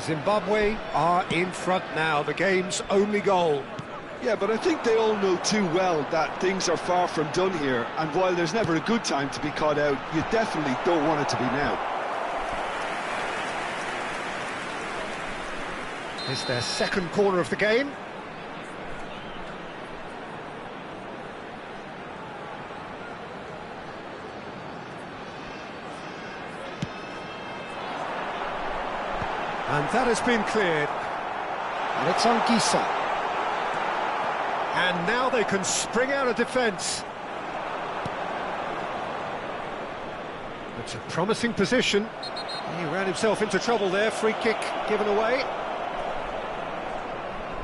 Zimbabwe are in front now, the game's only goal. Yeah, but I think they all know too well that things are far from done here, and while there's never a good time to be caught out, you definitely don't want it to be now. It's their second corner of the game. And that has been cleared. And it's on Gisa. And now they can spring out of defence. It's a promising position. He ran himself into trouble there. Free kick given away.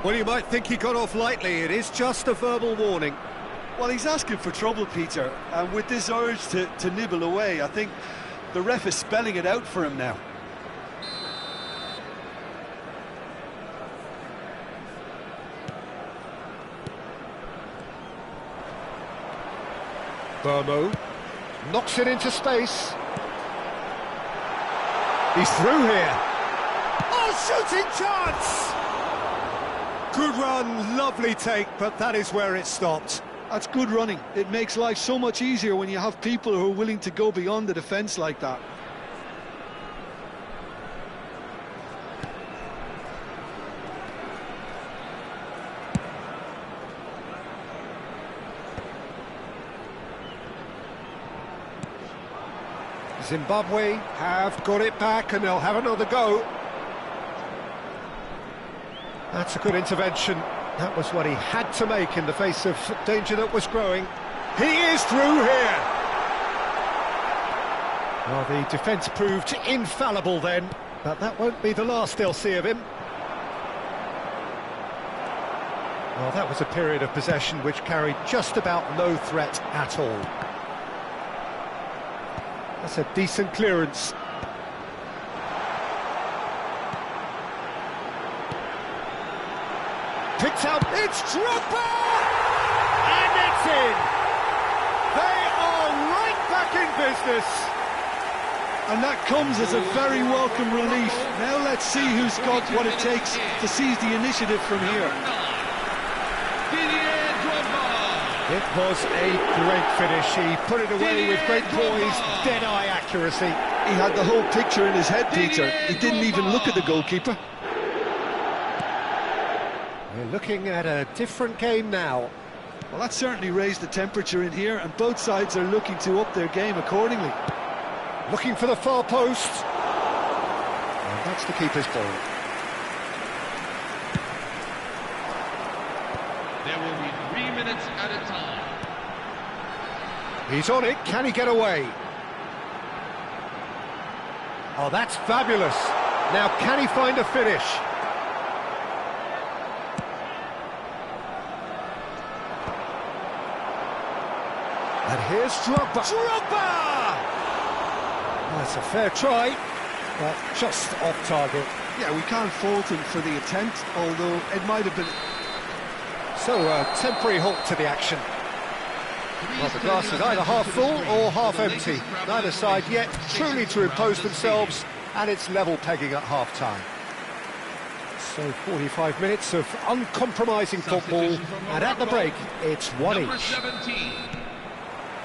Well, you might think he got off lightly. It is just a verbal warning. Well, he's asking for trouble, Peter. And with this urge to nibble away, I think the ref is spelling it out for him now. Burmo knocks it into space. He's through here. Oh, shooting chance! Good run, lovely take, but that is where it stopped. That's good running. It makes life so much easier when you have people who are willing to go beyond the defence like that. Zimbabwe have got it back and they'll have another go. That's a good intervention. That was what he had to make in the face of danger that was growing. He is through here. Well, the defence proved infallible then, but that won't be the last they'll see of him. Well, that was a period of possession which carried just about no threat at all. That's a decent clearance. Picked up, it's Drogba! And it's in! They are right back in business! And that comes as a very welcome relief. Now let's see who's got what it takes to seize the initiative from here. It was a great finish. He put it away with great poise, dead-eye accuracy. He had the whole picture in his head, Peter. He didn't even look at the goalkeeper. We're looking at a different game now. Well, that certainly raised the temperature in here, and both sides are looking to up their game accordingly. Looking for the far post. And that's the keeper's ball. There will be 3 minutes at a time. He's on it, can he get away? Oh, that's fabulous. Now, can he find a finish? And here's Drogba. Drogba! That's a fair try, but just off target. Yeah, we can't fault him for the attempt, although it might have been... So, a temporary halt to the action. Well, the glass is either half full or half empty. Neither side yet truly to impose themselves, and it's level pegging at half-time. So 45 minutes of uncompromising football, and at the break, it's one Number each. 17.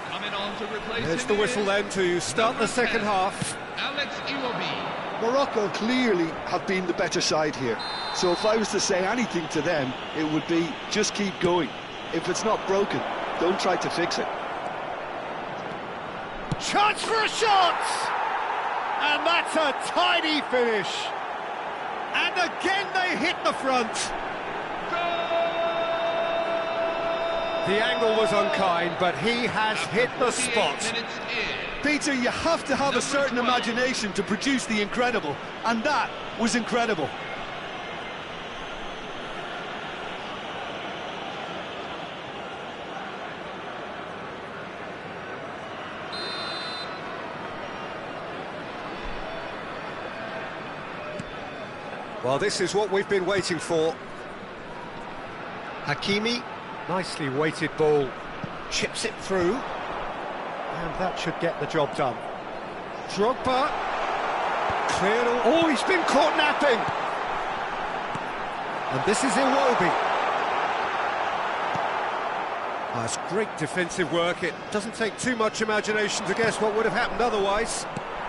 Coming on to replace There's him the whistle is then to start number the second 10, half. Alex Iwobi. Morocco clearly have been the better side here. So if I was to say anything to them, it would be just keep going. If it's not broken, don't try to fix it. Chance for a shot! And that's a tiny finish. And again they hit the front. The angle was unkind, but he has hit the spot. Peter, you have to have a certain imagination to produce the incredible, and that was incredible. Well, this is what we've been waiting for. Hakimi, nicely weighted ball, chips it through, and that should get the job done. Drogba, cleared. Oh, he's been caught napping. And this is Iwobi. That's great defensive work. It doesn't take too much imagination to guess what would have happened otherwise.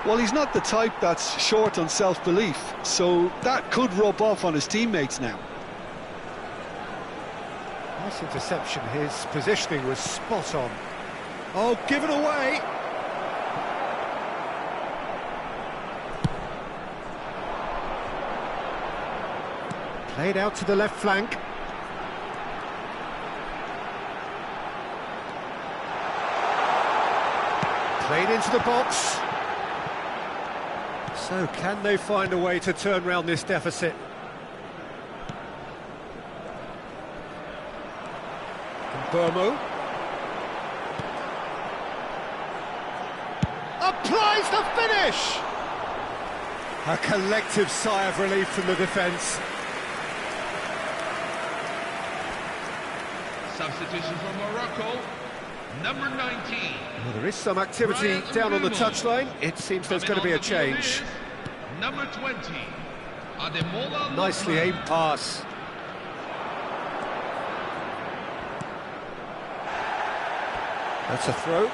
Well, he's not the type that's short on self-belief, so that could rub off on his teammates now. Nice interception. His positioning was spot on. Oh, given away. Played out to the left flank. Played into the box. So, can they find a way to turn round this deficit? Burmo. Applies the finish! A collective sigh of relief from the defence. Substitution from Morocco, number 19. Well, there is some activity down on the touchline. It seems there's going to be a change. Number 20, Ademola. Nicely aimed pass. That's a throw.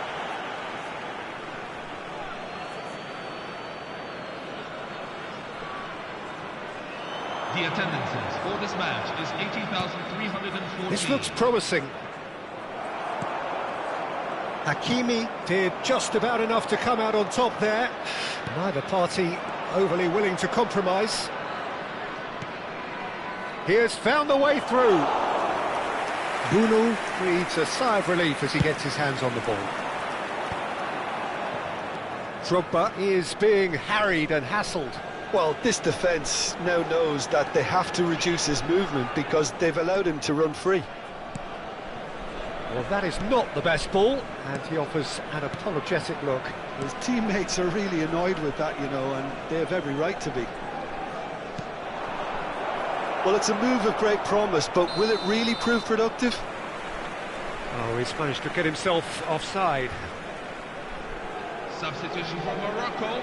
The attendances for this match is 80,314. This looks promising. Hakimi did just about enough to come out on top there. Neither party overly willing to compromise. He has found the way through. Bruno breathes a sigh of relief as he gets his hands on the ball. Drogba is being harried and hassled. Well, this defence now knows that they have to reduce his movement because they've allowed him to run free. Well, that is not the best ball, and he offers an apologetic look. His teammates are really annoyed with that, you know, and they have every right to be. Well, it's a move of great promise, but will it really prove productive? Oh, he's managed to get himself offside. Substitution from Morocco,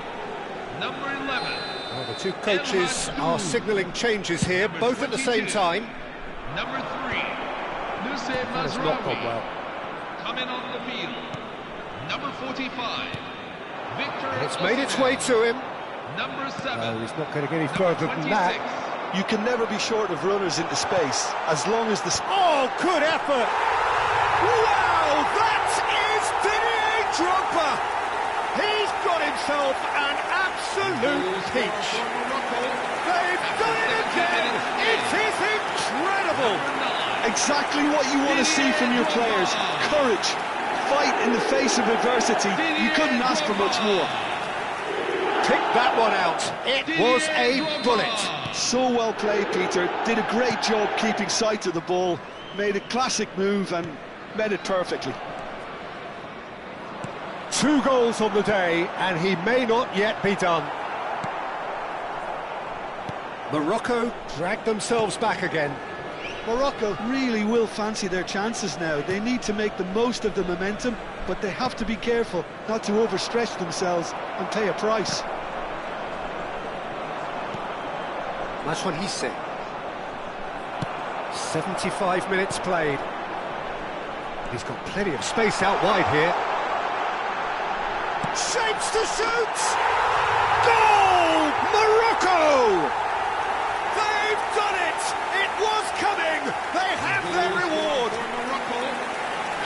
number 11. Well, the two coaches are signalling changes here, both at the same time. Number 3, Nusayr That has not gone Mazraoui. well. Coming on the field, number 45, Victor. And it's made its way to him. Number 7. No, he's not going to get any number further than that. 26. You can never be short of runners into space, as long as the... Oh, good effort! Wow, that is Didier Drogba! He's got himself an absolute peach. They've done it again! It is incredible! Exactly what you want to see from your players. Courage, fight in the face of adversity. You couldn't ask for much more. Pick that one out. It was a bullet. So well played, Peter. Did a great job keeping sight of the ball. Made a classic move and made it perfectly. 2 goals on the day, and he may not yet be done. Morocco dragged themselves back again. Morocco really will fancy their chances now. They need to make the most of the momentum, but they have to be careful not to overstretch themselves and pay a price. That's what he said. 75 minutes played. He's got plenty of space out wide here. Shapes to shoot! Goal! Morocco! They've done it! It was coming! They have their reward! For Morocco,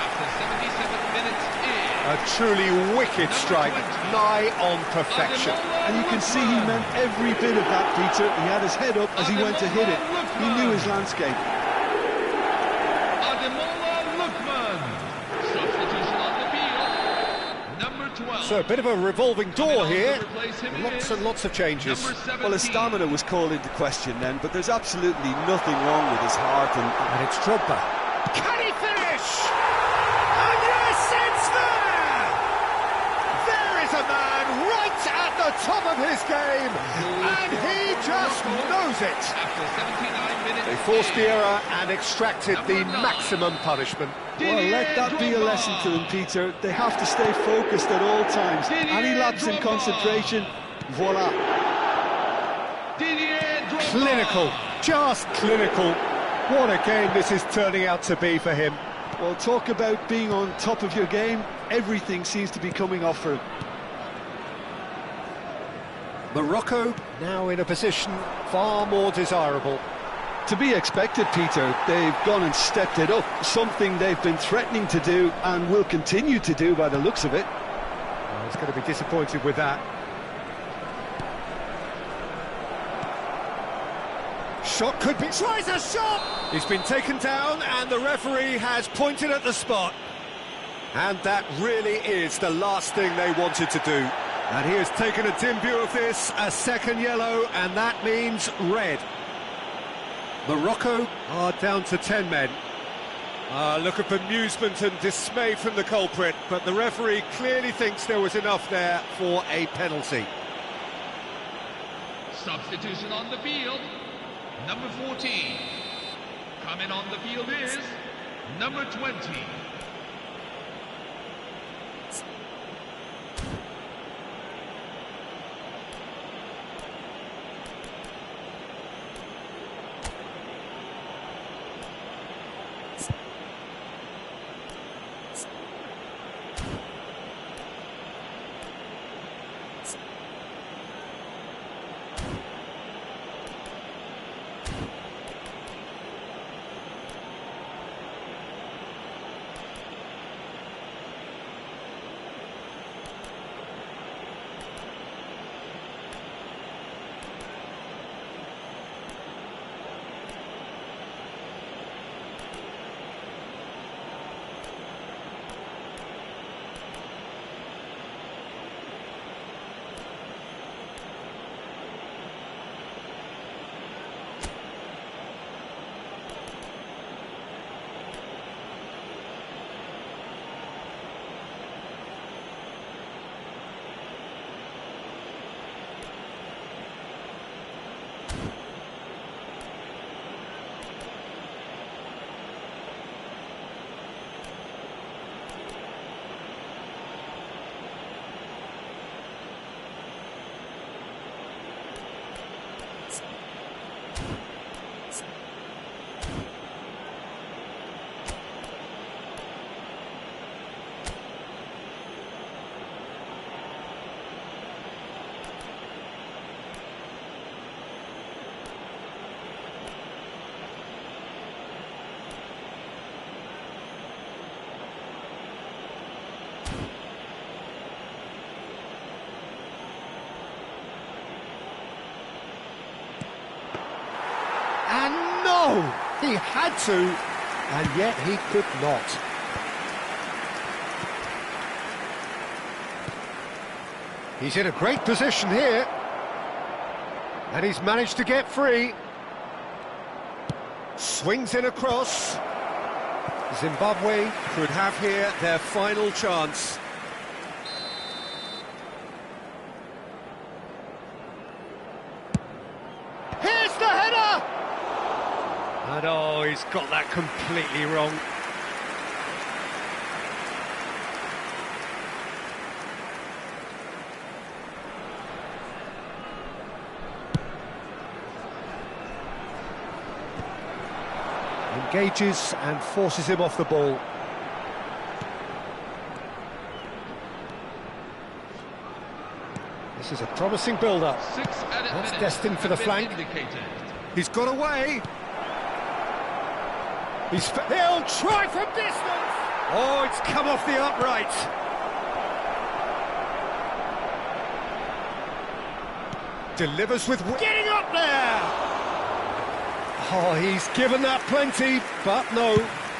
after 77 minutes in. A truly wicked strike, nigh on perfection. And you can see he meant every bit of that, Peter. He had his head up as he went to hit it. He knew his landscape. Ademola Lookman. Substitution on the field. Number 12. So a bit of a revolving door here. To replace him Lots is and lots of changes. number 17. Well, his stamina was called into question then, but there's absolutely nothing wrong with his heart. And it's Drogba. Can he finish? And yes, it's there! There is a man right at the top of his game, and he just knows it. After 79 minutes They forced the in. error and extracted the maximum punishment. Well, let that be a lesson to them, Peter. They have to stay focused at all times. Any lapse in concentration, voila. Didier Drogba. Clinical, just clinical. What a game this is turning out to be for him. Well, talk about being on top of your game. Everything seems to be coming off for him. Morocco now in a position far more desirable. To be expected, Peter. They've gone and stepped it up. Something they've been threatening to do and will continue to do by the looks of it. Well, he's going to be disappointed with that. Shot could be... Tries a shot! He's been taken down and the referee has pointed at the spot. And that really is the last thing they wanted to do. And he has taken a dim view of this, a second yellow, and that means red. Morocco are down to 10 men. A look of bemusement and dismay from the culprit, but the referee clearly thinks there was enough there for a penalty. Substitution on the field. Number 14. Coming on the field is number 20. And no! He had to, and yet he could not. He's in a great position here. And he's managed to get free. Swings in across. Zimbabwe could have here their final chance. Here's the header! And oh, he's got that completely wrong. Engages and forces him off the ball. This is a promising build-up. That's destined for the flank. He's got away. He'll try from distance. Oh, it's come off the upright. Delivers with... Getting up there! Oh, he's given that plenty, but no.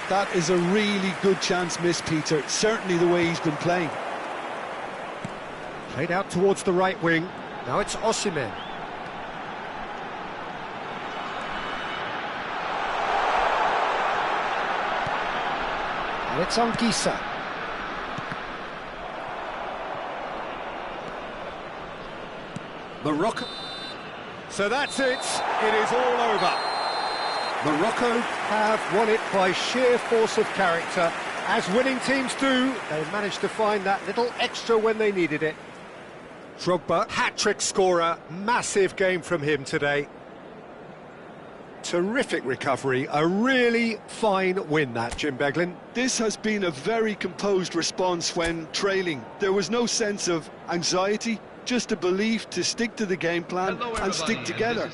That is a really good chance missed, Peter. Certainly the way he's been playing. Played out towards the right wing. Now it's Osimhen. And it's Anguissa. Morocco. So that's it. It is all over. Morocco have won it by sheer force of character. As winning teams do, they managed to find that little extra when they needed it. Drogba, hat-trick scorer, massive game from him today. Terrific recovery, a really fine win that, Jim Beglin. This has been a very composed response when trailing. There was no sense of anxiety, just a belief to stick to the game plan and stick together.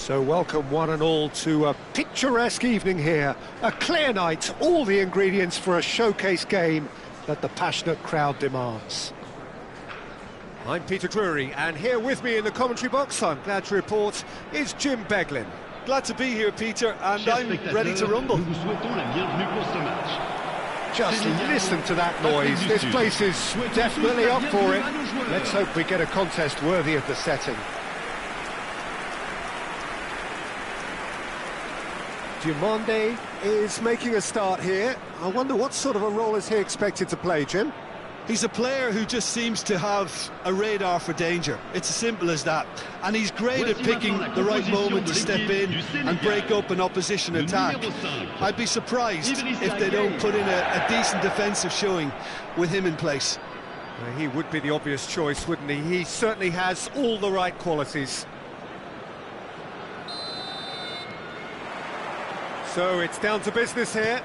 So welcome one and all to a picturesque evening here. A clear night, all the ingredients for a showcase game that the passionate crowd demands. I'm Peter Drury, and here with me in the commentary box, I'm glad to report, is Jim Beglin. Glad to be here, Peter, and I'm ready to rumble. Just listen to that noise. This place is definitely up for it. Let's hope we get a contest worthy of the setting. Diomande is making a start here. I wonder what sort of a role is he expected to play, Jim? He's a player who just seems to have a radar for danger. It's as simple as that. And he's great at picking the right moment to step in and break up an opposition attack. I'd be surprised if they don't put in a decent defensive showing with him in place. He would be the obvious choice, wouldn't he? He certainly has all the right qualities. So it's down to business here.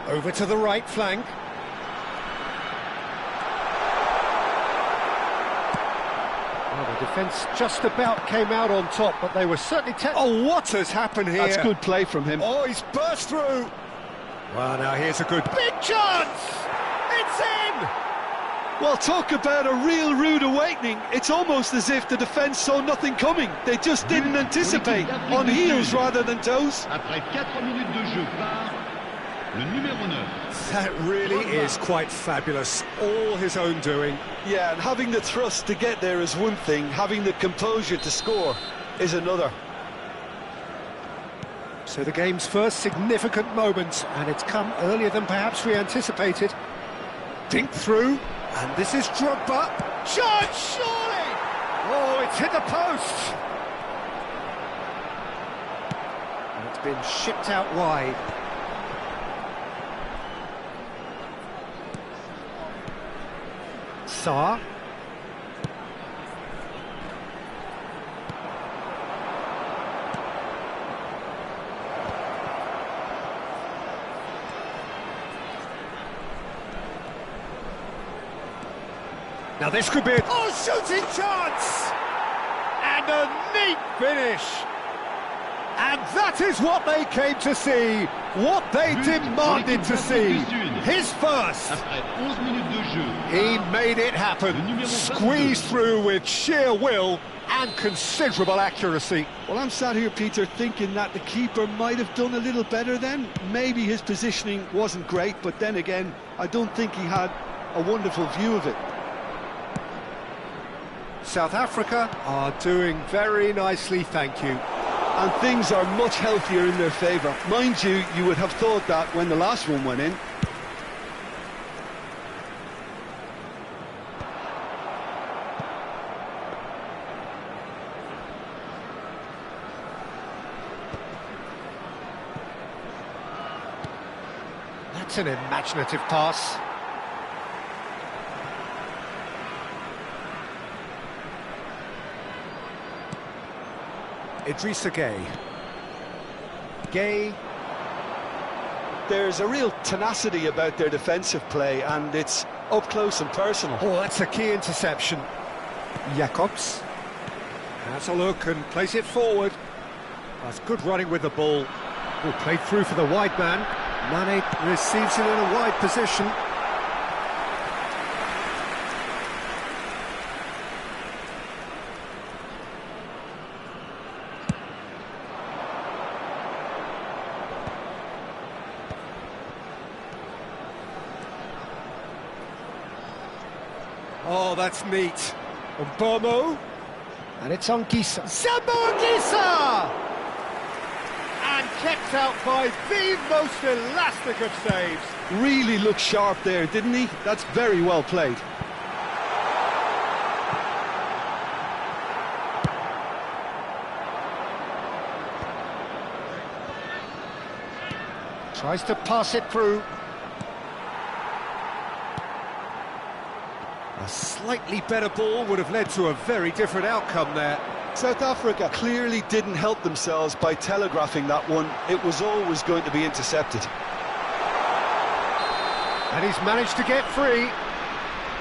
Over to the right flank. Well, the defence just about came out on top, but they were certainly... Oh, what has happened here? That's good play from him. Oh, he's burst through. Well, now here's a good... Big chance! It's in! Well, talk about a real rude awakening. It's almost as if the defence saw nothing coming. They just didn't anticipate. On heels rather than toes. That really is quite fabulous. All his own doing. Yeah, and having the thrust to get there is one thing. Having the composure to score is another. So the game's first significant moment, and it's come earlier than perhaps we anticipated. Dink through. And this is Drogba. Shot, surely! Oh, it's hit the post! And it's been shipped out wide. Sarr. Now this could be a... Oh, shooting chance! And a neat finish! And that is what they came to see, what they demanded to see. His first! He made it happen, squeezed through with sheer will and considerable accuracy. Well, I'm sat here, Peter, thinking that the keeper might have done a little better then. Maybe his positioning wasn't great, but then again, I don't think he had a wonderful view of it. South Africa are doing very nicely, thank you. And things are much healthier in their favour. Mind you, you would have thought that when the last one went in. That's an imaginative pass. Idrissa Gueye. Gueye. There's a real tenacity about their defensive play, and it's up close and personal. Oh, that's a key interception. Jacobs has a look and plays it forward. That's good running with the ball. Oh, played through for the wide man. Mane receives it in a wide position. Oh, that's neat. Bomo. And it's on Gisa. Sambo Gisa! And kept out by the most elastic of saves. Really looked sharp there, didn't he? That's very well played. Tries to pass it through. A slightly better ball would have led to a very different outcome there. South Africa clearly didn't help themselves by telegraphing that one. It was always going to be intercepted. And he's managed to get free.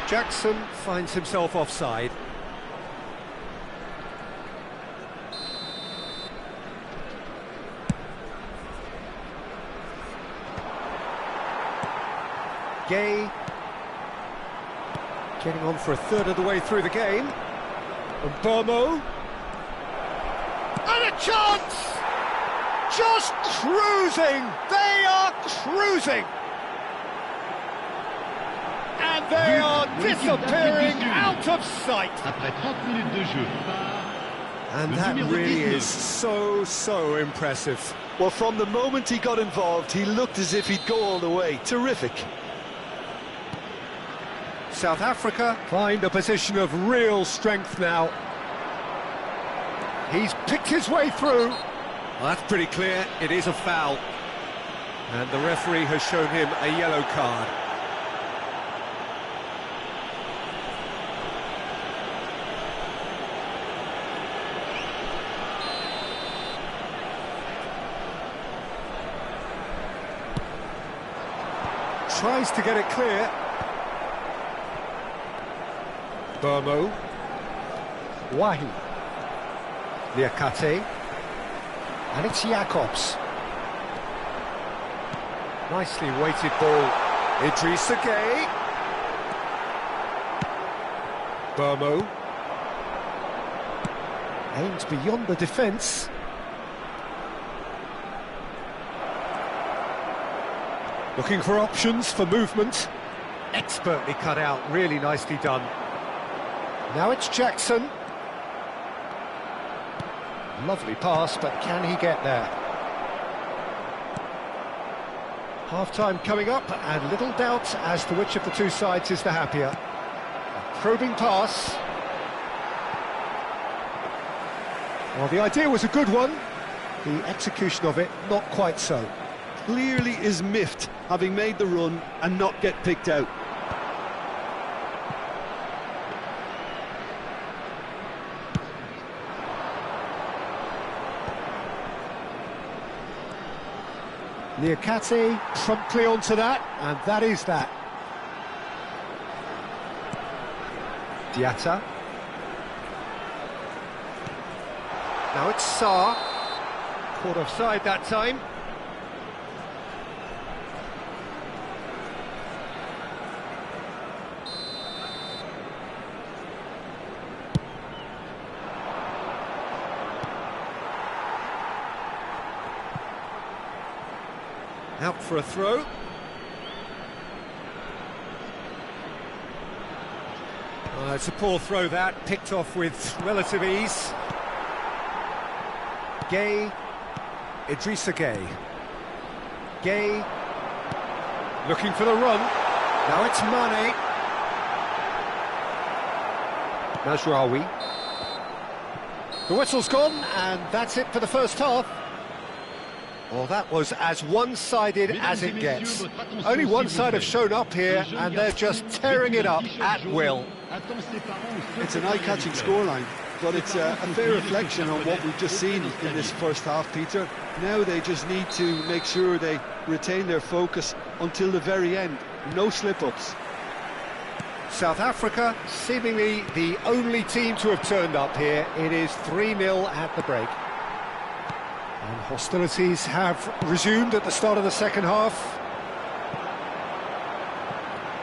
Jackson finds himself offside. Gay getting on for a third of the way through the game. And Burmo. And a chance! Just cruising! They are cruising! And they are disappearing out of sight! And that really is so impressive. Well, from the moment he got involved, he looked as if he'd go all the way. Terrific. South Africa find a position of real strength now. He's picked his way through. Well, that's pretty clear, it is a foul. And the referee has shown him a yellow card. Tries to get it clear. Burmo. Wahi. Liakate. And it's Jacobs. Nicely weighted ball. Idrissa Gueye. Burmo. Aims beyond the defence. Looking for options for movement. Expertly cut out, really nicely done. Now it's Jackson. Lovely pass, but can he get there? Half-time coming up, and little doubt as to which of the two sides is the happier. A probing pass. Well, the idea was a good one. The execution of it, not quite so. Clearly is miffed, having made the run and not get picked out. Liakate promptly onto that, and that is that. Diatta. Now it's Sarr. Caught offside that time. Out for a throw. It's a poor throw that, picked off with relative ease. Gueye, Idrissa Gueye. Gueye, looking for the run. Now it's Mane. Mazraoui. The whistle's gone, and that's it for the first half. Well, that was as one-sided as it gets. Only one side have shown up here, and they're just tearing it up at will. It's an eye-catching scoreline, but it's a fair reflection on what we've just seen in this first half, Peter. Now they just need to make sure they retain their focus until the very end. No slip-ups. South Africa, seemingly the only team to have turned up here. It is 3-0 at the break. And hostilities have resumed at the start of the second half.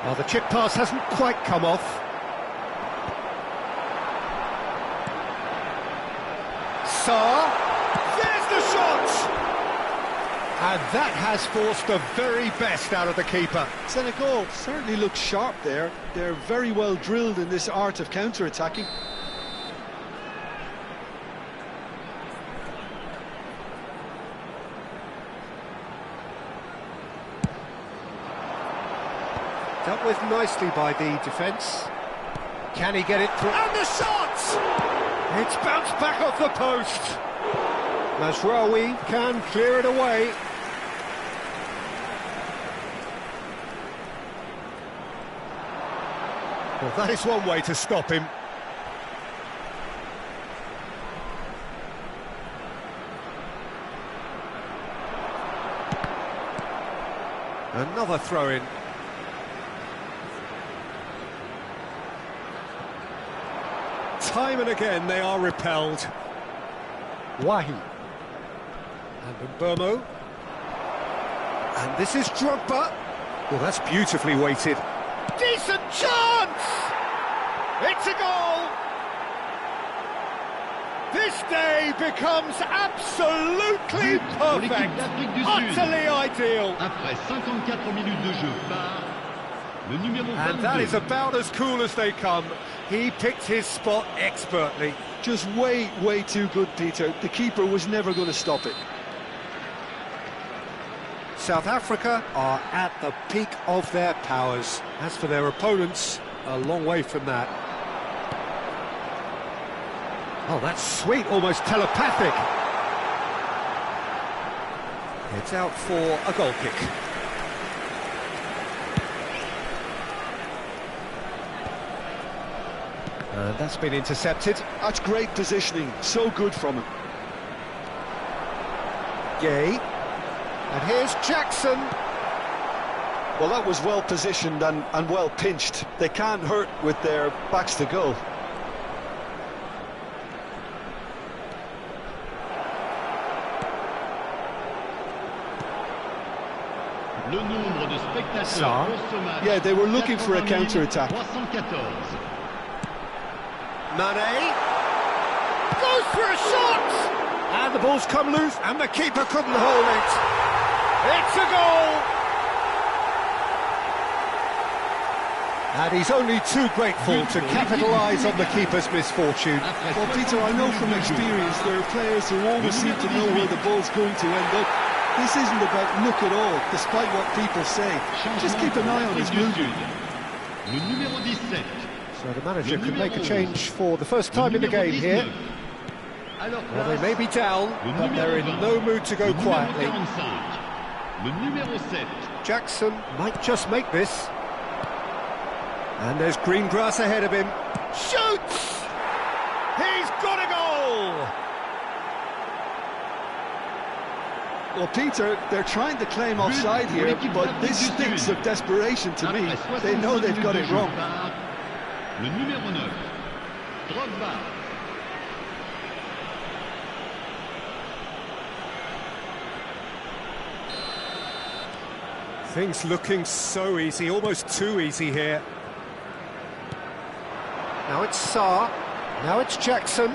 Well, the chip pass hasn't quite come off. Sarr, there's the shot! And that has forced the very best out of the keeper. Senegal certainly looks sharp there. They're very well drilled in this art of counter-attacking. Dealt with nicely by the defence. Can he get it through? And the shot! It's bounced back off the post. Mazraoui can clear it away. Well, that is one way to stop him. Another throw-in. time and again they are repelled. Wahi. And Burmo. And this is Drogba. Well, that's beautifully weighted. Decent chance! It's a goal! This day becomes absolutely perfect, utterly ideal. Après 54 minutes de jeu par le numéro 22. And that is about as cool as they come. He picked his spot expertly. Just way too good, Peter. The keeper was never going to stop it. South Africa are at the peak of their powers. As for their opponents, a long way from that. Oh, that's sweet, almost telepathic. It's out for a goal kick. And that's been intercepted. That's great positioning, so good from him. Gay. And here's Jackson. Well, that was well positioned and well pinched. They can't hurt with their backs to goal. Le nombre de spectateurs pour ce match. Yeah, they were looking for a counter-attack. 314. Mane goes for a shot, and the ball's come loose, and the keeper couldn't hold it. It's a goal, and he's only too grateful to capitalise on the keeper's misfortune. Well, Peter, I know from experience there are players who always seem to know where the ball's going to end up. This isn't about luck at all, despite what people say. Just keep an eye on his movement. Le numéro 17. So the manager can make a change for the first time in the game here. Well, they may be down, but they're in no mood to go quietly. Le numéro 7. Jackson might just make this. And there's green grass ahead of him. Shoots! He's got a goal! Well, Peter, they're trying to claim offside here, but this stinks of desperation to me. They know they've got it wrong. Le numéro 9. Drogba. Things looking so easy, almost too easy here. Now it's Sarr, now it's Jackson.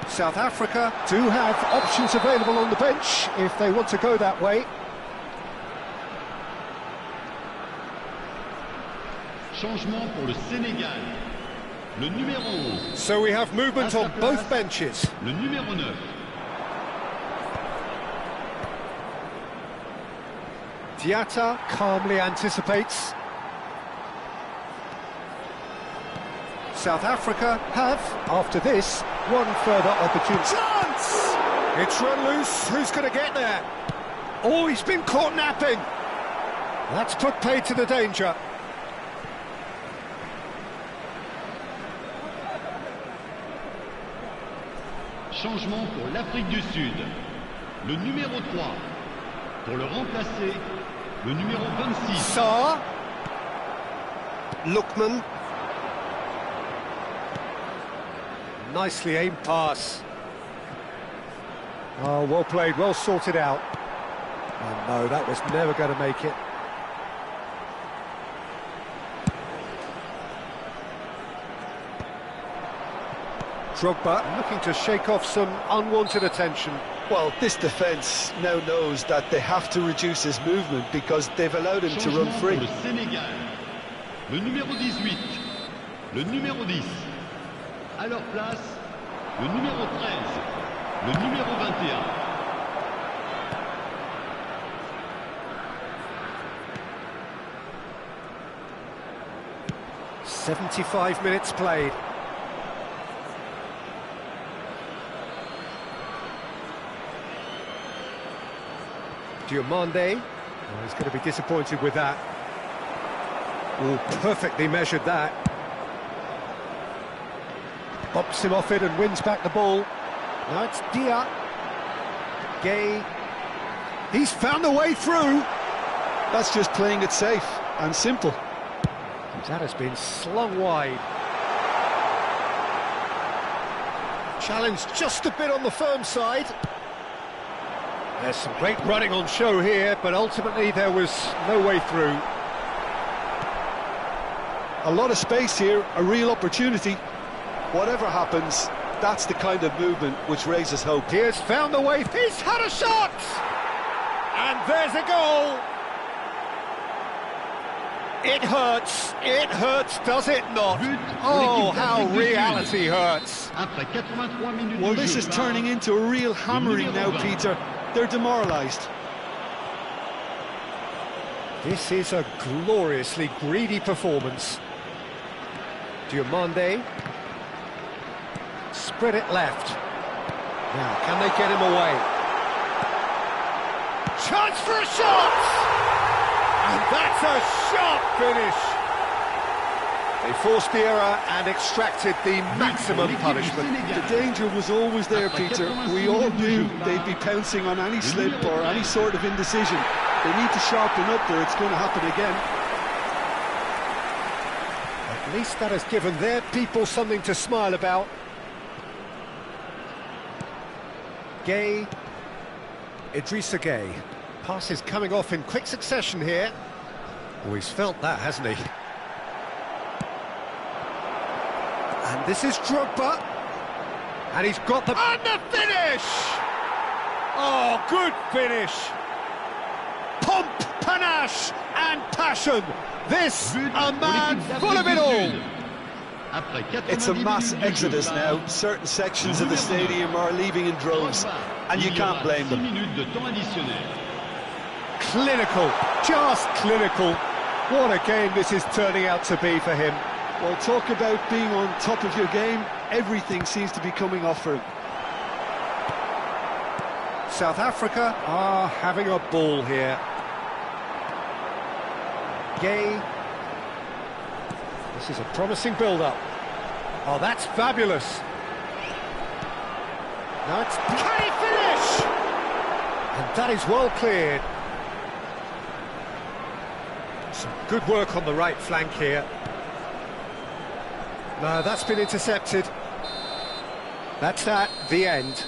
South Africa do have options available on the bench if they want to go that way. Changement pour le Sénégal. Le numéro 11. So we have movement on both benches. Le numéro 9. Diatta calmly anticipates. South Africa have, after this, one further opportunity. Chance! It's run loose. Who's going to get there? Oh, he's been caught napping. That's put paid to the danger. Changement pour l'Afrique du Sud. Le numéro 3. Pour le remplacer, le numéro 26. Sarr. Lookman. Nicely aimed pass. Oh, well played, well sorted out. Oh no, that was never going to make it. Drogba looking to shake off some unwanted attention. Well, this defence now knows that they have to reduce his movement because they've allowed him to run free. Le Sénégal. Le numéro 18. Le numéro 10. À leur place, le numéro 13. Le numéro 21. .75 minutes played. Diomande, oh, he's going to be disappointed with that. Oh, perfectly measured that. Bops him off it and wins back the ball. Now it's Dia. Gay. He's found a way through. That's just playing it safe and simple. That has been slung wide. Challenge just a bit on the firm side. There's some great running on show here, but ultimately there was no way through. A lot of space here, a real opportunity. Whatever happens, that's the kind of movement which raises hope. He has found the way, he's had a shot! And there's a goal! It hurts, does it not? Oh, how reality hurts. Well, this is turning into a real hammering now, Peter. They're demoralised. This is a gloriously greedy performance. Diomande. Spread it left. Now, can they get him away? Chance for a shot! And that's a sharp finish! They forced the error and extracted the maximum punishment. The danger was always there, Peter. We all knew they'd be pouncing on any slip or any sort of indecision. They need to sharpen up or it's going to happen again. At least that has given their people something to smile about. Gay. Idrissa Gay. Pass is coming off in quick succession here. Oh, he's felt that, hasn't he? And this is Drogba. And he's got the... And the finish! Oh, good finish! Pomp, panache and passion. This, a man full of it all. It's a mass exodus now. Certain sections of the stadium are leaving in droves, and you can't blame them. Clinical, just clinical. What a game this is turning out to be for him. Well, talk about being on top of your game. Everything seems to be coming off for him. South Africa are having a ball here. Gay. This is a promising build-up. Oh, that's fabulous. Now it's... Can he finish? And that is well cleared. Some good work on the right flank here. No, that's been intercepted. That's the end.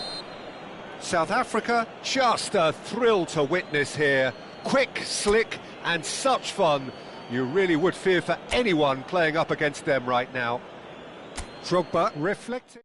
South Africa, just a thrill to witness here. Quick, slick, and such fun. You really would fear for anyone playing up against them right now. Drogba reflecting.